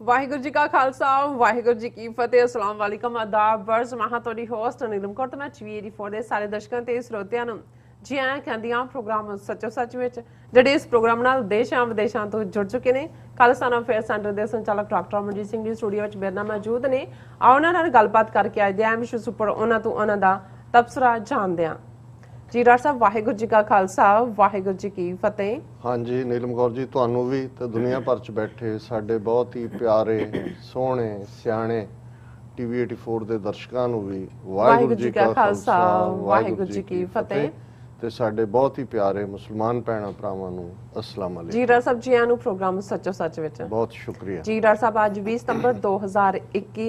ਵਾਹਿਗੁਰੂ ਜੀ ਕਾ ਖਾਲਸਾ ਵਾਹਿਗੁਰੂ ਜੀ ਕੀ ਫਤਿਹ। अस्सलाम वालेकुम आदाब वर्ष महा ਤੁਹਾਡੀ ਹੋਸਟ ਨੀਲਮ ਕੌਰ ਤੇ ਮੈਂ TV84 ਦੇ ਸਾਰੇ ਦਰਸ਼ਕਾਂ ਤੇ ਸਰੋਤਿਆਂ ਨੂੰ ਜੀ ਆਇਆਂ ਕਹਿੰਦੀ ਹਾਂ ਪ੍ਰੋਗਰਾਮ ਸੱਚੋ ਸੱਚ ਵਿੱਚ ਜਿਹੜੇ ਇਸ ਪ੍ਰੋਗਰਾਮ ਨਾਲ ਦੇਸ਼ਾਂ ਵਿਦੇਸ਼ਾਂ ਤੋਂ ਜੁੜ ਚੁੱਕੇ ਨੇ। ਖਾਲਸਾ ਅਫੇਅਰ ਸੈਂਟਰ ਦੇ ਸੰਚਾਲਕ ਡਾਕਟਰ ਅਮਰਜੀਤ ਸਿੰਘ ਜੀ ਸਟੂਡੀਓ ਵਿੱਚ ਮੇਰੇ ਨਾਲ ਮੌਜੂਦ ਨੇ। ਆਓ ਉਹਨਾਂ ਨਾਲ ਗੱਲਬਾਤ ਕਰਕੇ ਅੱਜ ਦੇ ਅਹਿਮ ਇਸ਼ੂਜ਼ ਉੱਪਰ ਉਹਨਾਂ ਤੋਂ ਉਹਨਾਂ ਦਾ ਤਬਸਰਾ ਜਾਣਦੇ ਹਾਂ। जी डॉक्टर साहब वाहिगुरू जी का खालसा वाहिगुरू जी की फतेह। हाँ जी नीलम कौर जी ਤੁਹਾਨੂੰ ਵੀ ਤੇ ਦੁਨੀਆ ਭਰ ਚ ਬੈਠੇ ਸਾਡੇ ਬਹੁਤ ਹੀ ਪਿਆਰੇ ਸੋਹਣੇ ਸਿਆਣੇ ਟੀਵੀ 84 ਦੇ ਦਰਸ਼ਕਾਂ ਨੂੰ ਵੀ ਵਾਹਿਗੁਰੂ ਜੀ ਕਾ ਖਾਲਸਾ ਵਾਹਿਗੁਰੂ ਜੀ ਕੀ ਫਤਿਹ ਤੇ ਸਾਡੇ ਬਹੁਤ ਹੀ ਪਿਆਰੇ ਮੁਸਲਮਾਨ ਭੈਣਾਂ ਭਰਾਵਾਂ ਨੂੰ अस्सलाम वालेकुम। जी डॉक्टर साहब जी आनू प्रोग्राम सच्चो सच विच बहुत शुक्रिया जी। डॉक्टर साहब आज 20 सितंबर 2021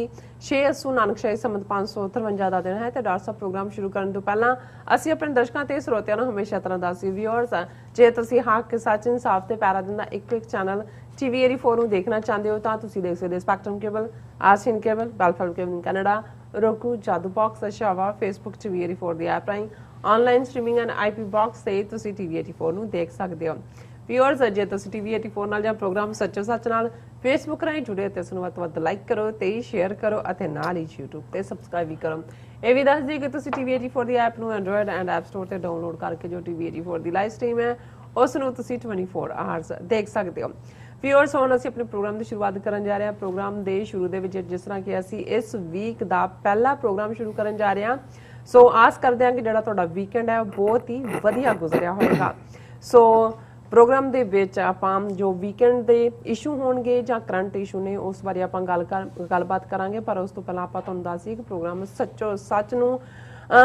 6 असू नानकशाही संमत 553 ਦਾ ਦਿਨ ਹੈ ਤੇ ਡਾਕਟਰ ਸਾਹਿਬ ਪ੍ਰੋਗਰਾਮ ਸ਼ੁਰੂ ਕਰਨ ਤੋਂ ਪਹਿਲਾਂ ਅਸੀਂ ਆਪਣੇ ਦਰਸ਼ਕਾਂ ਤੇ ਸਰੋਤਿਆਂ ਨੂੰ ਹਮੇਸ਼ਾ ਤਰ੍ਹਾਂ ਦੱਸੀ ਵਿਊਅਰਸ ਜੇ ਤੁਸੀਂ ਹੱਕ ਸੱਚ ਇਨਸਾਫ ਤੇ ਪੈਰਾ ਦਿੰਦਾ ਇੱਕ ਚੈਨਲ TV84 ਨੂੰ ਦੇਖਣਾ ਚਾਹੁੰਦੇ ਹੋ ਤਾਂ ਤੁਸੀਂ ਦੇਖ ਸਕਦੇ ਸਪੈਕਟਰਮ ਕੇਬਲ, ਆਸੀਨ ਕੇਬਲ, ਬੈਲਫਲ cable Canada, roku, Jadoo box, Oshawa, Facebook TV84 ਦੀ ਐਪ ਰਾਹੀਂ online streaming and IP box ਤੇ ਤੁਸੀਂ TV84 ਨੂੰ ਦੇਖ ਸਕਦੇ ਹੋ। ਵਿਊਅਰਸ ਜੇ ਤੁਸੀਂ TV84 ਨਾਲ ਜਾਂ ਪ੍ਰੋਗਰਾਮ ਸੱਚੋ ਸੱਚ ਨਾਲ ਫੇਸਬੁੱਕ ਰਾਹੀਂ ਜੁੜੇ ਤੇ ਇਸ ਨੂੰ ਵੱਧ ਤੋਂ ਵੱਧ ਲਾਈਕ ਕਰੋ ਤੇ ਸ਼ੇਅਰ ਕਰੋ ਅਤੇ ਨਾਲ ਹੀ YouTube ਤੇ ਸਬਸਕ੍ਰਾਈਬ ਵੀ ਕਰੋ। ਇਹ ਵੀ ਦੱਸ ਦਈਏ ਕਿ ਤੁਸੀਂ TV84 ਦੀ ਐਪ ਨੂੰ ਐਂਡਰੋਇਡ ਐਂਡ ਐਪ ਸਟੋਰ ਤੇ ਡਾਊਨਲੋਡ ਕਰਕੇ ਜੋ TV84 ਦੀ ਲਾਈਵ ਸਟ੍ਰੀਮ ਹੈ ਉਸ ਨੂੰ ਤੁਸੀਂ 24 ਆਵਰਸ ਦੇਖ ਸਕਦੇ ਹੋ। ਵਿਊਅਰਸ ਹੁਣ ਅਸੀਂ ਆਪਣੇ ਪ੍ਰੋਗਰਾਮ ਦੀ ਸ਼ੁਰੂਆਤ ਕਰਨ ਜਾ ਰਹੇ ਹਾਂ। ਪ੍ਰੋਗਰਾਮ ਦੇ ਸ਼ੁਰੂ ਦੇ ਵਿੱਚ ਜਿਸ ਤਰ੍ਹਾਂ ਕਿ ਅਸੀਂ ਇਸ ਵੀਕ ਦਾ ਪਹਿਲਾ ਪ੍ਰੋਗਰਾਮ ਸ਼ੁਰੂ ਕਰਨ ਜਾ ਰਹੇ ਹਾਂ ਸੋ ਆਸ ਕਰਦੇ ਹਾਂ ਕਿ ਜਿਹੜਾ ਤੁਹਾਡਾ ਵੀਕਐਂਡ ਹੈ ਉਹ ਬਹੁਤ ਹੀ ਵਧੀਆ ਗੁਜ਼ਰਿਆ ਹੋਵੇਗਾ। ਸੋ ਪ੍ਰੋਗਰਾਮ ਦੇ ਵਿੱਚ ਆਪਾਂ ਜੋ ਵੀਕਐਂਡ ਦੇ ਇਸ਼ੂ ਹੋਣਗੇ ਜਾਂ ਕਰੰਟ ਇਸ਼ੂ ਨੇ ਉਸ ਬਾਰੇ ਆਪਾਂ ਗੱਲਬਾਤ ਕਰਾਂਗੇ ਪਰ ਉਸ ਤੋਂ ਪਹਿਲਾਂ ਆਪਾਂ ਤੁਹਾਨੂੰ ਦੱਸ ਦਈਏ ਕਿ ਪ੍ਰੋਗਰਾਮ ਸੱਚੋ ਸੱਚ ਨੂੰ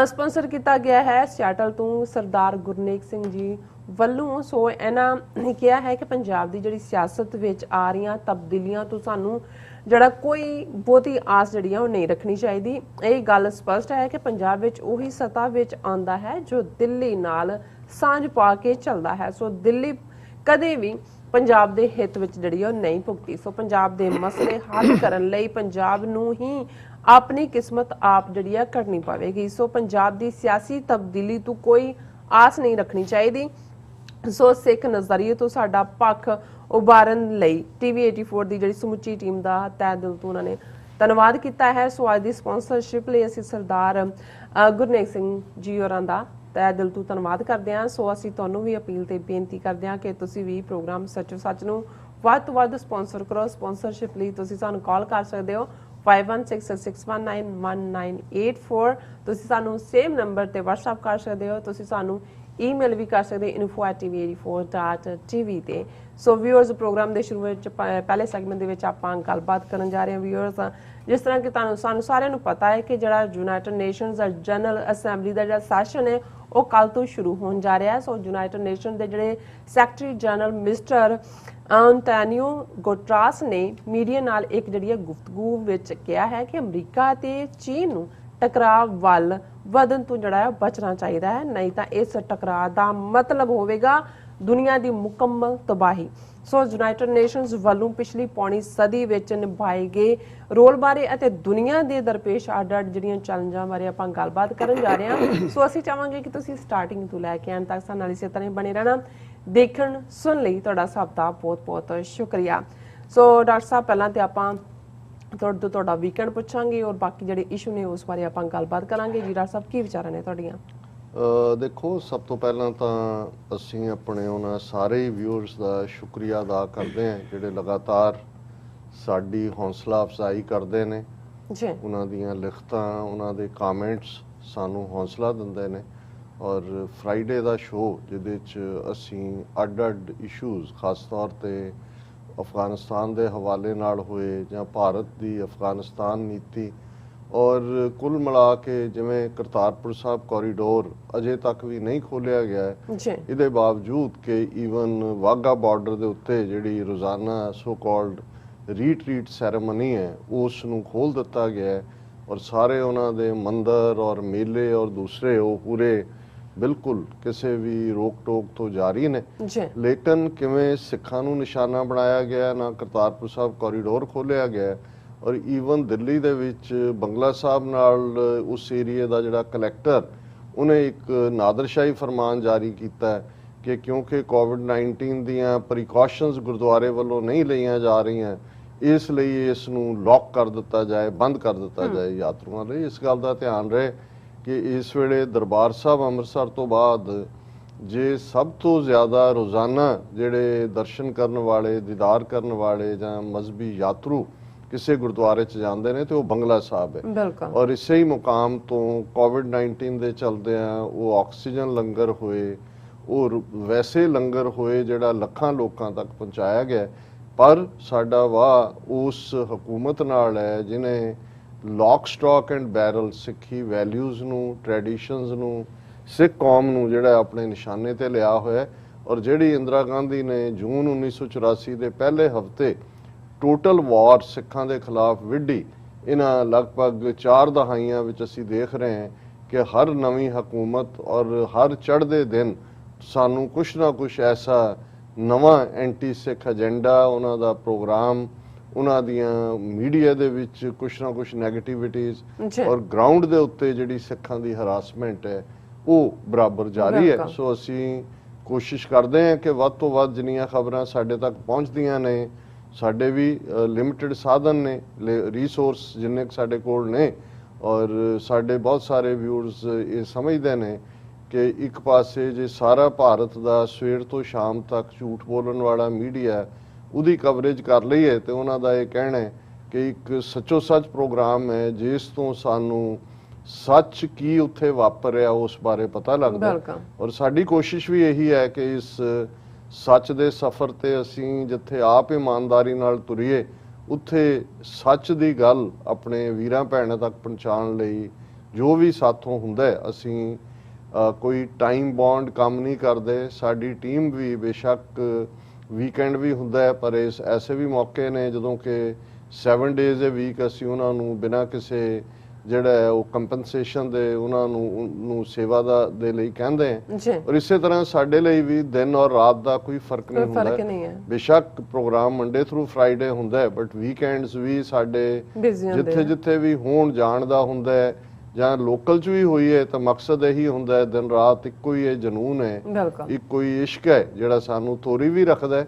ਸਪਾਂਸਰ ਕੀਤਾ ਗਿਆ ਹੈ ਸਿਆਟਲ ਤੋਂ ਸਰਦਾਰ ਗੁਰਨੇਕ ਸਿੰਘ ਜੀ ਵੱਲੋਂ। ਸੋ ਇਹਨਾਂ ਨੇ ਕਿਹਾ ਹੈ ਕਿ ਪੰਜਾਬ ਦੀ ਜਿਹੜੀ ਸਿਆਸਤ ਵਿੱਚ ਆ ਰਹੀਆਂ ਤਬਦੀਲੀਆਂ ਤੋਂ ਸਾਨੂੰ ਜਿਹੜਾ ਕੋਈ ਬਹੁਤੀ ਆਸ ਜਿਹੜੀ ਆ ਉਹ ਨਹੀਂ ਰੱਖਣੀ ਚਾਹੀਦੀ। ਇਹ ਗੱਲ ਸਪਸ਼ਟ ਹੈ ਕਿ ਪੰਜਾਬ ਵਿੱਚ ਉਹੀ ਸੱਤਾ ਵਿੱਚ ਆਉਂਦਾ ਹੈ ਜੋ ਦਿੱਲੀ ਨਾਲ ਸਾਂਝ ਪਾ ਕੇ ਚੱਲਦਾ ਹੈ। ਸੋ ਦਿੱਲੀ ਕਦੇ ਵੀ ਪੰਜਾਬ ਦੇ ਹਿੱਤ ਵਿੱਚ ਜਿਹੜੀ ਉਹ ਨਹੀਂ ਭੁਗਤੀ। ਸੋ ਪੰਜਾਬ ਦੇ ਮਸਲੇ ਹੱਲ ਕਰਨ ਲਈ ਪੰਜਾਬ ਨੂੰ ਹੀ ਆਪਣੀ ਕਿਸਮਤ ਆਪ ਜਿਹੜੀ ਆ ਕੱਢਣੀ ਪਵੇਗੀ। ਸੋ ਪੰਜਾਬ ਦੀ ਸਿਆਸੀ ਤਬਦੀਲੀ ਤੋਂ ਕੋਈ ਆਸ ਨਹੀਂ ਰੱਖਣੀ ਚਾਹੀਦੀ। ਸੋ ਸਿੱਖ ਨਜ਼ਰੀਏ ਤੋਂ ਸਾਡਾ ਪੱਖ ਉਭਾਰਨ ਲਈ TV84 ਦੀ ਜਿਹੜੀ ਸਮੁੱਚੀ ਟੀਮ ਦਾ ਤਹਿ ਦਿਲ ਤੋਂ ਉਹਨਾਂ ਨੇ ਧੰਨਵਾਦ ਕੀਤਾ ਹੈ। ਸੋ ਅੱਜ ਦੀ ਸਪਾਂਸਰਸ਼ਿਪ ਲਈ ਅਸੀਂ ਸਰਦਾਰ ਗੁਰਨੇਕ ਸਿੰਘ ਜੀ ਹੋਰਾਂ ਦਾ ਤਹਿ ਦਿਲ ਤੋਂ ਧੰਨਵਾਦ ਕਰਦੇ ਹਾਂ। ਸੋ ਅਸੀਂ ਤੁਹਾਨੂੰ ਵੀ ਅਪੀਲ ਤੇ ਬੇਨਤੀ ਕਰਦੇ ਹਾਂ ਕਿ ਤੁਸੀਂ ਵੀ ਪ੍ਰੋਗਰਾਮ ਸੱਚੋ ਸੱਚ ਨੂੰ ਵੱਧ ਤੋਂ ਵੱਧ ਸਪਾਂਸਰ ਕਰੋ। ਸਪਾਂਸਰਸ਼ਿਪ ਲਈ ਤੁਸੀਂ ਸਾਨੂੰ ਕਾਲ ਕਰ ਸਕਦੇ ਹੋ 5166191984। ਤੁਸੀਂ ਸਾਨੂੰ ਸੇਮ ਨੰਬਰ ਤੇ WhatsApp ਕਰ ਸਕਦੇ ਹੋ। ਤੁਸੀਂ ਸਾਨੂੰ ਈਮੇਲ ਵੀ ਕਰ ਸਕਦੇ info@tv84.tv ਤੇ। ਸੋ ਵਿਊਅਰਸ ਪ੍ਰੋਗਰਾਮ ਦੇ ਸ਼ੁਰੂ ਵਿੱਚ ਪਹਿਲੇ ਸੈਗਮੈਂਟ ਦੇ ਵਿੱਚ ਆਪਾਂ ਗੱਲਬਾਤ ਕਰਨ ਜਾ ਰਹੇ ਹਾਂ ਵਿਊਅਰਸ। ਜਿਸ ਤਰ੍ਹਾਂ ਕਿ ਸਾਨੂੰ ਸਾਰਿਆਂ ਨੂੰ ਪਤਾ ਹੈ ਕਿ ਜਿਹੜਾ ਯੂਨਾਈਟਿਡ ਨੇਸ਼ਨਸ ਜਨਰਲ ਅਸੈਂਬਲੀ ਦਾ ਜਿਹੜਾ ਸੈਸ਼ਨ ਹੈ ਉਹ ਕੱਲ ਤੋਂ ਸ਼ੁਰੂ ਹੋਣ ਜਾ ਰਿਹਾ ਹੈ। ਸੋ ਯੂਨਾਈਟਿਡ ਨੇਸ਼ਨ ਦੇ ਜਿਹੜੇ ਸੈਕਟਰੀ ਜਨਰਲ ਮਿਸਟਰ ਅੰਟੋਨੀਓ ਗੁਟਰਾਸ ਨੇ ਮੀਡੀਆ ਨਾਲ ਇੱਕ ਜਿਹੜੀ ਹੈ ਗੁਫ਼ਤਗੂ ਵਿੱਚ ਕਿਹਾ ਹੈ ਕਿ ਅਮਰੀਕਾ ਤੇ ਚੀਨ ਨੂੰ ਟਕਰਾਅ ਵੱਲ ਵਧਣ ਤੋਂ ਜਿਹੜਾ ਹੈ ਬਚਣਾ ਚਾਹੀਦਾ ਹੈ, ਨਹੀਂ ਤਾਂ ਇਸ ਟਕਰਾਅ ਦਾ ਮਤਲਬ ਹੋਵੇਗਾ ਦੁਨੀਆ ਦੀ ਮੁਕੰਮਲ ਤਬਾਹੀ। ਸੋ ਯੂਨਾਈਟਿਡ ਨੇਸ਼ਨਸ ਵੱਲੋਂ ਪਿਛਲੀ ਪੌਣੀ ਸਦੀ ਵਿੱਚ ਨਿਭਾਏ ਗਏ ਰੋਲ ਬਾਰੇ ਅਤੇ ਦੁਨੀਆ ਦੇ ਦਰਪੇਸ਼ ਅੱਡ-ਅੱਡ ਜਿਹੜੀਆਂ ਚੈਲੰਜਾਂ ਬਾਰੇ ਆਪਾਂ ਗੱਲਬਾਤ ਕਰਨ ਜਾ ਰਹੇ ਹਾਂ। ਸੋ ਅਸੀਂ ਚਾਹਾਂਗੇ ਕਿ ਤੁਸੀਂ ਸਟਾਰਟਿੰਗ ਤੋਂ ਲੈ ਕੇ ਐਂਡ ਤੱਕ ਸਾਡੇ ਨਾਲ ਇਸੇ ਤਰ੍ਹਾਂ ਬਣੇ ਰਹਿਣਾ। ਦੇਖਣ ਸੁਣ ਲਈ ਤੁਹਾਡਾ ਸਭ ਦਾ ਬਹੁਤ-ਬਹੁਤ ਸ਼ੁਕਰੀਆ। ਸੋ ਡਾਕਟਰ ਸਾਹਿਬ ਪਹਿਲਾਂ ਤੇ ਆਪਾਂ ਤੁਹਾਡਾ ਵੀਕਐਂਡ ਪੁੱਛਾਂਗੇ ਔਰ ਬਾਕੀ ਜਿਹੜੇ ਇਸ਼ੂ ਨੇ ਉਸ ਬਾਰੇ ਆਪਾਂ ਗੱਲਬਾਤ ਕਰਾਂਗੇ। ਜੀ ਡਾਕਟਰ ਸਾਹਿਬ ਕੀ ਵਿਚਾਰਾਂ ਨੇ ਤੁਹਾਡੀਆਂ? ਦੇਖੋ ਸਭ ਤੋਂ ਪਹਿਲਾਂ ਤਾਂ ਅਸੀਂ ਆਪਣੇ ਉਹਨਾਂ ਸਾਰੇ ਵਿਊਅਰਸ ਦਾ ਸ਼ੁਕਰੀਆ ਅਦਾ ਕਰਦੇ ਹਾਂ ਜਿਹੜੇ ਲਗਾਤਾਰ ਸਾਡੀ ਹੌਸਲਾ ਅਫਜ਼ਾਈ ਕਰਦੇ ਨੇ ਜੀ। ਉਹਨਾਂ ਦੀਆਂ ਲਿਖਤਾਂ ਉਹਨਾਂ ਦੇ ਕਮੈਂਟਸ ਸਾਨੂੰ ਹੌਸਲਾ ਦਿੰਦੇ ਨੇ। ਔਰ ਫਰਾਈਡੇ ਦਾ ਸ਼ੋਅ ਜਿਹਦੇ 'ਚ ਅਸੀਂ ਅੱਡ-ਅੱਡ ਇਸ਼ੂਜ਼ ਖਾਸ ਤੌਰ 'ਤੇ ਅਫਗਾਨਿਸਤਾਨ ਦੇ ਹਵਾਲੇ ਨਾਲ ਹੋਏ ਜਾਂ ਭਾਰਤ ਦੀ ਅਫਗਾਨਿਸਤਾਨ ਨੀਤੀ ਔਰ ਕੁੱਲ ਮਿਲਾ ਕੇ ਜਿਵੇਂ ਕਰਤਾਰਪੁਰ ਸਾਹਿਬ ਕੋਰੀਡੋਰ ਅਜੇ ਤੱਕ ਵੀ ਨਹੀਂ ਖੋਲ੍ਹਿਆ ਗਿਆ ਹੈ ਇਹਦੇ ਬਾਵਜੂਦ ਕਿ ਈਵਨ ਵਾਘਾ ਬਾਰਡਰ ਦੇ ਉੱਤੇ ਜਿਹੜੀ ਰੋਜ਼ਾਨਾ ਸੋ ਕਾਲਡ ਰੀਟਰੀਟ ਸੈਰੇਮਨੀ ਹੈ ਉਸ ਨੂੰ ਖੋਲ੍ਹ ਦਿੱਤਾ ਗਿਆ ਹੈ ਔਰ ਸਾਰੇ ਉਹਨਾਂ ਦੇ ਮੰਦਰ ਔਰ ਮੇਲੇ ਔਰ ਦੂਸਰੇ ਉਹ ਪੂਰੇ ਬਿਲਕੁਲ ਕਿਸੇ ਵੀ ਰੋਕ ਟੋਕ ਤੋਂ ਜਾਰੀ ਨੇ। ਲੇਕਿਨ ਕਿਵੇਂ ਸਿੱਖਾਂ ਨੂੰ ਨਿਸ਼ਾਨਾ ਬਣਾਇਆ ਗਿਆ, ਨਾ ਕਰਤਾਰਪੁਰ ਸਾਹਿਬ ਕੋਰੀਡੋਰ ਖੋਲ੍ਹਿਆ ਗਿਆ ਔਰ ਈਵਨ ਦਿੱਲੀ ਦੇ ਵਿੱਚ ਬੰਗਲਾ ਸਾਹਿਬ ਨਾਲ ਉਸ ਏਰੀਏ ਦਾ ਜਿਹੜਾ ਕਲੈਕਟਰ ਉਹਨੇ ਇੱਕ ਨਾਦਰਸ਼ਾਹੀ ਫਰਮਾਨ ਜਾਰੀ ਕੀਤਾ ਕਿ ਕਿਉਂਕਿ ਕੋਵਿਡ-19 ਦੀਆਂ ਪ੍ਰੀਕਾਸ਼ਨਸ ਗੁਰਦੁਆਰੇ ਵੱਲੋਂ ਨਹੀਂ ਲਈਆਂ ਜਾ ਰਹੀਆਂ ਇਸ ਲਈ ਇਸ ਨੂੰ ਲੌਕ ਕਰ ਦਿੱਤਾ ਜਾਏ, ਬੰਦ ਕਰ ਦਿੱਤਾ ਜਾਏ ਯਾਤਰੂਆਂ ਲਈ। ਇਸ ਗੱਲ ਦਾ ਧਿਆਨ ਰਹੇ ਕਿ ਇਸ ਵੇਲੇ ਦਰਬਾਰ ਸਾਹਿਬ ਅੰਮ੍ਰਿਤਸਰ ਤੋਂ ਬਾਅਦ ਜੇ ਸਭ ਤੋਂ ਜ਼ਿਆਦਾ ਰੋਜ਼ਾਨਾ ਜਿਹੜੇ ਦਰਸ਼ਨ ਕਰਨ ਵਾਲੇ, ਦੀਦਾਰ ਕਰਨ ਵਾਲੇ ਜਾਂ ਮਜ਼ਹਬੀ ਯਾਤਰੂ ਕਿਸੇ ਗੁਰਦੁਆਰੇ 'ਚ ਜਾਂਦੇ ਨੇ ਤੇ ਉਹ ਬੰਗਲਾ ਸਾਹਿਬ ਹੈ। ਬਿਲਕੁਲ। ਔਰ ਇਸੇ ਹੀ ਮੁਕਾਮ ਤੋਂ ਕੋਵਿਡ-19 ਦੇ ਚਲਦਿਆਂ ਉਹ ਆਕਸੀਜਨ ਲੰਗਰ ਹੋਏ, ਉਹ ਵੈਸੇ ਲੰਗਰ ਹੋਏ ਜਿਹੜਾ ਲੱਖਾਂ ਲੋਕਾਂ ਤੱਕ ਪਹੁੰਚਾਇਆ ਗਿਆ। ਪਰ ਸਾਡਾ ਵਾਹ ਉਸ ਹਕੂਮਤ ਨਾਲ ਹੈ ਜਿਹਨੇ ਲੌਕ ਸਟਾਕ ਐਂਡ ਬੈਰਲ ਸਿੱਖੀ ਵੈਲਿਊਜ਼ ਨੂੰ, ਟ੍ਰੈਡੀਸ਼ਨਸ ਨੂੰ, ਸਿੱਖ ਕੌਮ ਨੂੰ ਜਿਹੜਾ ਆਪਣੇ ਨਿਸ਼ਾਨੇ ਤੇ ਲਿਆ ਹੋਇਆ। ਔਰ ਜਿਹੜੀ ਇੰਦਰਾ ਗਾਂਧੀ ਨੇ ਜੂਨ 1984 ਦੇ ਪਹਿਲੇ ਹਫਤੇ ਟੋਟਲ ਵਾਰ ਸਿੱਖਾਂ ਦੇ ਖਿਲਾਫ ਵਿੱਢੀ, ਇਹਨਾਂ ਲਗਭਗ 4 ਦਹਾਈਆਂ ਵਿੱਚ ਅਸੀਂ ਦੇਖ ਰਹੇ ਹਾਂ ਕਿ ਹਰ ਨਵੀਂ ਹਕੂਮਤ ਔਰ ਹਰ ਚੜ੍ਹਦੇ ਦਿਨ ਸਾਨੂੰ ਕੁਛ ਨਾ ਕੁਛ ਐਸਾ ਨਵਾਂ ਐਂਟੀ ਸਿੱਖ ਏਜੰਡਾ, ਉਹਨਾਂ ਦਾ ਪ੍ਰੋਗਰਾਮ, ਉਹਨਾਂ ਦੀਆਂ ਮੀਡੀਆ ਦੇ ਵਿੱਚ ਕੁਛ ਨਾ ਕੁਛ ਨੈਗੇਟਿਵਿਟੀਜ਼ ਔਰ ਗਰਾਊਂਡ ਦੇ ਉੱਤੇ ਜਿਹੜੀ ਸਿੱਖਾਂ ਦੀ ਹਰਾਸਮੈਂਟ ਹੈ ਉਹ ਬਰਾਬਰ ਜਾਰੀ ਹੈ। ਸੋ ਅਸੀਂ ਕੋਸ਼ਿਸ਼ ਕਰਦੇ ਹਾਂ ਕਿ ਵੱਧ ਤੋਂ ਵੱਧ ਜਿੰਨੀਆਂ ਖਬਰਾਂ ਸਾਡੇ ਤੱਕ ਪਹੁੰਚਦੀਆਂ ਨੇ, ਸਾਡੇ ਵੀ ਲਿਮਿਟਿਡ ਸਾਧਨ ਨੇ, ਰਿਸੋਰਸ ਜਿੰਨੇ ਸਾਡੇ ਕੋਲ ਨੇ, ਔਰ ਸਾਡੇ ਬਹੁਤ ਸਾਰੇ ਵਿਊਅਰਸ ਇਹ ਸਮਝਦੇ ਨੇ ਕਿ ਇੱਕ ਪਾਸੇ ਜੇ ਸਾਰਾ ਭਾਰਤ ਦਾ ਸਵੇਰ ਤੋਂ ਸ਼ਾਮ ਤੱਕ ਝੂਠ ਬੋਲਣ ਵਾਲਾ ਮੀਡੀਆ ਉਹਦੀ ਕਵਰੇਜ ਕਰ ਲਈਏ ਤੇ ਉਹਨਾਂ ਦਾ ਇਹ ਕਹਿਣਾ ਹੈ ਕਿ ਇੱਕ ਸੱਚੋ ਸੱਚ ਪ੍ਰੋਗਰਾਮ ਹੈ ਜਿਸ ਤੋਂ ਸਾਨੂੰ ਸੱਚ ਕੀ ਉੱਥੇ ਵਾਪਰ ਰਿਹਾ ਉਸ ਬਾਰੇ ਪਤਾ ਲੱਗਦਾ। ਔਰ ਸਾਡੀ ਕੋਸ਼ਿਸ਼ ਵੀ ਇਹੀ ਹੈ ਕਿ ਇਸ ਸੱਚ ਦੇ ਸਫ਼ਰ ਤੇ ਅਸੀਂ ਜਿੱਥੇ ਆਪ ਇਮਾਨਦਾਰੀ ਨਾਲ ਤੁਰੀਏ, ਉੱਥੇ ਸੱਚ ਦੀ ਗੱਲ ਆਪਣੇ ਵੀਰਾਂ ਭੈਣਾਂ ਤੱਕ ਪਹੁੰਚਾਉਣ ਲਈ ਜੋ ਵੀ ਸਾਥੋਂ ਹੁੰਦਾ ਹੈ, ਅਸੀਂ ਕੋਈ ਟਾਈਮ ਬੌਂਡ ਕੰਮ ਨਹੀਂ ਕਰਦੇ। ਸਾਡੀ ਟੀਮ ਵੀ ਬੇਸ਼ੱਕ ਵੀਕਐਂਡ ਵੀ ਹੁੰਦਾ ਹੈ, ਪਰ ਇਸ ਐਸੇ ਵੀ ਮੌਕੇ ਨੇ ਜਦੋਂ ਕਿ 7 ਡੇਜ਼ ਏ ਵੀਕ ਅਸੀਂ ਉਹਨਾਂ ਨੂੰ ਬਿਨਾਂ ਕਿਸੇ ਜਿਹੜਾ ਹੈ ਉਹ ਕੰਪਨਸੇਸ਼ਨ ਦੇ ਉਹਨਾਂ ਨੂੰ ਸੇਵਾ ਦੇ ਲਈ ਕਹਿੰਦੇ ਆ। ਔਰ ਇਸੇ ਤਰ੍ਹਾਂ ਸਾਡੇ ਲਈ ਵੀ ਦਿਨ ਔਰ ਰਾਤ ਦਾ ਕੋਈ ਫਰਕ ਨਹੀਂ ਹੁੰਦਾ। ਬੇਸ਼ੱਕ ਪ੍ਰੋਗਰਾਮ ਮੰਡੇ ਥਰੂ ਫਰਾਈਡੇ ਹੁੰਦਾ ਹੈ, ਬਟ ਵੀਕਐਂਡਸ ਵੀ ਸਾਡੇ ਜਿੱਥੇ ਜਿੱਥੇ ਵੀ ਹੋਣ ਜਾਣ ਦਾ ਹੁੰਦਾ ਹੈ ਜਾਂ ਲੋਕਲ 'ਚ ਵੀ ਹੋਈ ਹੈ ਤਾਂ ਮਕਸਦ ਇਹੀ ਹੁੰਦਾ ਹੈ, ਦਿਨ ਰਾਤ ਇੱਕੋ ਹੀ ਇਹ ਜਨੂਨ ਹੈ, ਇੱਕੋ ਹੀ ਇਸ਼ਕ ਹੈ ਜਿਹੜਾ ਸਾਨੂੰ ਤੋਰੀ ਵੀ ਰੱਖਦਾ ਹੈ,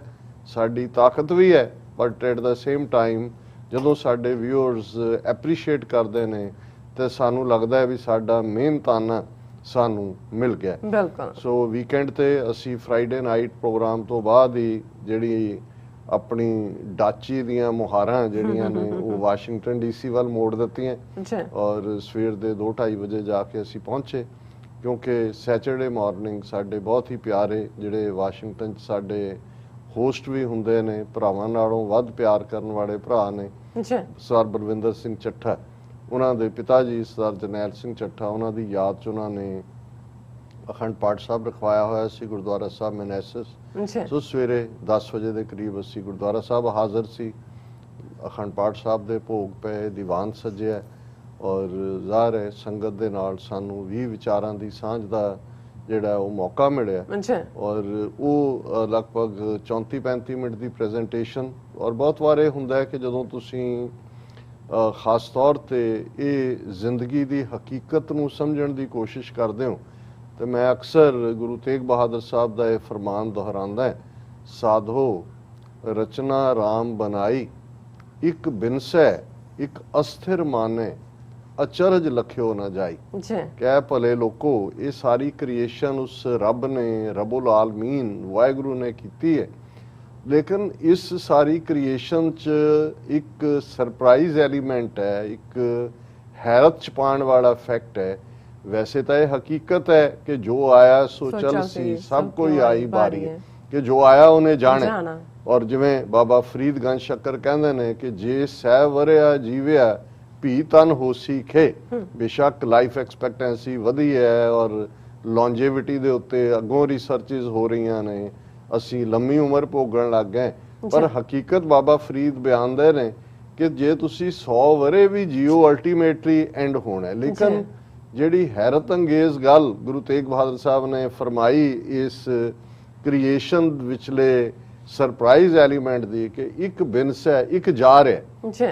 ਸਾਡੀ ਤਾਕਤ ਵੀ ਹੈ। But at the same time ਜਦੋਂ ਸਾਡੇ ਵਿਊਅਰਸ ਐਪਰੀਸ਼ੀਏਟ ਕਰਦੇ ਨੇ ਤੇ ਸਾਨੂੰ ਲੱਗਦਾ ਹੈ ਵੀ ਸਾਡਾ ਮਿਹਨਤਾਨਾ ਸਾਨੂੰ ਮਿਲ ਗਿਆ। ਸੋ ਵੀਕਐਂਡ ਤੇ ਅਸੀਂ ਫਰਾਈਡੇ ਨਾਈਟ ਪ੍ਰੋਗਰਾਮ ਤੋਂ ਬਾਅਦ ਹੀ ਜਿਹੜੀ ਆਪਣੀ ਡਾਚੀ ਦੀਆਂ ਮੁਹਾਰਾਂ ਜਿਹੜੀਆਂ ਨੇ ਉਹ ਵਾਸ਼ਿੰਗਟਨ ਡੀਸੀ ਵੱਲ ਮੋੜ ਦਿੱਤੀਆਂ ਔਰ ਸਵੇਰ ਦੇ 2:30 ਵਜੇ ਜਾ ਕੇ ਅਸੀਂ ਪਹੁੰਚੇ, ਕਿਉਂਕਿ ਸੈਚਰਡੇ ਮਾਰਨਿੰਗ ਸਾਡੇ ਬਹੁਤ ਹੀ ਪਿਆਰੇ ਜਿਹੜੇ ਵਾਸ਼ਿੰਗਟਨ 'ਚ ਸਾਡੇ ਹੋਸਟ ਵੀ ਹੁੰਦੇ ਨੇ, ਭਰਾਵਾਂ ਨਾਲੋਂ ਵੱਧ ਪਿਆਰ ਕਰਨ ਵਾਲੇ ਭਰਾ ਨੇ, ਸਰਦਾਰ ਬਲਵਿੰਦਰ ਸਿੰਘ ਚੱਠਾ, ਉਹਨਾਂ ਦੇ ਪਿਤਾ ਜੀ ਸਰਦਾਰ ਜਰਨੈਲ ਸਿੰਘ ਚੱਠਾ, ਉਹਨਾਂ ਦੀ ਯਾਦ 'ਚ ਉਹਨਾਂ ਨੇ ਅਖੰਡ ਪਾਠ ਸਾਹਿਬ ਰਖਵਾਇਆ ਹੋਇਆ ਸੀ ਗੁਰਦੁਆਰਾ ਸਾਹਿਬ ਮੈਨੇਸਸ। ਸੋ ਸਵੇਰੇ 10 ਵਜੇ ਦੇ ਕਰੀਬ ਅਸੀਂ ਗੁਰਦੁਆਰਾ ਸਾਹਿਬ ਹਾਜ਼ਰ ਸੀ, ਅਖੰਡ ਪਾਠ ਸਾਹਿਬ ਦੇ ਭੋਗ ਪਏ, ਦੀਵਾਨ ਸਜਿਆ ਔਰ ਜ਼ਾਹਰ ਹੈ ਸੰਗਤ ਦੇ ਨਾਲ ਸਾਨੂੰ ਵੀ ਵਿਚਾਰਾਂ ਦੀ ਸਾਂਝ ਦਾ ਜਿਹੜਾ ਉਹ ਮੌਕਾ ਮਿਲਿਆ। ਔਰ ਉਹ ਲਗਭਗ 34-35 ਮਿੰਟ ਦੀ ਪ੍ਰੈਜੈਂਟੇਸ਼ਨ। ਔਰ ਬਹੁਤ ਵਾਰ ਇਹ ਹੁੰਦਾ ਹੈ ਕਿ ਜਦੋਂ ਤੁਸੀਂ ਖਾਸ ਤੌਰ ਤੇ ਇਹ ਜ਼ਿੰਦਗੀ ਦੀ ਹਕੀਕਤ ਨੂੰ ਸਮਝਣ ਦੀ ਕੋਸ਼ਿਸ਼ ਕਰਦੇ ਹੋ ਤੇ ਮੈਂ ਅਕਸਰ ਗੁਰੂ ਤੇਗ ਬਹਾਦਰ ਸਾਹਿਬ ਦਾ ਇਹ ਫਰਮਾਨ ਦੁਹਰਾਉਂਦਾ ਹੈ, ਸਾਧੋ ਰਚਨਾ ਰਾਮ ਬਣਾਈ, ਇੱਕ ਬਿਨਸੈ ਇੱਕ ਅਸਥਿਰ ਮਾਨੇ, ਅਚਰਜ ਲਖਿਓ ਨਾ ਜਾਈ। ਕਹਿ ਭਲੇ ਲੋਕੋ, ਇਹ ਸਾਰੀ ਕ੍ਰੀਏਸ਼ਨ ਉਸ ਰੱਬ ਨੇ, ਰਬੁਲ ਆਲਮੀਨ ਵਾਹਿਗੁਰੂ ਨੇ ਕੀਤੀ ਹੈ, ਲੇਕਿਨ ਇਸ ਸਾਰੀ ਕ੍ਰੀਏਸ਼ਨ 'ਚ ਇੱਕ ਸਰਪ੍ਰਾਈਜ਼ ਐਲੀਮੈਂਟ ਹੈ, ਇੱਕ ਹੈਰਤ 'ਚ ਪਾਉਣ ਵਾਲਾ ਫੈਕਟ ਹੈ। ਵੈਸੇ ਤਾਂ ਇਹ ਹਕੀਕਤ ਹੈ ਕਿ ਜੋ ਆਇਆ ਸੋ ਚਲ ਸੀ, ਸਭ ਕੋਈ ਆਈ ਬਾਰੀ ਹੈ, ਕਿ ਜੋ ਆਇਆ ਉਹਨੇ ਜਾਣਾ। ਔਰ ਜਿਵੇਂ ਬਾਬਾ ਫਰੀਦ ਗੰਜ ਸ਼ੱਕਰ ਕਹਿੰਦੇ ਨੇ ਕਿ ਜੇ ਸਹਿ ਵਰਿਆ ਜੀਵਿਆ ਭੀ ਤਨ ਹੋਸੀ ਖੇ। ਬੇਸ਼ੱਕ ਲਾਈਫ ਐਕਸਪੈਕਟੈਂਸੀ ਵਧੀ ਹੈ ਔਰ ਲੌਂਜੇਵਿਟੀ ਦੇ ਉੱਤੇ ਅੱਗੋਂ ਰਿਸਰਚਿਸ ਹੋ ਰਹੀਆਂ ਨੇ, ਅਸੀਂ ਲੰਮੀ ਉਮਰ ਭੋਗਣ ਲੱਗ ਗਏ, ਪਰ ਹਕੀਕਤ ਬਾਬਾ ਫਰੀਦ ਬਿਆਨਦੇ ਨੇ ਕਿ ਜੇ ਤੁਸੀਂ 100 ਵਰੇ ਵੀ ਜੀਓ ਅਲਟੀਮੇਟਲੀ ਐਂਡ ਹੋਣਾ। ਲੇਕਿਨ ਜਿਹੜੀ ਹੈਰਤ ਅੰਗੇਜ਼ ਗੱਲ ਗੁਰੂ ਤੇਗ ਬਹਾਦਰ ਸਾਹਿਬ ਨੇ ਫਰਮਾਈ ਇਸ ਕ੍ਰੀਏਸ਼ਨ ਵਿਚਲੇ ਸਰਪ੍ਰਾਈਜ਼ ਐਲੀਮੈਂਟ ਦੀ ਕਿ ਇੱਕ ਬਿਨਸ ਹੈ, ਇੱਕ ਜਾਰ ਹੈ।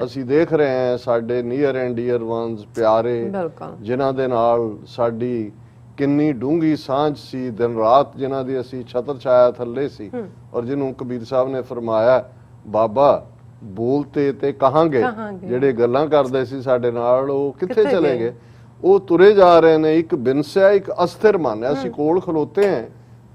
ਅਸੀਂ ਦੇਖ ਰਹੇ ਹਾਂ ਸਾਡੇ ਨੀਅਰ ਐਂਡ ਡੀਅਰ ਵਨਸ, ਪਿਆਰੇ ਜਿਨ੍ਹਾਂ ਦੇ ਨਾਲ ਸਾਡੀ ਕਿੰਨੀ ਡੂੰਘੀ ਸਾਂਝ ਸੀ, ਦਿਨ ਰਾਤ ਜਿਨ੍ਹਾਂ ਦੀ ਅਸੀਂ ਛਤਰ ਛਾਇਆ ਥੱਲੇ ਸੀ, ਔਰ ਜਿਹਨੂੰ ਕਬੀਰ ਸਾਹਿਬ ਨੇ ਫਰਮਾਇਆ ਬਾਬਾ ਬੋਲਤੇ ਤੇ ਕਹਾਂਗੇ ਕਹਾਂਗੇ। ਜਿਹੜੇ ਗੱਲਾਂ ਕਰਦੇ ਸੀ ਸਾਡੇ ਨਾਲ ਉਹ ਕਿੱਥੇ ਕਿੱਥੇ ਚਲੇ ਗਏ? ਗਏ? ਉਹ ਤੁਰੇ ਜਾ ਰਹੇ ਨੇ। ਇੱਕ ਬਿਨਸਿਆ ਇੱਕ ਅਸਥਿਰ ਮਨ ਹੈ। ਅਸੀਂ ਕੋਲ ਖਲੋਤੇ ਹਾਂ,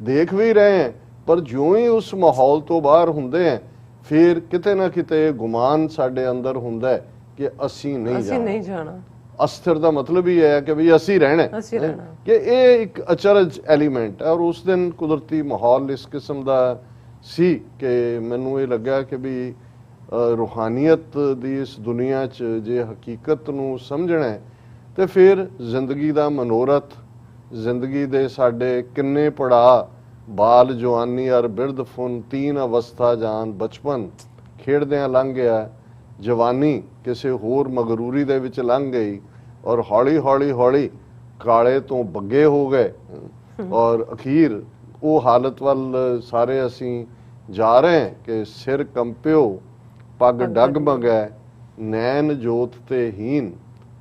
ਦੇਖ ਵੀ ਰਹੇ ਹਾਂ, ਪਰ ਜਿਉਂ ਹੀ ਉਸ ਮਾਹੌਲ ਤੋਂ ਬਾਹਰ ਹੁੰਦੇ ਹਾਂ ਫਿਰ ਕਿਤੇ ਨਾ ਕਿਤੇ ਗੁਮਾਨ ਸਾਡੇ ਅੰਦਰ ਹੁੰਦਾ ਹੈ ਕਿ ਅਸੀਂ ਨਹੀਂ ਅਸੀਂ ਜਾਣਾ। ਨਹੀਂ ਜਾਣਾ। ਅਸਥਿਰ ਦਾ ਮਤਲਬ ਹੀ ਹੈ ਕਿ ਵੀ ਅਸੀਂ ਰਹਿਣਾ ਹੈ। ਅਸੀਂ ਰਹਿਣਾ। ਕਿ ਇਹ ਇੱਕ ਅਚਰਜ ਐਲੀਮੈਂਟ ਹੈ। ਔਰ ਉਸ ਦਿਨ ਕੁਦਰਤੀ ਮਾਹੌਲ ਇਸ ਕਿਸਮ ਦਾ ਸੀ ਕਿ ਮੈਨੂੰ ਇਹ ਲੱਗਾ ਕਿ ਵੀ ਰੂਹਾਨੀਅਤ ਦੀ ਇਸ ਦੁਨੀਆ 'ਚ ਜੇ ਹਕੀਕਤ ਨੂੰ ਸਮਝਣਾ ਹੈ ਤੇ ਫਿਰ ਜ਼ਿੰਦਗੀ ਦਾ ਮਨੋਰਥ, ਜ਼ਿੰਦਗੀ ਦੇ ਸਾਡੇ ਕਿੰਨੇ ਪੜਾਅ, ਬਾਲ ਜਵਾਨੀ ਔਰ ਬਿਰਧ ਫੁਨ, ਤੀਨ ਅਵਸਥਾ ਜਾਨ, ਬਚਪਨ ਖੇਡਦਿਆਂ ਲੰਘ ਗਿਆ, ਜਵਾਨੀ ਕਿਸੇ ਹੋਰ ਮਗਰੂਰੀ ਦੇ ਵਿੱਚ ਲੰਘ ਗਈ ਔਰ ਹੌਲੀ ਹੌਲੀ ਹੌਲੀ ਕਾਲੇ ਤੋਂ ਬੱਗੇ ਹੋ ਗਏ ਔਰ ਅਖੀਰ ਉਹ ਹਾਲਤ ਵੱਲ ਸਾਰੇ ਅਸੀਂ ਜਾ ਰਹੇ ਹਾਂ ਕਿ ਸਿਰ ਕੰਪਿਓ, ਪੱਗ ਡਗਮਗੈ, ਨੈਣ ਜੋਤ ਤੇ ਹੀਨ,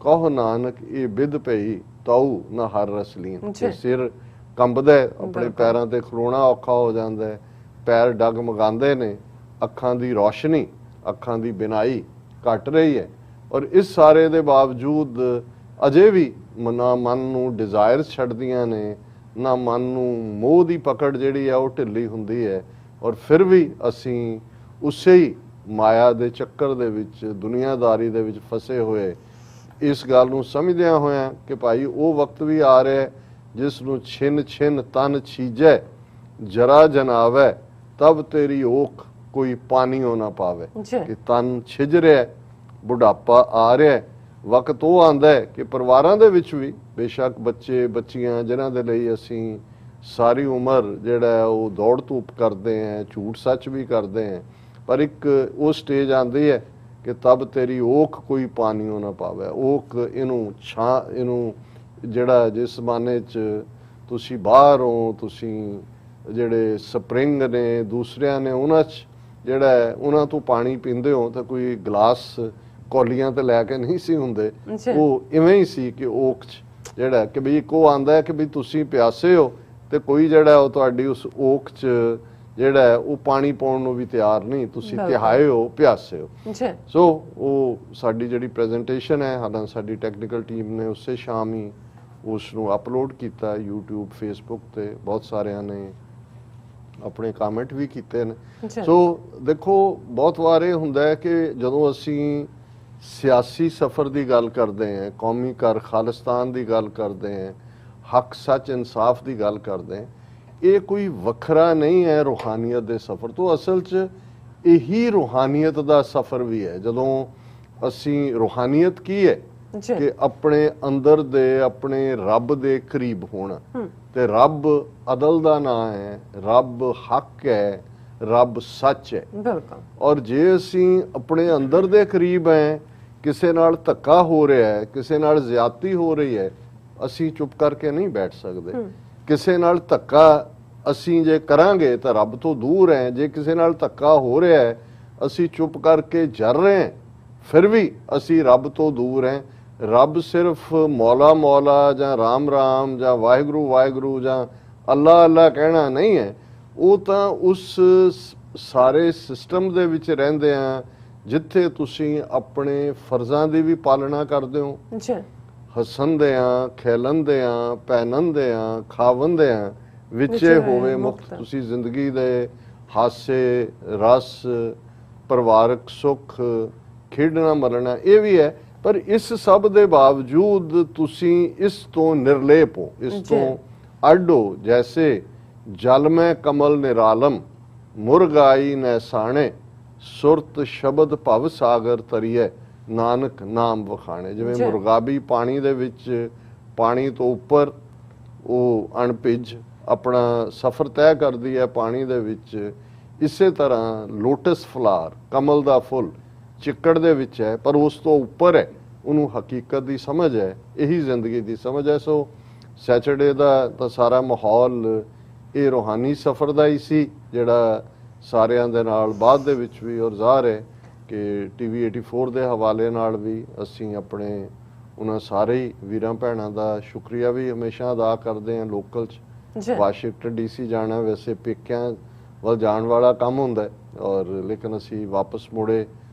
ਕਹੋ ਨਾਨਕ ਇਹ ਬਿਦ ਪਈ, ਤਾਊ ਨਾ ਹਰ ਰਸਲੀਨ। ਤੇ ਸਿਰ ਕੰਬਦਾ ਹੈ, ਆਪਣੇ ਪੈਰਾਂ ਤੇ ਖਲੋਣਾ ਔਖਾ ਹੋ ਜਾਂਦਾ ਹੈ, ਪੈਰ ਡਗਮਗਾਉਂਦੇ ਨੇ, ਅੱਖਾਂ ਦੀ ਰੋਸ਼ਨੀ, ਅੱਖਾਂ ਦੀ ਬਿਨਾਈ ਘਟ ਰਹੀ ਹੈ। ਔਰ ਇਸ ਸਾਰੇ ਦੇ ਬਾਵਜੂਦ ਅਜੇ ਵੀ ਨਾ ਮਨ ਨੂੰ ਡਿਜ਼ਾਇਰਸ ਛੱਡਦੀਆਂ ਨੇ, ਨਾ ਮਨ ਨੂੰ ਮੋਹ ਦੀ ਪਕੜ ਜਿਹੜੀ ਹੈ ਉਹ ਢਿੱਲੀ ਹੁੰਦੀ ਹੈ। ਔਰ ਫਿਰ ਵੀ ਅਸੀਂ ਉਸੇ ਹੀ ਮਾਇਆ ਦੇ ਚੱਕਰ ਦੇ ਵਿੱਚ, ਦੁਨੀਆਦਾਰੀ ਦੇ ਵਿੱਚ ਫਸੇ ਹੋਏ ਇਸ ਗੱਲ ਨੂੰ ਸਮਝਦਿਆਂ ਹੋਇਆਂ ਕਿ ਭਾਈ ਉਹ ਵਕਤ ਵੀ ਆ ਰਿਹਾ ਜਿਸ ਨੂੰ ਛਿਨ ਛਿਨ ਤਨ ਛੀਜੈ, ਜਰਾ ਜਨਾਵੈ, ਤਬ ਤੇਰੀ ਓਖ ਕੋਈ ਪਾਣੀਓ ਨਾ ਪਾਵੇ। ਕਿ ਤਨ ਛਿਜ ਰਿਹਾ, ਬੁਢਾਪਾ ਆ ਰਿਹਾ, ਵਕਤ ਉਹ ਆਂਦਾ ਹੈ ਕਿ ਪਰਿਵਾਰਾਂ ਦੇ ਵਿੱਚ ਵੀ ਬੇਸ਼ੱਕ ਬੱਚੇ ਬੱਚੀਆਂ ਜਿਨ੍ਹਾਂ ਦੇ ਲਈ ਅਸੀਂ ਸਾਰੀ ਉਮਰ ਜਿਹੜਾ ਉਹ ਦੌੜ ਧੂਪ ਕਰਦੇ ਹਾਂ, ਝੂਠ ਸੱਚ ਵੀ ਕਰਦੇ ਹਾਂ, ਪਰ ਇੱਕ ਉਹ ਸਟੇਜ ਆਂਦੀ ਹੈ ਕਿ ਤਬ ਤੇਰੀ ਓਖ ਕੋਈ ਪਾਣੀਓ ਨਾ ਪਾਵੇ। ਓਖ ਇਹਨੂੰ ਛਾਂ, ਇਹਨੂੰ ਜਿਹੜਾ ਜਿਸ ਜ਼ਮਾਨੇ 'ਚ ਤੁਸੀਂ ਬਾਹਰ ਹੋ, ਤੁਸੀਂ ਜਿਹੜੇ ਸਪਰਿੰਗ ਨੇ ਦੂਸਰਿਆਂ ਨੇ ਉਹਨਾਂ 'ਚ ਜਿਹੜਾ ਉਹਨਾਂ ਤੋਂ ਪਾਣੀ ਪੀਂਦੇ ਹੋ ਤਾਂ ਕੋਈ ਗਲਾਸ ਕੌਲੀਆਂ ਤੇ ਲੈ ਕੇ ਨਹੀਂ ਸੀ ਹੁੰਦੇ। ਉਹ ਇਵੇਂ ਹੀ ਸੀ ਕਿ ਓਖ 'ਚ ਜਿਹੜਾ ਕਿ ਵੀ ਇੱਕ ਉਹ ਆਂਦਾ ਹੈ ਕਿ ਵੀ ਤੁਸੀਂ ਪਿਆਸੇ ਹੋ ਤੇ ਕੋਈ ਜਿਹੜਾ ਉਹ ਤੁਹਾਡੀ ਉਸ ਓਖ 'ਚ ਜਿਹੜਾ ਉਹ ਪਾਣੀ ਪਾਉਣ ਨੂੰ ਵੀ ਤਿਆਰ ਨਹੀਂ, ਤੁਸੀਂ ਤਿਹਾਏ ਹੋ, ਪਿਆਸੇ ਹੋ। ਸੋ ਉਹ ਸਾਡੀ ਜਿਹੜੀ ਪ੍ਰੈਜੈਂਟੇਸ਼ਨ ਹੈ, ਹਾਲਾਂਕਿ ਸਾਡੀ ਟੈਕਨੀਕਲ ਟੀਮ ਨੇ ਉਸੇ ਸ਼ਾਮ ਹੀ ਉਸ ਨੂੰ ਅਪਲੋਡ ਕੀਤਾ YouTube, Facebook ਤੇ ਬਹੁਤ ਸਾਰਿਆਂ ਨੇ ਆਪਣੇ ਕਮੈਂਟ ਵੀ ਕੀਤੇ ਨੇ। ਸੋ ਦੇਖੋ ਬਹੁਤ ਵਾਰ ਇਹ ਹੁੰਦਾ ਹੈ ਕਿ ਜਦੋਂ ਅਸੀਂ ਸਿਆਸੀ ਸਫ਼ਰ ਦੀ ਗੱਲ ਕਰਦੇ ਹਾਂ, ਕੌਮੀ ਕਰ ਖਾਲਿਸਤਾਨ ਦੀ ਗੱਲ ਕਰਦੇ ਹਾਂ, ਹੱਕ ਸੱਚ ਇਨਸਾਫ ਦੀ ਗੱਲ ਕਰਦੇ ਹਾਂ, ਇਹ ਕੋਈ ਵੱਖਰਾ ਨਹੀਂ ਹੈ ਰੂਹਾਨੀਅਤ ਦੇ ਸਫ਼ਰ ਤੋਂ। ਅਸਲ 'ਚ ਇਹੀ ਰੂਹਾਨੀਅਤ ਦਾ ਸਫ਼ਰ ਵੀ ਹੈ। ਜਦੋਂ ਅਸੀਂ ਰੂਹਾਨੀਅਤ ਕੀ ਹੈ ਕਿ ਆਪਣੇ ਅੰਦਰ ਦੇ ਆਪਣੇ ਰੱਬ ਦੇ ਕਰੀਬ ਹੋਣਾ, ਤੇ ਰੱਬ ਅਦਲ ਦਾ ਨਾਂ ਹੈ, ਰੱਬ ਹੱਕ ਹੈ, ਰੱਬ ਸੱਚ ਹੈ। ਔਰ ਜੇ ਅਸੀਂ ਆਪਣੇ ਅੰਦਰ ਦੇ ਕਰੀਬ ਹੈ, ਕਿਸੇ ਨਾਲ ਧੱਕਾ ਹੋ ਰਿਹਾ ਹੈ, ਕਿਸੇ ਨਾਲ ਜ਼ਿਆਦਤੀ ਹੋ ਰਹੀ ਹੈ, ਅਸੀਂ ਚੁੱਪ ਕਰਕੇ ਨਹੀਂ ਬੈਠ ਸਕਦੇ। ਕਿਸੇ ਨਾਲ ਧੱਕਾ ਅਸੀਂ ਜੇ ਕਰਾਂਗੇ ਤਾਂ ਰੱਬ ਤੋਂ ਦੂਰ ਹੈ। ਜੇ ਕਿਸੇ ਨਾਲ ਧੱਕਾ ਹੋ ਰਿਹਾ ਹੈ, ਅਸੀਂ ਚੁੱਪ ਕਰਕੇ ਜਰ ਰਹੇ ਹਾਂ, ਫਿਰ ਵੀ ਅਸੀਂ ਰੱਬ ਤੋਂ ਦੂਰ ਹੈ। ਰੱਬ ਸਿਰਫ ਮੌਲਾ ਮੌਲਾ ਜਾਂ ਰਾਮ ਰਾਮ ਜਾਂ ਵਾਹਿਗੁਰੂ ਵਾਹਿਗੁਰੂ ਜਾਂ ਅੱਲਾ ਅੱਲਾ ਕਹਿਣਾ ਨਹੀਂ ਹੈ। ਉਹ ਤਾਂ ਉਸ ਸਾਰੇ ਸਿਸਟਮ ਦੇ ਵਿੱਚ ਰਹਿੰਦੇ ਆ ਜਿੱਥੇ ਤੁਸੀਂ ਆਪਣੇ ਫਰਜ਼ਾਂ ਦੀ ਵੀ ਪਾਲਣਾ ਕਰਦੇ ਹੋ, ਹੱਸਣਦੇ ਆ, ਖੇਲਣਦੇ ਆ, ਪਹਿਨਣਦੇ ਆ, ਖਾਵਣਦੇ ਆ, ਵਿੱਚੇ ਹੋਵੇ ਮੁਕਤ। ਤੁਸੀਂ ਜ਼ਿੰਦਗੀ ਦੇ ਹਾਸੇ ਰਸ, ਪਰਿਵਾਰਕ ਸੁੱਖ, ਖੇਡਣਾ ਮਰਨਾ ਇਹ ਵੀ ਹੈ, ਪਰ ਇਸ ਸਭ ਦੇ ਬਾਵਜੂਦ ਤੁਸੀਂ ਇਸ ਤੋਂ ਨਿਰਲੇਪ ਹੋ, ਇਸ ਤੋਂ ਅੱਡ ਹੋ। ਜੈਸੇ ਜਲ ਮੈਂ ਕਮਲ ਨਿਰਾਲਮ, ਮੁਰਗਾਈ ਨੈਸਾਣੇ, ਸੁਰਤ ਸ਼ਬਦ ਭਵ ਸਾਗਰ ਤਰੀਏ, ਨਾਨਕ ਨਾਮ ਵਖਾਣੇ। ਜਿਵੇਂ ਮੁਰਗਾਬੀ ਪਾਣੀ ਦੇ ਵਿੱਚ, ਪਾਣੀ ਤੋਂ ਉੱਪਰ ਉਹ ਅਣਭਿੱਜ ਆਪਣਾ ਸਫ਼ਰ ਤੈਅ ਕਰਦੀ ਹੈ ਪਾਣੀ ਦੇ ਵਿੱਚ, ਇਸੇ ਤਰ੍ਹਾਂ ਲੋਟਸ ਫਲਾਰ, ਕਮਲ ਦਾ ਫੁੱਲ ਚਿੱਕੜ ਦੇ ਵਿੱਚ ਹੈ ਪਰ ਉਸ ਤੋਂ ਉੱਪਰ ਹੈ, ਉਹਨੂੰ ਹਕੀਕਤ ਦੀ ਸਮਝ ਹੈ, ਇਹੀ ਜ਼ਿੰਦਗੀ ਦੀ ਸਮਝ ਹੈ। ਸੋ ਸੈਚਰਡੇ ਦਾ ਤਾਂ ਸਾਰਾ ਮਾਹੌਲ ਇਹ ਰੂਹਾਨੀ ਸਫ਼ਰ ਦਾ ਹੀ ਸੀ ਜਿਹੜਾ ਸਾਰਿਆਂ ਦੇ ਨਾਲ ਬਾਅਦ ਦੇ ਵਿੱਚ ਵੀ। ਔਰ ਜ਼ਾਹਰ ਹੈ ਕਿ TV 84 ਦੇ ਹਵਾਲੇ ਨਾਲ ਵੀ ਅਸੀਂ ਆਪਣੇ ਉਹਨਾਂ ਸਾਰੇ ਵੀਰਾਂ ਭੈਣਾਂ ਦਾ ਸ਼ੁਕਰੀਆ ਵੀ ਹਮੇਸ਼ਾ ਅਦਾ ਕਰਦੇ ਹਾਂ। ਲੋਕਲ 'ਚ ਵਾਸ਼ਿੰਗਟਨ DC ਜਾਣਾ ਵੈਸੇ ਪੇਕਿਆਂ ਵੱਲ ਜਾਣ ਵਾਲਾ ਕੰਮ ਹੁੰਦਾ ਹੈ, ਔਰ ਲੇਕਿਨ ਅਸੀਂ ਵਾਪਸ ਮੁੜੇ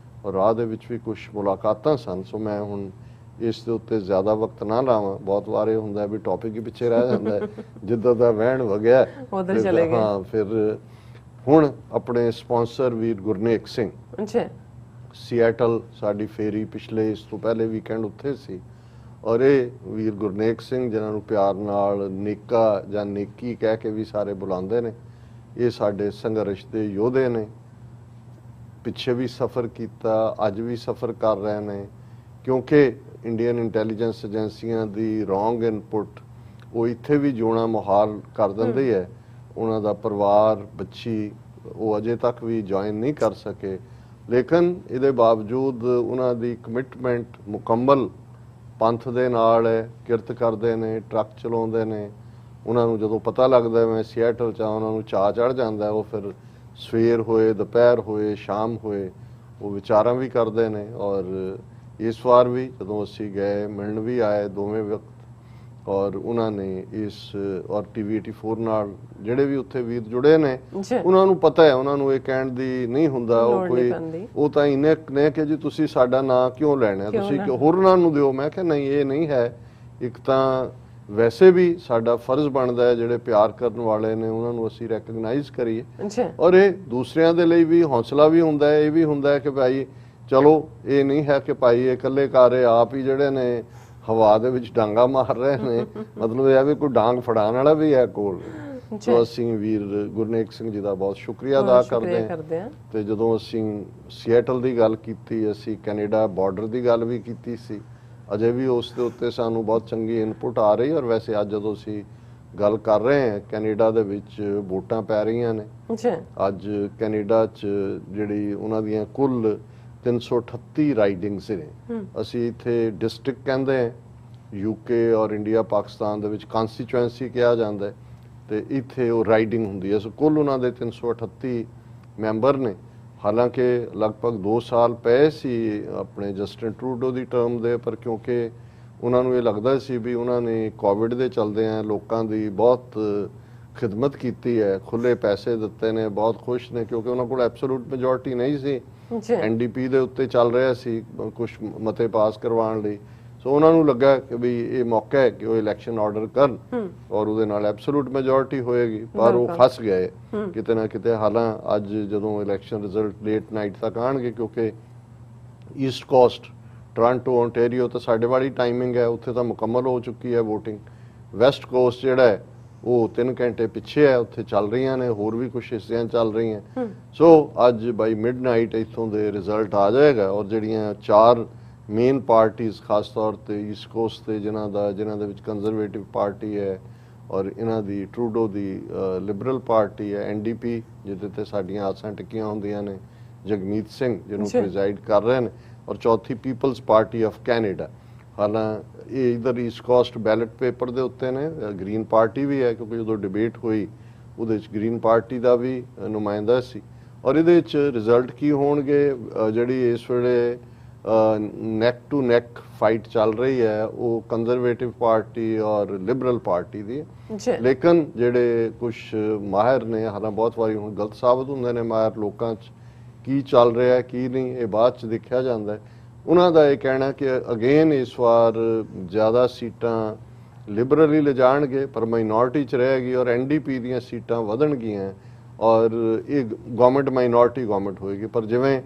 ਔਰ ਰਾਹ ਦੇ ਵਿੱਚ ਵੀ ਕੁਝ ਮੁਲਾਕਾਤਾਂ ਸਨ। ਸੋ ਮੈਂ ਹੁਣ ਇਸ ਦੇ ਉੱਤੇ ਜ਼ਿਆਦਾ ਵਕਤ ਨਾ ਲਾਵਾਂ। ਬਹੁਤ ਵਾਰ ਇਹ ਹੁੰਦਾ ਵੀ ਟੌਪਿਕ ਹੀ ਪਿੱਛੇ ਰਹਿ ਜਾਂਦਾ ਹੈ, ਜਿੱਦਾਂ ਦਾ ਵਹਿਣ ਵਗਿਆ ਉਧਰ ਚਲੇ ਗਏ। ਹਾਂ, ਫਿਰ ਹੁਣ ਆਪਣੇ ਸਪਾਂਸਰ ਵੀਰ ਗੁਰਨੇਕ ਸਿੰਘ ਅੱਛਾ, ਸੀਐਟਲ ਸਾਡੀ ਫੇਰੀ ਪਿਛਲੇ ਇਸ ਤੋਂ ਪਹਿਲੇ ਵੀਕਐਂਡ ਉੱਥੇ ਸੀ, ਔਰ ਇਹ ਵੀਰ ਗੁਰਨੇਕ ਸਿੰਘ ਜਿਨ੍ਹਾਂ ਨੂੰ ਪਿਆਰ ਨਾਲ ਨੇਕਾ ਜਾਂ ਨੇਕੀ ਕਹਿ ਕੇ ਵੀ ਸਾਰੇ ਬੁਲਾਉਂਦੇ ਨੇ, ਇਹ ਸਾਡੇ ਸੰਘਰਸ਼ ਦੇ ਯੋਧੇ ਨੇ। ਪਿੱਛੇ ਵੀ ਸਫ਼ਰ ਕੀਤਾ, ਅੱਜ ਵੀ ਸਫ਼ਰ ਕਰ ਰਹੇ ਨੇ, ਕਿਉਂਕਿ ਇੰਡੀਅਨ ਇੰਟੈਲੀਜੈਂਸ ਏਜੰਸੀਆਂ ਦੀ ਰੋਂਗ ਇਨਪੁਟ ਉਹ ਇੱਥੇ ਵੀ ਜਿਉਣਾ ਮੁਹਾਲ ਕਰ ਦਿੰਦੀ ਹੈ। ਉਹਨਾਂ ਦਾ ਪਰਿਵਾਰ, ਬੱਚੀ ਉਹ ਅਜੇ ਤੱਕ ਵੀ ਜੁਆਇਨ ਨਹੀਂ ਕਰ ਸਕੇ, ਲੇਕਿਨ ਇਹਦੇ ਬਾਵਜੂਦ ਉਹਨਾਂ ਦੀ ਕਮਿਟਮੈਂਟ ਮੁਕੰਮਲ ਪੰਥ ਦੇ ਨਾਲ ਹੈ। ਕਿਰਤ ਕਰਦੇ ਨੇ, ਟਰੱਕ ਚਲਾਉਂਦੇ ਨੇ। ਉਹਨਾਂ ਨੂੰ ਜਦੋਂ ਪਤਾ ਲੱਗਦਾ ਮੈਂ ਸੀਐਟਲ 'ਚ ਉਹਨਾਂ ਨੂੰ ਚਾਅ ਚੜ੍ਹ ਜਾਂਦਾ, ਉਹ ਫਿਰ ਸਵੇਰ ਹੋਏ, ਦੁਪਹਿਰ ਹੋਏ, ਸ਼ਾਮ ਹੋਏ ਉਹ ਵਿਚਾਰਾਂ ਵੀ ਕਰਦੇ ਨੇ। ਔਰ ਇਸ ਵਾਰ ਵੀ ਜਦੋਂ ਅਸੀਂ ਗਏ ਮਿਲਣ ਵੀ ਆਏ ਦੋਵੇਂ ਵਕਤ, ਔਰ ਉਹਨਾਂ ਨੇ ਇਸ ਔਰ ਟੀਵੀ 84 ਨਾਲ ਜਿਹੜੇ ਵੀ ਉੱਥੇ ਵੀਰ ਜੁੜੇ ਨੇ ਉਹਨਾਂ ਨੂੰ ਪਤਾ ਹੈ, ਉਹਨਾਂ ਨੂੰ ਇਹ ਕਹਿਣ ਦੀ ਨਹੀਂ ਹੁੰਦਾ ਉਹ ਕੋਈ, ਉਹ ਤਾਂ ਇੰਨੇ ਨੇ ਕਿ ਜੀ ਤੁਸੀਂ ਸਾਡਾ ਨਾਂ ਕਿਉਂ ਲੈਣਾ, ਤੁਸੀਂ ਹੋਰਨਾਂ ਨੂੰ ਦਿਓ। ਮੈਂ ਕਿਹਾ ਨਹੀਂ, ਇਹ ਨਹੀਂ ਹੈ। ਇੱਕ ਤਾਂ ਵੈਸੇ ਵੀ ਸਾਡਾ ਫਰਜ਼ ਬਣਦਾ ਹੈ ਜਿਹੜੇ ਪਿਆਰ ਕਰਨ ਵਾਲੇ ਨੇ ਉਹਨਾਂ ਨੂੰ ਅਸੀਂ ਰੈਕਗਨਾਈਜ਼ ਕਰੀਏ, ਔਰ ਇਹ ਦੂਸਰਿਆਂ ਦੇ ਲਈ ਵੀ ਹੌਸਲਾ ਵੀ ਹੁੰਦਾ ਹੈ। ਇਹ ਵੀ ਹੁੰਦਾ ਹੈ ਕਿ ਭਾਈ ਚਲੋ ਇਹ ਨਹੀਂ ਹੈ ਕਿ ਭਾਈ ਇਹ ਇਕੱਲੇ ਕਾਰੇ ਆਪ ਹੀ ਜਿਹੜੇ ਨੇ ਹਵਾ ਦੇ ਵਿੱਚ ਡਾਂਗਾ ਮਾਰ ਰਹੇ ਨੇ, ਮਤਲਬ ਇਹ ਵੀ ਕੋਈ ਡਾਂਗ ਫੜਾਉਣ ਵਾਲਾ ਵੀ ਹੈ ਕੋਲ। ਸੋ ਅਸੀਂ ਵੀਰ ਗੁਰਨੇਕ ਸਿੰਘ ਜੀ ਦਾ ਬਹੁਤ ਸ਼ੁਕਰੀਆ ਅਦਾ ਕਰਦੇ ਹਾਂ। ਤੇ ਜਦੋਂ ਅਸੀਂ ਸੀਐਟਲ ਦੀ ਗੱਲ ਕੀਤੀ, ਅਸੀਂ ਕੈਨੇਡਾ ਬਾਰਡਰ ਦੀ ਗੱਲ ਵੀ ਕੀਤੀ ਸੀ, ਅਜੇ ਵੀ ਉਸ ਦੇ ਉੱਤੇ ਸਾਨੂੰ ਬਹੁਤ ਚੰਗੀ ਇਨਪੁਟ ਆ ਰਹੀ। ਔਰ ਵੈਸੇ ਅੱਜ ਜਦੋਂ ਅਸੀਂ ਗੱਲ ਕਰ ਰਹੇ ਹਾਂ, ਕੈਨੇਡਾ ਦੇ ਵਿੱਚ ਵੋਟਾਂ ਪੈ ਰਹੀਆਂ ਨੇ। ਅੱਜ ਕੈਨੇਡਾ 'ਚ ਜਿਹੜੀ ਉਹਨਾਂ ਦੀਆਂ ਕੁੱਲ 338 ਰਾਈਡਿੰਗਸ ਨੇ। ਅਸੀਂ ਇੱਥੇ ਡਿਸਟ੍ਰਿਕਟ ਕਹਿੰਦੇ ਹਾਂ, ਯੂਕੇ ਔਰ ਇੰਡੀਆ ਪਾਕਿਸਤਾਨ ਦੇ ਵਿੱਚ ਕਨਸਟੀਚੁਐਂਸੀ ਕਿਹਾ ਜਾਂਦਾ, ਤੇ ਇੱਥੇ ਉਹ ਰਾਈਡਿੰਗ ਹੁੰਦੀ ਹੈ। ਸੋ ਕੁੱਲ ਉਹਨਾਂ ਦੇ 338 ਮੈਂਬਰ ਨੇ। ਹਾਲਾਂਕਿ ਲਗਭਗ 2 ਸਾਲ ਪਏ ਸੀ ਆਪਣੇ ਜਸਟਿਨ ਟਰੂਡੋ ਦੀ ਟਰਮ ਦੇ, ਪਰ ਕਿਉਂਕਿ ਉਹਨਾਂ ਨੂੰ ਇਹ ਲੱਗਦਾ ਸੀ ਵੀ ਉਹਨਾਂ ਨੇ ਕੋਵਿਡ ਦੇ ਚਲਦੇ ਆ ਲੋਕਾਂ ਦੀ ਬਹੁਤ ਖਿਦਮਤ ਕੀਤੀ ਹੈ, ਖੁੱਲੇ ਪੈਸੇ ਦਿੱਤੇ ਨੇ, ਬਹੁਤ ਖੁਸ਼ ਨੇ, ਕਿਉਂਕਿ ਉਹਨਾਂ ਕੋਲ ਐਬਸੋਲੂਟ ਮੈਜੋਰਟੀ ਨਹੀਂ ਸੀ। ਐਨਡੀਪੀ ਦੇ ਉੱਤੇ ਚੱਲ ਰਿਹਾ ਸੀ ਕੁਝ ਮਤੇ ਪਾਸ ਕਰਵਾਉਣ ਲਈ। ਸੋ ਉਹਨਾਂ ਨੂੰ ਲੱਗਾ ਕਿ ਵੀ ਇਹ ਮੌਕਾ ਹੈ ਕਿ ਉਹ ਇਲੈਕਸ਼ਨ ਆਰਡਰ ਕਰਨ ਔਰ ਉਹਦੇ ਨਾਲ ਐਬਸੋਲੂਟ ਮੈਜੋਰਟੀ ਹੋਏਗੀ, ਪਰ ਉਹ ਫਸ ਗਏ ਕਿਤੇ ਨਾ ਕਿਤੇ। ਹਾਲਾਂ ਅੱਜ ਜਦੋਂ ਇਲੈਕਸ਼ਨ ਰਿਜ਼ਲਟ ਲੇਟ ਨਾਈਟ ਤੱਕ ਆਣਗੇ, ਕਿਉਂਕਿ ਈਸਟ ਕੋਸਟ ਟੋਰਾਂਟੋ ਓਨਟਾਰੀਓ ਤਾਂ ਸਾਡੇ ਵਾਲੀ ਟਾਈਮਿੰਗ ਹੈ, ਉੱਥੇ ਤਾਂ ਮੁਕੰਮਲ ਹੋ ਚੁੱਕੀ ਹੈ VOTING। ਵੈਸਟ ਕੋਸਟ ਜਿਹੜਾ ਹੈ ਉਹ 3 ਘੰਟੇ ਪਿੱਛੇ ਹੈ, ਉੱਥੇ ਚੱਲ ਰਹੀਆਂ ਨੇ, ਹੋਰ ਵੀ ਕੁਝ ਹਿੱਸਿਆਂ ਚੱਲ ਰਹੀਆਂ। ਸੋ ਅੱਜ ਬਾਈ ਮਿਡਨਾਈਟ ਇੱਥੋਂ ਦੇ ਰਿਜ਼ਲਟ ਆ ਜਾਏਗਾ। ਔਰ ਜਿਹੜੀਆਂ 4 ਮੇਨ ਪਾਰਟੀਆਂ ਖਾਸ ਤੌਰ ਤੇ ਈਸਟ ਕੋਸਟ ਤੇ ਜਿਨ੍ਹਾਂ ਦੇ ਵਿੱਚ ਕੰਜ਼ਰਵੇਟਿਵ ਪਾਰਟੀ ਹੈ, ਔਰ ਇਹਨਾਂ ਦੀ ਟਰੂਡੋ ਦੀ ਲਿਬਰਲ ਪਾਰਟੀ ਹੈ, NDP ਜਿਹਦੇ ਤੇ ਸਾਡੀਆਂ ਆਸਾਂ ਟਿੱਕੀਆਂ ਹੁੰਦੀਆਂ ਨੇ, ਜਗਮੀਤ ਸਿੰਘ ਜਿਹਨੂੰ ਪ੍ਰੀਜ਼ਾਈਡ ਕਰ ਰਹੇ ਨੇ, ਔਰ ਚੌਥੀ ਪੀਪਲਸ ਪਾਰਟੀ ਆਫ ਕੈਨੇਡਾ। ਹਾਲਾਂ ਇਹ ਇਧਰ ਈਸਟ ਕੋਸਟ ਬੈਲਟ ਪੇਪਰ ਦੇ ਉੱਤੇ ਨੇ, ਗ੍ਰੀਨ ਪਾਰਟੀ ਵੀ ਹੈ, ਕਿਉਂਕਿ ਜਦੋਂ ਡਿਬੇਟ ਹੋਈ ਉਹਦੇ ਵਿੱਚ ਗ੍ਰੀਨ ਪਾਰਟੀ ਦਾ ਵੀ ਨੁਮਾਇੰਦਾ ਸੀ। ਔਰ ਇਹਦੇ ਵਿੱਚ ਰਿਜ਼ਲਟ ਕੀ ਹੋਣਗੇ, ਜਿਹੜੀ ਇਸ ਵੇਲੇ ਨੈਕ ਟੂ ਨੈਕ ਫਾਈਟ ਚੱਲ ਰਹੀ ਹੈ ਉਹ ਕੰਜ਼ਰਵੇਟਿਵ ਪਾਰਟੀ ਔਰ ਲਿਬਰਲ ਪਾਰਟੀ ਦੀ। ਲੇਕਿਨ ਜਿਹੜੇ ਕੁਝ ਮਾਹਿਰ ਨੇ, ਹਾਲਾਂ ਬਹੁਤ ਵਾਰੀ ਹੁਣ ਗਲਤ ਸਾਬਤ ਹੁੰਦੇ ਨੇ ਮਾਹਿਰ, ਲੋਕਾਂ 'ਚ ਕੀ ਚੱਲ ਰਿਹਾ ਕੀ ਨਹੀਂ ਇਹ ਬਾਅਦ 'ਚ ਦੇਖਿਆ ਜਾਂਦਾ ਹੈ। ਉਹਨਾਂ ਦਾ ਇਹ ਕਹਿਣਾ ਕਿ ਅਗੇਨ ਇਸ ਵਾਰ ਜ਼ਿਆਦਾ ਸੀਟਾਂ ਲਿਬਰਲ ਹੀ ਲਿਜਾਣਗੇ, ਪਰ ਮਾਈਨੋਰਟੀ 'ਚ ਰਹੇਗੀ ਔਰ NDP ਦੀਆਂ ਸੀਟਾਂ ਵਧਣਗੀਆਂ ਔਰ ਇਹ ਗਵਰਨਮੈਂਟ ਮਾਈਨੋਰਟੀ ਗਵਰਨਮੈਂਟ ਹੋਏਗੀ। ਪਰ ਜਿਵੇਂ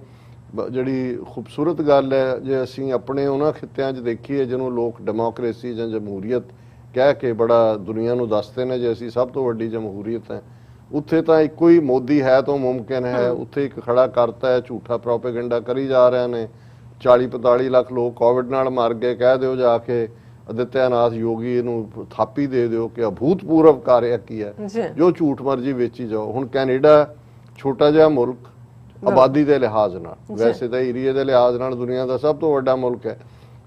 ਜਿਹੜੀ ਖੂਬਸੂਰਤ ਗੱਲ ਹੈ, ਜੇ ਅਸੀਂ ਆਪਣੇ ਉਹਨਾਂ ਖਿੱਤਿਆਂ 'ਚ ਦੇਖੀਏ ਜਿਹਨੂੰ ਲੋਕ ਡੈਮੋਕ੍ਰੇਸੀ ਜਾਂ ਜਮਹੂਰੀਅਤ ਕਹਿ ਕੇ ਬੜਾ ਦੁਨੀਆ ਨੂੰ ਦੱਸਦੇ ਨੇ ਜੇ ਅਸੀਂ ਸਭ ਤੋਂ ਵੱਡੀ ਜਮਹੂਰੀਅਤ ਹੈ, ਉੱਥੇ ਤਾਂ ਇੱਕੋ ਹੀ ਮੋਦੀ ਹੈ ਤਾਂ ਮੁਮਕਿਨ ਹੈ। ਉੱਥੇ ਇੱਕ ਖੜਾ ਕਰਤਾ ਹੈ, ਝੂਠਾ ਪ੍ਰੋਪੇਗੈਂਡਾ ਕਰੀ ਜਾ ਰਹੇ ਨੇ। 40-45 ਲੱਖ ਲੋਕ ਕੋਵਿਡ ਨਾਲ ਮਰ ਗਏ, ਕਹਿ ਦਿਓ ਜਾ ਕੇ ਆਦਿੱਤਿਆਨਾਥ ਯੋਗੀ ਨੂੰ ਥਾਪੀ ਦੇ ਦਿਓ ਕਿ ਅਭੂਤਪੂਰਵ ਕਾਰਿਆ ਕੀ ਹੈ, ਜੋ ਝੂਠ ਮਰਜੀ ਵੇਚੀ ਜਾਓ। ਹੁਣ ਕੈਨੇਡਾ ਛੋਟਾ ਜਿਹਾ ਮੁਲਕ ਆਬਾਦੀ ਦੇ ਲਿਹਾਜ਼ ਨਾਲ, ਵੈਸੇ ਤਾਂ ਏਰੀਏ ਦੇ ਲਿਹਾਜ਼ ਨਾਲ ਦੁਨੀਆ ਦਾ ਸਭ ਤੋਂ ਵੱਡਾ ਮੁਲਕ ਹੈ,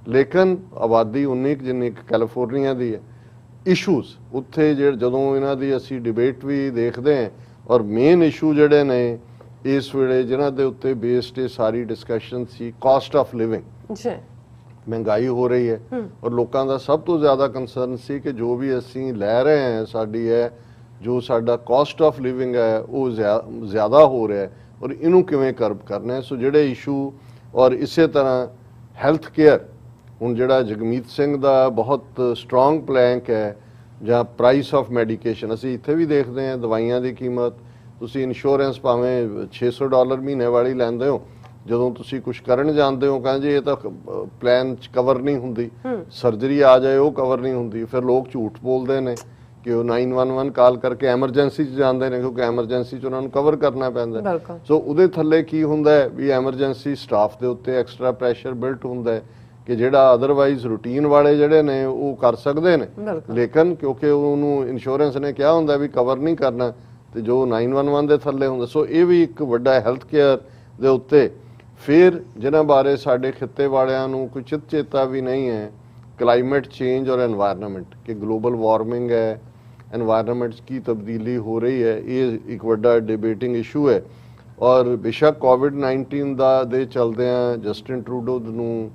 ਲੇਕਿਨ ਆਬਾਦੀ 19 ਜਿੰਨੀ ਕੈਲੀਫੋਰਨੀਆ ਦੀ ਹੈ। ਇਸ਼ੂਜ਼ ਉੱਥੇ ਜਦੋਂ ਇਹਨਾਂ ਦੀ ਅਸੀਂ ਡਿਬੇਟ ਵੀ ਦੇਖਦੇ ਹਾਂ, ਔਰ ਮੇਨ ਇਸ਼ੂ ਜਿਹੜੇ ਨੇ ਇਸ ਵੇਲੇ ਜਿਨ੍ਹਾਂ ਦੇ ਉੱਤੇ ਬੇਸਡ ਇਹ ਸਾਰੀ ਡਿਸਕਸ਼ਨ ਸੀ, ਕਾਸਟ ਆਫ ਲਿਵਿੰਗ, ਮਹਿੰਗਾਈ ਹੋ ਰਹੀ ਹੈ। ਔਰ ਲੋਕਾਂ ਦਾ ਸਭ ਤੋਂ ਜ਼ਿਆਦਾ ਕੰਸਰਨ ਸੀ ਕਿ ਜੋ ਵੀ ਅਸੀਂ ਲੈ ਰਹੇ ਹਾਂ ਸਾਡੀ ਹੈ, ਜੋ ਸਾਡਾ ਕਾਸਟ ਆਫ ਲਿਵਿੰਗ ਹੈ ਉਹ ਜ਼ਿਆਦਾ ਹੋ ਰਿਹਾ ਹੈ ਔਰ ਇਹਨੂੰ ਕਿਵੇਂ ਕਰਬ ਕਰਨਾ ਹੈ। ਸੋ ਜਿਹੜੇ ਇਸ਼ੂ ਔਰ ਇਸੇ ਤਰ੍ਹਾਂ ਹੈਲਥ ਕੇਅਰ ਹੁਣ ਜਿਹੜਾ ਜਗਮੀਤ ਸਿੰਘ ਦਾ ਬਹੁਤ ਸਟਰੋਂਗ ਪਲੈਂਕ ਹੈ ਜਾਂ ਪ੍ਰਾਈਸ ਆਫ ਮੈਡੀਕੇਸ਼ਨ, ਅਸੀਂ ਇੱਥੇ ਵੀ ਦੇਖਦੇ ਹਾਂ ਦਵਾਈਆਂ ਦੀ ਕੀਮਤ, ਤੁਸੀਂ ਇੰਸ਼ੋਰੈਂਸ ਭਾਵੇਂ $600 ਮਹੀਨੇ ਵਾਲੀ ਲੈਂਦੇ ਹੋ, ਜਦੋਂ ਤੁਸੀਂ ਕੁਝ ਕਰਨ ਜਾਂਦੇ ਹੋ ਕਹਿੰਦੇ ਇਹ ਤਾਂ ਪਲਾਨ 'ਚ ਕਵਰ ਨਹੀਂ ਹੁੰਦੀ, ਸਰਜਰੀ ਆ ਜਾਏ ਉਹ ਕਵਰ ਨਹੀਂ ਹੁੰਦੀ, ਫਿਰ ਲੋਕ ਝੂਠ ਬੋਲਦੇ ਨੇ ਕਿ ਉਹ 911 ਕਾਲ ਕਰਕੇ ਐਮਰਜੈਂਸੀ 'ਚ ਜਾਂਦੇ ਨੇ ਕਿਉਂਕਿ ਐਮਰਜੈਂਸੀ 'ਚ ਉਹਨਾਂ ਨੂੰ ਕਵਰ ਕਰਨਾ ਪੈਂਦਾ। ਸੋ ਉਹਦੇ ਥੱਲੇ ਕੀ ਹੁੰਦਾ ਹੈ ਵੀ ਐਮਰਜੈਂਸੀ ਸਟਾਫ ਦੇ ਉੱਤੇ ਐਕਸਟਰਾ ਪ੍ਰੈਸ਼ਰ ਬਿਲਟ ਹੁੰਦਾ ਹੈ ਕਿ ਜਿਹੜਾ ਅਦਰਵਾਈਜ਼ ਰੂਟੀਨ ਵਾਲੇ ਜਿਹੜੇ ਨੇ ਉਹ ਕਰ ਸਕਦੇ ਨੇ, ਲੇਕਿਨ ਕਿਉਂਕਿ ਉਹਨੂੰ ਇੰਸ਼ੋਰੈਂਸ ਨੇ ਕਿਹਾ ਹੁੰਦਾ ਵੀ ਕਵਰ ਨਹੀਂ ਕਰਨਾ, ਤੇ ਜੋ 911 ਦੇ ਥੱਲੇ ਹੁੰਦਾ। ਸੋ ਇਹ ਵੀ ਇੱਕ ਵੱਡਾ ਹੈਲਥ ਕੇਅਰ ਦੇ ਉੱਤੇ। ਫਿਰ ਜਿਨ੍ਹਾਂ ਬਾਰੇ ਸਾਡੇ ਖਿੱਤੇ ਵਾਲਿਆਂ ਨੂੰ ਕੋਈ ਚਿਤ ਚੇਤਾ ਵੀ ਨਹੀਂ ਹੈ, ਕਲਾਈਮੇਟ ਚੇਂਜ ਔਰ এনवायरमेंट ਕਿ ਗਲੋਬਲ ਵਾਰਮਿੰਗ ਹੈ, এনवायरमेंट 'ਚ ਕੀ ਤਬਦੀਲੀ ਹੋ ਰਹੀ ਹੈ, ਇਹ ਇੱਕ ਵੱਡਾ ਡਿਬੇਟਿੰਗ ਇਸ਼ੂ ਹੈ। ਔਰ ਬੇਸ਼ੱਕ ਕੋਵਿਡ-19 ਦੇ ਚਲਦਿਆਂ ਜਸਟਿਨ ਟਰੂਡੋ ਨੂੰ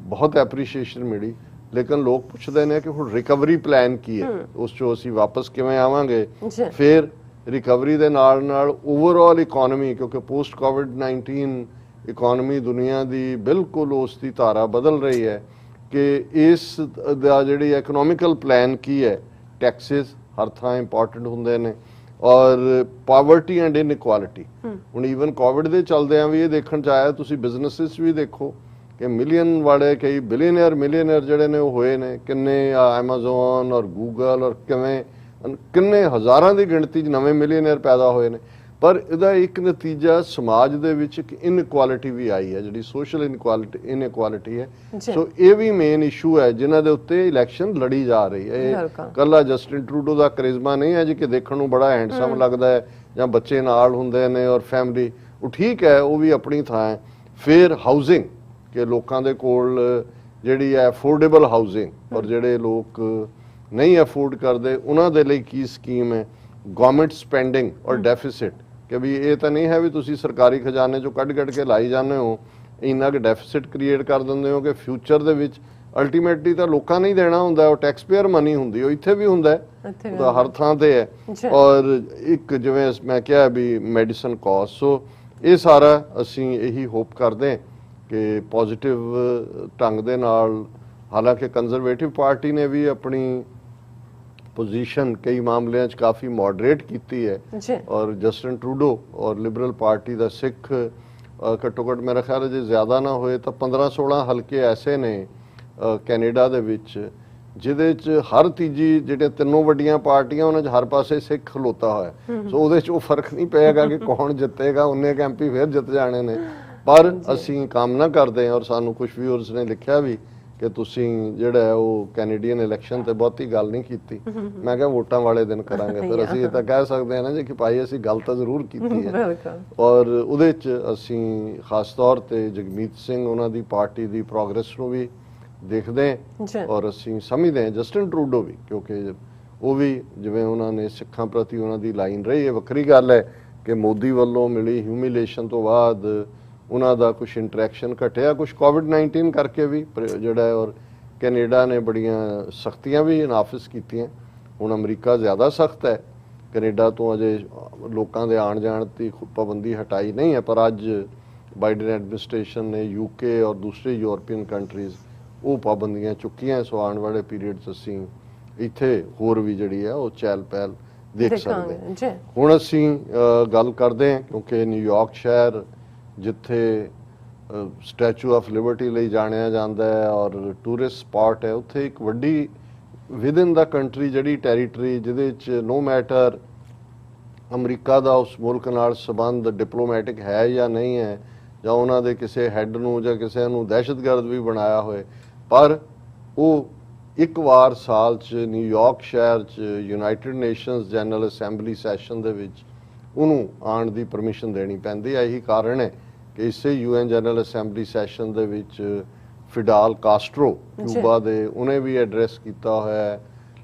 ਬਹੁਤ ਐਪਰੀਸ਼ੀਏਸ਼ਨ ਮਿਲੀ, ਲੇਕਿਨ ਲੋਕ ਪੁੱਛਦੇ ਨੇ ਕਿ ਹੁਣ ਰਿਕਵਰੀ ਪਲਾਨ ਕੀ ਹੈ, ਉਸ 'ਚੋਂ ਅਸੀਂ ਵਾਪਸ ਕਿਵੇਂ ਆਵਾਂਗੇ। ਫਿਰ ਰਿਕਵਰੀ ਦੇ ਨਾਲ ਨਾਲ ਓਵਰਆਲ ਇਕਨੋਮੀ, ਕਿਉਂਕਿ ਪੋਸਟ ਕੋਵਿਡ-19 ਇਕਨੋਮੀ ਦੁਨੀਆ ਦੀ ਬਿਲਕੁਲ ਉਸ ਦੀ ਧਾਰਾ ਬਦਲ ਰਹੀ ਹੈ ਕਿ ਇਸ ਦਾ ਜਿਹੜੀ ਇਕਨੋਮਿਕਲ ਪਲਾਨ ਕੀ ਹੈ। ਟੈਕਸਿਸ ਹਰ ਥਾਂ ਇੰਪੋਰਟੈਂਟ ਹੁੰਦੇ ਨੇ ਔਰ ਪਾਵਰਟੀ ਐਂਡ ਇਨਇਕੁਆਲਿਟੀ। ਹੁਣ ਈਵਨ ਕੋਵਿਡ ਦੇ ਚਲਦਿਆਂ ਵੀ ਇਹ ਦੇਖਣ 'ਚ ਆਇਆ, ਤੁਸੀਂ ਬਿਜ਼ਨੈਸਿਸ ਵੀ ਦੇਖੋ ਕਿ ਮਿਲੀਅਨ ਵਾਲੇ ਕਈ ਮਿਲੀਅਨਰ ਜਿਹੜੇ ਨੇ ਉਹ ਹੋਏ ਨੇ, ਕਿੰਨੇ ਐਮਾਜ਼ੋਨ ਔਰ ਗੂਗਲ ਔਰ ਕਿੰਨੇ ਹਜ਼ਾਰਾਂ ਦੀ ਗਿਣਤੀ 'ਚ ਨਵੇਂ ਮਿਲੀਅਨਰ ਪੈਦਾ ਹੋਏ ਨੇ। ਪਰ ਇਹਦਾ ਇੱਕ ਨਤੀਜਾ ਸਮਾਜ ਦੇ ਵਿੱਚ ਇੱਕ ਇਨਇਕੁਆਲਿਟੀ ਵੀ ਆਈ ਹੈ, ਜਿਹੜੀ ਸੋਸ਼ਲ ਇਨਇਕੁਆਲਿਟੀ ਹੈ। ਸੋ ਇਹ ਵੀ ਮੇਨ ਇਸ਼ੂ ਹੈ ਜਿਨ੍ਹਾਂ ਦੇ ਉੱਤੇ ਇਲੈਕਸ਼ਨ ਲੜੀ ਜਾ ਰਹੀ ਹੈ। ਇਹ ਕੱਲਾ ਜਸਟਿਨ ਟਰੂਡੋ ਦਾ ਕਰਿਸ਼ਮਾ ਨਹੀਂ ਹੈ ਜੀ ਕਿ ਦੇਖਣ ਨੂੰ ਬੜਾ ਹੈਂਡਸਮ ਲੱਗਦਾ ਹੈ ਜਾਂ ਬੱਚੇ ਨਾਲ ਹੁੰਦੇ ਨੇ ਔਰ ਫੈਮਿਲੀ, ਉਹ ਠੀਕ ਹੈ, ਉਹ ਵੀ ਆਪਣੀ ਥਾਂ ਹੈ। ਫਿਰ ਹਾਊਸਿੰਗ ਕਿ ਲੋਕਾਂ ਦੇ ਕੋਲ ਜਿਹੜੀ ਹੈ ਅਫੋਰਡੇਬਲ ਹਾਊਸਿੰਗ, ਔਰ ਜਿਹੜੇ ਲੋਕ ਨਹੀਂ ਅਫੋਰਡ ਕਰਦੇ ਉਹਨਾਂ ਦੇ ਲਈ ਕੀ ਸਕੀਮ ਹੈ। ਗਵਰਨਮੈਂਟ ਸਪੈਂਡਿੰਗ ਔਰ ਡੈਫਿਸਿਟ ਕਿ ਵੀ ਇਹ ਤਾਂ ਨਹੀਂ ਹੈ ਵੀ ਤੁਸੀਂ ਸਰਕਾਰੀ ਖਜ਼ਾਨੇ 'ਚੋਂ ਕੱਢ ਕੇ ਲਾਈ ਜਾਂਦੇ ਹੋ, ਇੰਨਾ ਕਿ ਡੈਫਿਸਿਟ ਕ੍ਰੀਏਟ ਕਰ ਦਿੰਦੇ ਹੋ ਕਿ ਫਿਊਚਰ ਦੇ ਵਿੱਚ ਅਲਟੀਮੇਟਲੀ ਤਾਂ ਲੋਕਾਂ ਨੇ ਹੀ ਦੇਣਾ ਹੁੰਦਾ, ਉਹ ਟੈਕਸ ਪੇਅਰ ਮਨੀ ਹੁੰਦੀ, ਉਹ ਇੱਥੇ ਵੀ ਹੁੰਦਾ ਹੈ, ਉਹਦਾ ਹਰ ਥਾਂ ਤੇ ਹੈ। ਔਰ ਇੱਕ ਜਿਵੇਂ ਮੈਂ ਕਿਹਾ ਵੀ ਮੈਡੀਸਨ ਕਾਸਟ। ਸੋ ਇਹ ਸਾਰਾ ਅਸੀਂ ਇਹੀ ਹੋਪ ਕਰਦੇ ਹਾਂ ਕਿ ਪੋਜ਼ਿਟਿਵ ਢੰਗ ਦੇ ਨਾਲ, ਹਾਲਾਂਕਿ ਕੰਜ਼ਰਵੇਟਿਵ ਪਾਰਟੀ ਨੇ ਵੀ ਆਪਣੀ ਪੋਜੀਸ਼ਨ ਕਈ ਮਾਮਲਿਆਂ 'ਚ ਕਾਫੀ ਮੋਡਰੇਟ ਕੀਤੀ ਹੈ ਔਰ ਜਸਟਿਨ ਟਰੂਡੋ ਔਰ ਲਿਬਰਲ ਪਾਰਟੀ ਦਾ ਸਿੱਖ ਘੱਟੋ ਘੱਟ ਮੇਰਾ ਖਿਆਲ ਹੈ ਜੇ ਜ਼ਿਆਦਾ ਨਾ ਹੋਏ ਤਾਂ 15-16 ਹਲਕੇ ਐਸੇ ਨੇ ਕੈਨੇਡਾ ਦੇ ਵਿੱਚ ਜਿਹਦੇ 'ਚ ਹਰ ਤੀਜੀ ਜਿਹੜੇ ਤਿੰਨੋਂ ਵੱਡੀਆਂ ਪਾਰਟੀਆਂ ਉਹਨਾਂ 'ਚ ਹਰ ਪਾਸੇ ਸਿੱਖ ਖਲੋਤਾ ਹੋਇਆ। ਸੋ ਉਹਦੇ 'ਚ ਉਹ ਫਰਕ ਨਹੀਂ ਪਏਗਾ ਕਿ ਕੌਣ ਜਿੱਤੇਗਾ, ਉਹਨੇ ਐਮਪੀ ਫਿਰ ਜਿੱਤ ਜਾਣੇ ਨੇ। ਪਰ ਅਸੀਂ ਕਾਮਨਾ ਕਰਦੇ ਹਾਂ ਔਰ ਸਾਨੂੰ ਕੁਝ ਵਿਊਅਰਸ ਨੇ ਲਿਖਿਆ ਵੀ ਕਿ ਤੁਸੀਂ ਜਿਹੜਾ ਉਹ ਕੈਨੇਡੀਅਨ ਇਲੈਕਸ਼ਨ ਤੇ ਬਹੁਤੀ ਗੱਲ ਨਹੀਂ ਕੀਤੀ। ਮੈਂ ਕਿਹਾ ਵੋਟਾਂ ਵਾਲੇ ਦਿਨ ਕਰਾਂਗੇ, ਫਿਰ ਅਸੀਂ ਇਹ ਤਾਂ ਕਹਿ ਸਕਦੇ ਹਾਂ ਨਾ ਜੀ ਕਿ ਭਾਈ ਅਸੀਂ ਗੱਲ ਤਾਂ ਜ਼ਰੂਰ ਕੀਤੀ ਹੈ। ਔਰ ਉਹਦੇ 'ਚ ਅਸੀਂ ਖਾਸ ਤੌਰ ਤੇ ਜਗਮੀਤ ਸਿੰਘ ਉਹਨਾਂ ਦੀ ਪਾਰਟੀ ਦੀ ਪ੍ਰੋਗਰੈਸ ਨੂੰ ਵੀ ਦੇਖਦੇ ਹਾਂ ਔਰ ਅਸੀਂ ਸਮਝਦੇ ਹਾਂ ਜਸਟਿਨ ਟਰੂਡੋ ਵੀ, ਕਿਉਂਕਿ ਉਹ ਵੀ ਜਿਵੇਂ ਉਹਨਾਂ ਨੇ ਸਿੱਖਾਂ ਪ੍ਰਤੀ ਉਹਨਾਂ ਦੀ ਲਾਈਨ ਰਹੀ ਹੈ। ਵੱਖਰੀ ਗੱਲ ਹੈ ਕਿ ਮੋਦੀ ਵੱਲੋਂ ਮਿਲੀ ਹਿਊਮਿਲੇਸ਼ਨ ਤੋਂ ਬਾਅਦ ਉਹਨਾਂ ਦਾ ਕੁਝ ਇੰਟਰੈਕਸ਼ਨ ਘਟਿਆ, ਕੁਝ ਕੋਵਿਡ-19 ਕਰਕੇ ਵੀ ਜਿਹੜਾ, ਔਰ ਕੈਨੇਡਾ ਨੇ ਬੜੀਆਂ ਸਖਤੀਆਂ ਵੀ ਨਾਫਿਜ਼ ਕੀਤੀਆਂ। ਹੁਣ ਅਮਰੀਕਾ ਜ਼ਿਆਦਾ ਸਖਤ ਹੈ, ਕੈਨੇਡਾ ਤੋਂ ਅਜੇ ਲੋਕਾਂ ਦੇ ਆਉਣ ਜਾਣ ਦੀ ਪਾਬੰਦੀ ਹਟਾਈ ਨਹੀਂ ਹੈ, ਪਰ ਅੱਜ ਬਾਈਡਨ ਐਡਮਿਨਿਸਟ੍ਰੇਸ਼ਨ ਨੇ ਯੂਕੇ ਔਰ ਦੂਸਰੇ ਯੂਰਪੀਅਨ ਕੰਟਰੀਜ਼ ਉਹ ਪਾਬੰਦੀਆਂ ਚੁੱਕੀਆਂ। ਸੋ ਆਉਣ ਵਾਲੇ ਪੀਰੀਅਡ 'ਚ ਅਸੀਂ ਇੱਥੇ ਹੋਰ ਵੀ ਜਿਹੜੀ ਹੈ ਉਹ ਚਹਿਲ ਪਹਿਲ ਦੇਖ ਸਕਦੇ ਹਾਂ। ਹੁਣ ਅਸੀਂ ਗੱਲ ਕਰਦੇ ਹਾਂ ਕਿਉਂਕਿ ਨਿਊਯਾਰਕ ਸ਼ਹਿਰ ਜਿੱਥੇ ਸਟੈਚੂ ਆਫ ਲਿਬਰਟੀ ਲਈ ਜਾਣਿਆ ਜਾਂਦਾ ਹੈ ਔਰ ਟੂਰਿਸਟ ਸਪਾਟ ਹੈ, ਉੱਥੇ ਇੱਕ ਵੱਡੀ ਵਿਦਿਨ ਦਾ ਕੰਟਰੀ ਜਿਹੜੀ ਟੈਰੀਟਰੀ ਜਿਹਦੇ 'ਚ ਨੋ ਮੈਟਰ ਅਮਰੀਕਾ ਦਾ ਉਸ ਮੁਲਕ ਨਾਲ ਸੰਬੰਧ ਡਿਪਲੋਮੈਟਿਕ ਹੈ ਜਾਂ ਨਹੀਂ ਹੈ, ਜਾਂ ਉਹਨਾਂ ਦੇ ਕਿਸੇ ਹੈੱਡ ਨੂੰ ਜਾਂ ਕਿਸੇ ਨੂੰ ਦਹਿਸ਼ਤਗਰਦ ਵੀ ਬਣਾਇਆ ਹੋਏ, ਪਰ ਉਹ ਇੱਕ ਵਾਰ ਸਾਲ 'ਚ ਨਿਊਯਾਰਕ ਸ਼ਹਿਰ 'ਚ United Nations General assembly session ਦੇ ਵਿੱਚ ਉਹਨੂੰ ਆਉਣ ਦੀ ਪਰਮਿਸ਼ਨ ਦੇਣੀ ਪੈਂਦੀ ਹੈ। ਇਹੀ ਕਾਰਨ ਹੈ ਕਿ ਇਸੇ UN ਜਨਰਲ ਅਸੈਂਬਲੀ ਸੈਸ਼ਨ ਦੇ ਵਿੱਚ ਫਿਡਾਲ ਕਾਸਟਰੋ ਕਿਊਬਾ ਦੇ, ਉਹਨੇ ਵੀ ਐਡਰੈਸ ਕੀਤਾ ਹੋਇਆ ਹੈ,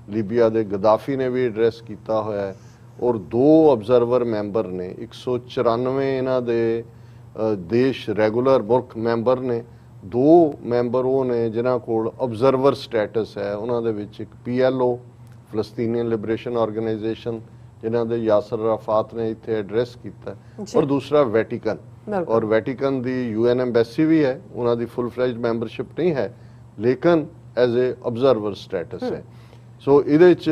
ਲੀਬੀਆ ਦੇ ਗਦਾਫੀ ਨੇ ਵੀ ਐਡਰੈਸ ਕੀਤਾ ਹੋਇਆ ਹੈ ਔਰ 2 ਆਬਜ਼ਰਵਰ ਮੈਂਬਰ ਨੇ, 194 ਇਹਨਾਂ ਦੇ ਦੇਸ਼ ਰੈਗੂਲਰ ਮੁਲਕ ਮੈਂਬਰ ਨੇ, 2 ਮੈਂਬਰ ਉਹ ਨੇ ਜਿਨ੍ਹਾਂ ਕੋਲ ਆਬਜ਼ਰਵਰ ਸਟੇਟਸ ਹੈ। ਉਹਨਾਂ ਦੇ ਵਿੱਚ ਇੱਕ PLO ਫਲਸਤੀਨੀਅਨ ਲਿਬਰੇਸ਼ਨ ਆਰਗੇਨਾਈਜੇਸ਼ਨ ਜਿਨ੍ਹਾਂ ਦੇ ਯਾਸਰ ਅਰਾਫਾਤ ਨੇ ਇੱਥੇ ਐਡਰੈਸ ਕੀਤਾ ਔਰ ਦੂਸਰਾ ਵੈਟੀਕਨ। ਔਰ ਵੈਟੀਕਨ ਦੀ UN ਐਮਬੈਸੀ ਵੀ ਹੈ, ਉਹਨਾਂ ਦੀ ਫੁੱਲ ਫਲੈਜਡ ਮੈਂਬਰਸ਼ਿਪ ਨਹੀਂ ਹੈ, ਲੇਕਿਨ ਐਜ਼ ਏ ਆਬਜ਼ਰਵਰ ਸਟੇਟਸ ਹੈ। ਸੋ ਇਹਦੇ 'ਚ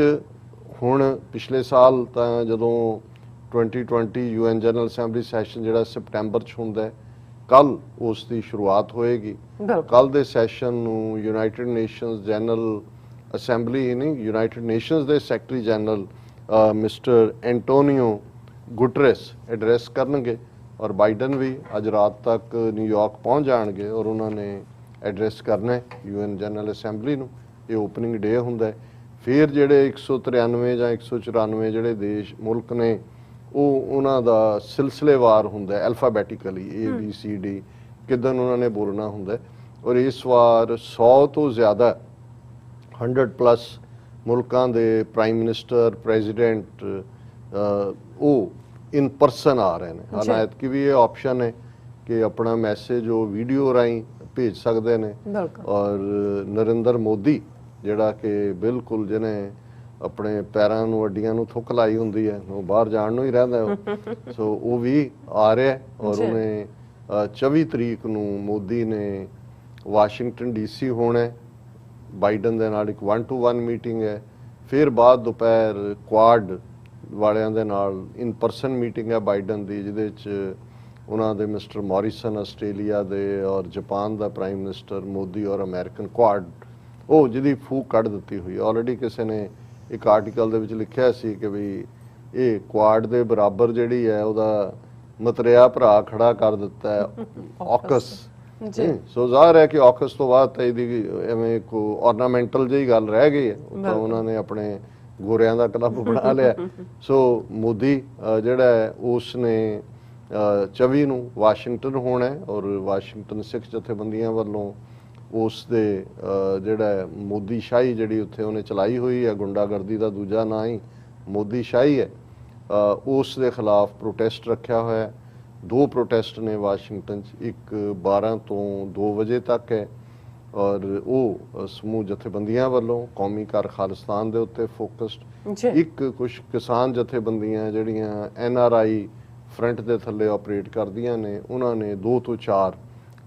ਹੁਣ ਪਿਛਲੇ ਸਾਲ ਤਾਂ ਜਦੋਂ 2020 UN ਜਨਰਲ ਅਸੈਂਬਲੀ ਸੈਸ਼ਨ ਜਿਹੜਾ ਸਪਟੈਂਬਰ 'ਚ ਹੁੰਦਾ ਹੈ, ਕੱਲ ਉਸ ਦੀ ਸ਼ੁਰੂਆਤ ਹੋਏਗੀ। ਕੱਲ ਦੇ ਸੈਸ਼ਨ ਨੂੰ ਯੂਨਾਈਟਿਡ ਨੇਸ਼ਨਸ ਜਨਰਲ ਅਸੈਂਬਲੀ ਹੀ ਨਹੀਂ, ਯੂਨਾਈਟਿਡ ਨੇਸ਼ਨਸ ਦੇ secretary general mister Antonio Guterres address ਕਰਨਗੇ, ਔਰ ਬਾਈਡਨ ਵੀ ਅੱਜ ਰਾਤ ਤੱਕ ਨਿਊਯਾਰਕ ਪਹੁੰਚ ਜਾਣਗੇ ਔਰ ਉਹਨਾਂ ਨੇ ਐਡਰੈਸ ਕਰਨਾ ਹੈ UN ਜਨਰਲ ਅਸੈਂਬਲੀ ਨੂੰ। ਇਹ ਓਪਨਿੰਗ ਡੇ ਹੁੰਦਾ ਹੈ। ਫਿਰ ਜਿਹੜੇ 193 ਜਾਂ 194 ਜਿਹੜੇ ਦੇਸ਼ ਮੁਲਕ ਨੇ, ਉਹ ਉਹਨਾਂ ਦਾ ਸਿਲਸਿਲੇਵਾਰ ਹੁੰਦਾ ਹੈ, ਐਲਫਾਬੈਟਿਕਲੀ ABCD ਕਿੱਦਣ ਉਹਨਾਂ ਨੇ ਬੋਲਣਾ ਹੁੰਦਾ ਹੈ। ਔਰ ਇਸ ਵਾਰ 100 ਤੋਂ ਜ਼ਿਆਦਾ 100+ ਮੁਲਕਾਂ ਦੇ ਪ੍ਰਾਈਮ ਮਿਨਿਸਟਰ, ਪ੍ਰੈਜ਼ੀਡੈਂਟ ਉਹ ਇਨ ਪਰਸਨ ਆ ਰਹੇ ਨੇ। ਹਾਲਾਂਕਿ ਕਿ ਵੀ ਇਹ ਆਪਸ਼ਨ ਹੈ ਕਿ ਆਪਣਾ ਮੈਸੇਜ ਉਹ ਵੀਡੀਓ ਰਾਹੀਂ ਭੇਜ ਸਕਦੇ ਨੇ। ਔਰ ਨਰਿੰਦਰ ਮੋਦੀ ਜਿਹੜਾ ਕਿ ਬਿਲਕੁਲ ਜਿਹਨੇ ਆਪਣੇ ਪੈਰਾਂ ਨੂੰ ਅੱਡੀਆਂ ਨੂੰ ਥੁੱਕ ਲਾਈ ਹੁੰਦੀ ਹੈ, ਉਹ ਬਾਹਰ ਜਾਣ ਨੂੰ ਹੀ ਰਹਿੰਦਾ ਉਹ। ਸੋ ਉਹ ਵੀ ਆ ਰਿਹਾ ਔਰ ਉਹਨੇ 24 ਤਰੀਕ ਨੂੰ ਮੋਦੀ ਨੇ ਵਾਸ਼ਿੰਗਟਨ DC ਹੋਣਾ, ਬਾਈਡਨ ਦੇ ਨਾਲ ਇੱਕ 1-to-1 ਮੀਟਿੰਗ ਹੈ। ਫਿਰ ਬਾਅਦ ਦੁਪਹਿਰ ਕੁਆਡ ਵਾਲਿਆਂ ਦੇ ਨਾਲ ਇਨ ਪਰਸਨ ਮੀਟਿੰਗ ਹੈ ਬਾਈਡਨ ਦੀ, ਜਿਹਦੇ 'ਚ ਉਹਨਾਂ ਦੇ ਮਿਸਟਰ ਮੌਰਿਸਨ ਆਸਟ੍ਰੇਲੀਆ ਦੇ ਔਰ ਜਾਪਾਨ ਦਾ ਪ੍ਰਾਈਮ ਮਿਨਿਸਟਰ, ਮੋਦੀ ਔਰ ਅਮਰੀਕਨ ਕੁਆਡ, ਉਹ ਜਿਹਦੀ ਫੂਕ ਕੱਢ ਦਿੱਤੀ ਹੋਈ। ਆਲਰੇਡੀ ਕਿਸੇ ਨੇ ਇੱਕ ਆਰਟੀਕਲ ਦੇ ਵਿੱਚ ਲਿਖਿਆ ਸੀ ਕਿ ਵੀ ਇਹ ਕੁਆਡ ਦੇ ਬਰਾਬਰ ਜਿਹੜੀ ਹੈ ਉਹਦਾ ਮਤਰਿਆ ਭਰਾ ਖੜਾ ਕਰ ਦਿੱਤਾ ਹੈ ਆਕਸ। ਸੋ ਜ਼ਾਹਰ ਹੈ ਕਿ ਆਕਸ ਤੋਂ ਬਾਅਦ ਤਾਂ ਇਹਦੀ ਐਵੇਂ ਕੋ ਆਰਨਾਮੈਂਟਲ ਜਿਹੀ ਗੱਲ ਰਹਿ ਗਈ ਹੈ, ਤਾਂ ਉਹਨਾਂ ਨੇ ਆਪਣੇ ਗੋਰਿਆਂ ਦਾ ਕਲੱਬ ਬਣਾ ਲਿਆ। ਸੋ ਮੋਦੀ ਜਿਹੜਾ ਹੈ ਉਸ ਨੇ 24 ਨੂੰ ਵਾਸ਼ਿੰਗਟਨ ਹੋਣਾ ਔਰ ਵਾਸ਼ਿੰਗਟਨ ਸਿੱਖ ਜਥੇਬੰਦੀਆਂ ਵੱਲੋਂ ਉਸ ਦੇ ਜਿਹੜਾ ਮੋਦੀ ਸ਼ਾਹੀ ਜਿਹੜੀ ਉੱਥੇ ਉਹਨੇ ਚਲਾਈ ਹੋਈ ਹੈ, ਗੁੰਡਾਗਰਦੀ ਦਾ ਦੂਜਾ ਨਾਂ ਹੀ ਮੋਦੀ ਸ਼ਾਹੀ ਹੈ, ਉਸ ਦੇ ਖਿਲਾਫ ਪ੍ਰੋਟੈਸਟ ਰੱਖਿਆ ਹੋਇਆ। 2 ਪ੍ਰੋਟੈਸਟ ਨੇ ਵਾਸ਼ਿੰਗਟਨ 'ਚ, ਇੱਕ 12 ਤੋਂ 2 ਵਜੇ ਤੱਕ ਹੈ ਔਰ ਉਹ ਸਮੂਹ ਜਥੇਬੰਦੀਆਂ ਵੱਲੋਂ ਕੌਮੀ ਘਰ ਖਾਲਿਸਤਾਨ ਦੇ ਉੱਤੇ ਫੋਕਸਡ। ਇੱਕ ਕੁਝ ਕਿਸਾਨ ਜਥੇਬੰਦੀਆਂ ਜਿਹੜੀਆਂ NRI ਫਰੰਟ ਦੇ ਥੱਲੇ ਆਪਰੇਟ ਕਰਦੀਆਂ ਨੇ, ਉਹਨਾਂ ਨੇ 2 ਤੋਂ 4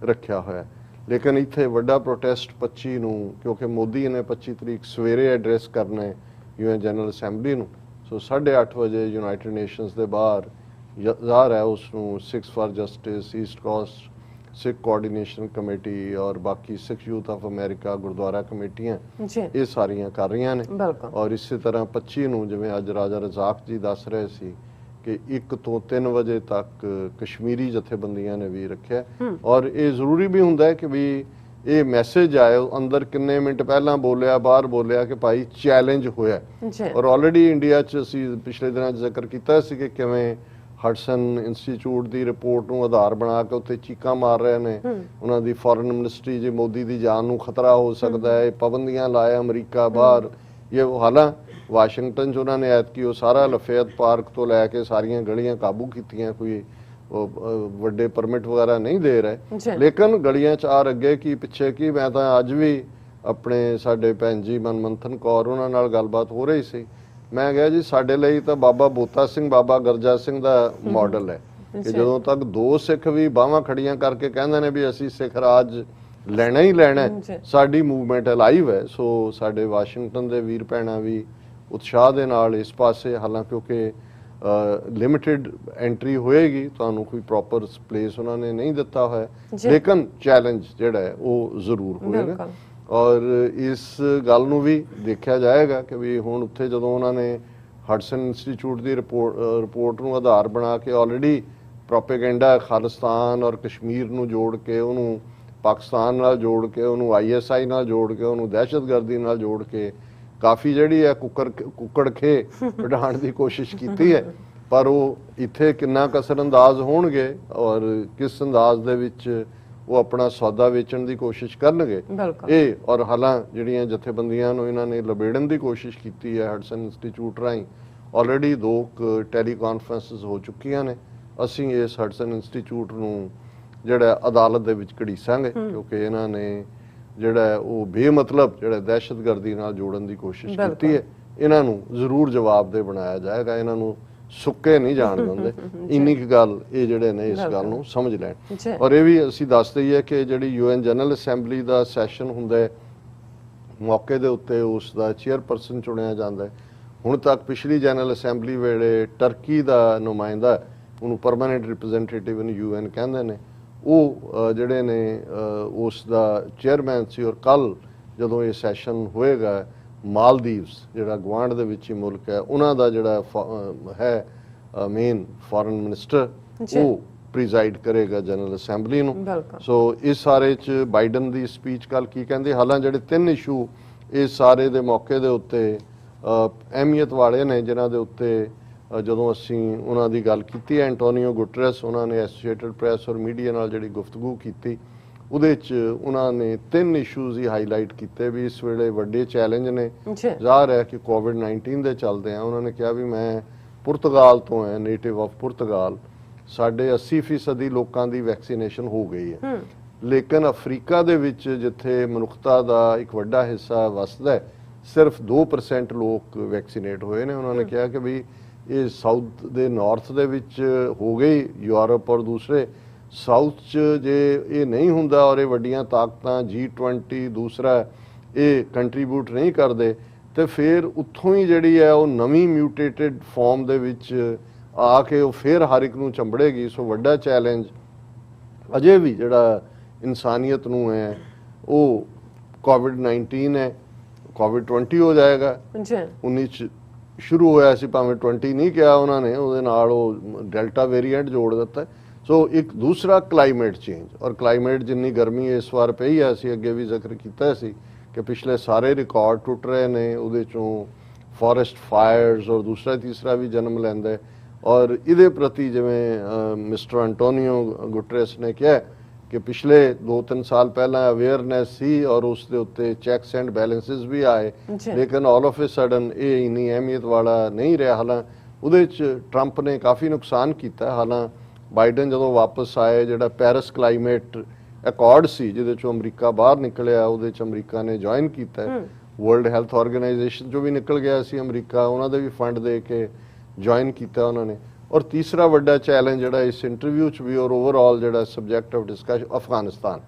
ਰੱਖਿਆ ਹੋਇਆ। ਲੇਕਿਨ ਇੱਥੇ ਵੱਡਾ ਪ੍ਰੋਟੈਸਟ 25 ਨੂੰ, ਕਿਉਂਕਿ ਮੋਦੀ ਨੇ 25 ਤਰੀਕ ਸਵੇਰੇ ਐਡਰੈਸ ਕਰਨਾ ਹੈ UN ਜਨਰਲ ਅਸੈਂਬਲੀ ਨੂੰ, ਸੋ 8:30 ਵਜੇ ਯੂਨਾਈਟਿਡ ਨੇਸ਼ਨਸ ਦੇ ਬਾਹਰ ਜ਼ਾਹਰ ਹੈ ਉਸ ਨੂੰ Sikhs for justice, East cost Sikh coordination committee ਔਰ ਬਾਕੀ ਸਿੱਖ ਯੂਥ ਆਫ ਅਮਰੀਕਾ ਗੁਰਦੁਆਰਾ ਕਮੇਟੀਆਂ ਇਹ ਸਾਰੀਆਂ ਕਰ ਰਹੀਆਂ ਨੇ। ਔਰ ਇਸੇ ਤਰ੍ਹਾਂ 25 ਨੂੰ ਜਿਵੇਂ ਅੱਜ ਰਾਜਾ ਰਜ਼ਾਕ ਜੀ ਦੱਸ ਰਹੇ ਸੀ ਕਿ 1 ਤੋਂ 3 ਵਜੇ ਤੱਕ ਕਸ਼ਮੀਰੀ ਜਥੇਬੰਦੀਆਂ ਨੇ ਵੀ ਰੱਖਿਆ। ਔਰ ਇਹ ਜ਼ਰੂਰੀ ਵੀ ਹੁੰਦਾ ਹੈ ਕਿ ਵੀ ਇਹ ਮੈਸੇਜ ਆਏ, ਅੰਦਰ ਕਿੰਨੇ ਮਿੰਟ ਪਹਿਲਾਂ ਬੋਲਿਆ, ਬਾਹਰ ਬੋਲਿਆ ਕਿ ਭਾਈ ਚੈਲੰਜ ਹੋਇਆ। ਔਰ ਆਲਰੇਡੀ ਇੰਡੀਆ 'ਚ ਅਸੀਂ ਪਿਛਲੇ ਦਿਨਾਂ 'ਚ ਜ਼ਿਕਰ ਕੀਤਾ ਸੀ ਕਿ ਕਿਵੇਂ ਹਡਸਨ ਇੰਸਟੀਚਿਊਟ ਦੀ ਰਿਪੋਰਟ ਨੂੰ ਆਧਾਰ ਬਣਾ ਕੇ ਉੱਥੇ ਚੀਕਾਂ ਮਾਰ ਰਹੇ ਨੇ, ਉਹਨਾਂ ਦੀ ਫੋਰਨ ਮਿਨਿਸਟਰੀ ਜੇ ਮੋਦੀ ਦੀ ਜਾਨ ਨੂੰ ਖਤਰਾ ਹੋ ਸਕਦਾ ਹੈ, ਪਾਬੰਦੀਆਂ ਲਾਇਆ ਅਮਰੀਕਾ ਬਾਹਰ। ਇਹ ਹਾਲਾਂ ਵਾਸ਼ਿੰਗਟਨ 'ਚ ਉਹਨਾਂ ਨੇ ਐਤਕੀ ਉਹ ਸਾਰਾ ਲਫੇਤ ਪਾਰਕ ਤੋਂ ਲੈ ਕੇ ਸਾਰੀਆਂ ਗਲੀਆਂ ਕਾਬੂ ਕੀਤੀਆਂ, ਕੋਈ ਵੱਡੇ ਪਰਮਿਟ ਵਗੈਰਾ ਨਹੀਂ ਦੇ ਰਹੇ। ਲੇਕਿਨ ਗਲੀਆਂ 'ਚ ਆ ਅੱਗੇ ਕੀ ਪਿੱਛੇ ਕੀ, ਮੈਂ ਤਾਂ ਅੱਜ ਵੀ ਆਪਣੇ ਸਾਡੇ ਭੈਣ ਜੀ ਮਨਮੰਥਨ ਕੌਰ ਉਹਨਾਂ ਨਾਲ ਗੱਲਬਾਤ ਹੋ ਰਹੀ ਸੀ। ਮੈਂ ਕਿਹਾ ਜੀ ਸਾਡੇ ਲਈ ਤਾਂ ਬਾਬਾ ਬੋਤਾ ਸਿੰਘ, ਬਾਬਾ ਗਰਜਾ ਸਿੰਘ ਦਾ ਮਾਡਲ ਹੈ ਕਿ ਜਦੋਂ ਤੱਕ 2 ਸਿੱਖ ਵੀ ਬਾਹਾਂ ਖੜੀਆਂ ਕਰਕੇ ਕਹਿੰਦੇ ਨੇ ਵੀ ਅਸੀਂ ਸਿੱਖ ਰਾਜ ਲੈਣਾ ਹੀ ਲੈਣਾ, ਸਾਡੀ ਮੂਵਮੈਂਟ ਲਾਈਵ ਹੈ। ਸੋ ਸਾਡੇ ਵਾਸ਼ਿੰਗਟਨ ਦੇ ਵੀਰ ਭੈਣਾਂ ਵੀ ਉਤਸ਼ਾਹ ਦੇ ਨਾਲ ਇਸ ਪਾਸੇ, ਹਾਲਾਂਕਿ ਕਿਉਂਕਿ ਲਿਮਿਟਿਡ ਐਂਟਰੀ ਹੋਏਗੀ, ਤੁਹਾਨੂੰ ਕੋਈ ਪ੍ਰੋਪਰ ਪਲੇਸ ਉਹਨਾਂ ਨੇ ਨਹੀਂ ਦਿੱਤਾ ਹੋਇਆ, ਲੇਕਿਨ ਚੈਲੰਜ ਜਿਹੜਾ ਹੈ ਉਹ ਜ਼ਰੂਰ ਹੋਏਗਾ। ਔਰ ਇਸ ਗੱਲ ਨੂੰ ਵੀ ਦੇਖਿਆ ਜਾਏਗਾ ਕਿ ਵੀ ਹੁਣ ਉੱਥੇ ਜਦੋਂ ਉਹਨਾਂ ਨੇ ਹਡਸਨ ਇੰਸਟੀਚਿਊਟ ਦੀ ਰਿਪੋਰਟ ਨੂੰ ਆਧਾਰ ਬਣਾ ਕੇ ਆਲਰੇਡੀ ਪ੍ਰੋਪੇਗੈਂਡਾ ਖਾਲਿਸਤਾਨ ਔਰ ਕਸ਼ਮੀਰ ਨੂੰ ਜੋੜ ਕੇ, ਉਹਨੂੰ ਪਾਕਿਸਤਾਨ ਨਾਲ ਜੋੜ ਕੇ, ਉਹਨੂੰ ISI ਨਾਲ ਜੋੜ ਕੇ, ਉਹਨੂੰ ਦਹਿਸ਼ਤਗਰਦੀ ਨਾਲ ਜੋੜ ਕੇ ਕਾਫੀ ਜਿਹੜੀ ਹੈ ਕੁੱਕੜ ਖੇ ਵਢਾਉਣ ਦੀ ਕੋਸ਼ਿਸ਼ ਕੀਤੀ ਹੈ। ਪਰ ਉਹ ਇੱਥੇ ਕਿੰਨਾ ਕਸਰ ਅੰਦਾਜ਼ ਹੋਣਗੇ ਔਰ ਕਿਸ ਅੰਦਾਜ਼ ਦੇ ਵਿੱਚ ਉਹ ਆਪਣਾ ਸੌਦਾ ਵੇਚਣ ਦੀ ਕੋਸ਼ਿਸ਼ ਕਰਨਗੇ ਇਹ। ਔਰ ਹਾਲਾਂ ਜਿਹੜੀਆਂ ਜਥੇਬੰਦੀਆਂ ਨੂੰ ਇਹਨਾਂ ਨੇ ਲਬੇੜਨ ਦੀ ਕੋਸ਼ਿਸ਼ ਕੀਤੀ ਹੈ ਹਡਸਨ ਇੰਸਟੀਚਿਊਟ ਰਾਹੀਂ, ਆਲਰੇਡੀ 2 ਟੈਲੀ ਕਾਨਫਰੰਸਿਸ ਹੋ ਚੁੱਕੀਆਂ ਨੇ। ਅਸੀਂ ਇਸ ਹਡਸਨ ਇੰਸਟੀਚਿਊਟ ਨੂੰ ਜਿਹੜਾ ਅਦਾਲਤ ਦੇ ਵਿੱਚ ਘੜੀਸਾਂਗੇ ਕਿਉਂਕਿ ਇਹਨਾਂ ਨੇ ਜਿਹੜਾ ਉਹ ਬੇਮਤਲਬ ਜਿਹੜਾ ਦਹਿਸ਼ਤਗਰਦੀ ਨਾਲ ਜੋੜਨ ਦੀ ਕੋਸ਼ਿਸ਼ ਕੀਤੀ ਹੈ। ਇਹਨਾਂ ਨੂੰ ਜ਼ਰੂਰ ਜਵਾਬਦੇਹ ਬਣਾਇਆ ਜਾਏਗਾ, ਇਹਨਾਂ ਨੂੰ ਸੁੱਕੇ ਨਹੀਂ ਜਾਣ ਦਿੰਦੇ। ਇੰਨੀ ਕੁ ਗੱਲ ਇਹ ਜਿਹੜੇ ਨੇ ਇਸ ਗੱਲ ਨੂੰ ਸਮਝ ਲੈਣ। ਔਰ ਇਹ ਵੀ ਅਸੀਂ ਦੱਸ ਦਈਏ ਕਿ ਜਿਹੜੀ UN ਜਨਰਲ ਅਸੈਂਬਲੀ ਦਾ ਸੈਸ਼ਨ ਹੁੰਦਾ ਹੈ, ਮੌਕੇ ਦੇ ਉੱਤੇ ਉਸ ਦਾ ਚੇਅਰਪਰਸਨ ਚੁਣਿਆ ਜਾਂਦਾ ਹੈ। ਹੁਣ ਤੱਕ ਪਿਛਲੀ ਜਨਰਲ ਅਸੈਂਬਲੀ ਵੇਲੇ ਟਰਕੀ ਦਾ ਨੁਮਾਇੰਦਾ, ਉਹਨੂੰ ਪਰਮਾਨੈਂਟ ਰਿਪਰੈਜ਼ੈਂਟੇਟਿਵ ਇਨ UN ਕਹਿੰਦੇ ਨੇ, ਉਹ ਜਿਹੜੇ ਨੇ ਉਸ ਦਾ ਚੇਅਰਮੈਨ ਸੀ। ਔਰ ਕੱਲ ਜਦੋਂ ਇਹ ਸੈਸ਼ਨ ਹੋਏਗਾ, ਮਾਲਦੀਵਸ ਜਿਹੜਾ ਗੁਆਂਢ ਦੇ ਵਿੱਚ ਹੀ ਮੁਲਕ ਹੈ, ਉਹਨਾਂ ਦਾ ਜਿਹੜਾ ਹੈ ਮੇਨ ਫੋਰਨ ਮਿਨਿਸਟਰ, ਉਹ ਪ੍ਰੀਜ਼ਾਈਡ ਕਰੇਗਾ ਜਨਰਲ ਅਸੈਂਬਲੀ ਨੂੰ। ਸੋ ਇਸ ਸਾਰੇ ਚ ਬਾਈਡਨ ਦੀ ਸਪੀਚ ਕੱਲ ਕੀ ਕਹਿੰਦੇ, ਹਾਲਾਂ ਜਿਹੜੇ 3 ਇਸ਼ੂ ਇਸ ਸਾਰੇ ਦੇ ਮੌਕੇ ਦੇ ਉੱਤੇ ਅਹਿਮੀਅਤ ਵਾਲੇ ਨੇ, ਜਿਨ੍ਹਾਂ ਦੇ ਉੱਤੇ ਜਦੋਂ ਅਸੀਂ ਉਹਨਾਂ ਦੀ ਗੱਲ ਕੀਤੀ, ਐਂਟੋਨੀਓ ਗੁਟਰੇਸ ਉਹਨਾਂ ਨੇ ਐਸੋਸੀਏਟਡ ਪ੍ਰੈਸ ਔਰ ਮੀਡੀਆ ਨਾਲ ਜਿਹੜੀ ਗੁਫ਼ਤਗੂ ਕੀਤੀ, ਉਹਦੇ 'ਚ ਉਹਨਾਂ ਨੇ 3 ਇਸ਼ੂਜ਼ ਹੀ ਹਾਈਲਾਈਟ ਕੀਤੇ ਵੀ ਇਸ ਵੇਲੇ ਵੱਡੇ ਚੈਲੰਜ ਨੇ। ਜ਼ਾਹਰ ਹੈ ਕਿ ਕੋਵਿਡ-19 ਦੇ ਚੱਲਦੇ ਆ। ਉਹਨਾਂ ਨੇ ਕਿਹਾ ਵੀ ਮੈਂ ਪੁਰਤਗਾਲ ਤੋਂ ਹੈ, ਨੇਟਿਵ ਆਫ ਪੁਰਤਗਾਲ, ਸਾਡੇ 80% ਲੋਕਾਂ ਦੀ ਵੈਕਸੀਨੇਸ਼ਨ ਹੋ ਗਈ ਹੈ, ਲੇਕਿਨ ਅਫਰੀਕਾ ਦੇ ਵਿੱਚ ਜਿੱਥੇ ਮਨੁੱਖਤਾ ਦਾ ਇੱਕ ਵੱਡਾ ਹਿੱਸਾ ਵਸਦਾ ਹੈ, ਸਿਰਫ 2% ਲੋਕ ਵੈਕਸੀਨੇਟ ਹੋਏ ਨੇ। ਉਹਨਾਂ ਨੇ ਕਿਹਾ ਕਿ ਵੀ ਇਹ ਸਾਊਥ ਦੇ ਨਾਰਥ ਦੇ ਵਿੱਚ ਹੋ ਗਈ, ਯੂਰਪ ਔਰ ਦੂਸਰੇ ਸਾਊਥ 'ਚ ਜੇ ਇਹ ਨਹੀਂ ਹੁੰਦਾ ਔਰ ਇਹ ਵੱਡੀਆਂ ਤਾਕਤਾਂ G20 ਦੂਸਰਾ ਇਹ ਕੰਟਰੀਬਿਊਟ ਨਹੀਂ ਕਰਦੇ, ਤੇ ਫਿਰ ਉੱਥੋਂ ਹੀ ਜਿਹੜੀ ਹੈ ਉਹ ਨਵੀਂ ਮਿਊਟੇਟਡ ਫਾਰਮ ਦੇ ਵਿੱਚ ਆ ਕੇ ਉਹ ਫਿਰ ਹਰ ਇੱਕ ਨੂੰ ਚੰਬੜੇਗੀ। ਸੋ ਵੱਡਾ ਚੈਲੰਜ ਅਜੇ ਵੀ ਜਿਹੜਾ ਇਨਸਾਨੀਅਤ ਨੂੰ ਹੈ ਉਹ ਕੋਵਿਡ-19 ਹੈ। ਕੋਵਿਡ-20 ਹੋ ਜਾਏਗਾ। 19 ਚ ਸ਼ੁਰੂ ਹੋਇਆ ਸੀ, ਭਾਵੇਂ 20 ਨਹੀਂ ਕਿਹਾ ਉਹਨਾਂ ਨੇ, ਉਹਦੇ ਨਾਲ ਉਹ ਡੈਲਟਾ ਵੇਰੀਐਂਟ ਜੋੜ ਦਿੱਤਾ। ਸੋ ਇੱਕ ਦੂਸਰਾ ਕਲਾਈਮੇਟ ਚੇਂਜ, ਔਰ ਕਲਾਈਮੇਟ ਜਿੰਨੀ ਗਰਮੀ ਇਸ ਵਾਰ ਪਈ ਹੈ, ਅਸੀਂ ਅੱਗੇ ਵੀ ਜ਼ਿਕਰ ਕੀਤਾ ਸੀ ਕਿ ਪਿਛਲੇ ਸਾਰੇ ਰਿਕਾਰਡ ਟੁੱਟ ਰਹੇ ਨੇ, ਉਹਦੇ ਚੋਂ ਫੋਰੈਸਟ ਫਾਇਰਸ ਔਰ ਦੂਸਰਾ ਤੀਸਰਾ ਵੀ ਜਨਮ ਲੈਂਦਾ। ਔਰ ਇਹਦੇ ਪ੍ਰਤੀ ਜਿਵੇਂ ਮਿਸਟਰ ਐਂਟੋਨੀਓ ਗੁਟਰੇਸ ਨੇ ਕਿਹਾ ਕਿ ਪਿਛਲੇ 2-3 ਸਾਲ ਪਹਿਲਾਂ ਅਵੇਅਰਨੈਸ ਸੀ ਔਰ ਉਸ ਦੇ ਉੱਤੇ ਚੈਕਸ ਐਂਡ ਬੈਲੈਂਸਿਸ ਵੀ ਆਏ, ਲੇਕਿਨ ਆਲ ਆਫ ਅ ਸਡਨ ਇਹ ਇੰਨੀ ਅਹਿਮੀਅਤ ਵਾਲਾ ਨਹੀਂ ਰਿਹਾ। ਹਾਲਾਂ ਉਹਦੇ 'ਚ ਟਰੰਪ ਨੇ ਕਾਫੀ ਨੁਕਸਾਨ ਕੀਤਾ। ਹਾਲਾਂ ਬਾਈਡਨ ਜਦੋਂ ਵਾਪਸ ਆਏ, ਜਿਹੜਾ ਪੈਰਿਸ ਕਲਾਈਮੇਟ ਅਕੋਰਡ ਸੀ ਜਿਹਦੇ 'ਚੋਂ ਅਮਰੀਕਾ ਬਾਹਰ ਨਿਕਲਿਆ, ਉਹਦੇ 'ਚ ਅਮਰੀਕਾ ਨੇ ਜੁਆਇਨ ਕੀਤਾ। ਵਰਲਡ ਹੈਲਥ ਆਰਗੇਨਾਈਜੇਸ਼ਨ 'ਚੋਂ ਵੀ ਨਿਕਲ ਗਿਆ ਸੀ ਅਮਰੀਕਾ, ਉਹਨਾਂ ਦੇ ਵੀ ਫੰਡ ਦੇ ਕੇ ਜੁਆਇਨ ਕੀਤਾ ਉਹਨਾਂ ਨੇ। ਔਰ ਤੀਸਰਾ ਵੱਡਾ ਚੈਲੰਜ ਜਿਹੜਾ ਇਸ ਇੰਟਰਵਿਊ 'ਚ ਵੀ ਔਰ ਓਵਰਆਲ ਜਿਹੜਾ ਸਬਜੈਕਟ ਆਫ ਡਿਸਕਸ਼ਨ, ਅਫਗਾਨਿਸਤਾਨ।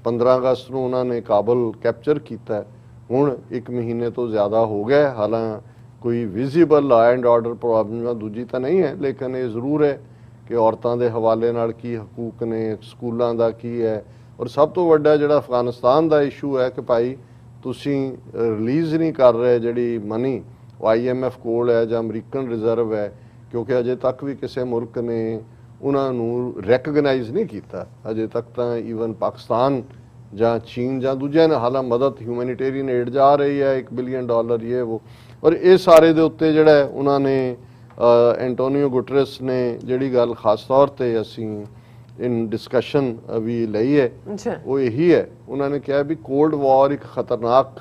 15 ਅਗਸਤ ਨੂੰ ਉਹਨਾਂ ਨੇ ਕਾਬਲ ਕੈਪਚਰ ਕੀਤਾ। ਹੁਣ 1 ਮਹੀਨੇ ਤੋਂ ਜ਼ਿਆਦਾ ਹੋ ਗਿਆ। ਹਾਲਾਂ ਕੋਈ visible law and order problem ਦੂਜੀ ਤਾਂ ਨਹੀਂ ਹੈ, ਲੇਕਿਨ ਇਹ ਜ਼ਰੂਰ ਹੈ ਕਿ ਔਰਤਾਂ ਦੇ ਹਵਾਲੇ ਨਾਲ ਕੀ ਹਕੂਕ ਨੇ, ਸਕੂਲਾਂ ਦਾ ਕੀ ਹੈ। ਔਰ ਸਭ ਤੋਂ ਵੱਡਾ ਜਿਹੜਾ ਅਫਗਾਨਿਸਤਾਨ ਦਾ ਇਸ਼ੂ ਹੈ ਕਿ ਭਾਈ ਤੁਸੀਂ ਰਿਲੀਜ਼ ਨਹੀਂ ਕਰ ਰਹੇ ਜਿਹੜੀ ਮਨੀ, ਉਹ IMF ਕੋਲ ਹੈ ਜਾਂ ਅਮਰੀਕਨ ਰਿਜ਼ਰਵ ਹੈ, ਕਿਉਂਕਿ ਅਜੇ ਤੱਕ ਵੀ ਕਿਸੇ ਮੁਲਕ ਨੇ ਉਹਨਾਂ ਨੂੰ ਰੈਕਗਨਾਈਜ਼ ਨਹੀਂ ਕੀਤਾ। ਅਜੇ ਤੱਕ ਤਾਂ ਈਵਨ ਪਾਕਿਸਤਾਨ ਜਾਂ ਚੀਨ ਜਾਂ ਦੂਜਿਆਂ ਨੇ ਹਾਲਾਂ ਮਦਦ, ਹਿਊਮੈਨਿਟੇਰੀਅਨ ਏਡ ਜਾ ਰਹੀ ਹੈ, $1 ਬਿਲੀਅਨ ਇਹ ਉਹ। ਔਰ ਇਹ ਸਾਰੇ ਦੇ ਉੱਤੇ ਜਿਹੜਾ ਉਹਨਾਂ ਨੇ ਐਂਟੋਨੀਓ ਗੁਟਰੇਸ ਨੇ ਜਿਹੜੀ ਗੱਲ ਖਾਸ ਤੌਰ ਤੇ ਅਸੀਂ ਇਨ ਡਿਸਕਸ਼ਨ ਵੀ ਲਈ ਹੈ, ਉਹ ਇਹੀ ਹੈ। ਉਹਨਾਂ ਨੇ ਕਿਹਾ ਵੀ ਕੋਲਡ ਵਾਰ ਇੱਕ ਖਤਰਨਾਕ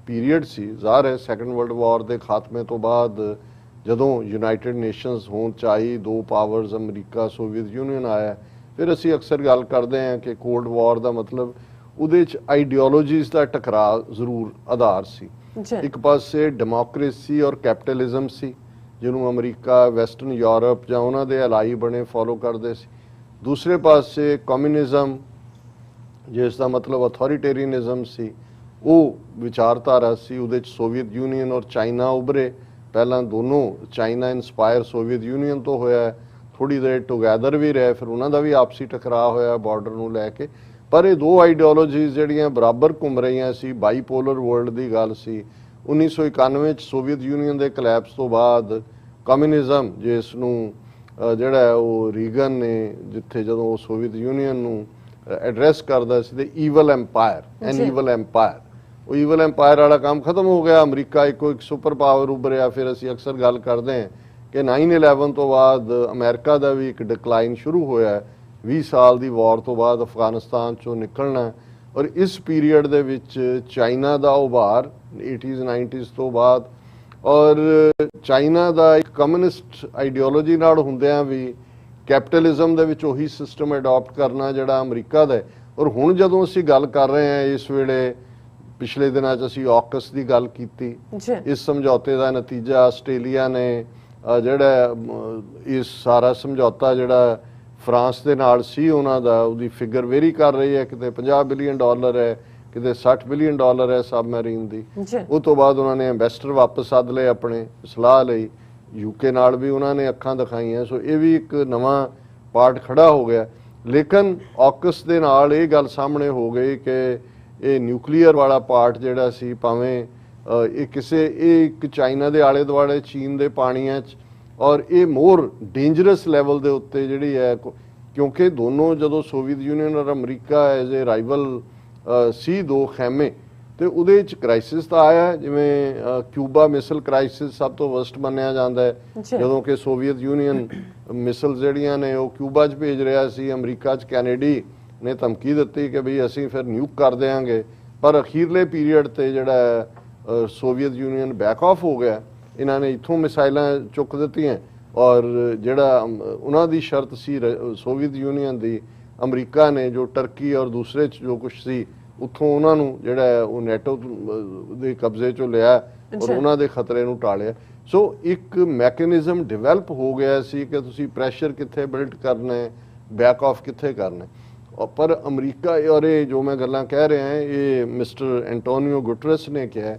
ਪੀਰੀਅਡ ਸੀ। ਜ਼ਾਹਰ ਹੈ ਸੈਕੰਡ ਵਰਲਡ ਵਾਰ ਦੇ ਖਾਤਮੇ ਤੋਂ ਬਾਅਦ ਜਦੋਂ ਯੂਨਾਈਟਿਡ ਨੇਸ਼ਨਸ ਹੋਂਦ 'ਚ ਆਈ, 2 ਪਾਵਰਸ ਅਮਰੀਕਾ, ਸੋਵੀਅਤ ਯੂਨੀਅਨ ਆਇਆ, ਫਿਰ ਅਸੀਂ ਅਕਸਰ ਗੱਲ ਕਰਦੇ ਹਾਂ ਕਿ ਕੋਲਡ ਵਾਰ ਦਾ ਮਤਲਬ ਉਹਦੇ 'ਚ ਆਈਡੀਓਲੋਜੀਜ਼ ਦਾ ਟਕਰਾਅ ਜ਼ਰੂਰ ਆਧਾਰ ਸੀ। ਇੱਕ ਪਾਸੇ ਡੈਮੋਕ੍ਰੇਸੀ ਔਰ ਕੈਪੀਟਲਿਜ਼ਮ ਸੀ, ਜਿਹਨੂੰ ਅਮਰੀਕਾ, ਵੈਸਟਰਨ ਯੂਰਪ ਜਾਂ ਉਹਨਾਂ ਦੇ ਅਲਾਈ ਬਣੇ ਫੋਲੋ ਕਰਦੇ ਸੀ। ਦੂਸਰੇ ਪਾਸੇ ਕਮਿਊਨਿਜ਼ਮ, ਜਿਸ ਦਾ ਮਤਲਬ ਅਥੋਰੀਟੇਰੀਅਨਿਜ਼ਮ ਸੀ, ਉਹ ਵਿਚਾਰਧਾਰਾ ਸੀ। ਉਹਦੇ 'ਚ ਸੋਵੀਅਤ ਯੂਨੀਅਨ ਔਰ ਚਾਈਨਾ ਉਭਰੇ। ਪਹਿਲਾਂ ਦੋਨੋਂ, ਚਾਈਨਾ ਇਨਸਪਾਇਰ ਸੋਵੀਅਤ ਯੂਨੀਅਨ ਤੋਂ ਹੋਇਆ, ਥੋੜੀ ਦੇਰ ਟੁਗੈਦਰ ਵੀ ਰਹੇ, ਫਿਰ ਉਹਨਾਂ ਦਾ ਵੀ ਆਪਸੀ ਟਕਰਾਅ ਹੋਇਆ ਬਾਰਡਰ ਨੂੰ ਲੈ ਕੇ। ਪਰ ਇਹ 2 ਆਈਡੀਓਲੋਜੀਜ਼ ਜਿਹੜੀਆਂ ਬਰਾਬਰ ਘੁੰਮ ਰਹੀਆਂ ਸੀ, ਬਾਈਪੋਲਰ ਵਰਲਡ ਦੀ ਗੱਲ ਸੀ। 1991 'ਚ ਸੋਵੀਅਤ ਯੂਨੀਅਨ ਦੇ ਕਲੈਪਸ ਤੋਂ ਬਾਅਦ ਕਮਿਊਨਿਜ਼ਮ, ਜਿਸ ਨੂੰ ਜਿਹੜਾ ਉਹ ਰੀਗਨ ਨੇ, ਜਿੱਥੇ ਜਦੋਂ ਉਹ ਸੋਵੀਅਤ ਯੂਨੀਅਨ ਨੂੰ ਐਡਰੈਸ ਕਰਦਾ ਸੀ, ਤੇ ਈਵਲ ਐਮਪਾਇਰ, ਐਨ ਈਵਲ ਐਮਪਾਇਰ, ਉਹ ਈਵਲ ਐਮਪਾਇਰ ਵਾਲਾ ਕੰਮ ਖਤਮ ਹੋ ਗਿਆ। ਅਮਰੀਕਾ ਇੱਕ ਸੁਪਰ ਪਾਵਰ ਉੱਭਰਿਆ। ਫਿਰ ਅਸੀਂ ਅਕਸਰ ਗੱਲ ਕਰਦੇ ਹਾਂ ਕਿ 9/11 ਤੋਂ ਬਾਅਦ ਅਮਰੀਕਾ ਦਾ ਵੀ ਇੱਕ ਡਿਕਲਾਈਨ ਸ਼ੁਰੂ ਹੋਇਆ। 20 ਸਾਲ ਦੀ ਵਾਰ ਤੋਂ ਬਾਅਦ ਅਫਗਾਨਿਸਤਾਨ 'ਚੋਂ ਨਿਕਲਣਾ। ਔਰ ਇਸ ਪੀਰੀਅਡ ਦੇ ਵਿੱਚ ਚਾਈਨਾ ਦਾ ਉਭਾਰ 80s 90s ਤੋਂ ਬਾਅਦ, ਔਰ ਚਾਈਨਾ ਦਾ ਇੱਕ ਕਮਿਊਨਿਸਟ ਆਈਡੀਓਲੋਜੀ ਨਾਲ ਹੁੰਦਿਆਂ ਵੀ ਕੈਪੀਟਲਿਜ਼ਮ ਦੇ ਵਿੱਚ ਉਹੀ ਸਿਸਟਮ ਅਡਾਪਟ ਕਰਨਾ ਜਿਹੜਾ ਅਮਰੀਕਾ ਦਾ ਹੈ। ਔਰ ਹੁਣ ਜਦੋਂ ਅਸੀਂ ਗੱਲ ਕਰ ਰਹੇ ਹਾਂ ਇਸ ਵੇਲੇ, ਪਿਛਲੇ ਦਿਨਾਂ 'ਚ ਅਸੀਂ AUKUS ਦੀ ਗੱਲ ਕੀਤੀ। ਇਸ ਸਮਝੌਤੇ ਦਾ ਨਤੀਜਾ ਆਸਟ੍ਰੇਲੀਆ ਨੇ ਜਿਹੜਾ ਇਸ ਸਾਰਾ ਸਮਝੌਤਾ ਜਿਹੜਾ ਫਰਾਂਸ ਦੇ ਨਾਲ ਸੀ ਉਹਨਾਂ ਦਾ, ਉਹਦੀ ਫਿਗਰ ਵੇਰੀ ਕਰ ਰਹੀ ਹੈ, ਕਿਤੇ $50 ਬਿਲੀਅਨ ਹੈ, ਕਿਤੇ $60 ਬਿਲੀਅਨ ਹੈ ਸਬਮੈਰੀਨ ਦੀ। ਉਹ ਤੋਂ ਬਾਅਦ ਉਹਨਾਂ ਨੇ ਐਂਬੈਸਡਰ ਵਾਪਸ ਸੱਦ ਲਏ ਆਪਣੇ ਸਲਾਹ ਲਈ, ਯੂਕੇ ਨਾਲ ਵੀ ਉਹਨਾਂ ਨੇ ਅੱਖਾਂ ਦਿਖਾਈਆਂ। ਸੋ ਇਹ ਵੀ ਇੱਕ ਨਵਾਂ ਪਾਰਟ ਖੜਾ ਹੋ ਗਿਆ। ਲੇਕਿਨ ਔਕਸ ਦੇ ਨਾਲ ਇਹ ਗੱਲ ਸਾਹਮਣੇ ਹੋ ਗਈ ਕਿ ਇਹ ਨਿਊਕਲੀਅਰ ਵਾਲਾ ਪਾਰਟ ਜਿਹੜਾ ਸੀ, ਭਾਵੇਂ ਇਹ ਇੱਕ ਚਾਈਨਾ ਦੇ ਆਲੇ ਦੁਆਲੇ, ਚੀਨ ਦੇ ਪਾਣੀਆਂ 'ਚ, ਔਰ ਇਹ ਮੋਰ ਡੇਂਜਰਸ ਲੈਵਲ ਦੇ ਉੱਤੇ ਜਿਹੜੀ ਹੈ, ਕਿਉਂਕਿ ਦੋਨੋਂ ਜਦੋਂ ਸੋਵੀਅਤ ਯੂਨੀਅਨ ਔਰ ਅਮਰੀਕਾ ਐਜ਼ ਏ ਰਾਈਵਲ ਸੀ ਦੋ ਖੈਮੇ, ਤੇ ਉਹਦੇ 'ਚ ਕ੍ਰਾਈਸਿਸ ਤਾਂ ਆਇਆ, ਜਿਵੇਂ ਕਿਊਬਾ ਮਿਸਲ ਕ੍ਰਾਈਸਿਸ ਸਭ ਤੋਂ ਵਰਸਟ ਮੰਨਿਆ ਜਾਂਦਾ ਹੈ, ਜਦੋਂ ਕਿ ਸੋਵੀਅਤ ਯੂਨੀਅਨ ਮਿਸਲ ਜਿਹੜੀਆਂ ਨੇ ਉਹ ਕਿਊਬਾ 'ਚ ਭੇਜ ਰਿਹਾ ਸੀ। ਅਮਰੀਕਾ 'ਚ ਕੈਨੇਡੀ ਨੇ ਧਮਕੀ ਦਿੱਤੀ ਕਿ ਬਈ ਅਸੀਂ ਫਿਰ ਨਿਊਕ ਕਰ ਦਿਆਂਗੇ, ਪਰ ਅਖੀਰਲੇ ਪੀਰੀਅਡ ਤੇ ਜਿਹੜਾ ਸੋਵੀਅਤ ਯੂਨੀਅਨ ਬੈਕ ਆਫ ਹੋ ਗਿਆ। ਇਹਨਾਂ ਨੇ ਇੱਥੋਂ ਮਿਸਾਈਲਾਂ ਚੁੱਕ ਦਿੱਤੀਆਂ, ਔਰ ਜਿਹੜਾ ਉਹਨਾਂ ਦੀ ਸ਼ਰਤ ਸੀ ਸੋਵੀਅਤ ਯੂਨੀਅਨ ਦੀ, ਅਮਰੀਕਾ ਨੇ ਜੋ ਟਰਕੀ ਔਰ ਦੂਸਰੇ 'ਚ ਜੋ ਕੁਛ ਸੀ ਉੱਥੋਂ ਉਹਨਾਂ ਨੂੰ ਜਿਹੜਾ ਉਹ ਨੈਟੋ ਦੇ ਕਬਜ਼ੇ 'ਚੋਂ ਲਿਆ ਔਰ ਉਹਨਾਂ ਦੇ ਖਤਰੇ ਨੂੰ ਟਾਲਿਆ। ਸੋ ਇੱਕ ਮੈਕੈਨਿਜ਼ਮ ਡਿਵੈਲਪ ਹੋ ਗਿਆ ਸੀ ਕਿ ਤੁਸੀਂ ਪ੍ਰੈਸ਼ਰ ਕਿੱਥੇ ਬਿਲਡ ਕਰਨਾ ਹੈ, ਬੈਕ ਆਫ ਕਿੱਥੇ ਕਰਨਾ ਹੈ। ਪਰ ਅਮਰੀਕਾ, ਔਰ ਇਹ ਜੋ ਮੈਂ ਗੱਲਾਂ ਕਹਿ ਰਿਹਾ ਹਾਂ ਇਹ ਮਿਸਟਰ ਐਂਟੋਨੀਓ ਗੁਟਰਸ ਨੇ ਕਿਹਾ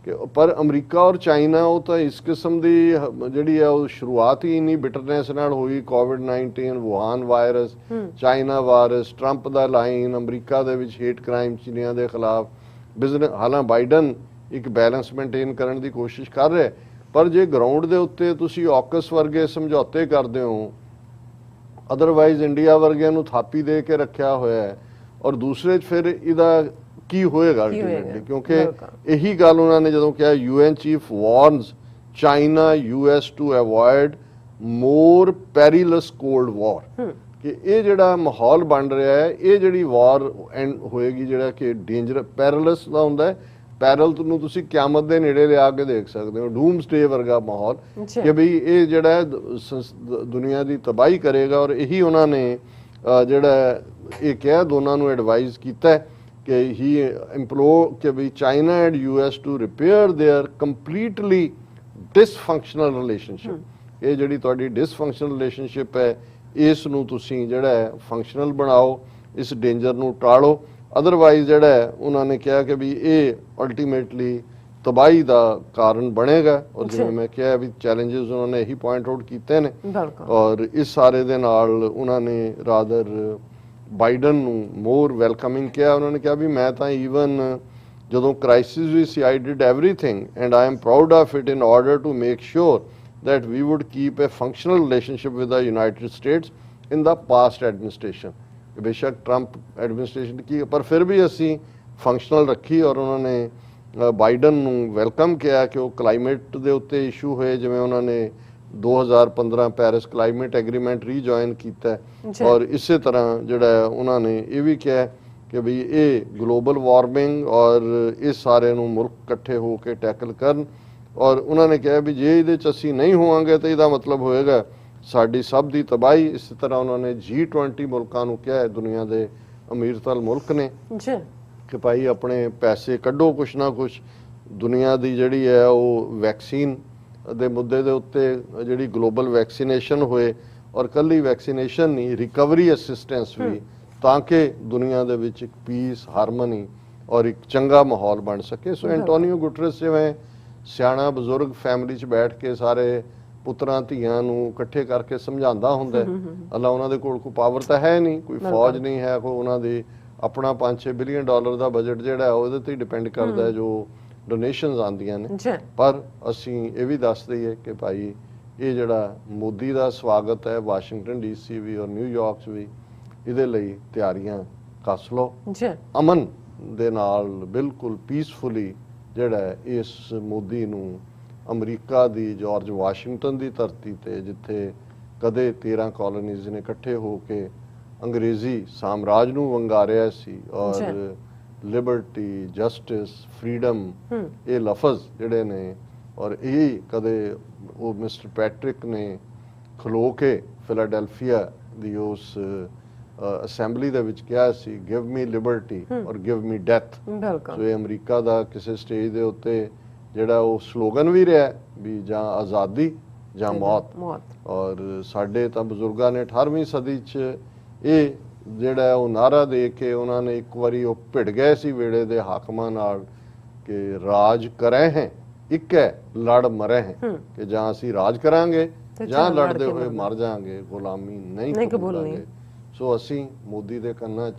ਕਿ ਪਰ ਅਮਰੀਕਾ ਔਰ ਚਾਈਨਾ ਉਹ ਤਾਂ ਇਸ ਕਿਸਮ ਦੀ ਜਿਹੜੀ ਹੈ ਉਹ ਸ਼ੁਰੂਆਤ ਹੀ ਇੰਨੀ ਬਿਟਰਨੈਸ ਨਾਲ ਹੋਈ। ਕੋਵਿਡ-19, Wuhan virus, China virus, Trump ਦਾ ਲਾਈਨ, ਅਮਰੀਕਾ ਦੇ ਵਿੱਚ ਹੇਟ ਕ੍ਰਾਈਮ ਚੀਨੀਆਂ ਦੇ ਖਿਲਾਫ ਬਿਜ਼ਨਸ। ਹਾਲਾਂਕਿ ਬਾਈਡਨ ਇੱਕ ਬੈਲੈਂਸ ਮੇਨਟੇਨ ਕਰਨ ਦੀ ਕੋਸ਼ਿਸ਼ ਕਰ ਰਿਹਾ, ਪਰ ਜੇ ਗਰਾਊਂਡ ਦੇ ਉੱਤੇ ਤੁਸੀਂ ਔਕਸ ਵਰਗੇ ਸਮਝੌਤੇ ਕਰਦੇ ਹੋ, ਅਦਰਵਾਈਜ਼ ਇੰਡੀਆ ਵਰਗਿਆਂ ਨੂੰ ਥਾਪੀ ਦੇ ਕੇ ਰੱਖਿਆ ਹੋਇਆ ਹੈ, ਔਰ ਦੂਸਰੇ 'ਚ ਫਿਰ ਇਹਦਾ ਕੀ ਹੋਏਗਾ ਅਲਟੀਮੇਟਲੀ, ਕਿਉਂਕਿ ਇਹੀ ਗੱਲ ਉਹਨਾਂ ਨੇ ਜਦੋਂ ਕਿਹਾ UN chief warns China US to avoid more perilous cold war, ਕਿ ਇਹ ਜਿਹੜਾ ਮਾਹੌਲ ਬਣ ਰਿਹਾ ਹੈ, ਇਹ ਜਿਹੜੀ ਵਾਰ ਐਂਡ ਹੋਏਗੀ, ਜਿਹੜਾ ਕਿ ਡੇਂਜਰ ਪੈਰਲਸ ਦਾ ਹੁੰਦਾ ਹੈ, ਪੈਰਲ ਨੂੰ ਤੁਸੀਂ ਕਿਆਮਤ ਦੇ ਨੇੜੇ ਲਿਆ ਕੇ ਦੇਖ ਸਕਦੇ ਹੋ, ਡੂਮਸਡੇ ਵਰਗਾ ਮਾਹੌਲ, ਕਿ ਬਈ ਇਹ ਜਿਹੜਾ ਦੁਨੀਆ ਦੀ ਤਬਾਹੀ ਕਰੇਗਾ। ਔਰ ਇਹੀ ਉਹਨਾਂ ਨੇ ਜਿਹੜਾ ਇਹ ਕਿਹਾ, ਦੋਨਾਂ ਨੂੰ ਐਡਵਾਈਜ਼ ਕੀਤਾ ਕਿ ਹੀ ਇੰਪਲੋਰ ਕਿ ਵੀ China and US to repair their completely dysfunctional relationship. ਇਹ ਜਿਹੜੀ ਤੁਹਾਡੀ ਡਿਸਫੰਕਸ਼ਨਲ ਰਿਲੇਸ਼ਨਸ਼ਿਪ ਹੈ, ਇਸ ਨੂੰ ਤੁਸੀਂ ਜਿਹੜਾ ਹੈ ਫੰਕਸ਼ਨਲ ਬਣਾਓ, ਇਸ ਡੇਂਜਰ ਨੂੰ ਟਾਲੋ। ਅਦਰਵਾਈਜ਼ ਜਿਹੜਾ ਹੈ ਉਹਨਾਂ ਨੇ ਕਿਹਾ ਕਿ ਵੀ ਇਹ ਅਲਟੀਮੇਟਲੀ ਤਬਾਹੀ ਦਾ ਕਾਰਨ ਬਣੇਗਾ। ਔਰ ਜਿਵੇਂ ਮੈਂ ਕਿਹਾ ਵੀ ਚੈਲੰਜਸ ਉਹਨਾਂ ਨੇ ਇਹੀ ਪੁਆਇੰਟ ਆਊਟ ਕੀਤੇ ਨੇ, ਔਰ ਇਸ ਸਾਰੇ ਦੇ ਨਾਲ ਉਹਨਾਂ ਨੇ ਰਾਦਰ ਬਾਈਡਨ ਨੂੰ ਮੋਰ ਵੈਲਕਮਿੰਗ ਕਿਹਾ। ਉਹਨਾਂ ਨੇ ਕਿਹਾ ਵੀ ਮੈਂ ਤਾਂ ਈਵਨ ਜਦੋਂ ਕ੍ਰਾਈਸਿਸ ਵੀ ਸੀ, I did everything and I am proud of it in order to make sure that we would keep a functional relationship with the United States in the past administration। ਬੇਸ਼ੱਕ Trump administration ਕੀ, ਪਰ ਫਿਰ ਵੀ ਅਸੀਂ functional ਰੱਖੀ। ਔਰ ਉਹਨਾਂ ਨੇ Biden ਨੂੰ welcome ਕਿਹਾ ਕਿ ਉਹ ਕਲਾਈਮੇਟ ਦੇ ਉੱਤੇ ਇਸ਼ੂ ਹੋਏ, ਜਿਵੇਂ ਉਹਨਾਂ ਨੇ 2015 ਪੈਰਿਸ ਕਲਾਈਮੇਟ ਐਗਰੀਮੈਂਟ ਰੀਜੁਆਇਨ ਕੀਤਾ, ਔਰ ਇਸੇ ਤਰ੍ਹਾਂ ਜਿਹੜਾ ਉਹਨਾਂ ਨੇ ਇਹ ਵੀ ਕਿਹਾ ਕਿ ਵੀ ਇਹ ਗਲੋਬਲ ਵਾਰਮਿੰਗ ਔਰ ਇਸ ਸਾਰੇ ਨੂੰ ਮੁਲਕ ਇਕੱਠੇ ਹੋ ਕੇ ਟੈਕਲ ਕਰਨ। ਔਰ ਉਹਨਾਂ ਨੇ ਕਿਹਾ ਵੀ ਜੇ ਇਹਦੇ 'ਚ ਅਸੀਂ ਨਹੀਂ ਹੋਵਾਂਗੇ ਤਾਂ ਇਹਦਾ ਮਤਲਬ ਹੋਏਗਾ ਸਾਡੀ ਸਭ ਦੀ ਤਬਾਹੀ। ਇਸ ਤਰ੍ਹਾਂ ਉਹਨਾਂ ਨੇ G20 ਮੁਲਕਾਂ ਨੂੰ ਕਿਹਾ ਹੈ, ਦੁਨੀਆ ਦੇ ਅਮੀਰਤਰ ਮੁਲਕ ਨੇ, ਕਿ ਭਾਈ ਆਪਣੇ ਪੈਸੇ ਕੱਢੋ ਕੁਛ ਨਾ ਕੁਛ। ਦੁਨੀਆ ਦੀ ਜਿਹੜੀ ਹੈ ਉਹ ਵੈਕਸੀਨ ਦੇ ਮੁੱਦੇ ਦੇ ਉੱਤੇ ਜਿਹੜੀ ਗਲੋਬਲ ਵੈਕਸੀਨੇਸ਼ਨ ਹੋਏ, ਔਰ ਕੱਲੀ ਵੈਕਸੀਨੇਸ਼ਨ ਨਹੀਂ, ਰਿਕਵਰੀ ਅਸਿਸਟੈਂਸ ਵੀ, ਤਾਂ ਕਿ ਦੁਨੀਆ ਦੇ ਵਿੱਚ ਇੱਕ ਪੀਸ, ਹਾਰਮਨੀ ਔਰ ਇੱਕ ਚੰਗਾ ਮਾਹੌਲ ਬਣ ਸਕੇ। ਸੋ ਐਂਟੋਨੀਓ ਗੁਟਰਸ ਜਿਵੇਂ ਸਿਆਣਾ ਬਜ਼ੁਰਗ ਫੈਮਿਲੀ 'ਚ ਬੈਠ ਕੇ ਸਾਰੇ ਪੁੱਤਰਾਂ ਧੀਆਂ ਨੂੰ ਇਕੱਠੇ ਕਰਕੇ ਸਮਝਾਉਂਦਾ ਹੁੰਦਾ, ਅੱਲਾ ਉਹਨਾਂ ਦੇ ਕੋਲ ਕੋਈ ਪਾਵਰ ਤਾਂ ਹੈ ਨਹੀਂ, ਕੋਈ ਫੌਜ ਨਹੀਂ ਹੈ, ਕੋਈ ਉਹਨਾਂ ਦੇ ਆਪਣਾ $5-6 ਬਿਲੀਅਨ ਦਾ ਬਜਟ ਜਿਹੜਾ ਉਹਦੇ ਤੇ ਡਿਪੈਂਡ ਕਰਦਾ ਜੋ ਡੋਨੇਸ਼ਨਸ ਆਉਂਦੀਆਂ ਨੇ। ਪਰ ਅਸੀਂ ਇਹ ਵੀ ਦੱਸ ਦਈਏ ਕਿ ਭਾਈ ਇਹ ਜਿਹੜਾ ਮੋਦੀ ਦਾ ਸਵਾਗਤ ਹੈ ਵਾਸ਼ਿੰਗਟਨ DC ਵੀ ਔਰ ਨਿਊਯਾਰਕ 'ਚ ਵੀ, ਇਹਦੇ ਲਈ ਤਿਆਰੀਆਂ ਕੱਸ ਲਓ, ਅਮਨ ਦੇ ਨਾਲ ਬਿਲਕੁਲ ਪੀਸਫੁਲੀ ਜਿਹੜਾ ਇਸ ਮੋਦੀ ਨੂੰ ਅਮਰੀਕਾ ਦੀ ਜਾਰਜ ਵਾਸ਼ਿੰਗਟਨ ਦੀ ਧਰਤੀ ਤੇ, ਜਿੱਥੇ ਕਦੇ 13 ਕਾਲੋਨੀਜ਼ ਨੇ ਇਕੱਠੇ ਹੋ ਕੇ ਅੰਗਰੇਜ਼ੀ ਸਾਮਰਾਜ ਨੂੰ ਵੰਗਾਰਿਆ ਸੀ, ਔਰ ਲਿਬਰਟੀ, ਜਸਟਿਸ, ਫਰੀडम ਇਹ ਲਫ਼ਜ਼ ਜਿਹੜੇ ਨੇ, ਔਰ ਇਹ ਕਦੇ ਉਹ ਮਿਸਟਰ ਪੈਟਰਿਕ ਨੇ ਖਲੋ ਕੇ ਫਿਲਾਡੈਲਫੀਆ ਦੀ ਉਸ ਅਸੈਂਬਲੀ ਦੇ ਵਿੱਚ ਕਿਹਾ ਸੀ, ਗਿਵ ਮੀ ਲਿਬਰਟੀ ਔਰ ਗਿਵ ਮੀ ਡੈਥ। ਸੋ ਇਹ ਅਮਰੀਕਾ ਦਾ ਕਿਸੇ ਸਟੇਜ ਦੇ ਉੱਤੇ ਜਿਹੜਾ ਉਹ ਸਲੋਗਨ ਵੀ ਰਿਹਾ ਵੀ ਜਾਂ ਆਜ਼ਾਦੀ ਜਾਂ ਮੌਤ। ਔਰ ਸਾਡੇ ਤਾਂ ਬਜ਼ੁਰਗਾਂ ਨੇ 18ਵੀਂ ਸਦੀ 'ਚ ਇਹ ਜਿਹੜਾ ਉਹ ਨਾਰਾ ਦੇ ਕੇ ਉਹਨਾਂ ਨੇ ਇੱਕ ਵਾਰੀ ਉਹ ਭਿੜ ਗਏ ਸੀ ਵੇੜੇ ਦੇ ਹਾਕਮਾਂ ਨਾਲ ਕਿ ਰਾਜ ਕਰੇ ਹੈ ਇੱਕ ਹੈ ਲੜ ਮਰੇ ਹੈ, ਕਿ ਜਾਂ ਅਸੀਂ ਰਾਜ ਕਰਾਂਗੇ ਜਾਂ ਲੜਦੇ ਹੋਏ ਮਰ ਜਾਾਂਗੇ, ਗੁਲਾਮੀ ਨਹੀਂ ਕਬੂਲਾਂਗੇ। ਸੋ ਅਸੀਂ ਮੋਦੀ ਦੇ ਕੰਨਾਂ 'ਚ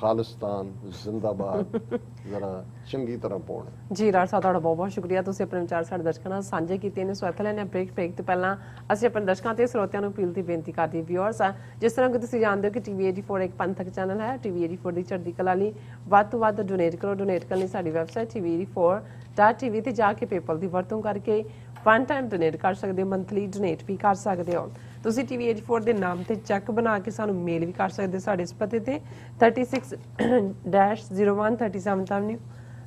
ਖਾਲਿਸਤਾਨ ਜ਼ਿੰਦਾਬਾਦ ਜ਼ਰਾ ਚੰਗੀ ਤਰ੍ਹਾਂ ਪਾਉਣਾ। ਜੀ ਰਾਜ ਸਾਹਿਬ, ਤੁਹਾਡਾ ਬਹੁਤ ਬਹੁਤ ਸ਼ੁਕਰੀਆ, ਤੁਸੀਂ ਆਪਣੇ ਵਿਚਾਰ ਸਾਡੇ ਦਰਸ਼ਕਾਂ ਨਾਲ ਸਾਂਝੇ ਕੀਤੇ ਨੇ। ਸੋ ਇੱਥੇ ਲੈਣੇ ਬ੍ਰੇਕ ਤੋਂ ਪਹਿਲਾਂ ਅਸੀਂ ਆਪਣੇ ਦਰਸ਼ਕਾਂ ਤੇ ਸਰੋਤਿਆਂ ਨੂੰ ਅਪੀਲ ਦੀ ਬੇਨਤੀ ਕਰਦੇ ਵਿਊਅਰਸ, ਜਿਸ ਤਰ੍ਹਾਂ ਕਿ ਤੁਸੀਂ ਜਾਣਦੇ ਹੋ ਕਿ ਟੀਵੀ 84 ਇੱਕ ਪੰਥਕ ਚੈਨਲ ਹੈ। ਟੀਵੀ 84 ਦੀ ਚੜ੍ਹਦੀ ਕਲਾ ਲਈ ਵੱਧ ਤੋਂ ਵੱਧ ਡੋਨੇਟ ਕਰੋ। ਡੋਨੇਟ ਕਰਨ ਲਈ ਸਾਡੀ ਵੈਬਸਾਈਟ tv84.tv ਤੇ ਜਾ ਕੇ ਪੇਪਲ ਦੀ ਵਰਤੋਂ ਕਰਕੇ ਵਨ ਟਾਈਮ ਡੋਨੇਟ ਕਰ ਸਕਦੇ ਹੋ, ਮੰਥਲੀ ਡੋਨੇਟ ਵੀ ਕਰ ਸਕਦੇ ਹੋ। ਤੁਸੀਂ ਟੀਵੀ 84 ਦੇ ਨਾਮ ਤੇ ਚੈੱਕ ਬਣਾ ਕੇ ਸਾਨੂੰ ਮੇਲ ਵੀ ਕਰ ਸਕਦੇ ਸਾਡੇ ਇਸ ਪਤੇ ਤੇ 36-01 37th Avenue,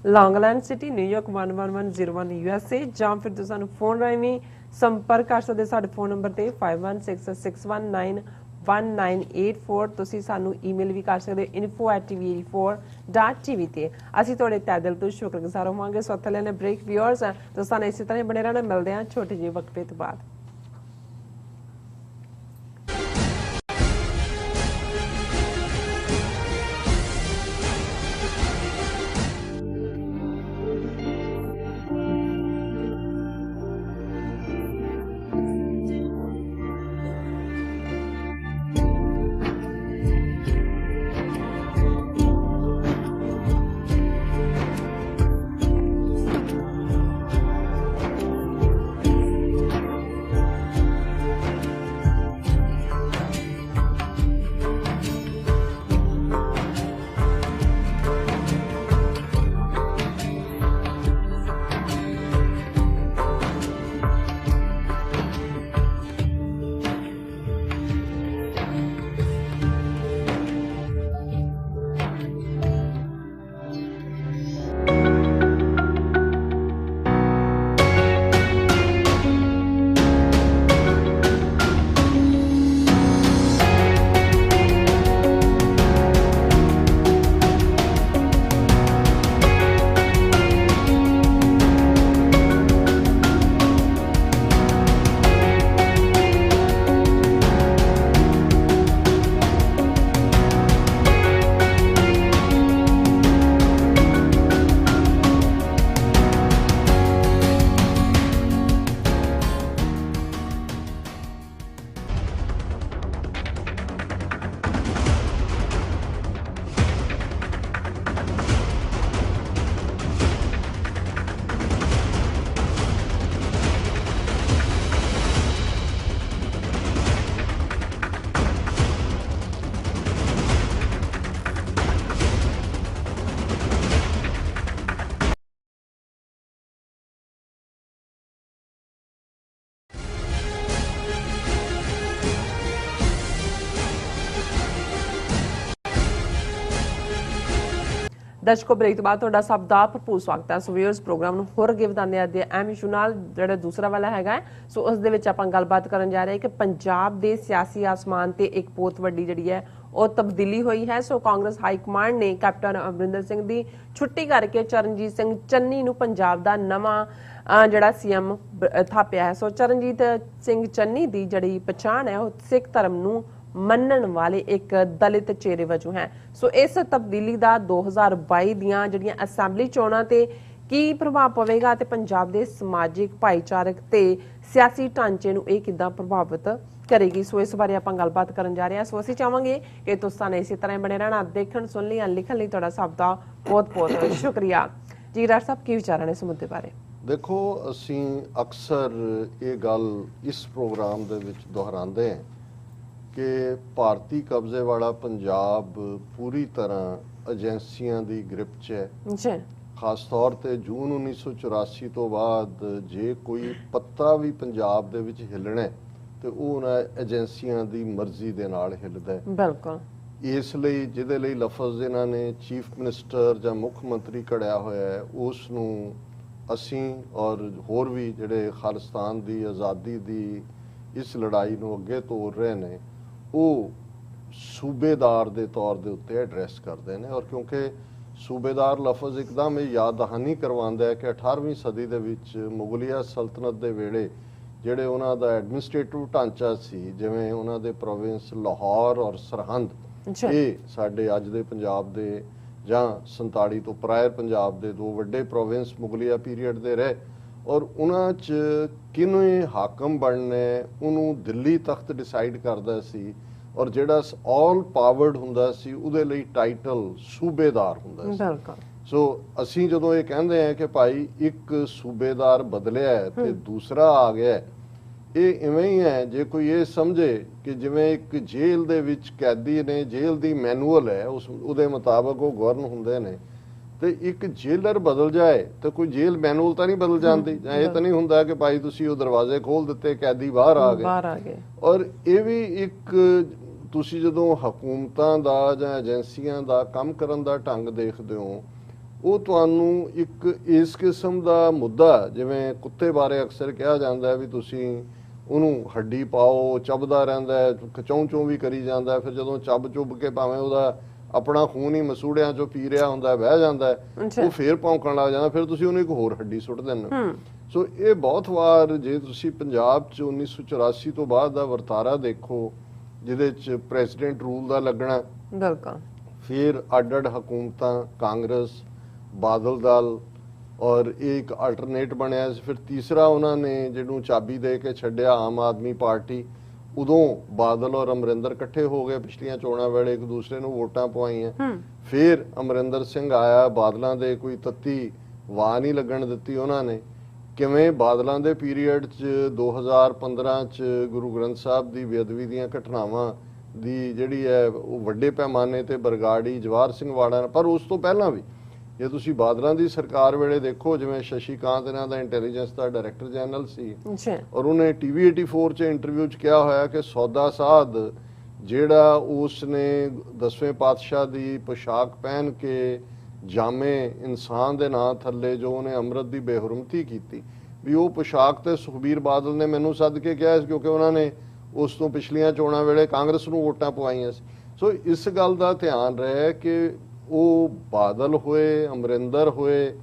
Long Island city, New York 11101 USA, ਜਾਂ ਫਿਰ ਤੁਸੀਂ ਸਾਨੂੰ ਫੋਨ ਰਾਹੀਂ ਵੀ ਸੰਪਰਕ ਕਰ ਸਕਦੇ ਸਾਡੇ ਫੋਨ ਨੰਬਰ ਤੇ 5166191984। ਤੁਸੀਂ ਸਾਨੂੰ ਈਮੇਲ ਵੀ ਕਰ ਸਕਦੇ info@tv84.tv ਤੇ। ਅਸੀਂ ਤੁਹਾਡੇ ਤਹਿ ਦਿਲ ਤੋਂ ਸ਼ੁਕਰਗੁਜ਼ਾਰ ਹੋਵਾਂਗੇ। ਸੋ ਇੱਥੇ ਲੈਣੇ ਬ੍ਰੇਕ ਵਿਊਅਰਸ, ਤਾਂ ਸਾਨੂੰ ਇਸੇ ਤਰ੍ਹਾਂ ਬਣੇ ਰਹਿਣਾ। ਮਿਲਦੇ ਹਾਂ ਛੋਟੇ ਜਿਹੇ ਵਕਫੇ ਤੋਂ ਬਾਅਦ। ਦਰਸ਼ਕੋ, ਬ੍ਰੇਕ ਤੋਂ ਬਾਅਦ ਤੁਹਾਡਾ ਸਭ ਦਾ ਭਰਪੂਰ ਸਵਾਗਤ ਹੈ। ਸੋ ਵੀਅਰਸ, ਪ੍ਰੋਗਰਾਮ ਨੂੰ ਹੋਰ ਅੱਗੇ ਵਧਾਉਂਦੇ ਆ ਦੇ ਅਹਿਮ ਇਸ਼ੂ ਨਾਲ, ਜਿਹੜਾ ਦੂਸਰਾ ਵਾਲਾ ਹੈਗਾ। ਸੋ ਉਸ ਦੇ ਵਿੱਚ ਆਪਾਂ ਗੱਲਬਾਤ ਕਰਨ ਜਾ ਰਹੇ ਹਾਂ ਕਿ ਪੰਜਾਬ ਦੇ ਸਿਆਸੀ ਆਸਮਾਨ ਤੇ ਇੱਕ ਬਹੁਤ ਵੱਡੀ ਜਿਹੜੀ ਹੈ ਉਹ ਤਬਦੀਲੀ ਹੋਈ ਹੈ। ਸੋ ਕਾਂਗਰਸ ਹਾਈ ਕਮਾਂਡ ਨੇ ਕੈਪਟਨ ਅਮਰਿੰਦਰ ਸਿੰਘ ਦੀ ਛੁੱਟੀ ਕਰਕੇ ਚਰਨਜੀਤ ਸਿੰਘ ਚੰਨੀ ਨੂੰ ਪੰਜਾਬ ਦਾ ਨਵਾਂ ਜਿਹੜਾ ਸੀਐਮ ਥਾਪਿਆ ਹੈ। ਸੋ ਚਰਨਜੀਤ ਸਿੰਘ ਚੰਨੀ ਦੀ ਜਿਹੜੀ ਪਛਾਣ ਹੈ ਉਹ ਸਿੱਖ ਧਰਮ ਨੂੰ ਮੰਨਣ ਵਾਲੇ ਇੱਕ ਦਲਿਤ ਚਿਹਰੇ ਵਜੋਂ ਹੈ। ਸੋ ਇਸ ਤਬਦੀਲੀ ਦਾ 2022 ਦੀਆਂ ਜਿਹੜੀਆਂ ਅਸੈਂਬਲੀ ਚੋਣਾਂ ਤੇ ਕੀ ਪ੍ਰਭਾਵ ਪਵੇਗਾ ਤੇ ਪੰਜਾਬ ਦੇ ਸਮਾਜਿਕ, ਭਾਈਚਾਰਕ ਤੇ ਸਿਆਸੀ ਢਾਂਚੇ ਨੂੰ ਇਹ ਕਿੱਦਾਂ ਪ੍ਰਭਾਵਿਤ ਕਰੇਗੀ। ਸੋ ਇਸ ਬਾਰੇ ਆਪਾਂ ਗੱਲਬਾਤ ਕਰਨ ਜਾ ਰਹੇ ਹਾਂ। ਸੋ ਅਸੀਂ ਚਾਹਾਂਗੇ ਕਿ ਤੁਸੀਂ ਇਸੇ ਤਰ੍ਹਾਂ ਬਣੇ ਰਹਿਣਾ। ਦੇਖਣ, ਸੁਣ ਲਈ, ਲਿਖਣ ਲਈ ਤੁਹਾਡਾ ਸਭ ਦਾ ਬਹੁਤ ਬਹੁਤ ਸ਼ੁਕਰੀਆ। ਜੀ ਰਾਜ ਸਾਹਿਬ, ਕੀ ਵਿਚਾਰਾਂ ਨੇ ਇਸ ਮੁੱਦੇ ਬਾਰੇ? ਦੇਖੋ, ਅਸੀਂ ਅਕਸਰ ਇਹ ਗੱਲ ਇਸ ਪ੍ਰੋਗਰਾਮ ਦੇ ਵਿੱਚ ਦੁਹਰਾਉਂਦੇ ਹਾਂ ਕਿ ਭਾਰਤੀ ਕਬਜ਼ੇ ਵਾਲਾ ਪੰਜਾਬ ਪੂਰੀ ਤਰ੍ਹਾਂ ਏਜੰਸੀਆਂ ਦੀ ਗ੍ਰਿਪ 'ਚ ਹੈ ਜੀ। ਖਾਸ ਤੌਰ ਤੇ ਜੂਨ 1984 ਤੋਂ ਬਾਅਦ ਜੇ ਕੋਈ ਪੱਤਾ ਵੀ ਪੰਜਾਬ ਦੇ ਵਿੱਚ ਹਿੱਲਣਾ ਤੇ ਉਹ ਉਹਨਾਂ ਏਜੰਸੀਆਂ ਦੀ ਮਰਜ਼ੀ ਦੇ ਨਾਲ ਹਿੱਲਦਾ ਹੈ। ਬਿਲਕੁਲ। ਇਸ ਲਈ ਜਿਹਦੇ ਲਈ ਲਫ਼ਜ਼ ਇਹਨਾਂ ਨੇ ਚੀਫ ਮਿਨਿਸਟਰ ਜਾਂ ਮੁੱਖ ਮੰਤਰੀ ਘੜਿਆ ਹੋਇਆ ਹੈ, ਉਸ ਨੂੰ ਅਸੀਂ ਔਰ ਹੋਰ ਵੀ ਜਿਹੜੇ ਖਾਲਿਸਤਾਨ ਦੀ ਆਜ਼ਾਦੀ ਦੀ ਇਸ ਲੜਾਈ ਨੂੰ ਅੱਗੇ ਤੋਰ ਰਹੇ ਨੇ, ਉਹ ਸੂਬੇਦਾਰ ਦੇ ਤੌਰ ਦੇ ਉੱਤੇ ਐਡਰੈਸ ਕਰਦੇ ਨੇ। ਔਰ ਕਿਉਂਕਿ ਸੂਬੇਦਾਰ ਲਫ਼ਜ਼ ਇੱਕਦਮ ਇਹ ਯਾਦ ਦਹਾਨੀ ਕਰਵਾਉਂਦਾ ਹੈ ਕਿ 18ਵੀਂ ਸਦੀ ਦੇ ਵਿੱਚ ਮੁਗਲਿਆ ਸਲਤਨਤ ਦੇ ਵੇਲੇ ਜਿਹੜੇ ਉਹਨਾਂ ਦਾ ਐਡਮਿਨਿਸਟ੍ਰੇਟਿਵ ਢਾਂਚਾ ਸੀ, ਜਿਵੇਂ ਉਹਨਾਂ ਦੇ ਪ੍ਰੋਵਿੰਸ ਲਾਹੌਰ ਔਰ ਸਰਹੰਦ, ਇਹ ਸਾਡੇ ਅੱਜ ਦੇ ਪੰਜਾਬ ਦੇ ਜਾਂ 47 ਤੋਂ ਪ੍ਰਾਇਰ ਪੰਜਾਬ ਦੇ ਦੋ ਵੱਡੇ ਪ੍ਰੋਵਿੰਸ ਮੁਗਲਿਆ ਪੀਰੀਅਡ ਦੇ ਰਹੇ, ਔਰ ਉਹਨਾਂ 'ਚ ਕਿਹਨੇ ਹਾਕਮ ਬਣਨਾ ਉਹਨੂੰ ਦਿੱਲੀ ਤਖਤ ਡਿਸਾਈਡ ਕਰਦਾ ਸੀ, ਔਰ ਜਿਹੜਾ ਆਲ ਪਾਵਰਡ ਹੁੰਦਾ ਸੀ ਉਹਦੇ ਲਈ ਟਾਈਟਲ ਸੂਬੇਦਾਰ ਹੁੰਦਾ ਸੀ। ਸੋ ਅਸੀਂ ਜਦੋਂ ਇਹ ਕਹਿੰਦੇ ਆ ਕਿ ਭਾਈ ਇੱਕ ਸੂਬੇਦਾਰ ਬਦਲਿਆ ਤੇ ਦੂਸਰਾ ਆ ਗਿਆ, ਇਹ ਇਵੇਂ ਹੀ ਹੈ ਜੇ ਕੋਈ ਇਹ ਸਮਝੇ ਕਿ ਜਿਵੇਂ ਇੱਕ ਜੇਲ੍ਹ ਦੇ ਵਿੱਚ ਕੈਦੀ ਨੇ, ਜੇਲ੍ਹ ਦੀ ਮੈਨੂਅਲ ਹੈ, ਉਹਦੇ ਮੁਤਾਬਕ ਉਹ ਗਵਰਨ ਹੁੰਦੇ ਨੇ, ਤੇ ਇੱਕ ਜੇਲਰ ਬਦਲ ਜਾਏ ਤਾਂ ਕੋਈ ਜੇਲ੍ਹ ਮੈਨੂਅਲ ਤਾਂ ਨਹੀਂ ਬਦਲ ਜਾਂਦੀ, ਜਾਂ ਇਹ ਤਾਂ ਨਹੀਂ ਹੁੰਦਾ ਕਿ ਭਾਈ ਤੁਸੀਂ ਉਹ ਦਰਵਾਜ਼ੇ ਖੋਲ ਦਿੱਤੇ, ਕੈਦੀ ਬਾਹਰ ਆ ਗਏ। ਔਰ ਇਹ ਵੀ ਇੱਕ ਤੁਸੀਂ ਜਦੋਂ ਹਕੂਮਤਾਂ ਦਾ ਜਾਂ ਏਜੰਸੀਆਂ ਦਾ ਕੰਮ ਕਰਨ ਦਾ ਢੰਗ ਦੇਖਦੇ ਹੋ, ਉਹ ਤੁਹਾਨੂੰ ਇੱਕ ਇਸ ਕਿਸਮ ਦਾ ਮੁੱਦਾ, ਜਿਵੇਂ ਕੁੱਤੇ ਬਾਰੇ ਅਕਸਰ ਕਿਹਾ ਜਾਂਦਾ ਵੀ ਤੁਸੀਂ ਉਹਨੂੰ ਹੱਡੀ ਪਾਓ, ਚੱਬਦਾ ਰਹਿੰਦਾ, ਖਚੌਂ ਵੀ ਕਰੀ ਜਾਂਦਾ, ਫਿਰ ਜਦੋਂ ਚੱਬ ਕੇ ਭਾਵੇਂ ਉਹਦਾ ਆਪਣਾ ਖੂਨ ਹੀ ਮਸੂੜਿਆਂ ਚੋਂ ਪੀ ਰਿਹਾ ਹੁੰਦਾ, ਬਹਿ ਜਾਂਦਾ, ਉਹ ਫੇਰ ਭੌਂਕਣ ਲੱਗ ਜਾਂਦਾ, ਫਿਰ ਤੁਸੀਂ ਉਹਨੂੰ ਇੱਕ ਹੋਰ ਹੱਡੀ ਸੁੱਟ ਦਿੰਦੇ। ਸੋ ਇਹ ਬਹੁਤ ਵਾਰ ਜੇ ਤੁਸੀਂ ਪੰਜਾਬ 'ਚ 1984 ਤੋਂ ਬਾਅਦ ਦਾ ਵਰਤਾਰਾ ਦੇਖੋ, ਜਿਹਦੇ 'ਚ ਪ੍ਰੈਜ਼ੀਡੈਂਟ ਰੂਲ ਦਾ ਲੱਗਣਾ, ਫਿਰ ਅੱਡ-ਅੱਡ ਹਕੂਮਤਾਂ, ਕਾਂਗਰਸ, ਬਾਦਲ ਦਲ, ਔਰ ਇਹ ਇੱਕ ਆਲਟਰਨੇਟ ਬਣਿਆ ਸੀ। ਫਿਰ ਤੀਸਰਾ ਉਹਨਾਂ ਨੇ ਜਿਹਨੂੰ ਚਾਬੀ ਦੇ ਕੇ ਛੱਡਿਆ, ਆਮ ਆਦਮੀ ਪਾਰਟੀ। ਉਦੋਂ ਬਾਦਲ ਔਰ ਅਮਰਿੰਦਰ ਇਕੱਠੇ ਹੋ ਗਏ ਪਿਛਲੀਆਂ ਚੋਣਾਂ ਵੇਲੇ, ਇੱਕ ਦੂਸਰੇ ਨੂੰ ਵੋਟਾਂ ਪਵਾਈਆਂ। ਫਿਰ ਅਮਰਿੰਦਰ ਸਿੰਘ ਆਇਆ, ਬਾਦਲਾਂ ਦੇ ਕੋਈ ਤੱਤੀ ਵਾਹ ਨਹੀਂ ਲੱਗਣ ਦਿੱਤੀ ਉਹਨਾਂ ਨੇ। ਕਿਵੇਂ ਬਾਦਲਾਂ ਦੇ ਪੀਰੀਅਡ 'ਚ 2015 'ਚ ਗੁਰੂ ਗ੍ਰੰਥ ਸਾਹਿਬ ਦੀ ਬੇਅਦਬੀ ਦੀਆਂ ਘਟਨਾਵਾਂ ਦੀ ਜਿਹੜੀ ਹੈ ਉਹ ਵੱਡੇ ਪੈਮਾਨੇ ਤੇ ਬਰਗਾੜੀ ਜਵਾਹਰ ਸਿੰਘ ਵਾੜਾ, ਪਰ ਉਸ ਤੋਂ ਪਹਿਲਾਂ ਵੀ ਜੇ ਤੁਸੀਂ ਬਾਦਲਾਂ ਦੀ ਸਰਕਾਰ ਵੇਲੇ ਦੇਖੋ, ਜਿਵੇਂ ਸ਼ਸ਼ੀ ਕਾਂਤ ਇਹਨਾਂ ਦਾ ਇੰਟੈਲੀਜੈਂਸ ਦਾ ਡਾਇਰੈਕਟਰ ਜਨਰਲ ਸੀ, ਔਰ ਉਹਨੇ TV 84 'ਚ ਇੰਟਰਵਿਊ 'ਚ ਕਿਹਾ ਹੋਇਆ ਕਿ ਸੌਦਾ ਸਾਧ ਜਿਹੜਾ ਉਸ ਨੇ 10ਵੇਂ ਪਾਤਸ਼ਾਹ ਦੀ ਪੋਸ਼ਾਕ ਪਹਿਨ ਕੇ ਜਾਮੇ ਇਨਸਾਨ ਦੇ ਨਾਂ ਥੱਲੇ ਜੋ ਉਹਨੇ ਅੰਮ੍ਰਿਤ ਦੀ ਬੇਹੁਰਮਤੀ ਕੀਤੀ, ਵੀ ਉਹ ਪੋਸ਼ਾਕ ਤੇ ਸੁਖਬੀਰ ਬਾਦਲ ਨੇ ਮੈਨੂੰ ਸੱਦ ਕੇ ਕਿਹਾ ਸੀ, ਕਿਉਂਕਿ ਉਹਨਾਂ ਨੇ ਉਸ ਤੋਂ ਪਿਛਲੀਆਂ ਚੋਣਾਂ ਵੇਲੇ ਕਾਂਗਰਸ ਨੂੰ ਵੋਟਾਂ ਪਵਾਈਆਂ ਸੀ। ਸੋ ਇਸ ਗੱਲ ਦਾ ਧਿਆਨ ਰਹੇ ਕਿ ਉਹ ਬਾਦਲ ਹੋਏ, ਅਮਰਿੰਦਰ ਹੋਏ,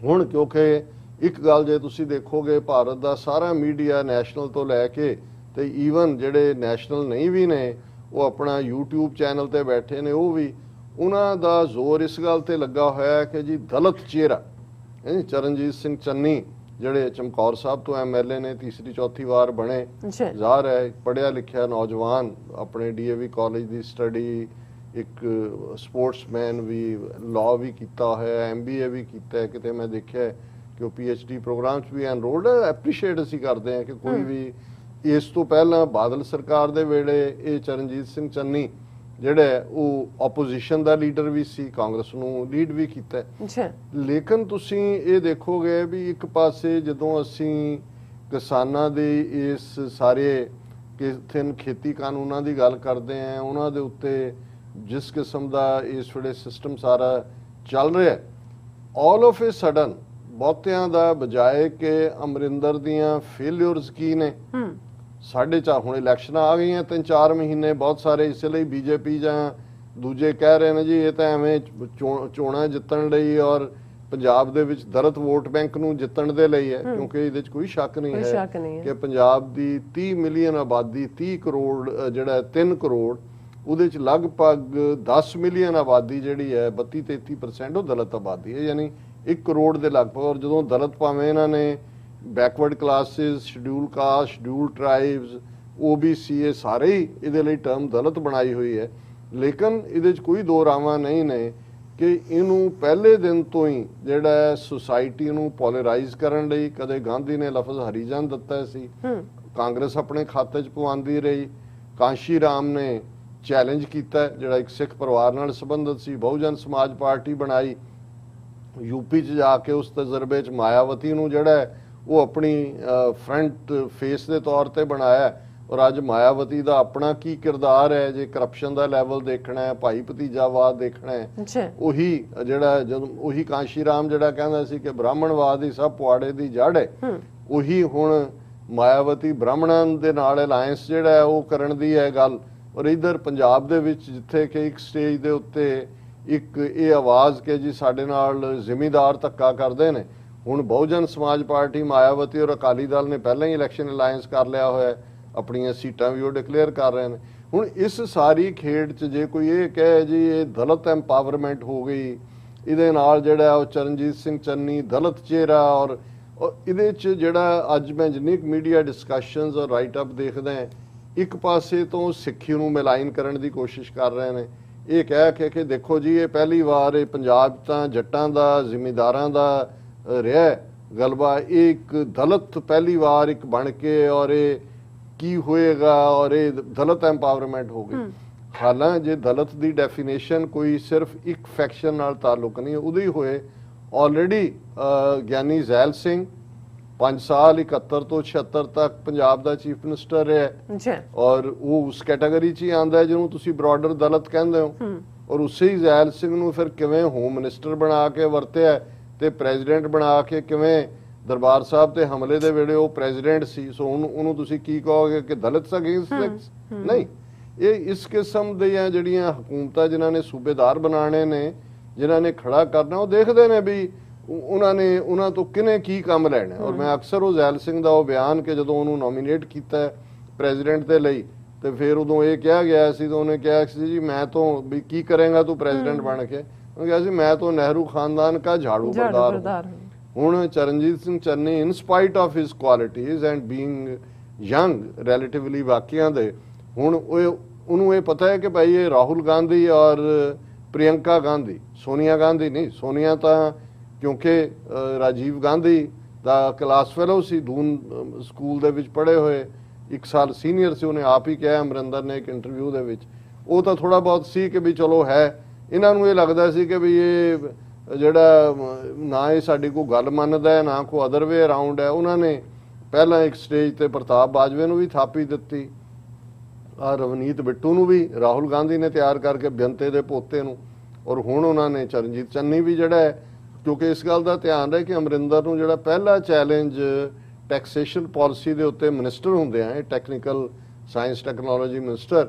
ਹੁਣ ਕਿਉਂਕਿ ਇੱਕ ਗੱਲ ਜੇ ਤੁਸੀਂ ਦੇਖੋਗੇ, ਭਾਰਤ ਦਾ ਸਾਰਾ ਮੀਡੀਆ ਨੈਸ਼ਨਲ ਤੋਂ ਲੈ ਕੇ ਤੇ ਈਵਨ ਜਿਹੜੇ ਨੈਸ਼ਨਲ ਨਹੀਂ ਵੀ ਨੇ, ਉਹ ਆਪਣਾ YouTube ਚੈਨਲ ਤੇ ਬੈਠੇ ਨੇ, ਉਹ ਵੀ ਉਹਨਾਂ ਦਾ ਜ਼ੋਰ ਇਸ ਗੱਲ ਤੇ ਲੱਗਾ ਹੋਇਆ ਕਿ ਜੀ ਦਲਿਤ ਚਿਹਰਾ ਚਰਨਜੀਤ ਸਿੰਘ ਚੰਨੀ, ਜਿਹੜੇ ਚਮਕੌਰ ਸਾਹਿਬ ਤੋਂ MLA ਨੇ, ਤੀਸਰੀ ਚੌਥੀ ਵਾਰ ਬਣੇ, ਜ਼ਾਹਰ ਹੈ ਪੜ੍ਹਿਆ ਲਿਖਿਆ ਨੌਜਵਾਨ, ਆਪਣੇ DAV ਕਾਲਜ ਦੀ ਸਟੱਡੀ, ਇੱਕ ਸਪੋਰਟਸਮੈਨ ਵੀ, ਲਾਅ ਵੀ ਕੀਤਾ ਹੋਇਆ, MBA ਵੀ ਕੀਤਾ ਹੈ, ਕਿਤੇ ਮੈਂ ਦੇਖਿਆ ਕਿ ਉਹ PhD ਪ੍ਰੋਗਰਾਮ 'ਚ ਵੀ ਐਨਰੋਲਡ ਹੈ। ਐਪਰੀਸ਼ੀਏਟ ਅਸੀਂ ਕਰਦੇ ਹਾਂ ਕਿ ਕੋਈ ਵੀ ਇਸ ਤੋਂ ਪਹਿਲਾਂ ਬਾਦਲ ਸਰਕਾਰ ਦੇ ਵੇਲੇ ਇਹ ਚਰਨਜੀਤ ਸਿੰਘ ਚੰਨੀ ਜਿਹੜਾ ਉਹ ਆਪੋਜੀਸ਼ਨ ਦਾ ਲੀਡਰ ਵੀ ਸੀ, ਕਾਂਗਰਸ ਨੂੰ ਲੀਡ ਵੀ ਕੀਤਾ। ਲੇਕਿਨ ਤੁਸੀਂ ਇਹ ਦੇਖੋਗੇ ਵੀ ਇੱਕ ਪਾਸੇ ਜਦੋਂ ਅਸੀਂ ਕਿਸਾਨਾਂ ਦੇ ਇਸ ਸਾਰੇ ਖੇਤੀ ਕਾਨੂੰਨਾਂ ਦੀ ਗੱਲ ਕਰਦੇ ਹਾਂ, ਉਹਨਾਂ ਦੇ ਉੱਤੇ ਜਿਸ ਕਿਸਮ ਦਾ ਇਸ ਵੇਲੇ ਸਿਸਟਮ ਸਾਰਾ ਚੱਲ ਰਿਹਾ, ਆਲ ਆਫ ਏ ਸਡਨ ਬਹੁਤਿਆਂ ਦਾ ਬਜਾਏ ਕਿ ਅਮਰਿੰਦਰ ਦੀਆਂ ਫੇਲਿਅਰਸ ਕੀ ਨੇ, ਸਾਡੇ ਚਾ ਹੁਣ ਇਲੈਕਸ਼ਨਾਂ ਆ ਗਈਆਂ 3-4 ਮਹੀਨੇ, ਬਹੁਤ ਸਾਰੇ ਇਸ ਲਈ BJP ਜਾਂ ਦੂਜੇ ਕਹਿ ਰਹੇ ਨੇ ਜੀ ਇਹ ਤਾਂ ਐਵੇਂ ਚੋਣਾਂ ਜਿੱਤਣ ਲਈ ਔਰ ਪੰਜਾਬ ਦੇ ਵਿੱਚ ਦਲਿਤ ਵੋਟ ਬੈਂਕ ਨੂੰ ਜਿੱਤਣ ਦੇ ਲਈ ਹੈ, ਕਿਉਂਕਿ ਇਹਦੇ 'ਚ ਕੋਈ ਸ਼ੱਕ ਨਹੀਂ ਹੈ ਕਿ ਪੰਜਾਬ ਦੀ 30 ਮਿਲੀਅਨ ਆਬਾਦੀ, 30 ਕਰੋੜ ਜਿਹੜਾ 3 ਕਰੋੜ, ਉਹਦੇ 'ਚ ਲਗਭਗ 10 ਮਿਲੀਅਨ ਆਬਾਦੀ ਜਿਹੜੀ ਹੈ 32-33% ਉਹ ਦਲਿਤ ਆਬਾਦੀ ਹੈ, ਯਾਨੀ 1 ਕਰੋੜ ਦੇ ਲਗਭਗ। ਔਰ ਜਦੋਂ ਦਲਿਤ ਭਾਵੇਂ ਇਹਨਾਂ ਨੇ backward classes, scheduled caste, scheduled tribes, OBC, ਇਹ ਸਾਰੇ ਹੀ ਇਹਦੇ ਲਈ ਟਰਮ ਦਲਿਤ ਬਣਾਈ ਹੋਈ ਹੈ। ਲੇਕਿਨ ਇਹਦੇ 'ਚ ਕੋਈ ਦੋ ਰਾਵਾਂ ਨਹੀਂ ਨੇ ਕਿ ਇਹਨੂੰ ਪਹਿਲੇ ਦਿਨ ਤੋਂ ਹੀ ਜਿਹੜਾ ਸੁਸਾਇਟੀ ਨੂੰ ਪੋਲਰਾਈਜ਼ ਕਰਨ ਲਈ, ਕਦੇ ਗਾਂਧੀ ਨੇ ਲਫ਼ਜ਼ ਹਰੀਜਨ ਦਿੱਤਾ ਸੀ, ਕਾਂਗਰਸ ਆਪਣੇ ਖਾਤੇ 'ਚ ਪਵਾਉਂਦੀ ਰਹੀ, ਕਾਂਸ਼ੀ ਰਾਮ ਨੇ ਚੈਲੰਜ ਕੀਤਾ, ਜਿਹੜਾ ਇੱਕ ਸਿੱਖ ਪਰਿਵਾਰ ਨਾਲ ਸੰਬੰਧਿਤ ਸੀ, ਬਹੁਜਨ ਸਮਾਜ ਪਾਰਟੀ ਬਣਾਈ, UP 'ਚ ਜਾ ਕੇ ਉਸ ਤਜਰਬੇ 'ਚ ਮਾਇਆਵਤੀ ਨੂੰ ਜਿਹੜਾ ਉਹ ਆਪਣੀ ਫਰੰਟ ਫੇਸ ਦੇ ਤੌਰ ਤੇ ਬਣਾਇਆ। ਔਰ ਅੱਜ ਮਾਇਆਵਤੀ ਦਾ ਆਪਣਾ ਕੀ ਕਿਰਦਾਰ ਹੈ, ਜੇ ਕਰਪਸ਼ਨ ਦਾ ਲੈਵਲ ਦੇਖਣਾ ਹੈ, ਭਾਈ ਭਤੀਜਾਵਾਦ ਦੇਖਣਾ ਹੈ, ਉਹੀ ਜਿਹੜਾ ਜਦੋਂ ਉਹੀ ਕਾਂਸ਼ੀ ਰਾਮ ਜਿਹੜਾ ਕਹਿੰਦਾ ਸੀ ਕਿ ਬ੍ਰਾਹਮਣਵਾਦ ਹੀ ਸਭ ਪੁਆੜੇ ਦੀ ਜੜ ਹੈ, ਉਹੀ ਹੁਣ ਮਾਇਆਵਤੀ ਬ੍ਰਾਹਮਣਾਂ ਦੇ ਨਾਲ ਅਲਾਇੰਸ ਜਿਹੜਾ ਹੈ ਉਹ ਕਰਨ ਦੀ ਹੈ ਗੱਲ। ਔਰ ਇਧਰ ਪੰਜਾਬ ਦੇ ਵਿੱਚ ਜਿੱਥੇ ਕਿ ਇੱਕ ਸਟੇਜ ਦੇ ਉੱਤੇ ਇੱਕ ਇਹ ਆਵਾਜ਼ ਕਿ ਜੀ ਸਾਡੇ ਨਾਲ ਜ਼ਿਮੀਂਦਾਰ ਧੱਕਾ ਕਰਦੇ ਨੇ, ਹੁਣ ਬਹੁਜਨ ਸਮਾਜ ਪਾਰਟੀ ਮਾਇਆਵਤੀ ਔਰ ਅਕਾਲੀ ਦਲ ਨੇ ਪਹਿਲਾਂ ਹੀ ਇਲੈਕਸ਼ਨ ਅਲਾਈਅੰਸ ਕਰ ਲਿਆ ਹੋਇਆ ਹੈ, ਆਪਣੀਆਂ ਸੀਟਾਂ ਵੀ ਉਹ ਡਿਕਲੇਅਰ ਕਰ ਰਹੇ ਨੇ। ਹੁਣ ਇਸ ਸਾਰੀ ਖੇਡ 'ਚ ਜੇ ਕੋਈ ਇਹ ਕਹੇ ਜੀ ਇਹ ਦਲਿਤ ਐਮਪਾਵਰਮੈਂਟ ਹੋ ਗਈ, ਇਹਦੇ ਨਾਲ ਜਿਹੜਾ ਉਹ ਚਰਨਜੀਤ ਸਿੰਘ ਚੰਨੀ ਦਲਿਤ ਚਿਹਰਾ, ਔਰ ਇਹਦੇ 'ਚ ਜਿਹੜਾ ਅੱਜ ਮੈਂ ਜਿੰਨੀ ਮੀਡੀਆ ਡਿਸਕਸ਼ਨਸ ਔਰ ਰਾਈਟ ਅਪ ਦੇਖਦਾ, ਇੱਕ ਪਾਸੇ ਤੋਂ ਸਿੱਖੀ ਨੂੰ ਮਿਲਾਈਨ ਕਰਨ ਦੀ ਕੋਸ਼ਿਸ਼ ਕਰ ਰਹੇ ਨੇ, ਇਹ ਕਹਿ ਕੇ ਕਿ ਦੇਖੋ ਜੀ ਇਹ ਪਹਿਲੀ ਵਾਰ ਇਹ ਪੰਜਾਬ ਤਾਂ ਜੱਟਾਂ ਦਾ ਜ਼ਿਮੀਂਦਾਰਾਂ ਦਾ ਰਿਹਾ ਗਲਬਾ, ਇਹ ਇੱਕ ਦਲਿਤ ਪਹਿਲੀ ਵਾਰ ਇੱਕ ਬਣ ਕੇ ਔਰ ਇਹ ਕੀ ਹੋਏਗਾ ਔਰ ਇਹ ਦਲਿਤ ਐਮਪਾਵਰਮੈਂਟ ਹੋ ਗਈ। ਹਾਲਾਂ ਜੇ ਦਲਿਤ ਦੀ ਡੈਫੀਨੇਸ਼ਨ ਕੋਈ ਸਿਰਫ ਇੱਕ ਫੈਕਸ਼ਨ ਨਾਲ ਤਾਲੁਕ ਨਹੀਂ, ਉਹਦੇ ਹੋਏ ਆਲਰੇਡੀ ਗਿਆਨੀ ਜ਼ੈਲ ਸਿੰਘ 5 ਸਾਲ 71 ਤੋਂ 76 ਤੱਕ ਪੰਜਾਬ ਦਾ ਚੀਫ ਮਿਨਿਸਟਰ ਰਿਹਾ ਜੀ, ਔਰ ਉਹ ਉਸ ਕੈਟਾਗਰੀ 'ਚ ਹੀ ਆਂਦਾ ਜਿਹਨੂੰ ਤੁਸੀਂ ਬ੍ਰੌਡਰ ਦਲਿਤ ਕਹਿੰਦੇ ਹੋ। ਔਰ ਉਸੇ ਹੀ ਜ਼ੈਲ ਸਿੰਘ ਨੂੰ ਫਿਰ ਕਿਵੇਂ ਹੋਮ ਮਿਨਿਸਟਰ ਬਣਾ ਕੇ ਵਰਤਿਆ ਤੇ ਪ੍ਰੈਜ਼ੀਡੈਂਟ ਬਣਾ ਕੇ ਕਿਵੇਂ ਦਰਬਾਰ ਸਾਹਿਬ ਤੇ ਹਮਲੇ ਦੇ ਵੇਲੇ ਉਹ ਪ੍ਰੈਜ਼ੀਡੈਂਟ ਸੀ, ਸੋ ਉਹਨੂੰ ਤੁਸੀਂ ਕੀ ਕਹੋਗੇ ਕਿ ਦਲਿਤ ਅਗੇਂਸਟ? ਨਹੀਂ, ਇਹ ਇਸ ਕਿਸਮ ਦੀਆਂ ਜਿਹੜੀਆਂ ਹਕੂਮਤਾਂ ਜਿਨ੍ਹਾਂ ਨੇ ਸੂਬੇਦਾਰ ਬਣਾਣੇ ਨੇ, ਜਿਨ੍ਹਾਂ ਨੇ ਖੜਾ ਕਰਨਾ, ਉਹ ਦੇਖਦੇ ਨੇ ਵੀ ਉਹਨਾਂ ਤੋਂ ਕਿਨੇ ਕੀ ਕੰਮ ਲੈਣਾ। ਔਰ ਮੈਂ ਅਕਸਰ ਉਹ ਜ਼ੈਲ ਸਿੰਘ ਦਾ ਉਹ ਬਿਆਨ ਕਿ ਜਦੋਂ ਉਹਨੂੰ ਨੋਮੀਨੇਟ ਕੀਤਾ ਪ੍ਰੈਜ਼ੀਡੈਂਟ ਦੇ ਲਈ ਤੇ ਫਿਰ ਉਦੋਂ ਇਹ ਕਿਹਾ ਗਿਆ ਸੀ, ਤਾਂ ਉਹਨੇ ਕਿਹਾ ਸੀ ਜੀ ਮੈਂ ਤੋਂ ਵੀ ਕੀ ਕਰੇਗਾ ਤੂੰ ਪ੍ਰੈਜ਼ੀਡੈਂਟ ਬਣ ਕੇ, ਉਹਨੇ ਕਿਹਾ ਸੀ ਮੈਂ ਤਾਂ ਨਹਿਰੂ ਖਾਨਦਾਨ ਕਾ ਝਾੜੂ ਬਰਦਾਰ। ਹੁਣ Charanjit Singh Channi in spite of his qualities and being young relatively ਵਾਕਿਆਂ ਦੇ, ਹੁਣ ਉਹਨੂੰ ਇਹ ਪਤਾ ਹੈ ਕਿ ਭਾਈ ਇਹ ਰਾਹੁਲ ਗਾਂਧੀ ਔਰ ਪ੍ਰਿਯੰਕਾ ਗਾਂਧੀ, ਸੋਨੀਆ ਗਾਂਧੀ ਨਹੀਂ, ਸੋਨੀਆ ਤਾਂ ਕਿਉਂਕਿ ਰਾਜੀਵ ਗਾਂਧੀ ਦਾ ਕਲਾਸ ਫੈਲੋ ਸੀ, ਦੂਨ ਸਕੂਲ ਦੇ ਵਿੱਚ ਪੜ੍ਹੇ ਹੋਏ, 1 ਸਾਲ ਸੀਨੀਅਰ ਸੀ, ਉਹਨੇ ਆਪ ਹੀ ਕਿਹਾ ਅਮਰਿੰਦਰ ਨੇ ਇੱਕ ਇੰਟਰਵਿਊ ਦੇ ਵਿੱਚ, ਉਹ ਤਾਂ ਥੋੜਾ ਬਹੁਤ ਸੀ ਕਿ ਵੀ ਚਲੋ ਹੈ। ਇਹਨਾਂ ਨੂੰ ਇਹ ਲੱਗਦਾ ਸੀ ਕਿ ਵੀ ਇਹ ਜਿਹੜਾ ਨਾ ਇਹ ਸਾਡੀ ਕੋਈ ਗੱਲ ਮੰਨਦਾ ਹੈ ਨਾ ਕੋਈ ਅਦਰ ਵੇ ਅਰਾਊਂਡ ਹੈ। ਉਹਨਾਂ ਨੇ ਪਹਿਲਾਂ ਇੱਕ ਸਟੇਜ ਤੇ ਪ੍ਰਤਾਪ ਬਾਜਵੇ ਨੂੰ ਵੀ ਥਾਪੀ ਦਿੱਤੀ, ਰਵਨੀਤ ਬਿੱਟੂ ਨੂੰ ਵੀ ਰਾਹੁਲ ਗਾਂਧੀ ਨੇ ਤਿਆਰ ਕਰਕੇ ਬੇਅੰਤੇ ਦੇ ਪੋਤੇ ਨੂੰ, ਔਰ ਹੁਣ ਉਹਨਾਂ ਨੇ ਚਰਨਜੀਤ ਚੰਨੀ ਵੀ ਜਿਹੜਾ ਹੈ, ਕਿਉਂਕਿ ਇਸ ਗੱਲ ਦਾ ਧਿਆਨ ਰਹੇ ਕਿ ਅਮਰਿੰਦਰ ਨੂੰ ਜਿਹੜਾ ਪਹਿਲਾ ਚੈਲੰਜ ਟੈਕਸੇਸ਼ਨ ਪਾਲਿਸੀ ਦੇ ਉੱਤੇ ਮਿਨਿਸਟਰ ਹੁੰਦੇ ਆ, ਇਹ ਟੈਕਨੀਕਲ ਸਾਇੰਸ ਟੈਕਨੋਲੋਜੀ ਮਿਨਿਸਟਰ,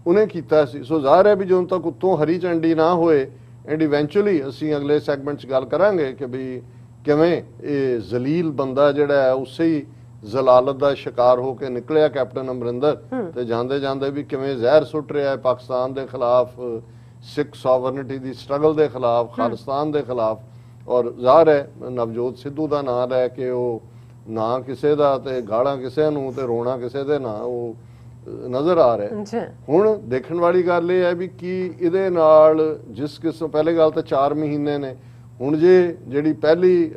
ਉਹਨੇ ਕੀਤਾ ਸੀ। ਸੋ ਜ਼ਾਹਰ ਹੈ ਵੀ ਜਦੋਂ ਤੱਕ ਉੱਤੋਂ ਹਰੀ ਝੰਡੀ ਨਾ ਹੋਏ, ਐਂਡ ਇਵੈਂਚੁਅਲੀ ਅਸੀਂ ਅਗਲੇ ਸੈਗਮੈਂਟ 'ਚ ਗੱਲ ਕਰਾਂਗੇ ਕਿ ਵੀ ਕਿਵੇਂ ਇਹ ਜ਼ਲੀਲ ਬੰਦਾ ਜਿਹੜਾ ਹੈ ਉਸੇ ਹੀ ਜ਼ਲਾਲਤ ਦਾ ਸ਼ਿਕਾਰ ਹੋ ਕੇ ਨਿਕਲਿਆ ਕੈਪਟਨ ਅਮਰਿੰਦਰ, ਤੇ ਜਾਂਦੇ ਜਾਂਦੇ ਵੀ ਕਿਵੇਂ ਜ਼ਹਿਰ ਸੁੱਟ ਰਿਹਾ ਹੈ ਪਾਕਿਸਤਾਨ ਦੇ ਖਿਲਾਫ, ਸਿੱਖ ਸੋਵਰਨਿਟੀ ਦੀ ਸਟਰਗਲ ਦੇ ਖਿਲਾਫ, ਖਾਲਿਸਤਾਨ ਦੇ ਖਿਲਾਫ। ਔਰ ਜ਼ਾਹਰ ਹੈ ਨਵਜੋਤ ਸਿੱਧੂ ਦਾ ਨਾਂ ਲੈ ਕੇ ਉਹ ਨਾ ਕਿਸੇ ਦਾ ਤੇ ਗਾਲਾਂ ਕਿਸੇ ਨੂੰ ਤੇ ਰੋਣਾ ਕਿਸੇ ਦੇ ਨਾਂ ਉਹ ਨਜ਼ਰ ਆ ਰਿਹਾ। ਹੁਣ ਦੇਖਣ ਵਾਲੀ ਗੱਲ ਇਹ ਹੈ ਵੀ ਕੀ ਇਹਦੇ ਨਾਲ ਜਿਸ ਕਿਸਮ ਪਹਿਲੇ ਗੱਲ ਤਾਂ 4 ਮਹੀਨੇ ਨੇ, ਹੁਣ ਜੇ ਜਿਹੜੀ ਪਹਿਲੀ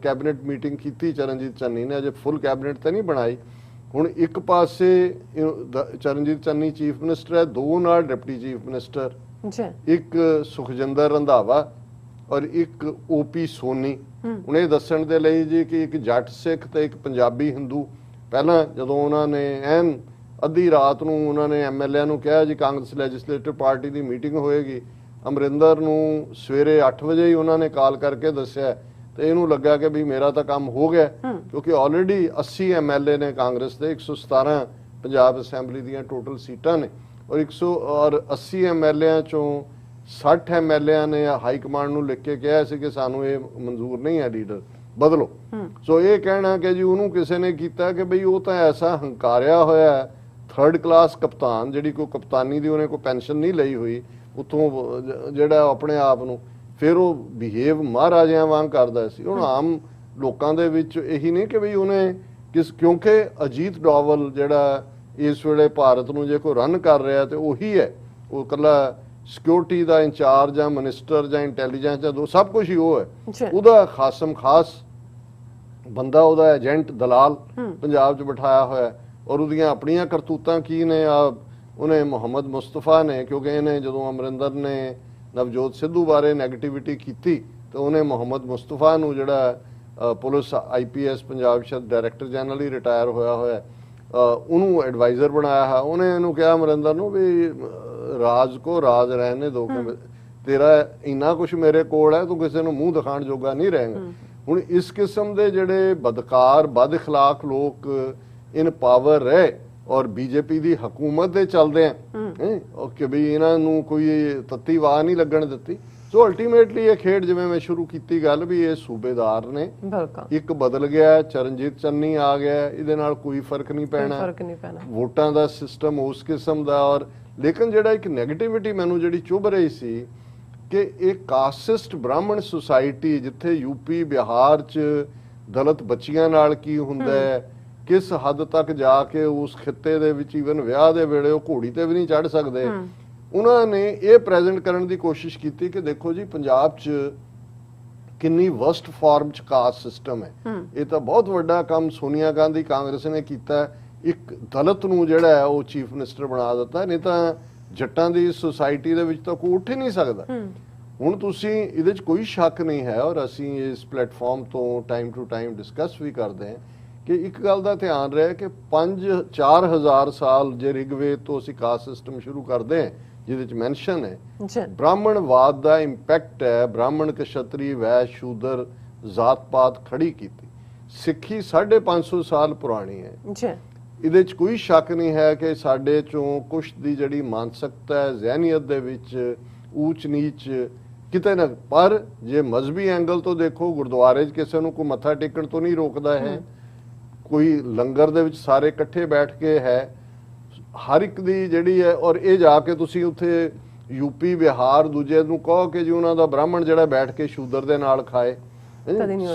ਕੈਬਨਿਟ ਮੀਟਿੰਗ ਕੀਤੀ ਚਰਨਜੀਤ ਚੰਨੀ ਨੇ, ਅਜੇ ਫੁੱਲ ਕੈਬਨਿਟ ਤਾਂ ਨਹੀਂ ਬਣਾਈ। ਹੁਣ ਇੱਕ ਪਾਸੇ ਚਰਨਜੀਤ ਚੰਨੀ ਚੀਫ ਮਿਨਿਸਟਰ ਹੈ, 2 ਨਾਲ ਡਿਪਟੀ ਚੀਫ ਮਿਨਿਸਟਰ, ਇੱਕ ਸੁਖਜਿੰਦਰ ਰੰਧਾਵਾ ਔਰ ਇੱਕ ਓਪੀ ਸੋਨੀ। ਹੁਣ ਇਹ ਦੱਸਣ ਦੇ ਲਈ ਜੀ ਕਿ ਇੱਕ ਜੱਟ ਸਿੱਖ ਤੇ ਇੱਕ ਪੰਜਾਬੀ ਹਿੰਦੂ, ਪਹਿਲਾਂ ਜਦੋਂ ਉਹਨਾਂ ਨੇ ਐਨ ਅੱਧੀ ਰਾਤ ਨੂੰ ਉਹਨਾਂ ਨੇ ਐਮਐਲਏ ਨੂੰ ਕਿਹਾ ਜੀ ਕਾਂਗਰਸ ਲੈਜਿਸਲੇਟਿਵ ਪਾਰਟੀ ਦੀ ਮੀਟਿੰਗ ਹੋਏਗੀ, ਅਮਰਿੰਦਰ ਨੂੰ ਸਵੇਰੇ 8 ਵਜੇ ਹੀ ਉਹਨਾਂ ਨੇ ਕਾਲ ਕਰਕੇ ਦੱਸਿਆ, ਤੇ ਇਹਨੂੰ ਲੱਗਾ ਕਿ ਵੀ ਮੇਰਾ ਤਾਂ ਕੰਮ ਹੋ ਗਿਆ, ਕਿਉਂਕਿ ਆਲਰੇਡੀ 80 ਐਮਐਲਏ ਨੇ ਕਾਂਗਰਸ ਦੇ, 117 ਪੰਜਾਬ ਅਸੈਂਬਲੀ ਦੀਆਂ ਟੋਟਲ ਸੀਟਾਂ ਨੇ, ਔਰ 80 ਐਮਐਲਏਆਂ ਚੋਂ 60 ਐਮਐਲਏਆਂ ਨੇ ਹਾਈ ਕਮਾਂਡ ਨੂੰ ਲਿਖ ਕੇ ਕਿਹਾ ਸੀ ਕਿ ਸਾਨੂੰ ਇਹ ਮਨਜ਼ੂਰ ਨਹੀਂ ਹੈ, ਲੀਡਰ ਬਦਲੋ। ਸੋ ਇਹ ਕਹਿਣਾ ਕਿ ਜੀ ਉਹਨੂੰ ਕਿਸੇ ਨੇ ਕੀਤਾ ਕਿ ਬਈ ਉਹ ਤਾਂ ਐਸਾ ਹੰਕਾਰਿਆ ਹੋਇਆ 3rd ਕਲਾਸ ਕਪਤਾਨ, ਜਿਹੜੀ ਕੋਈ ਕਪਤਾਨੀ ਦੀ ਉਹਨੇ ਕੋਈ ਪੈਨਸ਼ਨ ਨਹੀਂ ਲਈ ਹੋਈ ਉੱਥੋਂ, ਜਿਹੜਾ ਆਪਣੇ ਆਪ ਨੂੰ ਫਿਰ ਉਹ ਬਿਹੇਵ ਮਹਾਰਾਜਿਆਂ ਵਾਂਗ ਕਰਦਾ ਸੀ। ਹੁਣ ਆਮ ਲੋਕਾਂ ਦੇ ਵਿੱਚ ਇਹੀ ਨਹੀਂ ਕਿ ਬਈ ਉਹਨੇ ਕਿਉਂਕਿ ਅਜੀਤ ਡੋਵਲ ਜਿਹੜਾ ਇਸ ਵੇਲੇ ਭਾਰਤ ਨੂੰ ਜੇ ਕੋਈ ਰਨ ਕਰ ਰਿਹਾ ਤੇ ਉਹੀ ਹੈ, ਉਹ ਇਕੱਲਾ ਸਿਕਿਉਰਿਟੀ ਦਾ ਇੰਚਾਰਜ ਜਾਂ ਮਿਨਿਸਟਰ ਜਾਂ ਇੰਟੈਲੀਜੈਂਸ ਜਾਂ ਸਭ ਕੁਝ ਹੀ ਉਹ ਹੈ, ਉਹਦਾ ਖਾਸਮ ਖਾਸ ਬੰਦਾ, ਉਹਦਾ ਏਜੰਟ ਦਲਾਲ ਪੰਜਾਬ 'ਚ ਬਿਠਾਇਆ ਹੋਇਆ, ਔਰ ਉਹਦੀਆਂ ਆਪਣੀਆਂ ਕਰਤੂਤਾਂ ਕੀ ਨੇ। ਉਹਨੇ ਮੁਹੰਮਦ ਮੁਸਤਫਾ ਨੇ, ਕਿਉਂਕਿ ਇਹਨੇ ਜਦੋਂ ਅਮਰਿੰਦਰ ਨੇ ਨਵਜੋਤ ਸਿੱਧੂ ਬਾਰੇ ਨੈਗੇਟਿਵਿਟੀ ਕੀਤੀ ਤਾਂ ਉਹਨੇ ਮੁਹੰਮਦ ਮੁਸਤਫਾ ਨੂੰ ਜਿਹੜਾ ਪੁਲਿਸ IPS ਪੰਜਾਬ ਸ਼ਾਇਦ ਡਾਇਰੈਕਟਰ ਜਨਰਲ ਹੀ ਰਿਟਾਇਰ ਹੋਇਆ ਉਹਨੂੰ ਐਡਵਾਈਜ਼ਰ ਬਣਾਇਆ ਹੈ। ਉਹਨੇ ਇਹਨੂੰ ਕਿਹਾ ਅਮਰਿੰਦਰ ਨੂੰ ਵੀ ਰਾਜ ਕੋ ਰਾਜ ਰਹਿਣੇ ਦੋ, ਕਿ ਤੇਰਾ ਇੰਨਾ ਕੁਝ ਮੇਰੇ ਕੋਲ ਹੈ, ਤੂੰ ਕਿਸੇ ਨੂੰ ਮੂੰਹ ਦਿਖਾਣ ਜੋਗਾ ਨਹੀਂ ਰਹੇਗਾ। ਹੁਣ ਇਸ ਕਿਸਮ ਦੇ ਜਿਹੜੇ ਬਦਕਾਰ ਬਦ ਅਖਲਾਕ ਲੋਕ ਇਨ ਪਾਵਰ ਰਹੇ ਔਰ ਬੀਜੇਪੀ ਦੀ ਹਕੂਮਤ ਦੇ ਚੱਲਦੇ ਆ ਕਿ ਵੀ ਇਹਨਾਂ ਨੂੰ ਕੋਈ ਤੱਤੀ ਵਾਹ ਨਹੀਂ ਲੱਗਣ ਦਿੱਤੀ। ਸੋ ਅਲਟੀਮੇਟਲੀ ਇਹ ਖੇਡ ਜਿਵੇਂ ਮੈਂ ਸ਼ੁਰੂ ਕੀਤੀ ਗੱਲ ਵੀ ਇਹ ਸੂਬੇਦਾਰ ਨੇ, ਬਿਲਕੁਲ ਇੱਕ ਬਦਲ ਗਿਆ, ਚਰਨਜੀਤ ਚੰਨੀ ਆ ਗਿਆ, ਇਹਦੇ ਨਾਲ ਕੋਈ ਫਰਕ ਨਹੀਂ ਪੈਣਾ, ਫਰਕ ਨਹੀਂ ਪੈਣਾ, ਵੋਟਾਂ ਦਾ ਸਿਸਟਮ ਉਸ ਕਿਸਮ ਦਾ। ਔਰ ਲੇਕਿਨ ਜਿਹੜਾ ਇੱਕ ਨੈਗੇਟਿਵਿਟੀ ਮੈਨੂੰ ਜਿਹੜੀ ਚੁੱਭ ਰਹੀ ਸੀ ਕਿ ਇਹ ਕਾਸਟਿਸਟ ਬ੍ਰਾਹਮਣ ਸੁਸਾਇਟੀ, ਜਿੱਥੇ ਯੂਪੀ ਬਿਹਾਰ 'ਚ ਦਲਿਤ ਬੱਚੀਆਂ ਨਾਲ ਕੀ ਹੁੰਦਾ ਹੈ, ਕਿਸ ਹੱਦ ਤੱਕ ਜਾ ਕੇ ਉਸ ਖਿੱਤੇ ਦੇ ਵਿੱਚ ਈਵਨ ਵਿਆਹ ਦੇ ਵੇਲੇ ਉਹ ਘੋੜੀ ਤੇ ਵੀ ਨਹੀਂ ਚੜ ਸਕਦੇ, ਉਹਨਾਂ ਨੇ ਇਹ ਪ੍ਰੈਜ਼ੈਂਟ ਕਰਨ ਦੀ ਕੋਸ਼ਿਸ਼ ਕੀਤੀ ਕਿ ਦੇਖੋ ਜੀ ਪੰਜਾਬ 'ਚ ਕਿੰਨੀ ਵਰਸਟ ਫਾਰਮ 'ਚ ਕਾਸਟ ਸਿਸਟਮ ਹੈ। ਇਹ ਤਾਂ ਬਹੁਤ ਵੱਡਾ ਕੰਮ ਸੋਨੀਆ ਗਾਂਧੀ ਕਾਂਗਰਸ ਨੇ ਕੀਤਾ, ਇੱਕ ਦਲਿਤ ਨੂੰ ਜਿਹੜਾ ਹੈ ਉਹ ਚੀਫ ਮਿਨਿਸਟਰ ਬਣਾ ਦਿੱਤਾ, ਨਹੀਂ ਤਾਂ ਜੱਟਾਂ ਦੀ ਸੁਸਾਇਟੀ ਦੇ ਵਿੱਚ ਤਾਂ ਕੋਈ ਉੱਠ ਹੀ ਨਹੀਂ ਸਕਦਾ। ਹੁਣ ਤੁਸੀਂ ਇਹਦੇ 'ਚ ਕੋਈ ਸ਼ੱਕ ਨਹੀਂ ਹੈ, ਔਰ ਅਸੀਂ ਇਸ ਪਲੇਟਫਾਰਮ ਤੋਂ ਟਾਈਮ ਟੂ ਟਾਈਮ ਡਿਸਕਸ ਵੀ ਕਰਦੇ ਹਾਂ ਕਿ ਇੱਕ ਗੱਲ ਦਾ ਧਿਆਨ ਰਹੇ ਕਿ 4,000 ਸਾਲ ਜੇ ਰਿਗਵੇਦ ਤੋਂ ਅਸੀਂ ਕਾਸਟ ਸਿਸਟਮ ਸ਼ੁਰੂ ਕਰਦੇ ਹਾਂ, ਜਿਹਦੇ 'ਚ ਮੈਂਸ਼ਨ ਹੈ ਬ੍ਰਾਹਮਣਵਾਦ ਦਾ ਇੰਪੈਕਟ ਹੈ, ਬ੍ਰਾਹਮਣ ਕਸ਼ਤਰੀ ਵੈਸ਼ ਸ਼ੂਦਰ ਜ਼ਾਤ ਪਾਤ ਖੜੀ ਕੀਤੀ। ਸਿੱਖੀ 550 ਸਾਲ ਪੁਰਾਣੀ ਹੈ, ਇਹਦੇ 'ਚ ਕੋਈ ਸ਼ੱਕ ਨਹੀਂ ਹੈ ਕਿ ਸਾਡੇ ਚੋਂ ਕੁਛ ਦੀ ਜਿਹੜੀ ਮਾਨਸਿਕਤਾ ਹੈ, ਜ਼ਹਿਨੀਅਤ ਦੇ ਵਿੱਚ ਊਚ ਨੀਚ ਕਿਤੇ ਨਾ, ਪਰ ਜੇ ਮਜ਼ਹਬੀ ਐਂਗਲ ਤੋਂ ਦੇਖੋ, ਗੁਰਦੁਆਰੇ 'ਚ ਕਿਸੇ ਨੂੰ ਕੋਈ ਮੱਥਾ ਟੇਕਣ ਤੋਂ ਨਹੀਂ ਰੋਕਦਾ ਹੈ, ਕੋਈ ਲੰਗਰ ਦੇ ਵਿੱਚ ਸਾਰੇ ਇਕੱਠੇ ਬੈਠ ਕੇ ਹੈ, ਹਰ ਇੱਕ ਦੀ ਜਿਹੜੀ ਹੈ। ਔਰ ਇਹ ਜਾ ਕੇ ਤੁਸੀਂ ਉੱਥੇ ਯੂਪੀ ਬਿਹਾਰ ਦੂਜੇ ਨੂੰ ਕਹੋ ਕਿ ਜੀ ਉਹਨਾਂ ਦਾ ਬ੍ਰਾਹਮਣ ਜਿਹੜਾ ਬੈਠ ਕੇ ਸ਼ੂਦਰ ਦੇ ਨਾਲ ਖਾਏ,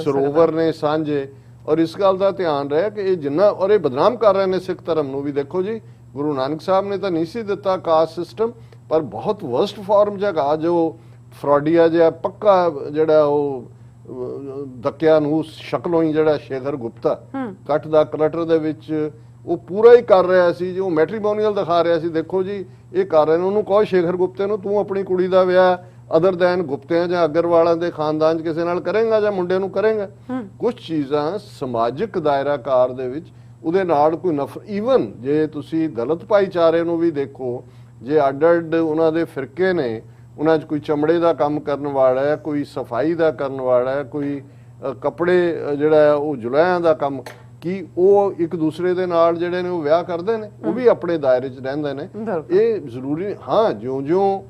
ਸਰੋਵਰ ਨੇ ਸਾਂਝੇ। ਔਰ ਇਸ ਗੱਲ ਦਾ ਧਿਆਨ ਰਹੇ ਕਿ ਇਹ ਜਿੰਨਾ, ਔਰ ਇਹ ਬਦਨਾਮ ਕਰ ਰਹੇ ਨੇ ਸਿੱਖ ਧਰਮ ਨੂੰ ਵੀ। ਦੇਖੋ ਜੀ ਗੁਰੂ ਨਾਨਕ ਸਾਹਿਬ ਨੇ ਤਾਂ ਨਹੀਂ ਸੀ ਦਿੱਤਾ ਕਾਸਟ ਸਿਸਟਮ, ਪਰ ਬਹੁਤ ਵਰਸਟ ਫਾਰਮ ਜਗਾ ਜੋ ਫਰਾਡੀਆ ਜਿਹਾ ਪੱਕਾ ਜਿਹੜਾ ਉਹ ਦਕਿਆ ਨੂੰ ਸ਼ਕਲੋਂ ਹੀ ਜਿਹੜਾ ਸ਼ੇਖਰ ਗੁਪਤਾ ਕੱਟ ਦਾ ਕਲਟਰ ਦੇ ਵਿੱਚ ਉਹ ਪੂਰਾ ਹੀ ਕਰ ਰਿਹਾ ਸੀ, ਜੋ ਮੈਟਰੀਮੋਨੀਅਲ ਦਿਖਾ ਰਿਹਾ ਸੀ, ਦੇਖੋ ਜੀ ਇਹ ਕਰ ਰਹੇ ਨੇ। ਉਹਨੂੰ ਕਹੋ ਸ਼ੇਖਰ ਗੁਪਤੇ ਨੂੰ, ਤੂੰ ਆਪਣੀ ਕੁੜੀ ਦਾ ਵਿਆਹ ਅਦਰ ਦੈਨ ਗੁਪਤਿਆਂ ਜਾਂ ਅਗਰਵਾਲਾਂ ਦੇ ਖਾਨਦਾਨ 'ਚ ਕਿਸੇ ਨਾਲ ਕਰੇਗਾ ਜਾਂ ਮੁੰਡੇ ਨੂੰ ਕਰੇਗਾ? ਕੁਝ ਚੀਜ਼ਾਂ ਸਮਾਜਿਕ ਦਾਇਰਾਕਾਰ ਦੇ ਵਿੱਚ ਉਹਦੇ ਨਾਲ ਕੋਈ ਨਫ਼ਰਤ, ਈਵਨ ਜੇ ਤੁਸੀਂ ਦਲਿਤ ਭਾਈਚਾਰੇ ਨੂੰ ਵੀ ਦੇਖੋ, ਜੇ ਅੱਡ-ਅੱਡ ਉਹਨਾਂ ਦੇ ਫਿਰਕੇ ਨੇ, ਉਹਨਾਂ 'ਚ ਕੋਈ ਚਮੜੇ ਦਾ ਕੰਮ ਕਰਨ ਵਾਲਾ ਹੈ, ਕੋਈ ਸਫਾਈ ਦਾ ਕਰਨ ਵਾਲਾ ਹੈ, ਕੋਈ ਕੱਪੜੇ ਜਿਹੜਾ ਉਹ ਜੁਲਾਹਿਆਂ ਦਾ ਕੰਮ, ਕੀ ਉਹ ਇੱਕ ਦੂਸਰੇ ਦੇ ਨਾਲ ਜਿਹੜੇ ਨੇ ਉਹ ਵਿਆਹ ਕਰਦੇ ਨੇ? ਉਹ ਵੀ ਆਪਣੇ ਦਾਇਰੇ 'ਚ ਰਹਿੰਦੇ ਨੇ। ਇਹ ਜ਼ਰੂਰੀ, ਹਾਂ ਜਿਉਂ-ਜਿਉਂ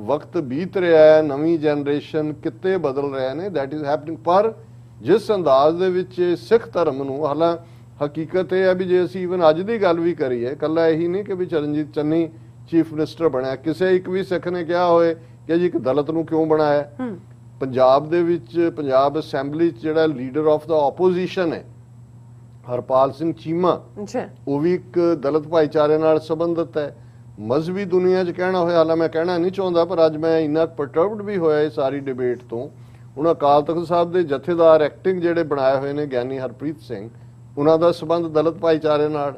ਵਕਤ ਬੀਤ ਰਿਹਾ ਹੈ, ਨਵੀਂ ਜਨਰੇਸ਼ਨ ਕਿਤੇ ਬਦਲ ਰਿਹਾ ਨੇ, ਦੈਟ ਇਜ਼ ਹੈਪਨਿੰਗ। ਪਰ ਜਿਸ ਅੰਦਾਜ਼ ਦੇ ਵਿੱਚ ਸਿੱਖ ਧਰਮ ਨੂੰ, ਹਾਲਾਂ ਹਕੀਕਤ ਇਹ ਹੈ ਵੀ ਜੇ ਅਸੀਂ ਈਵਨ ਅੱਜ ਦੀ ਗੱਲ ਵੀ ਕਰੀਏ, ਕੱਲਾ ਇਹੀ ਨਹੀਂ ਕਿ ਵੀ ਚਰਨਜੀਤ ਚੰਨੀ ਚੀਫ ਮਿਨਿਸਟਰ ਬਣਿਆ, ਕਿਸੇ ਇੱਕ ਵੀ ਸਿੱਖ ਨੇ ਕਿਹਾ ਹੋਏ ਕਿ ਜੀ ਇੱਕ ਦਲਿਤ ਨੂੰ ਕਿਉਂ ਬਣਾਇਆ। ਪੰਜਾਬ ਦੇ ਵਿੱਚ ਪੰਜਾਬ ਅਸੈਂਬਲੀ 'ਚ ਜਿਹੜਾ ਲੀਡਰ ਆਫ ਦਾ ਆਪੋਜੀਸ਼ਨ ਹੈ ਹਰਪਾਲ ਸਿੰਘ ਚੀਮਾ, ਉਹ ਵੀ ਇੱਕ ਦਲਿਤ ਭਾਈਚਾਰੇ ਨਾਲ ਸੰਬੰਧਿਤ ਹੈ। ਮਜ਼ਹਬੀ ਦੁਨੀਆ 'ਚ ਕਹਿਣਾ ਹੋਇਆ, ਹਾਲਾਂ ਮੈਂ ਕਹਿਣਾ ਨਹੀਂ ਚਾਹੁੰਦਾ, ਪਰ ਅੱਜ ਮੈਂ ਇੰਨਾ ਪਰਟਰਬਡ ਵੀ ਹੋਇਆ ਇਹ ਸਾਰੀ ਡਿਬੇਟ ਤੋਂ। ਹੁਣ ਅਕਾਲ ਤਖਤ ਸਾਹਿਬ ਦੇ ਜਥੇਦਾਰ ਐਕਟਿੰਗ ਜਿਹੜੇ ਬਣਾਏ ਹੋਏ ਨੇ ਗਿਆਨੀ ਹਰਪ੍ਰੀਤ ਸਿੰਘ, ਉਹਨਾਂ ਦਾ ਸੰਬੰਧ ਦਲਿਤ ਭਾਈਚਾਰੇ ਨਾਲ।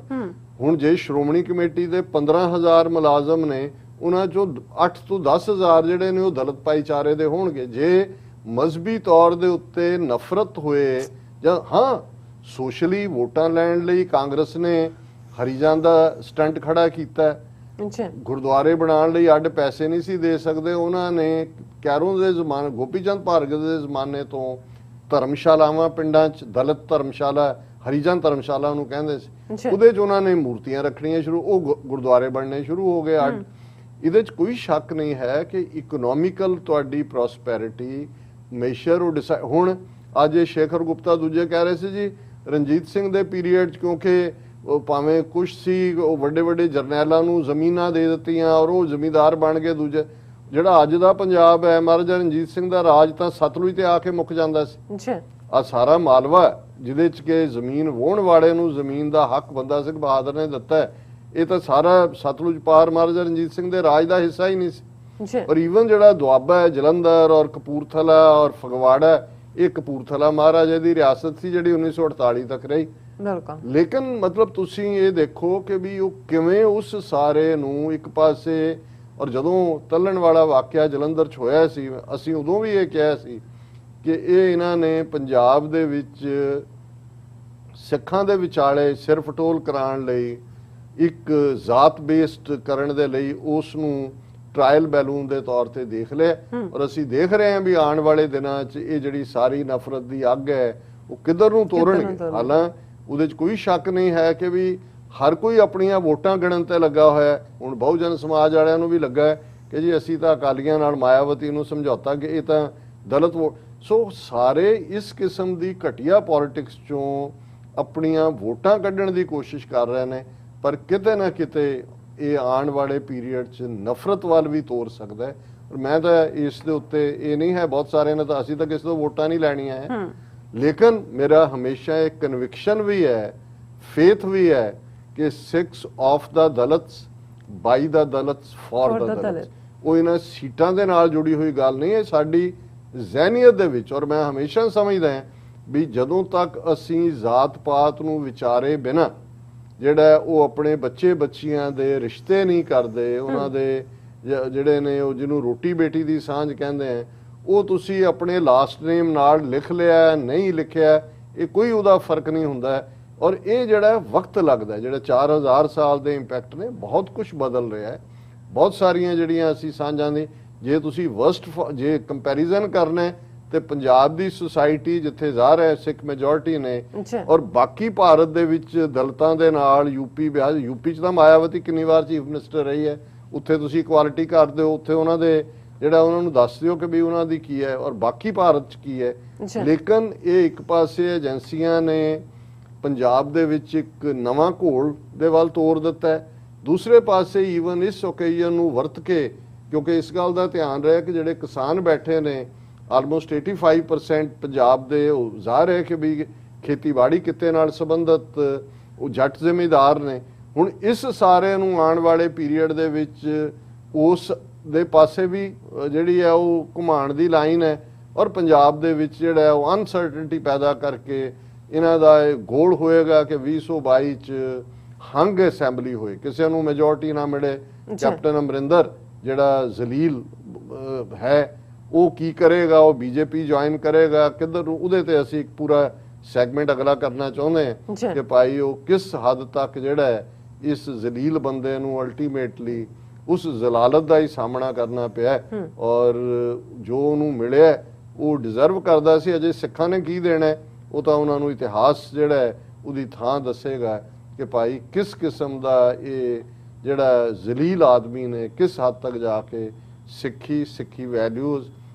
ਹੁਣ ਜੇ ਸ਼੍ਰੋਮਣੀ ਕਮੇਟੀ ਦੇ 15,000 ਮੁਲਾਜ਼ਮ ਨੇ, ਉਹਨਾਂ 'ਚੋਂ 8 ਤੋਂ 10,000 ਜਿਹੜੇ ਨੇ ਉਹ ਦਲਿਤ ਭਾਈਚਾਰੇ ਦੇ ਹੋਣਗੇ। ਜੇ ਮਜ਼ਹਬੀ ਤੌਰ ਦੇ ਉੱਤੇ ਨਫ਼ਰਤ ਹੋਏ ਜਾਂ ਹਾਂ ਸੋਸ਼ਲੀ ਵੋਟਾਂ ਲੈਣ ਲਈ ਕਾਂਗਰਸ ਨੇ ਹਰੀਜਨ ਦਾ ਸਟੰਟ ਖੜਾ ਕੀਤਾ, ਗੁਰਦੁਆਰੇ ਬਣਾਉਣ ਲਈ ਅੱਡ ਪੈਸੇ ਨਹੀਂ ਸੀ ਦੇ ਸਕਦੇ, ਉਹਨਾਂ ਨੇ ਕੈਰੋਂ ਦੇ ਜ਼ਮਾਨੇ, ਗੋਪੀ ਚੰਦ ਭਾਰਗਵ ਦੇ ਜ਼ਮਾਨੇ ਤੋਂ ਧਰਮਸ਼ਾਲਾਵਾਂ ਪਿੰਡਾਂ 'ਚ, ਦਲਿਤ ਧਰਮਸ਼ਾਲਾ, ਹਰੀਜਨ ਧਰਮਸ਼ਾਲਾ ਉਹਨੂੰ ਕਹਿੰਦੇ ਸੀ, ਉਹਦੇ 'ਚ ਉਹਨਾਂ ਨੇ ਮੂਰਤੀਆਂ ਰੱਖਣੀਆਂ ਸ਼ੁਰੂ, ਉਹ ਗੁਰਦੁਆਰੇ ਬਣਨੇ ਸ਼ੁਰੂ ਹੋ ਗਏ ਅੱਡ। ਇਹਦੇ 'ਚ ਕੋਈ ਸ਼ੱਕ ਨਹੀਂ ਹੈ ਕਿ ਇਕਨੋਮਿਕਲ ਤੁਹਾਡੀ ਪ੍ਰੋਸਪੈਰਿਟੀ ਮੇਸ਼ਰ ਉਹ ਡਿਸਾਈਡ। ਹੁਣ ਅੱਜ ਇਹ ਸ਼ੇਖਰ ਗੁਪਤਾ ਦੂਜੇ ਕਹਿ ਰਹੇ ਸੀ ਜੀ ਰਣਜੀਤ ਸਿੰਘ ਦੇ ਪੀਰੀਅਡ 'ਚ, ਕਿਉਂਕਿ ਉਹ ਭਾਵੇਂ ਕੁਛ ਸੀ, ਉਹ ਵੱਡੇ ਵੱਡੇ ਜਰਨੈਲਾਂ ਨੂੰ ਜ਼ਮੀਨਾਂ ਦੇ ਦਿੱਤੀਆਂ ਔਰ ਉਹ ਜ਼ਮੀਂਦਾਰ ਬਣ ਗਏ। ਦੂਜੇ ਜਿਹੜਾ ਅੱਜ ਦਾ ਪੰਜਾਬ ਹੈ, ਮਹਾਰਾਜਾ ਰਣਜੀਤ ਸਿੰਘ ਦਾ ਰਾਜ ਤਾਂ ਸਤਲੁਜ ਤੇ ਆ ਕੇ ਮੁੱਕ ਜਾਂਦਾ ਸੀ। ਆ ਸਾਰਾ ਮਾਲਵਾ ਜਿਹਦੇ 'ਚ ਕਿ ਜ਼ਮੀਨ ਵਾਹੁਣ ਵਾਲੇ ਨੂੰ ਜ਼ਮੀਨ ਦਾ ਹੱਕ ਬੰਦਾ ਸਿੰਘ ਬਹਾਦਰ ਨੇ ਦਿੱਤਾ ਹੈ, ਇਹ ਤਾਂ ਸਾਰਾ ਸਤਲੁਜ ਪਾਰ ਮਹਾਰਾਜਾ ਰਣਜੀਤ ਸਿੰਘ ਦੇ ਰਾਜ ਦਾ ਹਿੱਸਾ ਹੀ ਨਹੀਂ ਸੀ। ਔਰ ਈਵਨ ਜਿਹੜਾ ਦੁਆਬਾ ਹੈ, ਜਲੰਧਰ ਔਰ ਕਪੂਰਥਲਾ ਔਰ ਫਗਵਾੜਾ, ਇਹ ਕਪੂਰਥਲਾ ਮਹਾਰਾਜਾ ਦੀ ਰਿਆਸਤ ਸੀ ਜਿਹੜੀ 1948 ਤੱਕ ਰਹੀ। ਲੇਕਿਨ ਮਤਲਬ ਤੁਸੀਂ ਇਹ ਦੇਖੋ ਕਿ ਵੀ ਉਹ ਕਿਵੇਂ ਉਸ ਸਾਰੇ ਨੂੰ ਇੱਕ ਪਾਸੇ, ਔਰ ਜਦੋਂ ਤੱਲਣ ਵਾਲਾ ਵਾਕਿਆ ਜਲੰਧਰ 'ਚ ਹੋਇਆ ਸੀ, ਅਸੀਂ ਉਦੋਂ ਵੀ ਇਹ ਕਿਹਾ ਸੀ ਕਿ ਇਹ ਇਹਨਾਂ ਨੇ ਪੰਜਾਬ ਦੇ ਵਿੱਚ ਸਿੱਖਾਂ ਦੇ ਵਿਚਾਲੇ ਸਿਰ ਫਟੋਲ ਕਰਾਉਣ ਲਈ, ਇੱਕ ਜ਼ਾਤ ਬੇਸਡ ਕਰਨ ਦੇ ਲਈ ਉਸ ਨੂੰ ਟ੍ਰਾਇਲ ਬੈਲੂਨ ਦੇ ਤੌਰ ਤੇ ਦੇਖ ਲਿਆ। ਔਰ ਅਸੀਂ ਦੇਖ ਰਹੇ ਹਾਂ ਵੀ ਆਉਣ ਵਾਲੇ ਦਿਨਾਂ 'ਚ ਇਹ ਜਿਹੜੀ ਸਾਰੀ ਨਫ਼ਰਤ ਦੀ ਅੱਗ ਹੈ ਉਹ ਕਿੱਧਰ ਨੂੰ ਤੋੜਨਗੇ। ਹਾਲਾਂ ਉਹਦੇ 'ਚ ਕੋਈ ਸ਼ੱਕ ਨਹੀਂ ਹੈ ਕਿ ਵੀ ਹਰ ਕੋਈ ਆਪਣੀਆਂ ਵੋਟਾਂ ਗਿਣਨ ਤੇ ਲੱਗਾ ਹੋਇਆ। ਹੁਣ ਬਹੁਜਨ ਸਮਾਜ ਵਾਲਿਆਂ ਨੂੰ ਵੀ ਲੱਗਾ ਹੈ ਕਿ ਜੀ ਅਸੀਂ ਤਾਂ ਅਕਾਲੀਆਂ ਨਾਲ ਮਾਇਆਵਤੀ ਨੂੰ ਸਮਝੌਤਾ ਕਿ ਇਹ ਤਾਂ ਦਲਿਤ ਵੋਟ। ਸੋ ਸਾਰੇ ਇਸ ਕਿਸਮ ਦੀ ਘਟੀਆ ਪੋਲਿਟਿਕਸ ਚੋਂ ਆਪਣੀਆਂ ਵੋਟਾਂ ਕੱਢਣ ਦੀ ਕੋਸ਼ਿਸ਼ ਕਰ ਰਹੇ ਨੇ, ਪਰ ਕਿਤੇ ਨਾ ਕਿਤੇ ਇਹ ਆਉਣ ਵਾਲੇ ਪੀਰੀਅਡ 'ਚ ਨਫ਼ਰਤ ਵੱਲ ਵੀ ਤੋਰ ਸਕਦਾ ਹੈ। ਔਰ ਮੈਂ ਤਾਂ ਇਸ ਦੇ ਉੱਤੇ ਇਹ ਨਹੀਂ ਹੈ, ਬਹੁਤ ਸਾਰਿਆਂ ਨੇ ਤਾਂ ਅਸੀਂ ਤਾਂ ਕਿਸੇ ਤੋਂ ਵੋਟਾਂ ਨਹੀਂ ਲੈਣੀਆਂ ਹੈ, ਲੇਕਿਨ ਮੇਰਾ ਹਮੇਸ਼ਾ ਇੱਕ ਕਨਵਿਕਸ਼ਨ ਵੀ ਹੈ, ਫੇਥ ਵੀ ਹੈ ਕਿ 6 of the ਦਲਿਤਸ by the ਦਲਿਤਸ for ਦਾ ਦਲਿਤਸ। ਉਹ ਇਹਨਾਂ ਸੀਟਾਂ ਦੇ ਨਾਲ ਜੁੜੀ ਹੋਈ ਗੱਲ ਨਹੀਂ ਹੈ, ਸਾਡੀ ਜ਼ਹਿਨੀਅਤ ਦੇ ਵਿੱਚ। ਔਰ ਮੈਂ ਹਮੇਸ਼ਾ ਸਮਝਦਾ ਹਾਂ ਵੀ ਜਦੋਂ ਤੱਕ ਅਸੀਂ ਜ਼ਾਤ ਪਾਤ ਨੂੰ ਵਿਚਾਰੇ ਬਿਨਾਂ ਜਿਹੜਾ ਉਹ ਆਪਣੇ ਬੱਚੇ ਬੱਚੀਆਂ ਦੇ ਰਿਸ਼ਤੇ ਨਹੀਂ ਕਰਦੇ, ਉਹਨਾਂ ਦੇ ਜਿਹੜੇ ਨੇ ਉਹ ਜਿਹਨੂੰ ਰੋਟੀ ਬੇਟੀ ਦੀ ਸਾਂਝ ਕਹਿੰਦੇ ਆ, ਉਹ ਤੁਸੀਂ ਆਪਣੇ ਲਾਸਟ ਨੇਮ ਨਾਲ ਲਿਖ ਲਿਆ ਨਹੀਂ ਲਿਖਿਆ, ਇਹ ਕੋਈ ਉਹਦਾ ਫਰਕ ਨਹੀਂ ਹੁੰਦਾ। ਔਰ ਇਹ ਜਿਹੜਾ ਵਕਤ ਲੱਗਦਾ, ਜਿਹੜਾ 4000 ਸਾਲ ਦੇ ਇੰਪੈਕਟ ਨੇ, ਬਹੁਤ ਕੁਝ ਬਦਲ ਰਿਹਾ ਹੈ। ਬਹੁਤ ਸਾਰੀਆਂ ਜਿਹੜੀਆਂ ਅਸੀਂ ਸਾਂਝਾਂ ਦੀ, ਜੇ ਤੁਸੀਂ ਜੇ ਕੰਪੈਰੀਜ਼ਨ ਕਰਨਾ ਤੇ ਪੰਜਾਬ ਦੀ ਸੁਸਾਇਟੀ ਜਿੱਥੇ ਜ਼ਾਹਰ ਹੈ ਸਿੱਖ ਮੈਜੋਰਿਟੀ ਨੇ, ਔਰ ਬਾਕੀ ਭਾਰਤ ਦੇ ਵਿੱਚ ਦਲਿਤਾਂ ਦੇ ਨਾਲ ਯੂਪੀ ਬਿਹਾਰ, ਯੂਪੀ 'ਚ ਤਾਂ ਮਾਇਆਵਤੀ ਕਿੰਨੀ ਵਾਰ ਚੀਫ ਮਿਨਿਸਟਰ ਰਹੀ ਹੈ, ਉੱਥੇ ਤੁਸੀਂ ਇਕੁਆਲਿਟੀ ਕਰ ਦਿਓ, ਉੱਥੇ ਉਹਨਾਂ ਦੇ ਜਿਹੜਾ ਉਹਨਾਂ ਨੂੰ ਦੱਸ ਦਿਓ ਕਿ ਵੀ ਉਹਨਾਂ ਦੀ ਕੀ ਹੈ ਔਰ ਬਾਕੀ ਭਾਰਤ 'ਚ ਕੀ ਹੈ। ਲੇਕਿਨ ਇਹ ਇੱਕ ਪਾਸੇ ਏਜੰਸੀਆਂ ਨੇ ਪੰਜਾਬ ਦੇ ਵਿੱਚ ਇੱਕ ਨਵਾਂ ਘੋਲ ਦੇ ਵੱਲ ਤੋਰ ਦਿੱਤਾ ਹੈ, ਦੂਸਰੇ ਪਾਸੇ ਈਵਨ ਇਸ ਓਕੇਜ਼ਨ ਨੂੰ ਵਰਤ ਕੇ, ਕਿਉਂਕਿ ਇਸ ਗੱਲ ਦਾ ਧਿਆਨ ਰਿਹਾ ਕਿ ਜਿਹੜੇ ਕਿਸਾਨ ਬੈਠੇ ਨੇ ਆਲਮੋਸਟ 85% ਪੰਜਾਬ ਦੇ, ਉਹ ਜ਼ਾਹਰ ਹੈ ਕਿ ਵੀ ਖੇਤੀਬਾੜੀ ਕਿੱਤੇ ਨਾਲ ਸੰਬੰਧਿਤ ਉਹ ਜੱਟ ਜ਼ਿਮੀਂਦਾਰ ਨੇ। ਹੁਣ ਇਸ ਸਾਰੇ ਨੂੰ ਆਉਣ ਵਾਲੇ ਪੀਰੀਅਡ ਦੇ ਵਿੱਚ ਉਸ ਦੇ ਪਾਸੇ ਵੀ ਜਿਹੜੀ ਹੈ ਉਹ ਘੁਮਾਉਣ ਦੀ ਲਾਈਨ ਹੈ, ਔਰ ਪੰਜਾਬ ਦੇ ਵਿੱਚ ਜਿਹੜਾ ਉਹ ਅਨਸਰਟਨਟੀ ਪੈਦਾ ਕਰਕੇ ਇਹਨਾਂ ਦਾ ਇਹ ਗੋਲ ਹੋਏਗਾ ਕਿ 2022 'ਚ ਹੰਗ ਅਸੈਂਬਲੀ ਹੋਏ, ਕਿਸੇ ਨੂੰ ਮੈਜੋਰਟੀ ਨਾ ਮਿਲੇ। ਕੈਪਟਨ ਅਮਰਿੰਦਰ ਜਿਹੜਾ ਜ਼ਲੀਲ ਹੈ ਉਹ ਕੀ ਕਰੇਗਾ, ਉਹ ਬੀਜੇਪੀ ਜੁਆਇਨ ਕਰੇਗਾ ਕਿੱਧਰ ਨੂੰ, ਉਹਦੇ ਤੇ ਅਸੀਂ ਇੱਕ ਪੂਰਾ ਸੈਗਮੈਂਟ ਅਗਲਾ ਕਰਨਾ ਚਾਹੁੰਦੇ ਹਾਂ ਕਿ ਭਾਈ ਉਹ ਕਿਸ ਹੱਦ ਤੱਕ ਜਿਹੜਾ ਹੈ ਇਸ ਜ਼ਲੀਲ ਬੰਦੇ ਨੂੰ ਅਲਟੀਮੇਟਲੀ ਉਸ ਜ਼ਲਾਲਤ ਦਾ ਹੀ ਸਾਹਮਣਾ ਕਰਨਾ ਪਿਆ, ਔਰ ਜੋ ਉਹਨੂੰ ਮਿਲਿਆ ਉਹ ਡਿਜ਼ਰਵ ਕਰਦਾ ਸੀ। ਅਜੇ ਸਿੱਖਾਂ ਨੇ ਕੀ ਦੇਣਾ, ਉਹ ਤਾਂ ਉਹਨਾਂ ਨੂੰ ਇਤਿਹਾਸ ਜਿਹੜਾ ਹੈ ਉਹਦੀ ਥਾਂ ਦੱਸੇਗਾ ਕਿ ਭਾਈ ਕਿਸ ਕਿਸਮ ਦਾ ਇਹ ਜਿਹੜਾ ਜ਼ਲੀਲ ਆਦਮੀ ਨੇ ਕਿਸ ਹੱਦ ਤੱਕ ਜਾ ਕੇ ਸਿੱਖੀ ਵੈਲਿਊਜ਼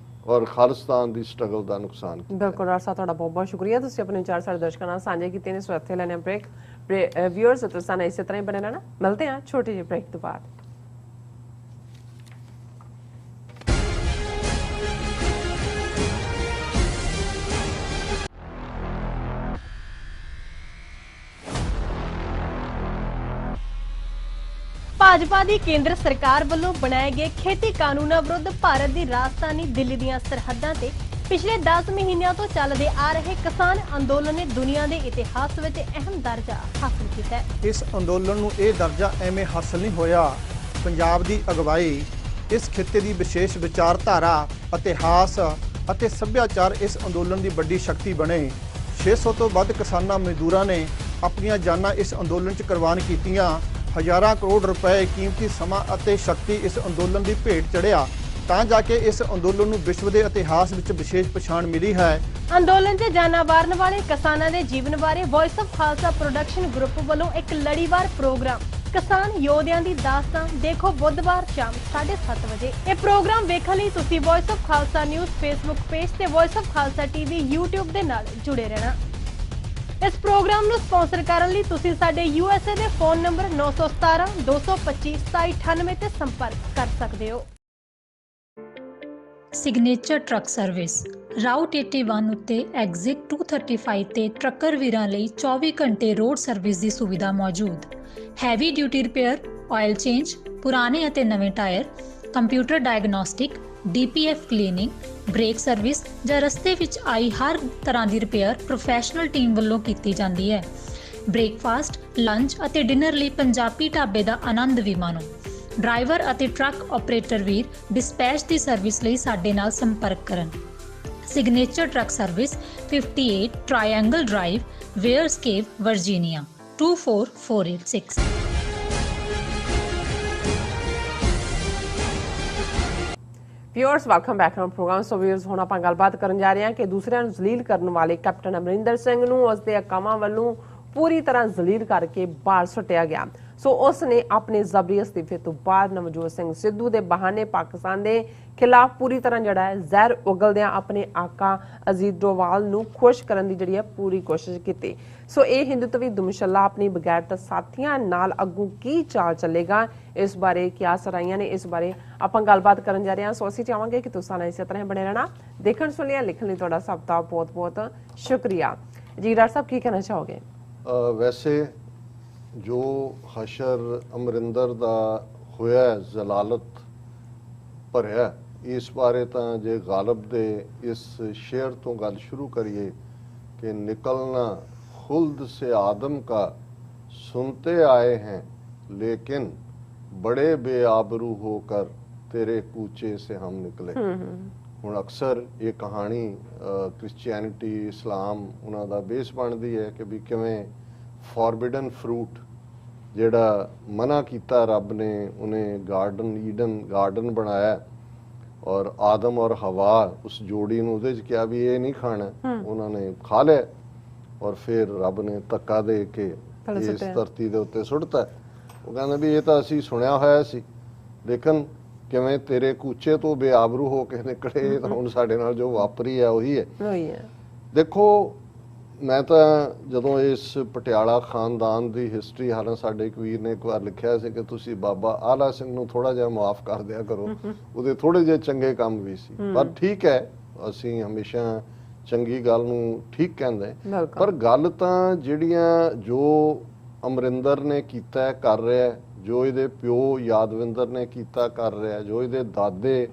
ਔਰ ਖਾਲਿਸਤਾਨ ਦੀ ਸਟਰਗਲ ਦਾ ਨੁਕਸਾਨ ਕੀਤਾ। ਬਿਲਕੁਲ ਰਾਜ ਸਾਹਿਬ, ਤੁਹਾਡਾ ਬਹੁਤ ਬਹੁਤ ਸ਼ੁਕਰੀਆ, ਤੁਸੀਂ ਆਪਣੇ ਵਿਚਾਰ ਸਾਡੇ ਦਰਸ਼ਕਾਂ ਨਾਲ ਸਾਂਝੇ ਕੀਤੇ ਨੇ। ਸੋ ਇੱਥੇ ਲੈਣੇ ਬ੍ਰੇਕ। ਵਿਊਅਰਸ ਤੁਸੀਂ ਸਾਨੂੰ ਇਸੇ ਤਰ੍ਹਾਂ ਹੀ ਬਣੇ ਰਹਿਣਾ, ਮਿਲਦੇ ਹਾਂ ਛੋਟੇ ਜਿਹੇ ਬ੍ਰੇਕ ਤੋਂ ਬਾਅਦ। ਭਾਜਪਾ ਦੀ ਕੇਂਦਰ ਸਰਕਾਰ ਵੱਲੋਂ ਬਣਾਏ ਗਏ ਖੇਤੀ ਕਾਨੂੰਨਾਂ ਵਿਰੁੱਧ ਭਾਰਤ ਦੀ ਰਾਜਧਾਨੀ ਦਿੱਲੀ ਦੀਆਂ ਸਰਹੱਦਾਂ ਤੇ ਪਿਛਲੇ 10 ਮਹੀਨਿਆਂ ਤੋਂ ਚੱਲਦੇ ਆ ਰਹੇ ਕਿਸਾਨ ਅੰਦੋਲਨ ਨੇ ਦੁਨੀਆ ਦੇ ਇਤਿਹਾਸ ਵਿੱਚ ਅਹਿਮ ਦਰਜਾ ਹਾਸਲ ਕੀਤਾ ਹੈ। ਇਸ ਅੰਦੋਲਨ ਨੂੰ ਇਹ ਦਰਜਾ ਐਵੇਂ ਹਾਸਲ ਨਹੀਂ ਹੋਇਆ। ਪੰਜਾਬ ਦੀ ਅਗਵਾਈ, ਇਸ ਖਿੱਤੇ ਦੀ ਵਿਸ਼ੇਸ਼ ਵਿਚਾਰਧਾਰਾ, ਇਤਿਹਾਸ ਅਤੇ ਸੱਭਿਆਚਾਰ ਇਸ ਅੰਦੋਲਨ ਦੀ ਵੱਡੀ ਸ਼ਕਤੀ ਬਣੇ। 600 ਤੋਂ ਵੱਧ ਕਿਸਾਨਾਂ ਮਜ਼ਦੂਰਾਂ ਨੇ ਆਪਣੀਆਂ ਜਾਨਾਂ ਇਸ ਅੰਦੋਲਨ 'ਚ ਕੁਰਬਾਨ ਕੀਤੀਆਂ। ਹਜ਼ਾਰਾਂ ਕਰੋੜ ਰੁਪਏ ਕੀਮਤੀ ਸਮਾਂ ਅਤੇ ਸ਼ਕਤੀ ਇਸ ਅੰਦੋਲਨ ਦੀ ਭੇਟ ਚੜਿਆ, ਤਾਂ ਜਾ ਕੇ ਇਸ ਅੰਦੋਲਨ ਨੂੰ ਵਿਸ਼ਵ ਦੇ ਇਤਿਹਾਸ ਵਿੱਚ ਵਿਸ਼ੇਸ਼ ਪਛਾਣ ਮਿਲੀ ਹੈ। ਅੰਦੋਲਨ 'ਚ ਜਾਨਾਂ ਵਾਰਨ ਵਾਲੇ ਕਿਸਾਨਾਂ ਦੇ ਜੀਵਨ ਬਾਰੇ voice of Khalsa production group ਵੱਲੋਂ ਇੱਕ ਲੜੀਵਾਰ ਪ੍ਰੋਗਰਾਮ ਕਿਸਾਨ ਯੋਧਿਆਂ ਦੀ ਦਾਸਤਾਨ ਦੇਖੋ ਬੁੱਧਵਾਰ ਸ਼ਾਮ 7:30 ਵਜੇ। ਇਹ ਪ੍ਰੋਗਰਾਮ ਵੇਖਣ ਲਈ ਤੁਸੀਂ voice of Khalsa news Facebook page ਤੇ voice of Khalsa TV YouTube ਦੇ ਨਾਲ ਜੁੜੇ ਰਹਿਣਾ। ਇਸ ਪ੍ਰੋਗਰਾਮ ਨੂੰ ਸਪਾਂਸਰ ਕਰਨ ਲਈ ਤੁਸੀਂ ਸਾਡੇ USA ਦੇ ਫੋਨ ਨੰਬਰ 917 225 2798 ਤੇ ਸੰਪਰਕ ਕਰ ਸਕਦੇ ਹੋ। ਸਿਗਨੇਚਰ ਟਰੱਕ ਸਰਵਿਸ ਰਾਊਟ 81 ਉੱਤੇ ਐਗਜ਼ਿਟ 235 ਤੇ ਟਰੱਕਰ ਵੀਰਾਂ ਲਈ 24 ਘੰਟੇ ਰੋਡ ਸਰਵਿਸ ਦੀ ਸੁਵਿਧਾ ਮੌਜੂਦ। Heavy duty repair, oil change, ਪੁਰਾਣੇ ਅਤੇ ਨਵੇਂ tyre, computer diagnostic, DPF cleaning, brake service ਜਾਂ ਰਸਤੇ ਵਿੱਚ ਆਈ ਹਰ ਤਰ੍ਹਾਂ ਦੀ ਰਿਪੇਅਰ ਪ੍ਰੋਫੈਸ਼ਨਲ ਟੀਮ ਵੱਲੋਂ ਕੀਤੀ ਜਾਂਦੀ ਹੈ। ਬ੍ਰੇਕਫਾਸਟ, ਲੰਚ ਅਤੇ ਡਿਨਰ ਲਈ ਪੰਜਾਬੀ ਢਾਬੇ ਦਾ ਆਨੰਦ ਵੀ ਮਾਣੋ। ਡਰਾਈਵਰ ਅਤੇ ਟਰੱਕ ਆਪਰੇਟਰ ਵੀਰ ਡਿਸਪੈਚ ਦੀ ਸਰਵਿਸ ਲਈ ਸਾਡੇ ਨਾਲ ਸੰਪਰਕ ਕਰਨ। Signature truck service 58 triangle drive, Weyers Cave, Virginia 24486। Viewers welcome back to program. So viewers ਹੁਣ ਆਪਾਂ ਗੱਲਬਾਤ ਕਰਨ ਜਾ ਰਹੇ ਹਾਂ ਕਿ ਦੂਸਰਿਆਂ ਨੂੰ ਜ਼ਲੀਲ ਕਰਨ ਵਾਲੇ ਕੈਪਟਨ ਅਮਰਿੰਦਰ ਸਿੰਘ ਨੂੰ ਉਸਦੇ ਅਕਾਵਾਂ ਵੱਲੋਂ ਪੂਰੀ ਤਰ੍ਹਾਂ ਜ਼ਲੀਲ ਕਰਕੇ ਬਾਹਰ ਸੁੱਟਿਆ ਗਿਆ। ਸੋ ਉਸ ਨੇ ਆਪਣੇ ਜ਼ਬਰੀ ਅਸਤੀਫੇ ਤੋਂ ਬਾਅਦ ਨਵਜੋਤ ਸਿੰਘ ਸਿੱਧੂ ਦੇ ਬਹਾਨੇ ਪਾਕਿਸਤਾਨ ਦੇ ਖਿਲਾਫ ਪੂਰੀ ਤਰ੍ਹਾਂ ਜਿਹੜਾ ਹੈ ਜ਼ਹਿਰ ਉਗਲਦਿਆਂ ਆਪਣੇ ਆਕਾ ਅਜ਼ੀਜ਼ ਡੋਵਾਲ ਨੂੰ ਖੁਸ਼ ਕਰਨ ਦੀ ਜਿਹੜੀ ਹੈ ਪੂਰੀ ਕੋਸ਼ਿਸ਼ ਕੀਤੀ। ਸੋ ਇਹ ਹਿੰਦੂਤਵੀ ਦੁਮਸ਼ੱਲਾ ਆਪਣੀ ਬਗੈਰਤ ਸਾਥੀਆਂ ਨਾਲ ਅੱਗੋਂ ਕੀ ਚਾਲ ਚੱਲੇਗਾ, ਇਸ ਬਾਰੇ ਕਿਆ ਸਰਾਈਆਂ ਨੇ, ਇਸ ਬਾਰੇ ਆਪਾਂ ਗੱਲਬਾਤ ਕਰਨ ਜਾ ਰਹੇ ਹਾਂ। ਸੋ ਅਸੀਂ ਚਾਹਾਂਗੇ ਕਿ ਤੁਸੀਂ ਇਸੇ ਤਰ੍ਹਾਂ ਬਣੇ ਰਹਿਣਾ। ਦੇਖਣ ਸੁਣ ਲਿਆ ਲਿਖਣ ਲਈ ਤੁਹਾਡਾ ਸਭ ਦਾ ਬਹੁਤ ਬਹੁਤ ਸ਼ੁਕਰੀਆ ਜੀ। ਡਾਕਟਰ ਸਾਹਿਬ ਕੀ ਕਹਿਣਾ ਚਾਹੋਗੇ? ਵੈਸੇ ਜੋ ਹਸ਼ਰ ਅਮਰਿੰਦਰ ਦਾ ਹੋਇਆ ਜ਼ਲਾਲਤ ਭਰਿਆ, ਇਸ ਬਾਰੇ ਤਾਂ ਜੇ ਗਾਲਬ ਦੇ ਇਸ ਸ਼ੇਰ ਤੋਂ ਗੱਲ ਸ਼ੁਰੂ ਕਰੀਏ ਕਿ ਨਿਕਲਣਾ खुल्द से आदम का सुनते आए हैं लेकिन बड़े बेआबरू होकर तेरे कूचे से हम निकले। ਹੁਣ ਅਕਸਰ ਇਹ ਕਹਾਣੀ ਕ੍ਰਿਸਚੀਅਨਿਟੀ ਇਸਲਾਮ ਉਹਨਾਂ ਦਾ ਬੇਸ ਬਣਦੀ ਹੈ ਕਿ ਵੀ ਕਿਵੇਂ ਫੋਰਬਿਡਨ ਫਰੂਟ ਜਿਹੜਾ ਮਨਾ ਕੀਤਾ ਰੱਬ ਨੇ, ਉਹਨੇ ਗਾਰਡਨ ਈਡਨ ਗਾਰਡਨ ਬਣਾਇਆ ਔਰ ਆਦਮ ਔਰ ਹਵਾ ਉਸ ਜੋੜੀ ਨੂੰ ਉਹਦੇ 'ਚ ਕਿਹਾ ਵੀ ਇਹ ਨਹੀਂ ਖਾਣਾ, ਉਹਨਾਂ ਨੇ ਖਾ ਲਿਆ ਔਰ ਫਿਰ ਰੱਬ ਨੇ ਧੱਕਾ ਦੇ ਕੇ ਇਸ ਧਰਤੀ ਦੇ ਉੱਤੇ ਸੁੱਟਤਾ। ਉਹ ਕਹਿੰਦਾ ਵੀ ਇਹ ਤਾਂ ਅਸੀਂ ਸੁਣਿਆ ਹੋਇਆ ਸੀ, ਲੇਕਿਨ ਕਿਵੇਂ ਤੇਰੇ ਕੂਚੇ ਤੋਂ ਬੇਆਬਰੂ ਹੋ ਕੇ ਨਿਕਲੇ, ਤਾਂ ਹੁਣ ਸਾਡੇ ਨਾਲ ਜੋ ਵਾਪਰੀ ਹੈ ਉਹੀ ਹੈ। ਦੇਖੋ, ਮੈਂ ਤਾਂ ਜਦੋਂ ਇਸ ਪਟਿਆਲਾ ਖਾਨਦਾਨ ਦੀ ਹਿਸਟਰੀ, ਹਾਲਾਂਕਿ ਸਾਡੇ ਇੱਕ ਵੀਰ ਨੇ ਇੱਕ ਵਾਰ ਲਿਖਿਆ ਸੀ ਕਿ ਤੁਸੀਂ ਬਾਬਾ ਆਲਾ ਸਿੰਘ ਨੂੰ ਥੋੜਾ ਜਿਹਾ ਮਾਫ ਕਰ ਦਿਆ ਕਰੋ, ਉਹਦੇ ਥੋੜੇ ਜਿਹੇ ਚੰਗੇ ਕੰਮ ਵੀ ਸੀ, ਪਰ ਠੀਕ ਹੈ, ਅਸੀਂ ਹਮੇਸ਼ਾ ਚੰਗੀ ਗੱਲ ਨੂੰ ਠੀਕ ਕਹਿੰਦੇ, ਪਰ ਗੱਲ ਤਾਂ ਜਿਹੜੀਆਂ ਜੋ ਅਮਰਿੰਦਰ ਨੇ ਕੀਤਾ ਕਰ ਰਿਹਾ, ਜੋ ਇਹਦੇ ਪਿਓ ਯਾਦਵਿੰਦਰ ਨੇ ਕੀਤਾ ਕਰ ਰਿਹਾ, ਜੋ ਇਹਦੇ ਦਾਦੇ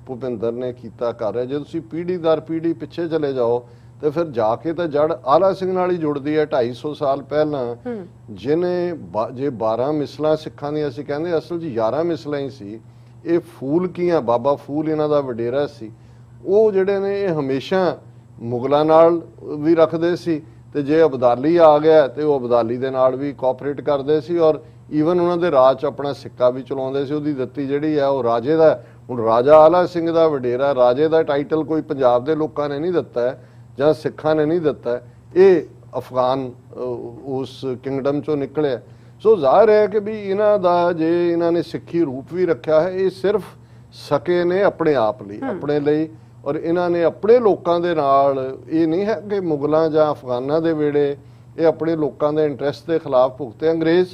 ਭੁਪਿੰਦਰ ਨੇ ਕੀਤਾ ਕਰ ਰਿਹਾ, ਜੇ ਤੁਸੀਂ ਪੀੜ੍ਹੀ ਦਰ ਪੀੜ੍ਹੀ ਪਿੱਛੇ ਚਲੇ ਜਾਓ ਤੇ ਫਿਰ ਜਾ ਕੇ ਤਾਂ ਜੜ ਆਲਾ ਸਿੰਘ ਨਾਲ ਹੀ ਜੁੜਦੀ ਹੈ। 250 ਸਾਲ ਪਹਿਲਾਂ ਜਿਹਨੇ ਜੇ 12 ਮਿਸਲਾਂ ਸਿੱਖਾਂ ਦੀਆਂ ਅਸੀਂ ਕਹਿੰਦੇ, ਅਸਲ 'ਚ 11 ਮਿਸਲਾਂ ਹੀ ਸੀ। ਇਹ ਫੂਲ ਕੀਆਂ, ਬਾਬਾ ਫੂਲ ਇਹਨਾਂ ਦਾ ਵਡੇਰਾ ਸੀ। ਉਹ ਜਿਹੜੇ ਨੇ ਇਹ ਹਮੇਸ਼ਾ ਮੁਗਲਾਂ ਨਾਲ ਵੀ ਰੱਖਦੇ ਸੀ, ਤੇ ਜੇ ਅਬਦਾਲੀ ਆ ਗਿਆ ਤੇ ਉਹ ਅਬਦਾਲੀ ਦੇ ਨਾਲ ਵੀ ਕੋਆਪਰੇਟ ਕਰਦੇ ਸੀ, ਔਰ ਈਵਨ ਉਹਨਾਂ ਦੇ ਰਾਜ 'ਚ ਆਪਣਾ ਸਿੱਕਾ ਵੀ ਚਲਾਉਂਦੇ ਸੀ। ਉਹਦੀ ਦਿੱਤੀ ਜਿਹੜੀ ਹੈ ਉਹ ਰਾਜੇ ਦਾ, ਹੁਣ ਰਾਜਾ ਆਲਾ ਸਿੰਘ ਦਾ ਵਡੇਰਾ, ਰਾਜੇ ਦਾ ਟਾਈਟਲ ਕੋਈ ਪੰਜਾਬ ਦੇ ਲੋਕਾਂ ਨੇ ਨਹੀਂ ਦਿੱਤਾ ਜਾਂ ਸਿੱਖਾਂ ਨੇ ਨਹੀਂ ਦਿੱਤਾ, ਇਹ ਅਫਗਾਨ ਉਸ ਕਿੰਗਡਮ 'ਚੋਂ ਨਿਕਲਿਆ। ਸੋ ਜ਼ਾਹਿਰ ਹੈ ਕਿ ਵੀ ਇਹਨਾਂ ਦਾ ਜੇ ਇਹਨਾਂ ਨੇ ਸਿੱਖੀ ਰੂਪ ਵੀ ਰੱਖਿਆ ਹੈ, ਇਹ ਸਿਰਫ ਸਕੇ ਨੇ ਆਪਣੇ ਆਪ ਲਈ, ਆਪਣੇ ਲਈ, ਔਰ ਇਹਨਾਂ ਨੇ ਆਪਣੇ ਲੋਕਾਂ ਦੇ ਨਾਲ, ਇਹ ਨਹੀਂ ਹੈ ਕਿ ਮੁਗਲਾਂ ਜਾਂ ਅਫਗਾਨਾਂ ਦੇ ਵੇੜੇ ਇਹ ਆਪਣੇ ਲੋਕਾਂ ਦੇ ਇੰਟਰਸਟ ਦੇ ਖਿਲਾਫ ਭੁਗਤੇ ਅੰਗਰੇਜ਼।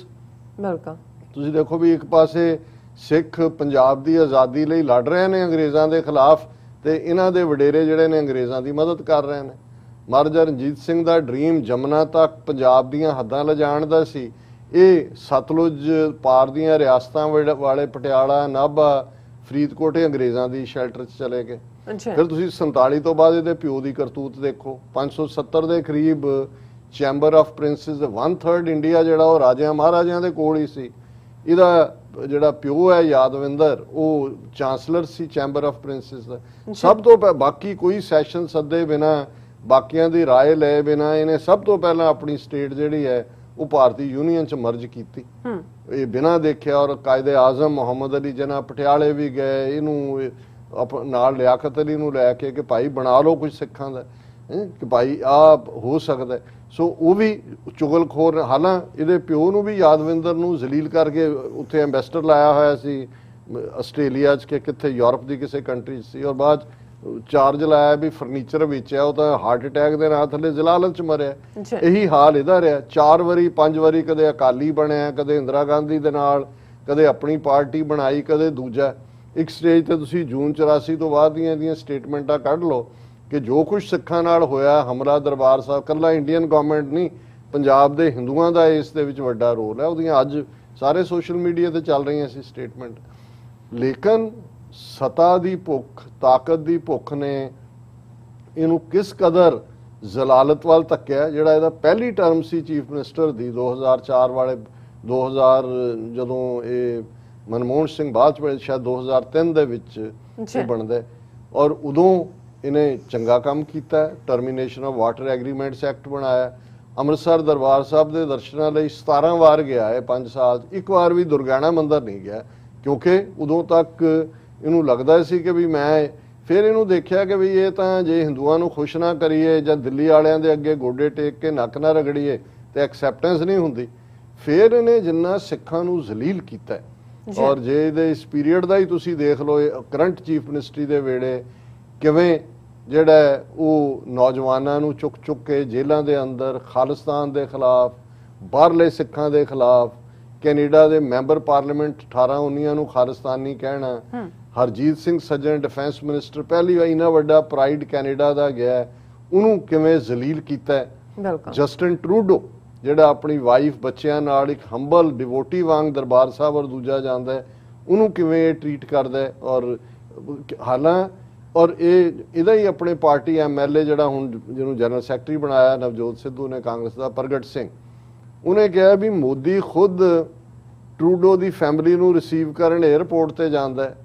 ਬਿਲਕੁਲ, ਤੁਸੀਂ ਦੇਖੋ ਵੀ ਇੱਕ ਪਾਸੇ ਸਿੱਖ ਪੰਜਾਬ ਦੀ ਆਜ਼ਾਦੀ ਲਈ ਲੜ ਰਹੇ ਨੇ ਅੰਗਰੇਜ਼ਾਂ ਦੇ ਖਿਲਾਫ, ਤੇ ਇਹਨਾਂ ਦੇ ਵਡੇਰੇ ਜਿਹੜੇ ਨੇ ਅੰਗਰੇਜ਼ਾਂ ਦੀ ਮਦਦ ਕਰ ਰਹੇ ਨੇ। ਮਹਾਰਾਜਾ ਰਣਜੀਤ ਸਿੰਘ ਦਾ ਡ੍ਰੀਮ ਜਮਨਾ ਤੱਕ ਪੰਜਾਬ ਦੀਆਂ ਹੱਦਾਂ ਲਿਜਾਣ ਦਾ ਸੀ। ਇਹ ਸਤਲੁਜ ਪਾਰ ਦੀਆਂ ਰਿਆਸਤਾਂ ਵਾਲੇ ਪਟਿਆਲਾ, ਨਾਭਾ, ਫਰੀਦਕੋਟ ਅੰਗਰੇਜ਼ਾਂ ਦੀ ਸ਼ੈਲਟਰ 'ਚ ਚਲੇ ਗਏ। ਫਿਰ ਤੁਸੀਂ 47 ਤੋਂ ਬਾਅਦ ਇਹਦੇ ਪਿਓ ਦੀ ਕਰਤੂਤ ਦੇਖੋ। 570 ਦੇ ਕਰੀਬ ਚੈਂਬਰ ਆਫ ਪ੍ਰਿੰਸਿਸ ਦੇ 1/3 ਇੰਡੀਆ ਜਿਹੜਾ ਉਹ ਰਾਜਿਆਂ ਮਹਾਰਾਜਿਆਂ ਦੇ ਕੋਲ ਹੀ ਸੀ। ਇਹਦਾ ਜਿਹੜਾ ਪਿਓ ਹੈ ਯਾਦਵਿੰਦਰ, ਉਹ ਚਾਂਸਲਰ ਸੀ ਚੈਂਬਰ ਆਫ ਪ੍ਰਿੰਸਿਸ ਦਾ। ਸਭ ਤੋਂ ਬਾਕੀ ਕੋਈ ਸੈਸ਼ਨ ਸੱਦੇ ਬਿਨਾ, ਬਾਕੀਆਂ ਦੀ ਰਾਏ ਲਏ ਬਿਨਾ ਇਹਨੇ ਸਭ ਤੋਂ ਪਹਿਲਾਂ ਆਪਣੀ ਸਟੇਟ ਜਿਹੜੀ ਹੈ ਉਹ ਭਾਰਤੀ ਯੂਨੀਅਨ 'ਚ ਮਰਜ ਕੀਤੀ, ਇਹ ਬਿਨਾ ਦੇਖਿਆ। ਔਰ ਕਾਇਦੇ ਆਜ਼ਮ ਮੁਹੰਮਦ ਅਲੀ ਜਿਨ੍ਹਾਂ ਪਟਿਆਲੇ ਵੀ ਗਏ, ਇਹਨੂੰ ਨਾਲ ਲਿਆਕਤ ਅਲੀ ਨੂੰ ਲੈ ਕੇ ਕਿ ਭਾਈ ਬਣਾ ਲਓ ਕੁਝ ਸਿੱਖਾਂ ਦਾ, ਕਿ ਭਾਈ ਆ ਹੋ ਸਕਦਾ। ਸੋ ਉਹ ਵੀ ਚੁਗਲਖੋਰ, ਹਾਲਾਂਕਿ ਇਹਦੇ ਪਿਓ ਨੂੰ ਵੀ ਯਾਦਵਿੰਦਰ ਨੂੰ ਜ਼ਲੀਲ ਕਰਕੇ ਉੱਥੇ ਐਂਬੈਸਡਰ ਲਾਇਆ ਹੋਇਆ ਸੀ ਆਸਟ੍ਰੇਲੀਆ 'ਚ, ਕਿ ਕਿੱਥੇ ਯੂਰਪ ਦੀ ਕਿਸੇ ਕੰਟਰੀ 'ਚ ਸੀ, ਔਰ ਬਾਅਦ ਚਾਰਜ ਲਾਇਆ ਵੀ ਫਰਨੀਚਰ ਵੇਚਿਆ, ਉਹ ਤਾਂ ਹਾਰਟ ਅਟੈਕ ਦੇ ਨਾਲ ਥੱਲੇ ਜ਼ਲਾਲਤ 'ਚ ਮਰਿਆ। ਇਹੀ ਹਾਲ ਇਹਦਾ ਰਿਹਾ 4 ਵਾਰੀ 5 ਵਾਰੀ, ਕਦੇ ਅਕਾਲੀ ਬਣਿਆ, ਕਦੇ ਇੰਦਰਾ ਗਾਂਧੀ ਦੇ ਨਾਲ, ਕਦੇ ਆਪਣੀ ਪਾਰਟੀ ਬਣਾਈ, ਕਦੇ ਦੂਜਾ। ਇੱਕ ਸਟੇਜ ਤੇ ਤੁਸੀਂ ਜੂਨ 84 ਤੋਂ ਬਾਅਦ ਦੀਆਂ ਇਹਦੀਆਂ ਸਟੇਟਮੈਂਟਾਂ ਕੱਢ ਲਓ ਕਿ ਜੋ ਕੁਝ ਸਿੱਖਾਂ ਨਾਲ ਹੋਇਆ, ਹਮਲਾ ਦਰਬਾਰ ਸਾਹਿਬ, ਕੱਲਾ ਇੰਡੀਅਨ ਗਵਰਨਮੈਂਟ ਨਹੀਂ, ਪੰਜਾਬ ਦੇ ਹਿੰਦੂਆਂ ਦਾ ਇਸ ਦੇ ਵਿੱਚ ਵੱਡਾ ਰੋਲ ਹੈ। ਉਹਦੀਆਂ ਅੱਜ ਸਾਰੇ ਸੋਸ਼ਲ ਮੀਡੀਆ ਤੇ ਚੱਲ ਰਹੀਆਂ ਸੀ ਸਟੇਟਮੈਂਟ। ਲੇਕਿਨ ਸਤਾ ਦੀ ਭੁੱਖ, ਤਾਕਤ ਦੀ ਭੁੱਖ ਨੇ ਇਹਨੂੰ ਕਿਸ ਕਦਰ ਜ਼ਲਾਲਤ ਵੱਲ ਧੱਕਿਆ। ਜਿਹੜਾ ਇਹਦਾ ਪਹਿਲੀ ਟਰਮ ਸੀ ਚੀਫ ਮਿਨਿਸਟਰ ਦੀ 2004 ਵਾਲੇ, 2000 ਜਦੋਂ ਇਹ ਮਨਮੋਹਨ ਸਿੰਘ ਬਾਅਦ ਚ ਸ਼ਾਇਦ 2003 ਦੇ ਵਿੱਚ ਇਹ ਬਣਦਾ, ਔਰ ਉਦੋਂ ਇਹਨੇ ਚੰਗਾ ਕੰਮ ਕੀਤਾ। Termination of water agreements act ਬਣਾਇਆ। ਅੰਮ੍ਰਿਤਸਰ ਦਰਬਾਰ ਸਾਹਿਬ ਦੇ ਦਰਸ਼ਨਾਂ ਲਈ 17 ਵਾਰ ਗਿਆ ਹੈ 5 ਸਾਲ 'ਚ, ਇੱਕ ਵਾਰ ਵੀ ਦੁਰਗਿਆਣਾ ਮੰਦਿਰ ਨਹੀਂ ਗਿਆ, ਕਿਉਂਕਿ ਉਦੋਂ ਤੱਕ ਇਹਨੂੰ ਲੱਗਦਾ ਸੀ ਕਿ ਵੀ ਮੈਂ, ਫਿਰ ਇਹਨੂੰ ਦੇਖਿਆ ਕਿ ਵੀ ਇਹ ਤਾਂ ਜੇ ਹਿੰਦੂਆਂ ਨੂੰ ਖੁਸ਼ ਨਾ ਕਰੀਏ ਜਾਂ ਦਿੱਲੀ ਵਾਲਿਆਂ ਦੇ ਅੱਗੇ ਗੋਡੇ ਟੇਕ ਕੇ ਨੱਕ ਨਾ ਰਗੜੀਏ ਤੇ ਐਕਸੈਪਟੈਂਸ ਨਹੀਂ ਹੁੰਦੀ। ਫਿਰ ਇਹਨੇ ਜਿੰਨਾ ਸਿੱਖਾਂ ਨੂੰ ਜ਼ਲੀਲ ਕੀਤਾ ਹੈ। ਔਰ ਜੇ ਇਹਦੇ ਇਸ ਪੀਰੀਅਡ ਦਾ ਹੀ ਤੁਸੀਂ ਦੇਖ ਲਓ, ਕਰੰਟ ਚੀਫ ਮਿਨਿਸਟਰੀ ਦੇ ਵੇਲੇ ਕਿਵੇਂ ਜਿਹੜਾ ਉਹ ਨੌਜਵਾਨਾਂ ਨੂੰ ਚੁੱਕ ਚੁੱਕ ਕੇ ਜੇਲ੍ਹਾਂ ਦੇ ਅੰਦਰ ਖਾਲਿਸਤਾਨ ਦੇ ਖਿਲਾਫ, ਬਾਹਰਲੇ ਸਿੱਖਾਂ ਦੇ ਖਿਲਾਫ, ਕੈਨੇਡਾ ਦੇ ਮੈਂਬਰ ਪਾਰਲੀਮੈਂਟ 18-19 ਨੂੰ ਖਾਲਿਸਤਾਨੀ ਕਹਿਣਾ, ਹਰਜੀਤ ਸਿੰਘ ਸੱਜਣ ਡਿਫੈਂਸ ਮਿਨਿਸਟਰ ਪਹਿਲੀ ਵਾਰ ਇੰਨਾ ਵੱਡਾ ਪ੍ਰਾਈਡ ਕੈਨੇਡਾ ਦਾ ਗਿਆ, ਉਹਨੂੰ ਕਿਵੇਂ ਜ਼ਲੀਲ ਕੀਤਾ। ਜਸਟਿਨ ਟਰੂਡੋ ਜਿਹੜਾ ਆਪਣੀ ਵਾਈਫ ਬੱਚਿਆਂ ਨਾਲ ਇੱਕ ਹੰਬਲ ਡਿਵੋਟੀ ਵਾਂਗ ਦਰਬਾਰ ਸਾਹਿਬ ਔਰ ਦੂਜਾ ਜਾਂਦਾ, ਉਹਨੂੰ ਕਿਵੇਂ ਟਰੀਟ ਕਰਦਾ। ਔਰ ਔਰ ਇਹਦਾ ਹੀ ਆਪਣੇ ਪਾਰਟੀ MLA ਜਿਹੜਾ ਹੁਣ ਜਿਹਨੂੰ ਜਨਰਲ ਸੈਕਟਰੀ ਬਣਾਇਆ ਨਵਜੋਤ ਸਿੱਧੂ ਨੇ ਕਾਂਗਰਸ ਦਾ, ਪ੍ਰਗਟ ਸਿੰਘ, ਉਹਨੇ ਕਿਹਾ ਵੀ ਮੋਦੀ ਖੁਦ ਟਰੂਡੋ ਦੀ ਫੈਮਿਲੀ ਨੂੰ ਰਿਸੀਵ ਕਰਨ 에ਅਰਪੋਰਟ ਤੇ ਜਾਂਦਾ ਹੈ।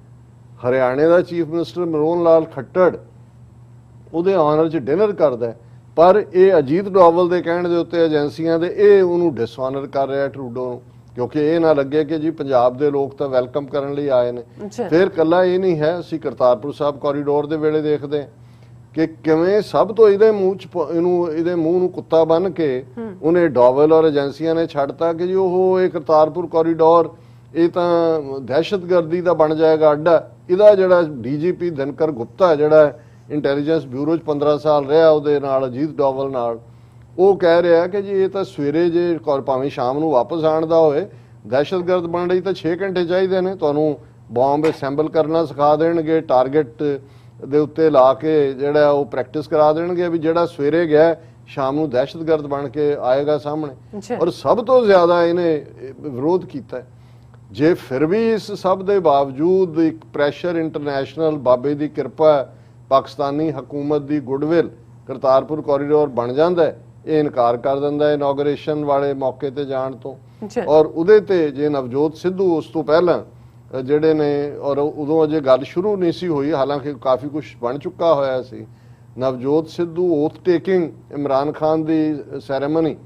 ਹਰਿਆਣੇ ਦਾ ਚੀਫ ਮਿਨਿਸਟਰ ਮਨੋਹਰ ਲਾਲ ਖੱਟੜ ਉਹਦੇ ਆਨਰ 'ਚ ਡਿਨਰ ਕਰਦਾ, ਪਰ ਇਹ ਅਜੀਤ ਡੋਵਲ ਦੇ ਕਹਿਣ ਦੇ ਉੱਤੇ ਏਜੰਸੀਆਂ ਦੇ ਇਹ ਉਹਨੂੰ ਡਿਸਆਨਰ ਕਰ ਰਿਹਾ ਟਰੂਡੋ ਨੂੰ, ਕਿਉਂਕਿ ਇਹ ਨਾ ਲੱਗੇ ਕਿ ਜੀ ਪੰਜਾਬ ਦੇ ਲੋਕ ਤਾਂ ਵੈਲਕਮ ਕਰਨ ਲਈ ਆਏ ਨੇ। ਫਿਰ ਕੱਲਾ ਇਹ ਨਹੀਂ ਹੈ, ਅਸੀਂ ਕਰਤਾਰਪੁਰ ਸਾਹਿਬ ਕੋਰੀਡੋਰ ਦੇ ਵੇਲੇ ਦੇਖਦੇ ਹਾਂ ਕਿ ਕਿਵੇਂ ਸਭ ਤੋਂ ਇਹਦੇ ਮੂੰਹ ਨੂੰ ਕੁੱਤਾ ਬੰਨ ਕੇ ਉਹਨੇ ਡੋਵਲ ਔਰ ਏਜੰਸੀਆਂ ਨੇ ਛੱਡਤਾ ਕਿ ਜੀ ਇਹ ਕਰਤਾਰਪੁਰ ਕੋਰੀਡੋਰ ਇਹ ਤਾਂ ਦਹਿਸ਼ਤਗਰਦੀ ਦਾ ਬਣ ਜਾਏਗਾ ਅੱਡਾ। ਇਹਦਾ ਜਿਹੜਾ DGP ਦਿਨਕਰ ਗੁਪਤਾ ਜਿਹੜਾ ਇੰਟੈਲੀਜੈਂਸ ਬਿਊਰੋ 'ਚ 15 ਸਾਲ ਰਿਹਾ ਉਹਦੇ ਨਾਲ ਅਜੀਤ ਡੋਵਲ ਨਾਲ, ਉਹ ਕਹਿ ਰਿਹਾ ਕਿ ਜੀ ਇਹ ਤਾਂ ਸਵੇਰੇ ਜੇ ਭਾਵੇਂ ਸ਼ਾਮ ਨੂੰ ਵਾਪਸ ਆਉਣ ਦਾ ਹੋਏ, ਦਹਿਸ਼ਤਗਰਦ ਬਣ ਲਈ ਤਾਂ 6 ਘੰਟੇ ਚਾਹੀਦੇ ਨੇ, ਤੁਹਾਨੂੰ ਬੰਬ ਅਸੈਂਬਲ ਕਰਨਾ ਸਿਖਾ ਦੇਣਗੇ, ਟਾਰਗੇਟ ਦੇ ਉੱਤੇ ਲਾ ਕੇ ਜਿਹੜਾ ਉਹ ਪ੍ਰੈਕਟਿਸ ਕਰਾ ਦੇਣਗੇ ਵੀ ਜਿਹੜਾ ਸਵੇਰੇ ਗਿਆ ਸ਼ਾਮ ਨੂੰ ਦਹਿਸ਼ਤਗਰਦ ਬਣ ਕੇ ਆਏਗਾ ਸਾਹਮਣੇ। ਔਰ ਸਭ ਤੋਂ ਜ਼ਿਆਦਾ ਇਹਨੇ ਵਿਰੋਧ ਕੀਤਾ। ਜੇ ਫਿਰ ਵੀ ਇਸ ਸਭ ਦੇ ਬਾਵਜੂਦ ਇੱਕ ਪ੍ਰੈਸ਼ਰ ਇੰਟਰਨੈਸ਼ਨਲ, ਬਾਬੇ ਦੀ ਕਿਰਪਾ, ਪਾਕਿਸਤਾਨੀ ਹਕੂਮਤ ਦੀ ਗੁੱਡਵਿਲ, ਕਰਤਾਰਪੁਰ ਕੋਰੀਡੋਰ ਬਣ ਜਾਂਦਾ, ਇਹ ਇਨਕਾਰ ਕਰ ਦਿੰਦਾ ਇਨੋਗ੍ਰੇਸ਼ਨ ਵਾਲੇ ਮੌਕੇ ਤੇ ਜਾਣ ਤੋਂ। ਔਰ ਉਹਦੇ ਤੇ ਜੇ ਨਵਜੋਤ ਸਿੱਧੂ ਉਸ ਤੋਂ ਪਹਿਲਾਂ ਜਿਹੜੇ ਨੇ, ਔਰ ਉਦੋਂ ਅਜੇ ਗੱਲ ਸ਼ੁਰੂ ਨਹੀਂ ਸੀ ਹੋਈ, ਹਾਲਾਂਕਿ ਕਾਫੀ ਕੁਝ ਬਣ ਚੁੱਕਾ ਹੋਇਆ ਸੀ, ਨਵਜੋਤ ਸਿੱਧੂ ਓਥ ਟੇਕਿੰਗ ਇਮਰਾਨ ਖਾਨ ਦੀ ਸੈਰੇਮਨੀ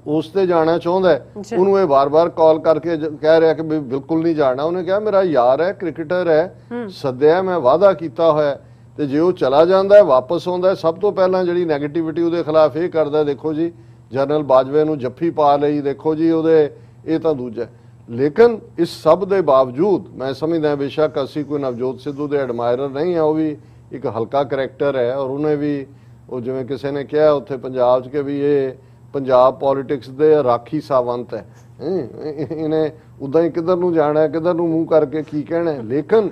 ਉਸ ਤੇ ਜਾਣਾ ਚਾਹੁੰਦਾ, ਉਹਨੂੰ ਇਹ ਵਾਰ-ਵਾਰ ਕਾਲ ਕਰਕੇ ਕਹਿ ਰਿਹਾ ਕਿ ਬਿਲਕੁਲ ਨਹੀਂ ਜਾਣਾ। ਉਹਨੇ ਕਿਹਾ ਮੇਰਾ ਯਾਰ ਹੈ, ਕ੍ਰਿਕਟਰ ਹੈ, ਸੱਦਿਆ, ਮੈਂ ਵਾਅਦਾ ਕੀਤਾ ਹੋਇਆ, ਤੇ ਜੇ ਉਹ ਚਲਾ ਜਾਂਦਾ ਵਾਪਸ ਆਉਂਦਾ, ਸਭ ਤੋਂ ਪਹਿਲਾਂ ਜਿਹੜੀ ਨੈਗੇਟਿਵਿਟੀ ਉਹਦੇ ਖਿਲਾਫ ਇਹ ਕਰਦਾ, ਦੇਖੋ ਜੀ ਜਨਰਲ ਬਾਜਵੇ ਨੂੰ ਜੱਫੀ ਪਾ ਲਈ, ਦੇਖੋ ਜੀ ਉਹਦੇ, ਇਹ ਤਾਂ ਦੂਜਾ। ਲੇਕਿਨ ਇਸ ਸਭ ਦੇ ਬਾਵਜੂਦ ਮੈਂ ਸਮਝਦਾ ਬੇਸ਼ੱਕ ਅਸੀਂ ਕੋਈ ਨਵਜੋਤ ਸਿੱਧੂ ਦੇ ਐਡਮਾਇਰਰ ਨਹੀਂ ਆ, ਉਹ ਵੀ ਇੱਕ ਹਲਕਾ ਕਰੈਕਟਰ ਹੈ, ਔਰ ਉਹਨੇ ਵੀ ਉਹ ਜਿਵੇਂ ਕਿਸੇ ਨੇ ਕਿਹਾ ਉੱਥੇ ਪੰਜਾਬ 'ਚ ਕਿ ਵੀ ਇਹ ਪੰਜਾਬ ਪੋਲੀਟਿਕਸ ਦੇ ਰਾਖੀ ਸਾਵੰਤ ਹੈ, ਇਹਨੇ ਉਦਾਂ ਹੀ ਕਿੱਧਰ ਨੂੰ ਜਾਣਾ, ਕਿੱਧਰ ਨੂੰ ਮੂੰਹ ਕਰਕੇ ਕੀ ਕਹਿਣਾ। ਲੇਕਿਨ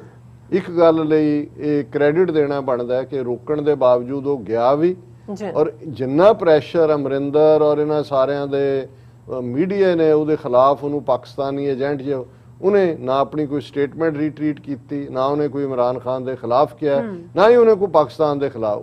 ਇੱਕ ਗੱਲ ਲਈ ਇਹ ਕ੍ਰੈਡਿਟ ਦੇਣਾ ਬਣਦਾ ਕਿ ਰੋਕਣ ਦੇ ਬਾਵਜੂਦ ਉਹ ਗਿਆ ਵੀ, ਔਰ ਜਿੰਨਾ ਪ੍ਰੈਸ਼ਰ ਅਮਰਿੰਦਰ ਔਰ ਇਹਨਾਂ ਸਾਰਿਆਂ ਦੇ ਮੀਡੀਆ ਨੇ ਉਹਦੇ ਖਿਲਾਫ ਉਹਨੂੰ ਪਾਕਿਸਤਾਨੀ ਏਜੰਟ ਜੋ, ਉਹਨੇ ਨਾ ਆਪਣੀ ਕੋਈ ਸਟੇਟਮੈਂਟ ਰੀਟਰੀਟ ਕੀਤੀ, ਨਾ ਉਹਨੇ ਕੋਈ ਇਮਰਾਨ ਖਾਨ ਦੇ ਖਿਲਾਫ ਕਿਹਾ, ਨਾ ਹੀ ਉਹਨੇ ਕੋਈ ਪਾਕਿਸਤਾਨ ਦੇ ਖਿਲਾਫ,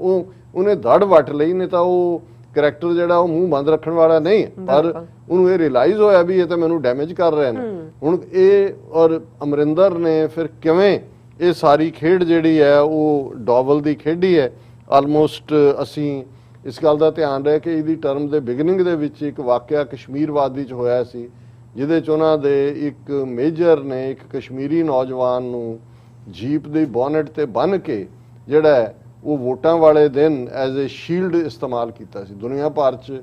ਉਹਨੇ ਧੜ ਵੱਟ ਲਈ। ਨਹੀਂ ਤਾਂ ਉਹ ਕਰੈਕਟਰ ਜਿਹੜਾ ਉਹ ਮੂੰਹ ਬੰਦ ਰੱਖਣ ਵਾਲਾ ਨਹੀਂ, ਪਰ ਉਹਨੂੰ ਇਹ ਰਿਅਲਾਈਜ਼ ਹੋਇਆ ਵੀ ਇਹ ਤਾਂ ਮੈਨੂੰ ਡੈਮੇਜ ਕਰ ਰਹੇ ਨੇ। ਹੁਣ ਇਹ ਔਰ ਅਮਰਿੰਦਰ ਨੇ ਫਿਰ ਕਿਵੇਂ ਇਹ ਸਾਰੀ ਖੇਡ ਜਿਹੜੀ ਹੈ ਉਹ ਡੋਵਲ ਦੀ ਖੇਡੀ ਹੈ। ਆਲਮੋਸਟ ਅਸੀਂ ਇਸ ਗੱਲ ਦਾ ਧਿਆਨ ਰੱਖੇ ਕਿ ਇਹਦੀ ਟਰਮ ਦੇ ਬਿਗਨਿੰਗ ਦੇ ਵਿੱਚ ਇੱਕ ਵਾਕਿਆ ਕਸ਼ਮੀਰ ਵਾਦੀ 'ਚ ਹੋਇਆ ਸੀ, ਜਿਹਦੇ 'ਚ ਉਹਨਾਂ ਦੇ ਇੱਕ ਮੇਜਰ ਨੇ ਇੱਕ ਕਸ਼ਮੀਰੀ ਨੌਜਵਾਨ ਨੂੰ ਜੀਪ ਦੀ ਬੋਨਟ ਤੇ ਬੰਨ੍ਹ ਕੇ ਜਿਹੜਾ ਉਹ ਵੋਟਾਂ ਵਾਲੇ ਦਿਨ ਐਜ਼ ਏ ਸ਼ੀਲਡ ਇਸਤੇਮਾਲ ਕੀਤਾ ਸੀ। ਦੁਨੀਆ ਭਰ 'ਚ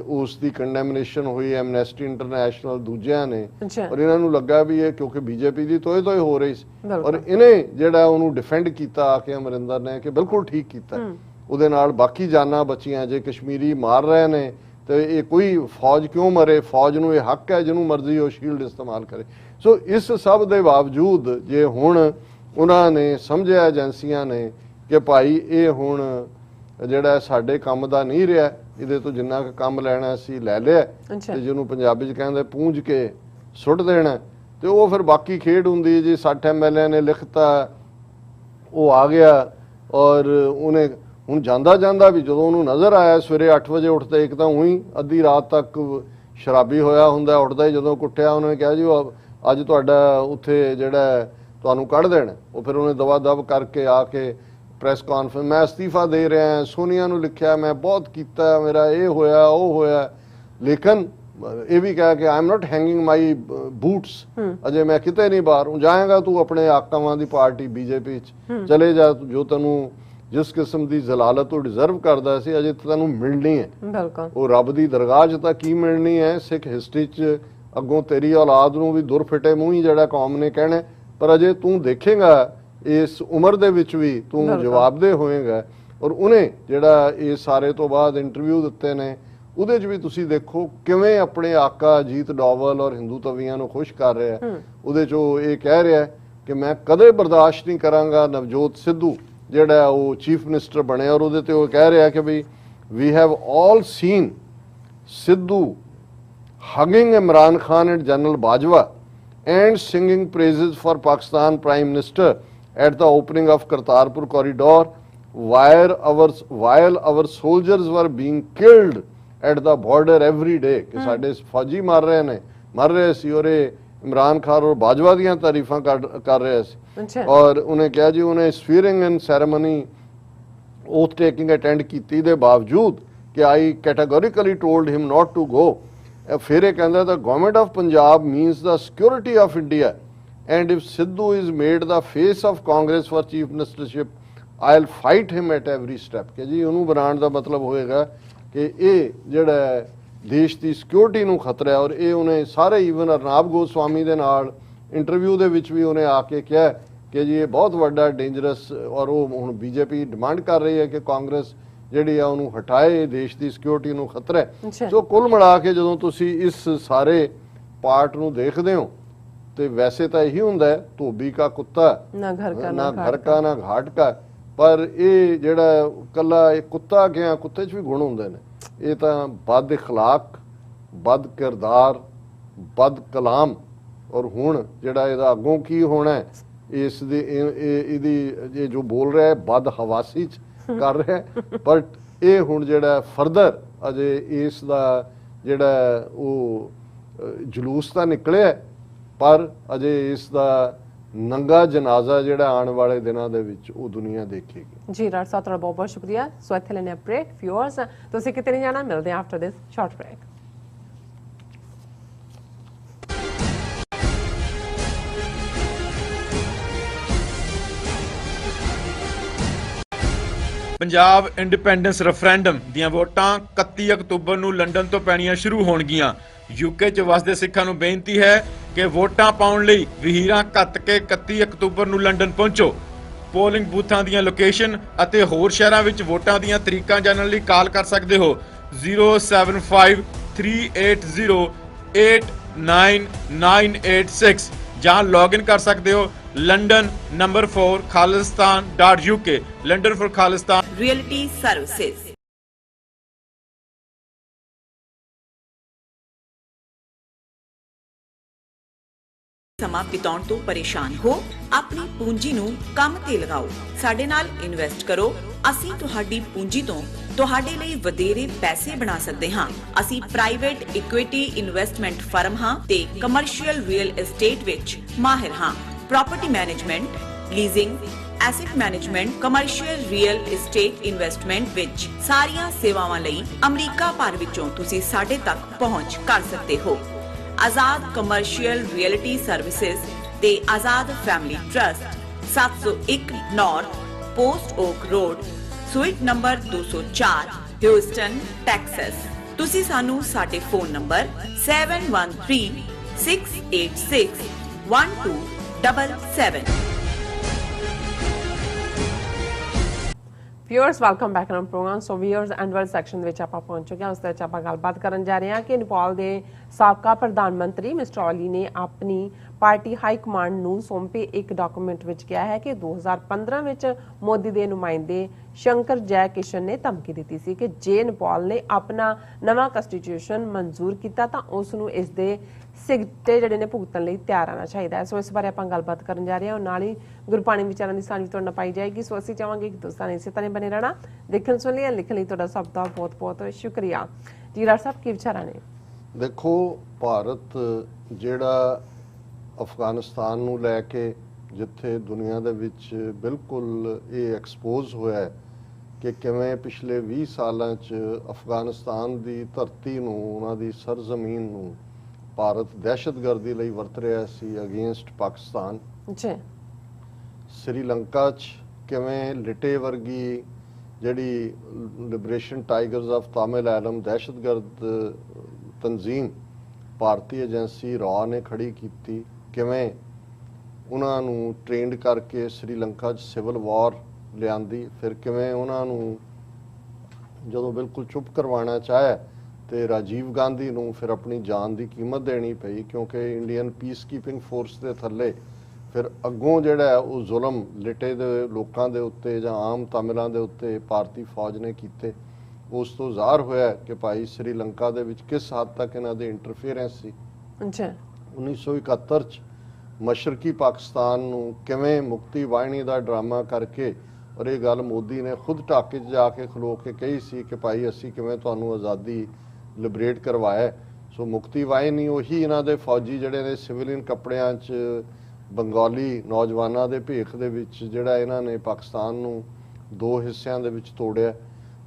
ਉਸ ਦੀ ਕੰਡੈਮਨੇਸ਼ਨ ਹੋਈ, ਐਮਨੈਸਟੀ ਇੰਟਰਨੈਸ਼ਨਲ, ਦੂਜਿਆਂ ਨੇ, ਔਰ ਇਹਨਾਂ ਨੂੰ ਲੱਗਾ ਵੀ ਇਹ ਕਿਉਂਕਿ BJP ਦੀ ਤੋਏ ਹੋ ਰਹੀ ਸੀ, ਔਰ ਇਹਨੇ ਜਿਹੜਾ ਉਹਨੂੰ ਡਿਫੈਂਡ ਕੀਤਾ ਆ ਕੇ ਅਮਰਿੰਦਰ ਨੇ ਕਿ ਬਿਲਕੁਲ ਠੀਕ ਕੀਤਾ, ਉਹਦੇ ਨਾਲ ਬਾਕੀ ਜਾਨਾਂ ਬਚੀਆਂ। ਜੇ ਕਸ਼ਮੀਰੀ ਮਾਰ ਰਹੇ ਨੇ ਤੇ ਇਹ ਕੋਈ ਫੌਜ ਕਿਉਂ ਮਰੇ, ਫੌਜ ਨੂੰ ਇਹ ਹੱਕ ਹੈ ਜਿਹਨੂੰ ਮਰਜ਼ੀ ਉਹ ਸ਼ੀਲਡ ਇਸਤੇਮਾਲ ਕਰੇ। ਸੋ ਇਸ ਸਭ ਦੇ ਬਾਵਜੂਦ ਜੇ ਹੁਣ ਉਹਨਾਂ ਨੇ ਸਮਝਿਆ ਏਜੰਸੀਆਂ ਨੇ ਕਿ ਭਾਈ ਇਹ ਹੁਣ ਜਿਹੜਾ ਸਾਡੇ ਕੰਮ ਦਾ ਨਹੀਂ ਰਿਹਾ, ਇਹਦੇ ਤੋਂ ਜਿੰਨਾ ਕੁ ਕੰਮ ਲੈਣਾ ਸੀ ਲੈ ਲਿਆ, ਤੇ ਜਿਹਨੂੰ ਪੰਜਾਬੀ 'ਚ ਕਹਿੰਦੇ ਪੂੰਝ ਕੇ ਸੁੱਟ ਦੇਣਾ, ਤੇ ਉਹ ਫਿਰ ਬਾਕੀ ਖੇਡ ਹੁੰਦੀ ਜੀ। 60 MLA ਨੇ ਲਿਖਤਾ, ਉਹ ਆ ਗਿਆ, ਔਰ ਉਹਨੇ ਹੁਣ ਜਾਂਦਾ ਵੀ ਜਦੋਂ ਉਹਨੂੰ ਨਜ਼ਰ ਆਇਆ ਸਵੇਰੇ 8 ਵਜੇ ਉੱਠਦਾ, ਇੱਕ ਤਾਂ ਉਹੀ ਅੱਧੀ ਰਾਤ ਤੱਕ ਸ਼ਰਾਬੀ ਹੋਇਆ ਹੁੰਦਾ, ਉੱਠਦਾ ਹੀ ਜਦੋਂ ਕੁੱਟਿਆ ਉਹਨੇ ਕਿਹਾ ਜੀ ਅੱਜ ਤੁਹਾਡਾ ਉੱਥੇ ਜਿਹੜਾ ਤੁਹਾਨੂੰ ਕੱਢ ਦੇਣਾ। ਉਹ ਫਿਰ ਉਹਨੇ ਦਵਾ ਦਵ ਕਰਕੇ ਆ ਕੇ ਪ੍ਰੈਸ ਕਾਨਫਰੰਸ, ਮੈਂ ਅਸਤੀਫਾ ਦੇ ਰਿਹਾ, ਸੋਨੀਆ ਨੂੰ ਲਿਖਿਆ, ਮੈਂ ਬਹੁਤ ਕੀਤਾ, ਮੇਰਾ ਇਹ ਹੋਇਆ ਉਹ ਹੋਇਆ, ਲੇਕਿਨ ਇਹ ਵੀ ਕਿਹਾ ਕਿ I am not hanging my boots, ਅਜੇ ਮੈਂ ਕਿਤੇ ਨਹੀਂ ਬਾਹਰ ਜਾਏਗਾ, ਤੂੰ ਆਪਣੇ ਆਕਾਵਾਂ ਦੀ ਪਾਰਟੀ BJP 'ਚ ਚਲੇ ਜਾ, ਜੋ ਤੈਨੂੰ ਜਿਸ ਕਿਸਮ ਦੀ ਜ਼ਲਾਲਤ ਉਹ ਡਿਜ਼ਰਵ ਕਰਦਾ ਸੀ ਅਜੇ ਤੈਨੂੰ ਮਿਲਣੀ ਹੈ। ਬਿਲਕੁਲ ਉਹ ਰੱਬ ਦੀ ਦਰਗਾਹ 'ਚ ਤਾਂ ਕੀ ਮਿਲਣੀ ਹੈ, ਸਿੱਖ ਹਿਸਟਰੀ 'ਚ ਅੱਗੋਂ ਤੇਰੀ ਔਲਾਦ ਨੂੰ ਵੀ ਦੁਰ ਫਿੱਟੇ ਮੂੰਹ ਹੀ ਜਿਹੜਾ ਕੌਮ ਨੇ ਕਹਿਣਾ, ਪਰ ਅਜੇ ਤੂੰ ਦੇਖੇਗਾ ਇਸ ਉਮਰ ਦੇ ਵਿੱਚ ਵੀ ਤੂੰ ਜਵਾਬਦੇਹ ਹੋਏਗਾ। ਔਰ ਉਹਨੇ ਜਿਹੜਾ ਇਹ ਸਾਰੇ ਤੋਂ ਬਾਅਦ ਇੰਟਰਵਿਊ ਦਿੱਤੇ ਨੇ ਉਹਦੇ 'ਚ ਵੀ ਤੁਸੀਂ ਦੇਖੋ ਕਿਵੇਂ ਆਪਣੇ ਆਕਾ ਅਜੀਤ ਡੋਵਲ ਔਰ ਹਿੰਦੂ ਤਵੀਆਂ ਨੂੰ ਖੁਸ਼ ਕਰ ਰਿਹਾ। ਉਹਦੇ 'ਚ ਉਹ ਇਹ ਕਹਿ ਰਿਹਾ ਕਿ ਮੈਂ ਕਦੇ ਬਰਦਾਸ਼ਤ ਨਹੀਂ ਕਰਾਂਗਾ ਨਵਜੋਤ ਸਿੱਧੂ ਜਿਹੜਾ ਉਹ ਚੀਫ ਮਿਨਿਸਟਰ ਬਣਿਆ, ਔਰ ਉਹਦੇ ਤੇ ਉਹ ਕਹਿ ਰਿਹਾ ਕਿ we we have all seen Sidhu hugging Imran Khan and General Bajwa and singing praises for Pakistan Prime Minister at the opening of Kartarpur corridor while our soldiers were being killed at the border every day कि साडे फौजी मर रहे सी और इमरान खान और बाजवा दियां तारीफां कर रहे सी। और उन्हें कहा जी उन्हें swearing in ceremony oath taking attend कीती दे बावजूद कि I categorically told him not to go. फिर ਇਹ ਕਹਿੰਦਾ the government of Punjab means the security of India and if Sidhu is made the face of Congress for chief ministership I'll fight him at every step ਕਿ ਜੀ ਉਹਨੂੰ ਬਣਾਉਣ ਦਾ ਮਤਲਬ ਹੋਏਗਾ ਕਿ ਇਹ ਜਿਹੜਾ ਦੇਸ਼ ਦੀ ਸਿਕਿਉਰਿਟੀ ਨੂੰ ਖਤਰਾ ਹੈ। ਔਰ ਇਹ ਉਹਨੇ ਸਾਰੇ ਈਵਨ ਅਰਨਾਬ ਗੋਸਵਾਮੀ ਦੇ ਨਾਲ ਇੰਟਰਵਿਊ ਦੇ ਵਿੱਚ ਵੀ ਉਹਨੇ ਆ ਕੇ ਕਿਹਾ ਕਿ ਜੀ ਇਹ ਬਹੁਤ ਵੱਡਾ ਡੇਂਜਰਸ ਔਰ ਉਹ ਹੁਣ ਬੀਜੇਪੀ ਡਿਮਾਂਡ ਕਰ ਰਹੀ ਹੈ ਕਿ ਕਾਂਗਰਸ ਜਿਹੜੀ ਆ ਉਹਨੂੰ ਹਟਾਏ, ਦੇਸ਼ ਦੀ ਸਿਕਿਉਰਿਟੀ ਨੂੰ ਖਤਰਾ ਹੈ। ਸੋ ਕੁੱਲ ਮਿਲਾ ਕੇ ਜਦੋਂ ਤੁਸੀਂ ਇਸ ਸਾਰੇ ਪਾਰਟ ਨੂੰ ਦੇਖਦੇ ਹੋ ਤੇ ਵੈਸੇ ਤਾਂ ਇਹੀ ਹੁੰਦਾ ਹੈ ਧੋਬੀ ਕਾ ਕੁੱਤਾ ਨਾ ਘਰ ਕਾ ਨਾ ਘਾਟ ਕਾ, ਪਰ ਇਹ ਜਿਹੜਾ ਕੱਲਾ ਇਹ ਕੁੱਤਾ ਗਿਆ ਕੁੱਤੇ 'ਚ ਵੀ ਗੁਣ ਹੁੰਦੇ ਨੇ। ਇਹ ਤਾਂ ਬਦ ਇਖਲਾਕ, ਬਦ ਕਿਰਦਾਰ, ਬਦ ਕਲਾਮ, ਔਰ ਹੁਣ ਜਿਹੜਾ ਇਹਦਾ ਅੱਗੋਂ ਕੀ ਹੋਣਾ ਇਸ ਦੇ ਇਹਦੀ ਜੋ ਬੋਲ ਰਿਹਾ ਹੈ ਬਦ ਹਵਾਸੀ 'ਚ ਕਰ ਰਿਹਾ, ਬਟ ਇਹ ਹੁਣ ਜਿਹੜਾ ਫਰਦਰ ਅਜੇ ਇਸ ਦਾ ਜਿਹੜਾ ਉਹ ਜਲੂਸ ਤਾਂ ਨਿਕਲਿਆ ਪਰ ਅਜੇ ਇਸ ਦਾ ਨੰਗਾ ਜਨਾਜ਼ਾ ਜਿਹੜਾ ਆਉਣ ਵਾਲੇ ਦਿਨਾਂ ਦੇ ਵਿੱਚ ਉਹ ਦੁਨੀਆ ਦੇਖੇਗੀ। ਜੀ ਰਾਜ ਸਾਹਿਬ ਤੁਹਾਡਾ ਬਹੁਤ ਬਹੁਤ ਸ਼ੁਕਰੀਆ। ਸੋ ਇੱਥੇ ਲੈਣੇ ਬ੍ਰੇਕ। ਵਿਊਅਰਸ ਤੁਸੀਂ ਕਿਤੇ ਨਹੀਂ ਜਾਣਾ, ਮਿਲਦੇ ਹਾਂ after this short break. Punjab independence referendum ਦੀਆਂ ਵੋਟਾਂ 31 ਅਕਤੂਬਰ ਨੂੰ ਲੰਡਨ ਤੋਂ ਪੈਣੀਆਂ ਸ਼ੁਰੂ ਹੋਣਗੀਆਂ। ਯੂਕੇ 'ਚ ਵਸਦੇ ਸਿੱਖਾਂ ਨੂੰ ਬੇਨਤੀ ਹੈ ਕਿ ਵੋਟਾਂ ਪਾਉਣ ਲਈ ਵਹੀਰਾਂ ਘੱਤ ਕੇ 31 ਅਕਤੂਬਰ ਨੂੰ ਲੰਡਨ ਪਹੁੰਚੋ। ਪੋਲਿੰਗ ਬੂਥਾਂ ਦੀਆਂ ਲੋਕੇਸ਼ਨ ਅਤੇ ਹੋਰ ਸ਼ਹਿਰਾਂ ਵਿੱਚ ਵੋਟਾਂ ਦੀਆਂ ਤਰੀਕਾਂ ਜਾਣਨ ਲਈ ਕਾਲ ਕਰ ਸਕਦੇ ਹੋ 07538089986 ਜਾਂ ਲੌਗਇਨ ਕਰ ਸਕਦੇ ਹੋ London number 4 khalistan.uk London for Khalistan Realty Services। ਸਮਾਂ ਬਿਤਾਉਣ ਤੋਂ ਪਰੇਸ਼ਾਨ ਹੋ? ਆਪਣੀ ਪੂੰਜੀ ਨੂੰ ਕੰਮ ਤੇ ਲਗਾਓ, ਸਾਡੇ ਨਾਲ ਇਨਵੈਸਟ ਕਰੋ। ਅਸੀਂ ਤੁਹਾਡੀ ਪੂੰਜੀ ਤੋਂ ਤੁਹਾਡੇ ਲਈ ਵਧੇਰੇ ਪੈਸੇ ਬਣਾ ਸਕਦੇ ਹਾਂ। ਅਸੀਂ ਪ੍ਰਾਈਵੇਟ ਇਕੁਇਟੀ ਇਨਵੈਸਟਮੈਂਟ ਫਰਮ ਹਾਂ ਤੇ ਕਮਰਸ਼ੀਅਲ ਰੀਅਲ ਏਸਟੇਟ ਵਿੱਚ ਮਾਹਿਰ ਹਾਂ। Property management, leasing, asset management, commercial real estate investment विच सारियां सेवावां लई अमरीका भर विचों तुसीं साडे तक पहुंच कर सकते हो। आजाद कमर्शियल रियलिटी सर्विसेज ते Azad family trust 701 north post oak road suite number 204 Houston Texas. तुसीं सानू साडे phone number 7136861277 viewers welcome back on programme. So viewers ਐਂਡਵਲ ਸੈਕਸ਼ਨ ਦੇ ਵਿੱਚ ਆਪਾਂ ਪਹੁੰਚ ਚੁੱਕੇ ਹਾਂ। ਉਸ ਦੇ ਵਿੱਚ ਆਪਾਂ ਗੱਲਬਾਤ ਕਰਨ ਜਾ ਰਹੇ ਹਾਂ ਕਿ ਨੇਪਾਲ ਦੇ ਸਾਬਕਾ ਪ੍ਰਧਾਨ ਮੰਤਰੀ ਮਿਸਟਰ ਓਲੀ ਨੇ ਆਪਣੀ ਪਾਰਟੀ ਹਾਈ ਕਮਾਂਡ ਨੂੰ ਸੌਂਪੇ ਇੱਕ ਡਾਕੂਮੈਂਟ ਵਿੱਚ ਕਿਹਾ ਹੈ ਕਿ 2015 ਵਿੱਚ ਮੋਦੀ ਦੇ ਨੁਮਾਇੰਦੇ ਸ਼ੰਕਰ ਜੈ ਕਿਸ਼ਨ ਨੇ ਧਮਕੀ ਦਿੱਤੀ ਸੀ ਕਿ ਜੇ ਨੇਪਾਲ ਨੇ ਆਪਣਾ ਨਵਾਂ ਕਨਸਟੀਟਿਊਸ਼ਨ ਮਨਜ਼ੂਰ ਕੀਤਾ ਤਾਂ ਉਸ ਨੂੰ ਇਸ ਦੇ ਸਿੱਟੇ ਜਿਹੜੇ ਨੇ ਭੁਗਤਣ ਲਈ ਤਿਆਰ ਆਉਣਾ ਚਾਹੀਦਾ ਹੈ। ਸੋ ਇਸ ਬਾਰੇ ਆਪਾਂ ਗੱਲਬਾਤ ਕਰਨ ਜਾ ਰਹੇ ਹਾਂ। ਨਾਲ ਹੀ ਗੁਰਬਾਣੀ ਵਿਚਾਰਾਂ ਦੀ ਸਾਂਝ ਵੀ ਤੁਹਾਡੇ ਨਾਲ ਪਾਈ ਜਾਏਗੀ। ਸੋ ਅਸੀਂ ਚਾਹਾਂਗੇ ਕਿ ਦੋਸਤਾਂ ਨੇ ਇਸੇ ਤਰ੍ਹਾਂ ਬਣੇ ਰਹਿਣਾ। ਦੇਖਣ ਸੁਣ ਲਈ ਲਿਖਣ ਲਈ ਤੁਹਾਡਾ ਸਭ ਦਾ ਬਹੁਤ ਬਹੁਤ ਸ਼ੁਕਰੀਆ। ਜੀ ਰਾਜ ਸਾਹਿਬ ਕੀ ਵਿਚਾਰਾਂ ਨੇ? ਦੇਖੋ ਭਾਰਤ ਜਿਹੜਾ ਅਫਗਾਨਿਸਤਾਨ ਨੂੰ ਲੈ ਕੇ ਜਿੱਥੇ ਦੁਨੀਆ ਦੇ ਵਿੱਚ ਬਿਲਕੁਲ ਇਹ ਐਕਸਪੋਜ਼ ਹੋਇਆ ਹੈ ਕਿ ਕਿਵੇਂ ਪਿਛਲੇ 20 ਸਾਲਾਂ 'ਚ ਅਫਗਾਨਿਸਤਾਨ ਦੀ ਧਰਤੀ ਨੂੰ ਉਹਨਾਂ ਦੀ ਸਰਜ਼ਮੀਨ ਨੂੰ ਭਾਰਤ ਦਹਿਸ਼ਤਗਰਦੀ ਲਈ ਵਰਤ ਰਿਹਾ ਸੀ ਅਗੇਂਸਟ ਪਾਕਿਸਤਾਨ। ਜੀ ਸ੍ਰੀਲੰਕਾ 'ਚ ਕਿਵੇਂ ਲਿਟੇ ਵਰਗੀ ਜਿਹੜੀ ਲਿਬਰੇਸ਼ਨ ਟਾਈਗਰਸ ਆਫ ਤਾਮਿਲਨਾਡੂ ਦਹਿਸ਼ਤਗਰਦ ਤਨਜ਼ੀਮ ਭਾਰਤੀ ਏਜੰਸੀ ਰॉ ਨੇ ਖੜੀ ਕੀਤੀ, ਕਿਵੇਂ ਉਹਨਾਂ ਨੂੰ ਟ੍ਰੇਨਡ ਕਰਕੇ ਸ੍ਰੀਲੰਕਾ 'ਚ ਸਿਵਲ ਵਾਰ ਲਿਆਂਦੀ, ਫਿਰ ਕਿਵੇਂ ਉਹਨਾਂ ਨੂੰ ਜਦੋਂ ਬਿਲਕੁਲ ਚੁੱਪ ਕਰਵਾਉਣਾ ਚਾਹਿਆ ਤੇ ਰਾਜੀਵ ਗਾਂਧੀ ਨੂੰ ਫਿਰ ਆਪਣੀ ਜਾਨ ਦੀ ਕੀਮਤ ਦੇਣੀ ਪਈ, ਕਿਉਂਕਿ ਇੰਡੀਅਨ ਪੀਸ ਕੀਪਿੰਗ ਫੋਰਸ ਦੇ ਥੱਲੇ ਫਿਰ ਅੱਗੋਂ ਜਿਹੜਾ ਹੈ ਉਹ ਜ਼ੁਲਮ ਲਿਟੇ ਦੇ ਲੋਕਾਂ ਦੇ ਉੱਤੇ ਜਾਂ ਆਮ ਤਾਮਿਲਾਂ ਦੇ ਉੱਤੇ ਭਾਰਤੀ ਫੌਜ ਨੇ ਕੀਤੇ। ਉਸ ਤੋਂ ਜ਼ਾਹਰ ਹੋਇਆ ਕਿ ਭਾਈ ਸ੍ਰੀਲੰਕਾ ਦੇ ਵਿੱਚ ਕਿਸ ਹੱਦ ਤੱਕ ਇਹਨਾਂ ਦੇ ਇੰਟਰਫੇਰੈਂਸ ਸੀ। 1971 ਚ ਮਸ਼ਰਕੀ ਪਾਕਿਸਤਾਨ ਨੂੰ ਕਿਵੇਂ ਮੁਕਤੀ ਵਾਹਿਨੀ ਦਾ ਡਰਾਮਾ ਕਰਕੇ, ਔਰ ਇਹ ਗੱਲ ਮੋਦੀ ਨੇ ਖੁਦ ਢਾਕੇ 'ਚ ਜਾ ਕੇ ਖਲੋ ਕੇ ਕਹੀ ਸੀ ਕਿ ਭਾਈ ਅਸੀਂ ਕਿਵੇਂ ਤੁਹਾਨੂੰ ਆਜ਼ਾਦੀ ਲਿਬਰੇਟ ਕਰਵਾਇਆ। ਸੋ ਮੁਕਤੀ ਵਾਹਿਨੀ ਉਹੀ ਇਹਨਾਂ ਦੇ ਫੌਜੀ ਜਿਹੜੇ ਨੇ ਸਿਵਲੀਅਨ ਕੱਪੜਿਆਂ 'ਚ ਬੰਗਾਲੀ ਨੌਜਵਾਨਾਂ ਦੇ ਭੇਖ ਦੇ ਵਿੱਚ ਜਿਹੜਾ ਇਹਨਾਂ ਨੇ ਪਾਕਿਸਤਾਨ ਨੂੰ ਦੋ ਹਿੱਸਿਆਂ ਦੇ ਵਿੱਚ ਤੋੜਿਆ।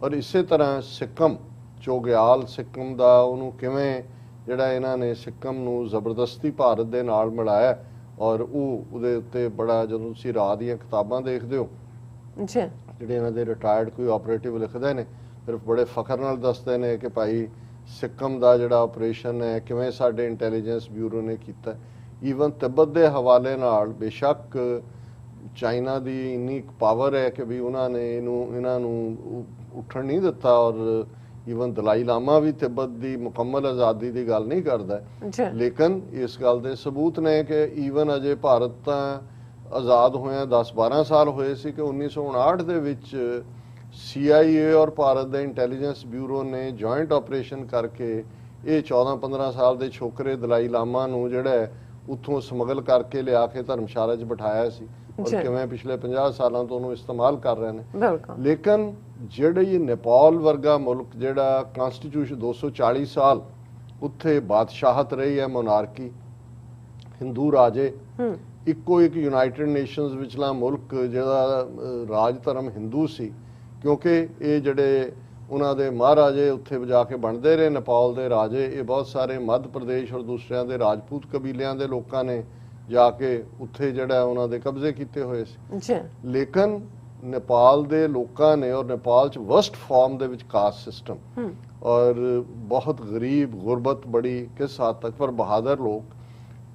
ਔਰ ਇਸੇ ਤਰ੍ਹਾਂ ਸਿੱਕਮ ਚੋਗਿਆਲ ਸਿੱਕਮ ਦਾ ਉਹਨੂੰ ਕਿਵੇਂ ਜਿਹੜਾ ਇਹਨਾਂ ਨੇ ਸਿੱਕਮ ਨੂੰ ਜ਼ਬਰਦਸਤੀ ਭਾਰਤ ਦੇ ਨਾਲ ਮਿਲਾਇਆ, ਔਰ ਉਹਦੇ ਉੱਤੇ ਬੜਾ ਜਦੋਂ ਤੁਸੀਂ ਰਾਹ ਦੀਆਂ ਕਿਤਾਬਾਂ ਦੇਖਦੇ ਹੋ ਜਿਹੜੇ ਇਹਨਾਂ ਦੇ ਰਿਟਾਇਰਡ ਕੋਈ ਆਪਰੇਟਿਵ ਲਿਖਦੇ ਨੇ ਫਿਰ ਬੜੇ ਫਖਰ ਨਾਲ ਦੱਸਦੇ ਨੇ ਕਿ ਭਾਈ ਸਿੱਕਮ ਦਾ ਜਿਹੜਾ ਆਪਰੇਸ਼ਨ ਹੈ ਕਿਵੇਂ ਸਾਡੇ ਇੰਟੈਲੀਜੈਂਸ ਬਿਊਰੋ ਨੇ ਕੀਤਾ। ਈਵਨ ਤਿੱਬਤ ਦੇ ਹਵਾਲੇ ਨਾਲ ਬੇਸ਼ੱਕ ਚਾਈਨਾ ਦੀ ਇੰਨੀ ਪਾਵਰ ਹੈ ਕਿ ਵੀ ਉਹਨਾਂ ਨੇ ਇਹਨਾਂ ਨੂੰ ਉੱਠਣ ਨਹੀਂ ਦਿੱਤਾ, ਔਰ ਈਵਨ ਦਲਾਈ ਲਾਮਾ ਵੀ ਤਿੱਬਤ ਦੀ ਮੁਕੰਮਲ ਆਜ਼ਾਦੀ ਦੀ ਗੱਲ ਨਹੀਂ ਕਰਦਾ, ਲੇਕਿਨ ਇਸ ਗੱਲ ਦੇ ਸਬੂਤ ਨੇ ਕਿ ਈਵਨ ਅਜੇ ਭਾਰਤ ਤਾਂ ਆਜ਼ਾਦ ਹੋਇਆ 10-12 ਸਾਲ ਹੋਏ ਸੀ ਕਿ 1959 ਦੇ ਵਿੱਚ CIA ਔਰ ਭਾਰਤ ਦੇ ਇੰਟੈਲੀਜੈਂਸ ਬਿਊਰੋ ਨੇ ਜੁਆਇੰਟ ਆਪਰੇਸ਼ਨ ਕਰਕੇ ਇਹ 14-15 ਸਾਲ ਦੇ ਛੋਕਰੇ ਦਲਾਈ ਲਾਮਾ ਨੂੰ ਜਿਹੜਾ ਉੱਥੋਂ ਸਮਗਲ ਕਰਕੇ ਲਿਆ ਕੇ ਧਰਮਸ਼ਾਲਾ 'ਚ ਬਿਠਾਇਆ ਸੀ, ਔਰ ਕਿਵੇਂ ਪਿਛਲੇ 50 ਸਾਲਾਂ ਤੋਂ ਉਹਨੂੰ ਇਸਤੇਮਾਲ ਕਰ ਰਹੇ ਨੇ। ਲੇਕਿਨ ਜਿਹੜੀ ਨੇਪਾਲ ਵਰਗਾ ਮੁਲਕ ਜਿਹੜਾ ਕਨਸਟੀਟਿਊਸ਼ਨ 240 ਸਾਲ ਉੱਥੇ ਬਾਦਸ਼ਾਹਤ ਰਹੀ ਹੈ, ਮੋਨਾਰਕੀ, ਹਿੰਦੂ ਰਾਜੇ, ਇੱਕੋ ਇੱਕ ਯੂਨਾਈਟਿਡ ਨੇਸ਼ਨਸ ਵਿਚਲਾ ਮੁਲਕ ਜਿਹਦਾ ਰਾਜ ਧਰਮ ਹਿੰਦੂ ਸੀ, ਕਿਉਂਕਿ ਇਹ ਜਿਹੜੇ ਉਹਨਾਂ ਦੇ ਮਹਾਰਾਜੇ ਉੱਥੇ ਜਾ ਕੇ ਬਣਦੇ ਰਹੇ ਨੇਪਾਲ ਦੇ ਰਾਜੇ, ਇਹ ਬਹੁਤ ਸਾਰੇ ਮੱਧ ਪ੍ਰਦੇਸ਼ ਔਰ ਦੂਸਰਿਆਂ ਦੇ ਰਾਜਪੂਤ ਕਬੀਲਿਆਂ ਦੇ ਲੋਕਾਂ ਨੇ ਜਾ ਕੇ ਉੱਥੇ ਜਿਹੜਾ ਉਹਨਾਂ ਦੇ ਕਬਜ਼ੇ ਕੀਤੇ ਹੋਏ ਸੀ। ਲੇਕਿਨ ਨੇਪਾਲ ਦੇ ਲੋਕਾਂ ਨੇ, ਔਰ ਨੇਪਾਲ 'ਚ ਵਰਸਟ ਫਾਰਮ ਦੇ ਵਿੱਚ ਕਾਸਟ ਸਿਸਟਮ ਔਰ ਬਹੁਤ ਗਰੀਬ ਗੁਰਬਤ ਬੜੀ ਕਿਸ ਹੱਦ ਤੱਕ, ਪਰ ਬਹਾਦਰ ਲੋਕ,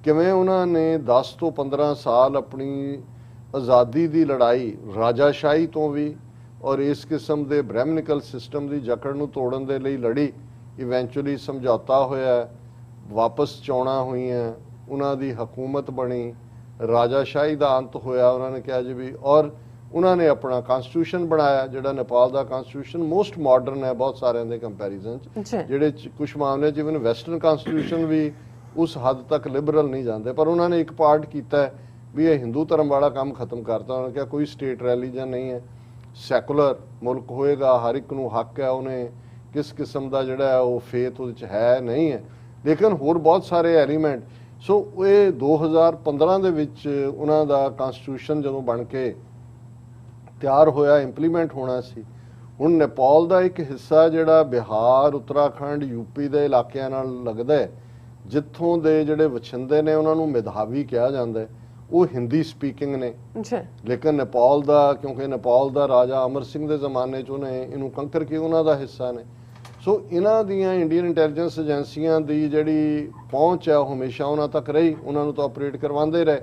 ਕਿਵੇਂ ਉਹਨਾਂ ਨੇ 10 ਤੋਂ 15 ਸਾਲ ਆਪਣੀ ਆਜ਼ਾਦੀ ਦੀ ਲੜਾਈ ਰਾਜਾਸ਼ਾਹੀ ਤੋਂ ਵੀ ਔਰ ਇਸ ਕਿਸਮ ਦੇ ਬ੍ਰਹਿਮਨਿਕਲ ਸਿਸਟਮ ਦੀ ਜਕੜ ਨੂੰ ਤੋੜਨ ਦੇ ਲਈ ਲੜੀ। ਇਵੈਂਚੁਅਲੀ ਸਮਝੌਤਾ ਹੋਇਆ, ਵਾਪਸ ਚੋਣਾਂ ਹੋਈਆਂ, ਉਹਨਾਂ ਦੀ ਹਕੂਮਤ ਬਣੀ, ਰਾਜਾਸ਼ਾਹੀ ਦਾ ਅੰਤ ਹੋਇਆ। ਉਹਨਾਂ ਨੇ ਕਿਹਾ ਜੀ ਵੀ, ਔਰ ਉਹਨਾਂ ਨੇ ਆਪਣਾ ਕਨਸਟੀਟਿਊਸ਼ਨ ਬਣਾਇਆ ਜਿਹੜਾ ਨੇਪਾਲ ਦਾ ਕਨਸਟੀਟਿਊਸ਼ਨ ਮੋਸਟ ਮਾਡਰਨ ਹੈ ਬਹੁਤ ਸਾਰਿਆਂ ਦੇ ਕੰਪੈਰੀਜ਼ਨ 'ਚ, ਜਿਹੜੇ ਕੁਝ ਮਾਮਲੇ ਜਿਵੇਂ ਵੈਸਟਰਨ ਕਨਸਟੀਟਿਊਸ਼ਨ ਵੀ ਉਸ ਹੱਦ ਤੱਕ ਲਿਬਰਲ ਨਹੀਂ ਜਾਂਦੇ, ਪਰ ਉਹਨਾਂ ਨੇ ਇੱਕ ਪਾਰਟ ਕੀਤਾ ਵੀ ਇਹ ਹਿੰਦੂ ਧਰਮ ਵਾਲਾ ਕੰਮ ਖਤਮ ਕਰਤਾ। ਉਹਨਾਂ ਨੇ ਕਿਹਾ ਕੋਈ ਸਟੇਟ ਰਿਲੀਜਨ ਨਹੀਂ ਹੈ, ਸੈਕੂਲਰ ਮੁਲਕ ਹੋਏਗਾ, ਹਰ ਇੱਕ ਨੂੰ ਹੱਕ ਹੈ, ਉਹਨੇ ਕਿਸ ਕਿਸਮ ਦਾ ਜਿਹੜਾ ਉਹ ਫੇਥ ਉਹਦੇ 'ਚ ਹੈ ਨਹੀਂ ਹੈ, ਲੇਕਿਨ ਹੋਰ ਬਹੁਤ ਸਾਰੇ ਐਲੀਮੈਂਟ। ਸੋ ਇਹ 2015 ਦੇ ਵਿੱਚ ਉਹਨਾਂ ਦਾ ਕਨਸਟੀਟਿਊਸ਼ਨ ਜਦੋਂ ਬਣ ਕੇ ਤਿਆਰ ਹੋਇਆ, ਇੰਪਲੀਮੈਂਟ ਹੋਣਾ ਸੀ। ਹੁਣ ਨੇਪਾਲ ਦਾ ਇੱਕ ਹਿੱਸਾ ਜਿਹੜਾ ਬਿਹਾਰ, ਉੱਤਰਾਖੰਡ, ਯੂਪੀ ਦੇ ਇਲਾਕਿਆਂ ਨਾਲ ਲੱਗਦਾ ਹੈ, ਜਿੱਥੋਂ ਦੇ ਜਿਹੜੇ ਵਛਿੰਦੇ ਨੇ ਉਹਨਾਂ ਨੂੰ ਮੇਧਾਵੀ ਕਿਹਾ ਜਾਂਦਾ, ਉਹ ਹਿੰਦੀ ਸਪੀਕਿੰਗ ਨੇ। ਲੇਕਿਨ ਨੇਪਾਲ ਦਾ, ਕਿਉਂਕਿ ਨੇਪਾਲ ਦਾ ਰਾਜਾ ਅਮਰ ਸਿੰਘ ਦੇ ਜ਼ਮਾਨੇ 'ਚ ਉਹਨੇ ਇਹਨੂੰ ਕੰਕਰ ਕੇ ਉਹਨਾਂ ਦਾ ਹਿੱਸਾ ਨੇ। ਸੋ ਇਹਨਾਂ ਦੀਆਂ ਇੰਡੀਅਨ ਇੰਟੈਲੀਜੈਂਸ ਏਜੰਸੀਆਂ ਦੀ ਜਿਹੜੀ ਪਹੁੰਚ ਹੈ ਉਹ ਹਮੇਸ਼ਾ ਉਹਨਾਂ ਤੱਕ ਰਹੀ, ਉਹਨਾਂ ਨੂੰ ਤਾਂ ਆਪਰੇਟ ਕਰਵਾਉਂਦੇ ਰਹੇ।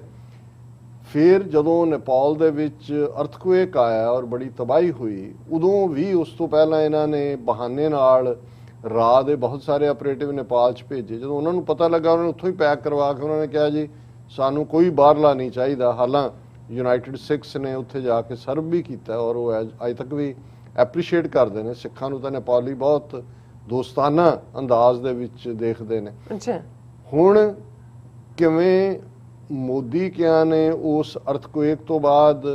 ਫਿਰ ਜਦੋਂ ਨੇਪਾਲ ਦੇ ਵਿੱਚ ਅਰਥਕੁਏਕ ਆਇਆ ਔਰ ਬੜੀ ਤਬਾਹੀ ਹੋਈ, ਉਦੋਂ ਵੀ ਉਸ ਤੋਂ ਪਹਿਲਾਂ ਇਹਨਾਂ ਨੇ ਬਹਾਨੇ ਨਾਲ ਰਾਹ ਦੇ ਬਹੁਤ ਸਾਰੇ ਆਪਰੇਟਿਵ ਨੇਪਾਲ 'ਚ ਭੇਜੇ। ਜਦੋਂ ਉਹਨਾਂ ਨੂੰ ਪਤਾ ਲੱਗਾ, ਉਹਨਾਂ ਨੇ ਉੱਥੋਂ ਹੀ ਪੈਕ ਕਰਵਾ ਕੇ ਉਹਨਾਂ ਨੇ ਕਿਹਾ ਜੀ ਸਾਨੂੰ ਕੋਈ ਬਾਹਰਲਾ ਨਹੀਂ ਚਾਹੀਦਾ। ਹਾਲਾਂ ਯੂਨਾਈਟਿਡ ਸਿੱਖਸ ਨੇ ਉੱਥੇ ਜਾ ਕੇ ਸਰਵ ਵੀ ਕੀਤਾ ਔਰ ਉਹ ਅੱਜ ਤੱਕ ਵੀ ਐਪਰੀਸ਼ੀਏਟ ਕਰਦੇ ਨੇ। ਸਿੱਖਾਂ ਨੂੰ ਤਾਂ ਨੇਪਾਲੀ ਬਹੁਤ ਦੋਸਤਾਨਾ ਅੰਦਾਜ਼ ਦੇ ਵਿੱਚ ਦੇਖਦੇ ਨੇ। ਹੁਣ ਕਿਵੇਂ ਮੋਦੀ ਕਿਆ ਨੇ ਉਸ ਅਰਥਕੁਏਕ ਤੋਂ ਬਾਅਦ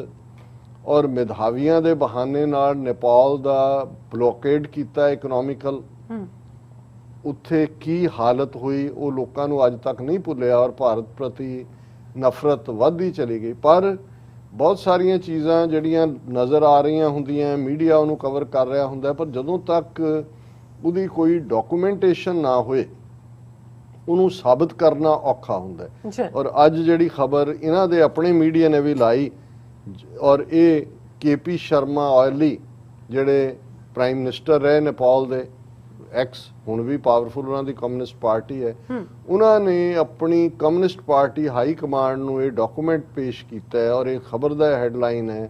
ਔਰ ਮੇਧਾਵੀਆਂ ਦੇ ਬਹਾਨੇ ਨਾਲ ਨੇਪਾਲ ਦਾ ਬਲੋਕੇਡ ਕੀਤਾ ਇਕਨੋਮਿਕਲ, ਉੱਥੇ ਕੀ ਹਾਲਤ ਹੋਈ ਉਹ ਲੋਕਾਂ ਨੂੰ ਅੱਜ ਤੱਕ ਨਹੀਂ ਭੁੱਲਿਆ, ਔਰ ਭਾਰਤ ਪ੍ਰਤੀ ਨਫ਼ਰਤ ਵੱਧਦੀ ਚਲੀ ਗਈ। ਪਰ ਬਹੁਤ ਸਾਰੀਆਂ ਚੀਜ਼ਾਂ ਜਿਹੜੀਆਂ ਨਜ਼ਰ ਆ ਰਹੀਆਂ ਹੁੰਦੀਆਂ, ਮੀਡੀਆ ਉਹਨੂੰ ਕਵਰ ਕਰ ਰਿਹਾ ਹੁੰਦਾ, ਪਰ ਜਦੋਂ ਤੱਕ ਉਹਦੀ ਕੋਈ ਡਾਕੂਮੈਂਟੇਸ਼ਨ ਨਾ ਹੋਏ ਉਹਨੂੰ ਸਾਬਤ ਕਰਨਾ ਔਖਾ ਹੁੰਦਾ। ਔਰ ਅੱਜ ਜਿਹੜੀ ਖਬਰ ਇਹਨਾਂ ਦੇ ਆਪਣੇ ਮੀਡੀਆ ਨੇ ਵੀ ਲਾਈ, ਔਰ ਇਹ KP ਸ਼ਰਮਾ ਓਇਲੀ ਜਿਹੜੇ ਪ੍ਰਾਈਮ ਮਿਨਿਸਟਰ ਰਹੇ ਨੇਪਾਲ ਦੇ, ਐਕਸ ਹੁਣ ਵੀ ਪਾਵਰਫੁਲ ਉਹਨਾਂ ਦੀ ਕਮਿਊਨਿਸਟ ਪਾਰਟੀ ਹੈ, ਉਹਨਾਂ ਨੇ ਆਪਣੀ ਕਮਿਊਨਿਸਟ ਪਾਰਟੀ ਹਾਈ ਕਮਾਂਡ ਨੂੰ ਇਹ ਡਾਕੂਮੈਂਟ ਪੇਸ਼ ਕੀਤਾ ਹੈ ਔਰ ਇਹ ਖਬਰ ਦਾ ਹੈਡਲਾਈਨ ਹੈ,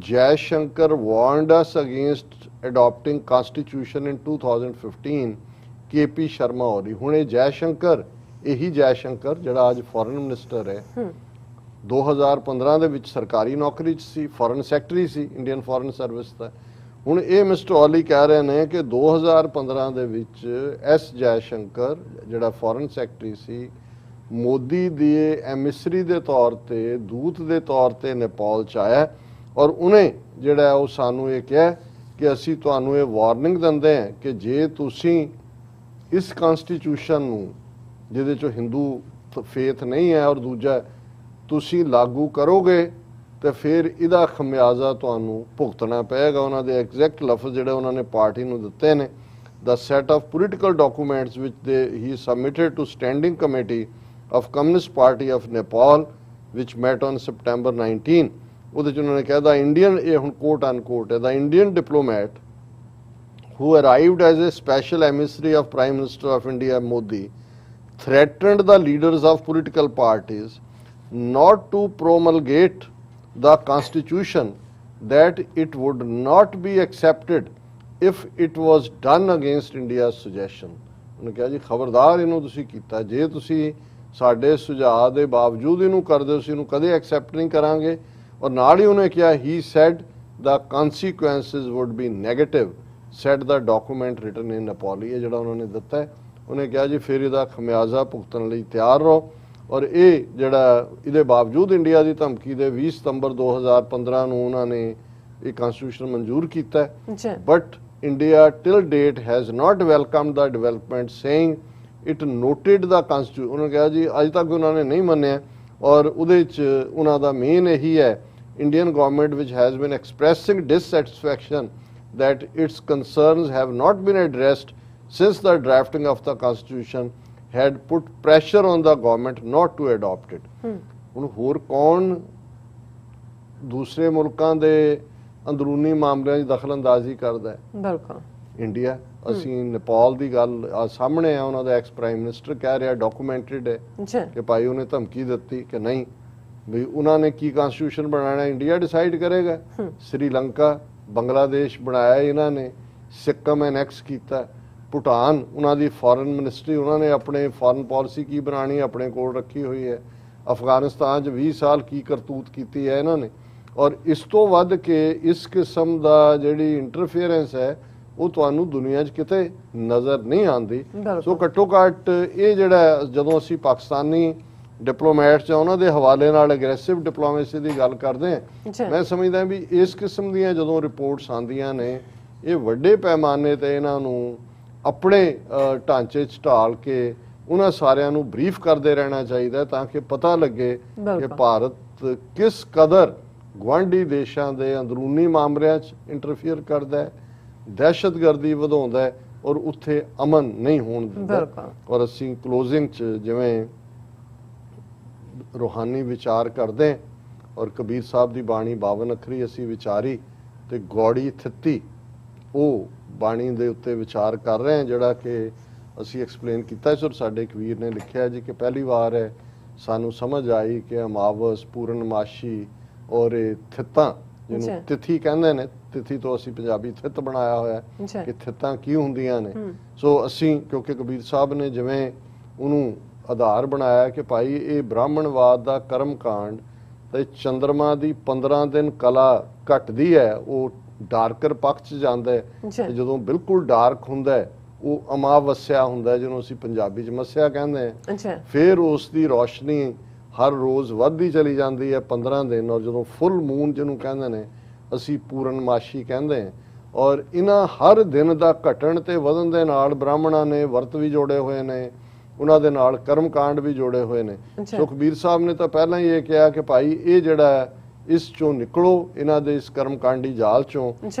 ਜੈ ਸ਼ੰਕਰ ਵਾਰਨਡ ਅਸ ਅਗੇਂਸਟ ਅਡਾਪਟਿੰਗ ਕਨਸਟੀਟਿਊਸ਼ਨ ਇਨ 2015 KP ਸ਼ਰਮਾ ਓਲੀ। ਹੁਣ ਇਹ ਜੈ ਸ਼ੰਕਰ, ਇਹੀ ਜੈ ਸ਼ੰਕਰ ਜਿਹੜਾ ਅੱਜ ਫੋਰਨ ਮਿਨਿਸਟਰ ਹੈ, 2015 ਦੇ ਵਿੱਚ ਸਰਕਾਰੀ ਨੌਕਰੀ 'ਚ ਸੀ, ਫੋਰਨ ਸੈਕਟਰੀ ਸੀ ਇੰਡੀਅਨ ਫੋਰਨ ਸਰਵਿਸ ਦਾ। ਹੁਣ ਇਹ ਮਿਸਟਰ ਓਲੀ ਕਹਿ ਰਹੇ ਨੇ ਕਿ 2015 ਦੇ ਵਿੱਚ ਐਸ ਜੈ ਸ਼ੰਕਰ ਜਿਹੜਾ ਫੋਰਨ ਸੈਕਟਰੀ ਸੀ, ਮੋਦੀ ਦੀ ਐਮਿਸਰੀ ਦੇ ਤੌਰ ਤੇ, ਦੂਤ ਦੇ ਤੌਰ ਤੇ ਨੇਪਾਲ 'ਚ ਆਇਆ ਔਰ ਉਹਨੇ ਜਿਹੜਾ ਉਹ ਸਾਨੂੰ ਇਹ ਕਿਹਾ ਕਿ ਅਸੀਂ ਤੁਹਾਨੂੰ ਇਹ ਵਾਰਨਿੰਗ ਦਿੰਦੇ ਹਾਂ ਕਿ ਜੇ ਤੁਸੀਂ ਇਸ ਕਨਸਟੀਟਿਊਸ਼ਨ ਨੂੰ ਜਿਹਦੇ 'ਚੋਂ ਹਿੰਦੂ ਫੇਥ ਨਹੀਂ ਹੈ ਔਰ ਦੂਜਾ ਤੁਸੀਂ ਲਾਗੂ ਕਰੋਗੇ ਤੇ ਫਿਰ ਇਹਦਾ ਖਮਿਆਜ਼ਾ ਤੁਹਾਨੂੰ ਭੁਗਤਣਾ ਪਏਗਾ। ਉਹਨਾਂ ਦੇ ਐਗਜ਼ੈਕਟ ਲਫ਼ਜ਼ ਜਿਹੜੇ ਉਹਨਾਂ ਨੇ ਪਾਰਟੀ ਨੂੰ ਦਿੱਤੇ ਨੇ, the set of political documents which he submitted to Standing Committee of Communist Party of Nepal which met on September 19, ਉਹਦੇ 'ਚ ਉਹਨਾਂ ਨੇ ਕਿਹਾ the Indian, ਇਹ ਹੁਣ quote unquote ਹੈ, the Indian diplomat who arrived as a special emissary of Prime Minister of India Modi threatened the leaders of political parties not to promulgate the constitution, that it would not be accepted if it was done against India's suggestion। ਉਹਨੇ ਕਿਹਾ ਜੀ ਖਬਰਦਾਰ ਇਹਨੂੰ ਤੁਸੀਂ ਕੀਤਾ, ਜੇ ਤੁਸੀਂ ਸਾਡੇ ਸੁਝਾਅ ਦੇ ਬਾਵਜੂਦ ਇਹਨੂੰ ਕਰਦੇ ਹੋ, ਅਸੀਂ ਇਹਨੂੰ ਕਦੇ ਐਕਸੈਪਟ ਨਹੀਂ ਕਰਾਂਗੇ। ਔਰ ਨਾਲ ਹੀ ਉਹਨੇ ਕਿਹਾ he said the consequences would be negative, said the document written in Nepali। ਇਹ ਜਿਹੜਾ ਉਹਨਾਂ ਨੇ ਦਿੱਤਾ ਹੈ, ਉਹਨੇ ਕਿਹਾ ਜੀ ਫਿਰ ਇਹਦਾ ਖਮਿਆਜ਼ਾ ਭੁਗਤਣ ਲਈ ਤਿਆਰ ਰਹੋ। ਔਰ ਇਹ ਜਿਹੜਾ ਇਹਦੇ ਬਾਵਜੂਦ ਇੰਡੀਆ ਦੀ ਧਮਕੀ ਦੇ 20 ਸਤੰਬਰ 2015 ਨੂੰ ਉਹਨਾਂ ਨੇ ਇਹ ਕਨਸਟੀਟਿਊਸ਼ਨ ਮਨਜ਼ੂਰ ਕੀਤਾ ਹੈ, but India till date has not welcomed the development, saying it noted the constitution. ਉਹਨਾਂ ਕਿਹਾ ਜੀ ਅੱਜ ਤੱਕ ਉਹਨਾਂ ਨੇ ਨਹੀਂ ਮੰਨਿਆ ਔਰ ਉਹਦੇ 'ਚ ਉਹਨਾਂ ਦਾ ਮੇਨ ਇਹੀ ਹੈ, Indian government which has been expressing dissatisfaction that its concerns have not been addressed since the drafting of the constitution had put pressure on the government not to adopt it। ਹੁਣ ਹੋਰ ਕੌਣ ਦੂਸਰੇ ਮੁਲਕਾਂ ਦੇ ਅੰਦਰੂਨੀ ਮਾਮਲਿਆਂ 'ਚ ਦਖਲਅੰਦਾਜ਼ੀ ਕਰਦਾ ਹੈ? ਬਿਲਕੁਲ ਇੰਡੀਆ। ਅਸੀਂ ਨੇਪਾਲ ਦੀ ਗੱਲ ਸਾਹਮਣੇ ਆ, ਉਹਨਾਂ ਦਾ ਐਕਸ ਪ੍ਰਾਈਮ ਮਿਨਿਸਟਰ ਕਹਿ ਰਿਹਾ, ਡਾਕੂਮੈਂਟਡ ਹੈ ਕਿ ਭਾਈ ਉਹਨੇ ਧਮਕੀ ਦਿੱਤੀ ਕਿ ਨਹੀਂ ਵੀ ਉਹਨਾਂ ਨੇ ਕੀ ਕਨਸਟੀਟਿਊਸ਼ਨ ਬਣਾਉਣਾ ਇੰਡੀਆ ਡਿਸਾਈਡ ਕਰੇਗਾ। ਸ੍ਰੀਲੰਕਾ, ਬੰਗਲਾਦੇਸ਼ ਬਣਾਇਆ ਇਹਨਾਂ ਨੇ, ਸਿੱਕਮ ਐਨੈਕਸ ਕੀਤਾ, ਭੂਟਾਨ ਉਹਨਾਂ ਦੀ ਫੋਰਨ ਮਿਨਿਸਟਰੀ, ਉਹਨਾਂ ਨੇ ਆਪਣੇ ਫੋਰਨ ਪਾਲਿਸੀ ਕੀ ਬਣਾਉਣੀ ਆਪਣੇ ਕੋਲ ਰੱਖੀ ਹੋਈ ਹੈ। ਅਫਗਾਨਿਸਤਾਨ 'ਚ 20 ਸਾਲ ਕੀ ਕਰਤੂਤ ਕੀਤੀ ਹੈ ਇਹਨਾਂ ਨੇ। ਔਰ ਇਸ ਤੋਂ ਵੱਧ ਕੇ ਇਸ ਕਿਸਮ ਦਾ ਜਿਹੜੀ ਇੰਟਰਫੇਰੈਂਸ ਹੈ ਉਹ ਤੁਹਾਨੂੰ ਦੁਨੀਆ 'ਚ ਕਿਤੇ ਨਜ਼ਰ ਨਹੀਂ ਆਉਂਦੀ। ਸੋ ਘੱਟੋ ਘੱਟ ਇਹ ਜਿਹੜਾ ਜਦੋਂ ਅਸੀਂ ਪਾਕਿਸਤਾਨੀ ਡਿਪਲੋਮੈਟਸ ਆ ਉਹਨਾਂ ਦੇ ਹਵਾਲੇ ਨਾਲ ਅਗਰੈਸਿਵ ਡਿਪਲੋਮੇਸੀ ਦੀ ਗੱਲ ਕਰਦੇ ਹਾਂ, ਮੈਂ ਸਮਝਦਾ ਵੀ ਇਸ ਕਿਸਮ ਦੀਆਂ ਜਦੋਂ ਰਿਪੋਰਟਸ ਆਉਂਦੀਆਂ ਨੇ ਇਹ ਵੱਡੇ ਪੈਮਾਨੇ ਤੇ ਇਹਨਾਂ ਨੂੰ ਆਪਣੇ ਢਾਂਚੇ 'ਚ ਢਾਲ ਕੇ ਉਹਨਾਂ ਸਾਰਿਆਂ ਨੂੰ ਬਰੀਫ ਕਰਦੇ ਰਹਿਣਾ ਚਾਹੀਦਾ ਤਾਂ ਕਿ ਪਤਾ ਲੱਗੇ ਕਿ ਭਾਰਤ ਕਿਸ ਕਦਰ ਗੁਆਂਢੀ ਦੇਸ਼ਾਂ ਦੇ ਅੰਦਰੂਨੀ ਮਾਮਲਿਆਂ 'ਚ ਇੰਟਰਫੀਅਰ ਕਰਦਾ ਹੈ, ਦਹਿਸ਼ਤਗਰਦੀ ਵਧਾਉਂਦਾ ਹੈ ਔਰ ਉੱਥੇ ਅਮਨ ਨਹੀਂ ਹੋਣ ਦਿੰਦਾ। ਔਰ ਅਸੀਂ ਕਲੋਜ਼ਿੰਗ 'ਚ ਜਿਵੇਂ ਰੂਹਾਨੀ ਵਿਚਾਰ ਕਰਦੇ ਹਾਂ ਔਰ ਕਬੀਰ ਸਾਹਿਬ ਦੀ ਬਾਣੀ 52 ਅੱਖਰੀ ਅਸੀਂ ਵਿਚਾਰੀ ਤੇ ਗੌੜੀ ਥਿੱਤੀ ਉਹ ਬਾਣੀ ਦੇ ਉੱਤੇ ਵਿਚਾਰ ਕਰ ਰਹੇ ਹਾਂ, ਜਿਹੜਾ ਕਿ ਅਸੀਂ ਐਕਸਪਲੇਨ ਕੀਤਾ ਸਰ। ਸਾਡੇ ਇੱਕ ਵੀਰ ਨੇ ਲਿਖਿਆ ਜੀ ਕਿ ਪਹਿਲੀ ਵਾਰ ਹੈ ਸਾਨੂੰ ਸਮਝ ਆਈ ਕਿ ਅਮਾਵਸ, ਪੂਰਨਮਾਸ਼ੀ ਔਰ ਇਹ ਥਿੱਤਾਂ ਜਿਹਨੂੰ ਤਿਥੀ ਕਹਿੰਦੇ ਨੇ, ਤਿਥੀ ਤੋਂ ਅਸੀਂ ਪੰਜਾਬੀ ਥਿੱਤ ਬਣਾਇਆ ਹੋਇਆ ਕਿ ਥਿੱਤਾਂ ਕੀ ਹੁੰਦੀਆਂ ਨੇ। ਸੋ ਅਸੀਂ ਕਿਉਂਕਿ ਕਬੀਰ ਸਾਹਿਬ ਨੇ ਜਿਵੇਂ ਉਹਨੂੰ ਆਧਾਰ ਬਣਾਇਆ ਕਿ ਭਾਈ ਇਹ ਬ੍ਰਾਹਮਣਵਾਦ ਦਾ ਕਰਮ ਕਾਂਡ ਤੇ ਚੰਦਰਮਾ ਦੀ 15 ਦਿਨ ਕਲਾ ਘਟਦੀ ਹੈ, ਉਹ ਡਾਰਕਰ ਪੱਖ 'ਚ ਜਾਂਦਾ ਹੈ ਤੇ ਜਦੋਂ ਬਿਲਕੁਲ ਡਾਰਕ ਹੁੰਦਾ ਹੈ ਉਹ ਅਮਾਵਸਿਆ ਹੁੰਦਾ ਜਿਹਨੂੰ ਅਸੀਂ ਪੰਜਾਬੀ 'ਚ ਮੱਸਿਆ ਕਹਿੰਦੇ ਹਾਂ। ਫਿਰ ਉਸ ਦੀ ਰੋਸ਼ਨੀ ਹਰ ਰੋਜ਼ ਵੱਧਦੀ ਚਲੀ ਜਾਂਦੀ ਹੈ 15 ਦਿਨ, ਔਰ ਜਦੋਂ ਫੁੱਲ ਮੂਨ ਜਿਹਨੂੰ ਕਹਿੰਦੇ ਨੇ ਅਸੀਂ ਪੂਰਨਮਾਸ਼ੀ ਕਹਿੰਦੇ ਹਾਂ। ਔਰ ਇਹਨਾਂ ਹਰ ਦਿਨ ਦਾ ਘਟਣ ਤੇ ਵਧਣ ਦੇ ਨਾਲ ਬ੍ਰਾਹਮਣਾਂ ਨੇ ਵਰਤ ਵੀ ਜੋੜੇ ਹੋਏ ਨੇ, ਉਹਨਾਂ ਦੇ ਨਾਲ ਕਰਮ ਕਾਂਡ ਵੀ ਜੋੜੇ ਹੋਏ ਨੇ। ਸੋ ਕਬੀਰ ਸਾਹਿਬ ਨੇ ਤਾਂ ਪਹਿਲਾਂ ਹੀ ਇਹ ਕਿਹਾ ਕਿ ਭਾਈ ਇਹ ਜਿਹੜਾ ਇਸ ਚੋਂ ਨਿਕਲੋ, ਇਹਨਾਂ ਦੇ ਇਸ ਕਰਮ ਕਾਂਡੀ ਜਾਲ ਚੋਂ।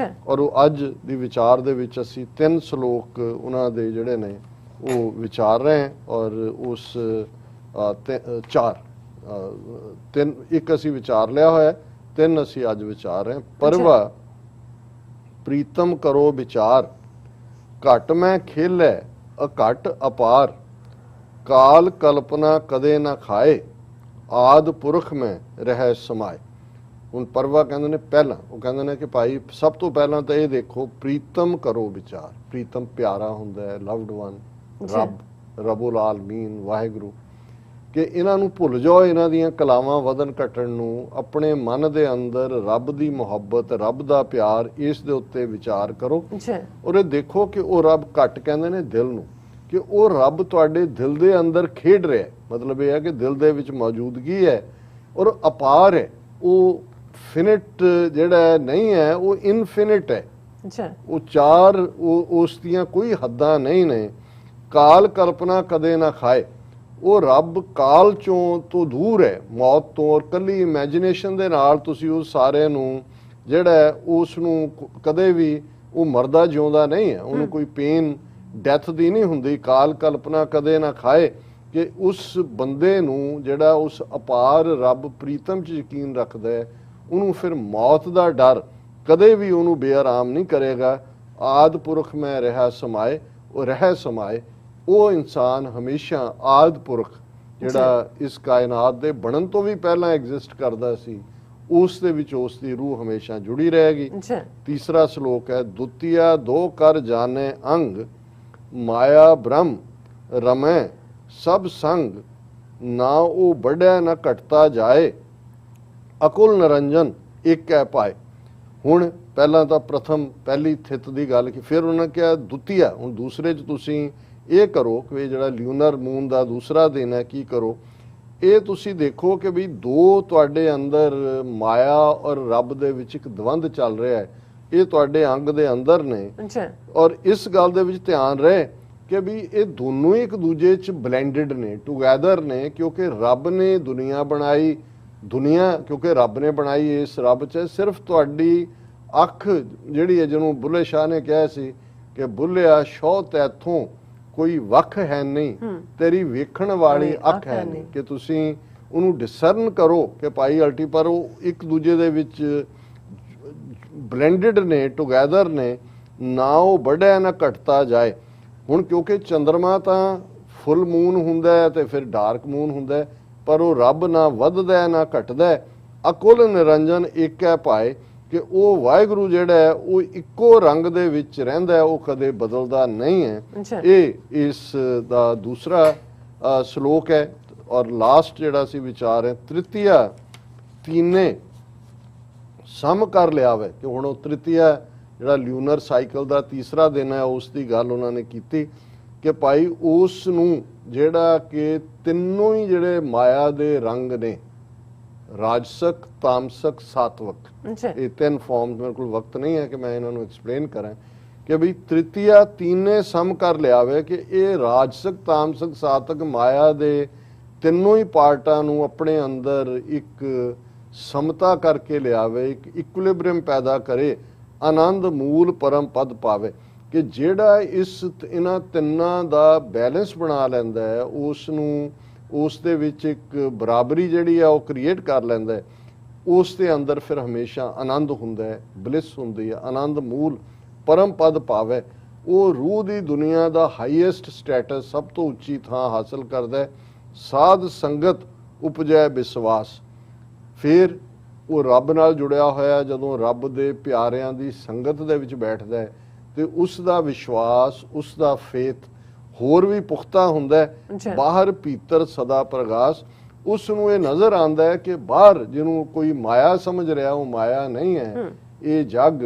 ਔਰ ਉਹ ਅੱਜ ਦੀ ਵਿਚਾਰ ਦੇ ਵਿੱਚ ਅਸੀਂ 3 ਸ਼ਲੋਕ ਉਹਨਾਂ ਦੇ ਜਿਹੜੇ ਨੇ ਉਹ ਵਿਚਾਰ ਰਹੇ ਹਾਂ ਔਰ ਉਸ 4 ਇੱਕ ਅਸੀਂ ਵਿਚਾਰ ਲਿਆ ਹੋਇਆ 3 ਅਸੀਂ ਅੱਜ ਵਿਚਾਰ ਰਹੇ। ਪਰਵਾ ਪ੍ਰੀਤਮ ਕਰੋ ਵਿਚਾਰ, ਘਟ ਮੈਂ ਖੇਲੈ ਅਘਟ ਅਪਾਰ, ਕਾਲ ਕਲਪਨਾ ਕਦੇ ਨਾ ਖਾਏ, ਆਦ ਪੁਰਖ ਮੈਂ ਰਹਿ ਸਮਾਏ। ਹੁਣ ਪਰਵਾ ਕਹਿੰਦੇ ਨੇ ਪਹਿਲਾਂ, ਉਹ ਕਹਿੰਦੇ ਨੇ ਕਿ ਭਾਈ ਸਭ ਤੋਂ ਪਹਿਲਾਂ ਤਾਂ ਇਹ ਦੇਖੋ ਪ੍ਰੀਤਮ ਕਰੋ ਵਿਚਾਰ। ਪ੍ਰੀਤਮ ਪਿਆਰਾ ਹੁੰਦਾ ਹੈ, ਲਵਡ ਵਨ, ਰੱਬ, ਰਬੁਲ ਆਲਮੀਨ, ਵਾਹਿਗੁਰੂ, ਕਿ ਇਹਨਾਂ ਨੂੰ ਭੁੱਲ ਜਾਓ, ਇਹਨਾਂ ਦੀਆਂ ਕਲਾਵਾਂ ਵਧਨ ਘਟਣ ਨੂੰ। ਆਪਣੇ ਮਨ ਦੇ ਅੰਦਰ ਰੱਬ ਦੀ ਮੁਹੱਬਤ, ਰੱਬ ਦਾ ਪਿਆਰ, ਇਸ ਦੇ ਉੱਤੇ ਵਿਚਾਰ ਕਰੋ। ਔਰ ਇਹ ਦੇਖੋ ਕਿ ਉਹ ਰੱਬ, ਘਟ ਕਹਿੰਦੇ ਨੇ ਦਿਲ ਨੂੰ, ਕਿ ਉਹ ਰੱਬ ਤੁਹਾਡੇ ਦਿਲ ਦੇ ਅੰਦਰ ਖੇਡ ਰਿਹਾ। ਮਤਲਬ ਇਹ ਹੈ ਕਿ ਦਿਲ ਦੇ ਵਿੱਚ ਮੌਜੂਦਗੀ ਹੈ ਔਰ ਅਪਾਰ ਹੈ। ਉਹ ਫਿਨਿਟ ਜਿਹੜਾ ਨਹੀਂ ਹੈ, ਉਹ ਇਨਫਿਨਿਟ ਹੈ। ਉਹ ਚਾਰ, ਉਸ ਦੀਆਂ ਕੋਈ ਹੱਦਾਂ ਨਹੀਂ ਨੇ। ਕਾਲ ਕਲਪਨਾ ਕਦੇ ਨਾ ਖਾਏ, ਉਹ ਰੱਬ ਕਾਲ ਚੋਂ ਤੋਂ ਦੂਰ ਹੈ, ਮੌਤ ਤੋਂ। ਔਰ ਕੱਲੀ ਇਮੈਜੀਨੇਸ਼ਨ ਦੇ ਨਾਲ ਤੁਸੀਂ ਉਸ ਸਾਰੇ ਨੂੰ ਜਿਹੜਾ ਉਸ ਨੂੰ ਕਦੇ ਵੀ, ਉਹ ਮਰਦਾ ਜਿਉਂਦਾ ਨਹੀਂ ਹੈ, ਉਹਨੂੰ ਕੋਈ ਪੇਨ ਡੈਥ ਦੀ ਨਹੀਂ ਹੁੰਦੀ। ਕਾਲ ਕਲਪਨਾ ਕਦੇ ਨਾ ਖਾਏ, ਕਿ ਉਸ ਬੰਦੇ ਨੂੰ ਜਿਹੜਾ ਉਸ ਅਪਾਰ ਰੱਬ ਪ੍ਰੀਤਮ 'ਚ ਯਕੀਨ ਰੱਖਦਾ ਹੈ, ਉਹਨੂੰ ਫਿਰ ਮੌਤ ਦਾ ਡਰ ਕਦੇ ਵੀ ਉਹਨੂੰ ਬੇਆਰਾਮ ਨਹੀਂ ਕਰੇਗਾ। ਆਦ ਪੁਰਖ ਮੈਂ ਰਹਿ ਸਮਾਏ, ਉਹ ਰਹਿ ਸਮਾਏ। ਉਹ ਇਨਸਾਨ ਹਮੇਸ਼ਾ ਆਦ ਪੁਰਖ ਜਿਹੜਾ ਇਸ ਕਾਇਨਾਤ ਦੇ ਬਣਨ ਤੋਂ ਵੀ ਪਹਿਲਾਂ ਐਗਜ਼ਿਸਟ ਕਰਦਾ ਸੀ, ਉਸ ਦੇ ਵਿੱਚ ਉਸ ਦੀ ਰੂਹ ਹਮੇਸ਼ਾ ਜੁੜੀ ਰਹੇਗੀ। ਤੀਸਰਾ ਸ਼ਲੋਕ ਹੈ, ਦੁਤੀਆ ਦੋ ਕਰ ਜਾਣੇ ਅੰਗ, ਮਾਇਆ ਬ੍ਰਹਮ ਰਮੈ ਸਭ ਸੰਗ, ਨਾ ਉਹ ਵੱਡਿਆ ਨਾ ਘਟਤਾ ਜਾਏ, ਅਕੁਲ ਨਿਰੰਜਨ ਇੱਕ ਹੈ ਪਾਏ। ਹੁਣ ਪਹਿਲਾਂ ਤਾਂ ਪਹਿਲੀ ਥਿਤ ਦੀ ਗੱਲ ਕੀ, ਫਿਰ ਉਹਨਾਂ ਕਿਹਾ ਦੁਤੀਆ। ਹੁਣ ਦੂਸਰੇ 'ਚ ਤੁਸੀਂ ਇਹ ਕਰੋ ਕਿ ਜਿਹੜਾ ਲਿਊਨਰ ਮੂਨ ਦਾ ਦੂਸਰਾ ਦਿਨ ਹੈ, ਕੀ ਕਰੋ, ਇਹ ਤੁਸੀਂ ਦੇਖੋ ਕਿ ਵੀ ਦੋ ਤੁਹਾਡੇ ਅੰਦਰ ਮਾਇਆ ਔਰ ਰੱਬ ਦੇ ਵਿੱਚ ਇੱਕ ਦਵੰਦ ਚੱਲ ਰਿਹਾ ਹੈ। ਇਹ ਤੁਹਾਡੇ ਅੰਗ ਦੇ ਅੰਦਰ ਨੇ। ਔਰ ਇਸ ਗੱਲ ਦੇ ਵਿੱਚ ਧਿਆਨ ਰਹੇ ਕਿ ਵੀ ਇਹ ਦੋਨੋਂ ਹੀ ਇੱਕ ਦੂਜੇ 'ਚ ਬਲੈਂਡਡ ਨੇ, ਟੂਗੈਦਰ ਨੇ, ਕਿਉਂਕਿ ਰੱਬ ਨੇ ਦੁਨੀਆ ਬਣਾਈ। ਦੁਨੀਆ ਕਿਉਂਕਿ ਰੱਬ ਨੇ ਬਣਾਈ, ਇਸ ਰੱਬ 'ਚ ਸਿਰਫ ਤੁਹਾਡੀ ਅੱਖ ਜਿਹੜੀ ਹੈ, ਜਿਹਨੂੰ ਬੁੱਲੇ ਸ਼ਾਹ ਨੇ ਕਿਹਾ ਸੀ ਕਿ ਬੁੱਲਿਆ ਸ਼ੌ ਤੈਥੋਂ ਕੋਈ ਵੱਖ ਹੈ ਨਹੀਂ, ਤੇਰੀ ਵੇਖਣ ਵਾਲੀ ਅੱਖ ਹੈ ਨਹੀਂ, ਕਿ ਤੁਸੀਂ ਉਹਨੂੰ ਡਿਸਰਨ ਕਰੋ ਕਿ ਭਾਈ ਅਲਟੀ, ਪਰ ਉਹ ਇੱਕ ਦੂਜੇ ਦੇ ਵਿੱਚ ਬਲੈਂਡਡ ਨੇ, ਟੂਗੈਦਰ ਨੇ, ਨਾ ਉਹ ਵੱਡਿਆ ਨਾ ਘਟਤਾ ਜਾਏ। ਹੁਣ ਕਿਉਂਕਿ ਚੰਦਰਮਾ ਤਾਂ ਫੁੱਲ ਮੂਨ ਹੁੰਦਾ ਹੈ ਤੇ ਫਿਰ ਡਾਰਕ ਮੂਨ ਹੁੰਦਾ ਹੈ, ਪਰ ਉਹ ਰੱਬ ਨਾ ਵੱਧਦਾ ਨਾ ਘਟਦਾ। ਅਕੁਲ ਨਿਰੰਜਨ ਇੱਕ ਹੈ ਪਾਏ, ਕਿ ਉਹ ਵਾਹਿਗੁਰੂ ਜਿਹੜਾ ਹੈ ਉਹ ਇੱਕੋ ਰੰਗ ਦੇ ਵਿੱਚ ਰਹਿੰਦਾ ਹੈ, ਉਹ ਕਦੇ ਬਦਲਦਾ ਨਹੀਂ ਹੈ। ਇਹ ਇਸ ਦਾ ਦੂਸਰਾ ਸ਼ਲੋਕ ਹੈ। ਔਰ ਲਾਸਟ ਜਿਹੜਾ ਅਸੀਂ ਵਿਚਾਰ ਹੈ, ਤ੍ਰਿਤੀਆ ਤੀਨੇ ਸਮ ਕਰ ਲਿਆ ਵੇ, ਕਿ ਹੁਣ ਉਹ ਤ੍ਰਿਤੀਆ ਜਿਹੜਾ ਲਿਊਨਰ ਸਾਈਕਲ ਦਾ ਤੀਸਰਾ ਦਿਨ ਹੈ, ਉਸ ਦੀ ਗੱਲ ਉਹਨਾਂ ਨੇ ਕੀਤੀ ਕਿ ਭਾਈ ਉਸ ਨੂੰ ਜਿਹੜਾ ਕਿ ਤਿੰਨੋਂ ਹੀ ਜਿਹੜੇ ਮਾਇਆ ਦੇ ਰੰਗ ਨੇ, ਰਾਜਸਕ, ਤਾਮਸਕ, ਸਾਤਵਕ, ਇਹ ਤਿੰਨ ਫਾਰਮਸ, ਮੇਰੇ ਕੋਲ ਵਕਤ ਨਹੀਂ ਹੈ ਕਿ ਮੈਂ ਇਹਨਾਂ ਨੂੰ ਐਕਸਪਲੇਨ ਕਰਾਂ, ਕਿ ਵੀ ਤ੍ਰਿਤੀਆ ਤੀਨੇ ਸਮ ਕਰ ਲਿਆਵੇ, ਕਿ ਇਹ ਰਾਜਸਕ, ਤਾਮਸਕ, ਸਾਤਵਕ ਮਾਇਆ ਦੇ ਤਿੰਨੋਂ ਹੀ ਪਾਰਟਾਂ ਨੂੰ ਆਪਣੇ ਅੰਦਰ ਇੱਕ ਸਮਤਾ ਕਰਕੇ ਲਿਆਵੇ, ਇੱਕ ਇਕੁਇਲਿਬ੍ਰੀਅਮ ਪੈਦਾ ਕਰੇ, ਆਨੰਦ ਮੂਲ ਪਰਮ ਪਦ ਪਾਵੇ, ਕਿ ਜਿਹੜਾ ਇਹਨਾਂ ਤਿੰਨਾਂ ਦਾ ਬੈਲੈਂਸ ਬਣਾ ਲੈਂਦਾ ਹੈ, ਉਸ ਨੂੰ ਉਸ ਦੇ ਵਿੱਚ ਇੱਕ ਬਰਾਬਰੀ ਜਿਹੜੀ ਆ ਉਹ ਕ੍ਰੀਏਟ ਕਰ ਲੈਂਦਾ ਹੈ, ਉਸ ਦੇ ਅੰਦਰ ਫਿਰ ਹਮੇਸ਼ਾ ਆਨੰਦ ਹੁੰਦਾ ਹੈ, ਬਲਿਸ ਹੁੰਦੀ ਹੈ, ਆਨੰਦ ਮੂਲ ਪਰਮ ਪਦ ਪਾਵੇ। ਉਹ ਰੂਹ ਦੀ ਦੁਨੀਆ ਦਾ ਹਾਈਐਸਟ ਸਟੇਟਸ, ਸਭ ਤੋਂ ਉੱਚੀ ਥਾਂ ਹਾਸਲ ਕਰਦਾ ਹੈ। ਸਾਧ ਸੰਗਤ ਉਪਜੈ ਵਿਸ਼ਵਾਸ, ਫਿਰ ਉਹ ਰੱਬ ਨਾਲ ਜੁੜਿਆ ਹੋਇਆ, ਜਦੋਂ ਰੱਬ ਦੇ ਪਿਆਰਿਆਂ ਦੀ ਸੰਗਤ ਦੇ ਵਿੱਚ ਬੈਠਦਾ ਹੈ ਤੇ ਉਸ ਦਾ ਵਿਸ਼ਵਾਸ, ਉਸ ਦਾ ਫੇਥ ਹੋਰ ਵੀ ਪੁਖਤਾ ਹੁੰਦਾ ਹੈ। ਬਾਹਰ ਭੀਤਰ ਸਦਾ ਪ੍ਰਗਾਸ, ਉਸ ਨੂੰ ਇਹ ਨਜ਼ਰ ਆਉਂਦਾ ਹੈ ਕਿ ਬਾਹਰ ਜਿਹਨੂੰ ਕੋਈ ਮਾਇਆ ਸਮਝ ਰਿਹਾ, ਉਹ ਮਾਇਆ ਨਹੀਂ ਹੈ। ਇਹ ਜੱਗ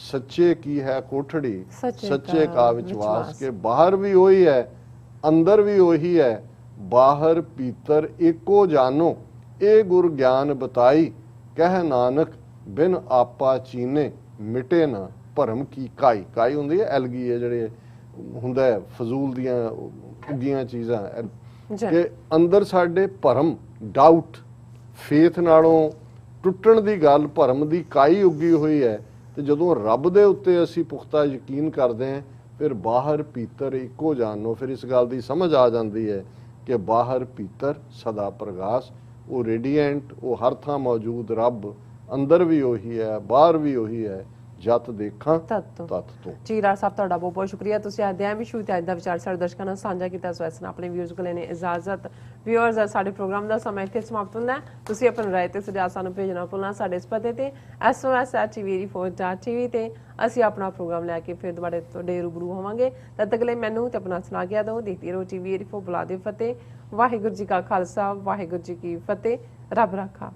ਸੱਚੇ ਕੀ ਹੈ ਕੋਠੜੀ, ਸੱਚੇ ਕਾ ਵਿਸ਼ਵਾਸ, ਕਿ ਬਾਹਰ ਵੀ ਉਹੀ ਹੈ, ਅੰਦਰ ਵੀ ਉਹੀ ਹੈ। ਬਾਹਰ ਭੀਤਰ ਏਕੋ ਜਾਨੋ, ਇਹ ਗੁਰ ਗਿਆਨ ਬਤਾਈ, ਕਹਿ ਨਾਨਕ ਬਿਨ ਆਪਾ ਚੀਨੇ, ਮਿਟੇ ਨਾ ਭਰਮ ਕੀ ਕਾਈ। ਕਾਈ ਹੁੰਦੀ ਹੈ ਐਲਗੀ, ਹੈ ਜਿਹੜੇ ਹੁੰਦਾ ਹੈ ਫਜ਼ੂਲ ਦੀਆਂ ਉੱਗੀਆਂ ਚੀਜ਼ਾਂ, ਕਿ ਅੰਦਰ ਸਾਡੇ ਭਰਮ, ਡਾਊਟ, ਫੇਥ ਨਾਲੋਂ ਟੁੱਟਣ ਦੀ ਗੱਲ, ਭਰਮ ਦੀ ਕਾਈ ਉੱਗੀ ਹੋਈ ਹੈ। ਤੇ ਜਦੋਂ ਰੱਬ ਦੇ ਉੱਤੇ ਅਸੀਂ ਪੁਖਤਾ ਯਕੀਨ ਕਰਦੇ ਹਾਂ, ਫਿਰ ਬਾਹਰ ਭੀਤਰ ਇੱਕੋ ਜਾਨੋ, ਫਿਰ ਇਸ ਗੱਲ ਦੀ ਸਮਝ ਆ ਜਾਂਦੀ ਹੈ ਕਿ ਬਾਹਰ ਭੀਤਰ ਸਦਾ ਪ੍ਰਗਾਸ, ਉਹ ਰੇਡੀਐਂਟ, ਉਹ ਹਰ ਥਾਂ ਮੌਜੂਦ ਰੱਬ ਅੰਦਰ ਵੀ ਉਹੀ ਹੈ, ਬਾਹਰ ਵੀ ਉਹੀ ਹੈ, ਜਤ ਦੇਖਾਂ ਤੱਤ ਤੋਂ। ਤਤ ਤੋਂ। ਜੀ ਰਾਜ ਸਾਹਿਬ ਤੁਹਾਡਾ ਬਹੁਤ ਬਹੁਤ ਸ਼ੁਕਰੀਆ, ਤੁਸੀਂ ਅੱਜ ਦੇ ਐਮ ਇਸ਼ੂ ਤੇ ਅੱਜ ਦਾ ਵਿਚਾਰ ਸਾਡੇ ਦਰਸ਼ਕਾਂ ਨਾਲ ਸਾਂਝਾ ਕੀਤਾ। ਸੋ ਇਸ ਨਾਲ ਆਪਣੇ ਵਿਊਅਰਸ ਕੋਲ ਲੈਣੇ ਇਜਾਜ਼ਤ। ਵਿਊਅਰਸ, ਸਾਡੇ ਪ੍ਰੋਗਰਾਮ ਦਾ ਸਮਾਂ ਇੱਥੇ ਸਮਾਪਤ ਹੁੰਦਾ ਹੈ। ਤੁਸੀਂ ਆਪਣੀ ਰਾਏ ਤੇ ਸੁਝਾਅ ਸਾਨੂੰ ਭੇਜਣਾ ਭੁੱਲਣਾ ਸਾਡੇ ਇਸ ਪਤੇ ਤੇ sos@tv4.tv ਤੇ ਅਸੀਂ ਆਪਣਾ ਪ੍ਰੋਗਰਾਮ ਲੈ ਕੇ ਫਿਰ ਦੁਬਾਰਾ ਤੁਹਾਡੇ ਰੂਬਰੂ ਹੋਵਾਂਗੇ। ਤਦ ਤੱਕ ਲਈ ਮੈਨੂੰ ਤੇ ਆਪਣਾ ਸੁਣਾ ਗਿਆ ਦਿਓ। ਦੇਖਦੇ ਰਹੋ TV 4 ਬੁਲਾ ਦੇ ਫਤਿਹ। ਵਾਹਿਗੁਰੂ ਜੀ ਕਾ ਖਾਲਸਾ, ਵਾਹਿਗੁਰੂ ਜੀ ਕੀ ਫਤਿਹ। ਰੱਬ ਰਾਖਾ।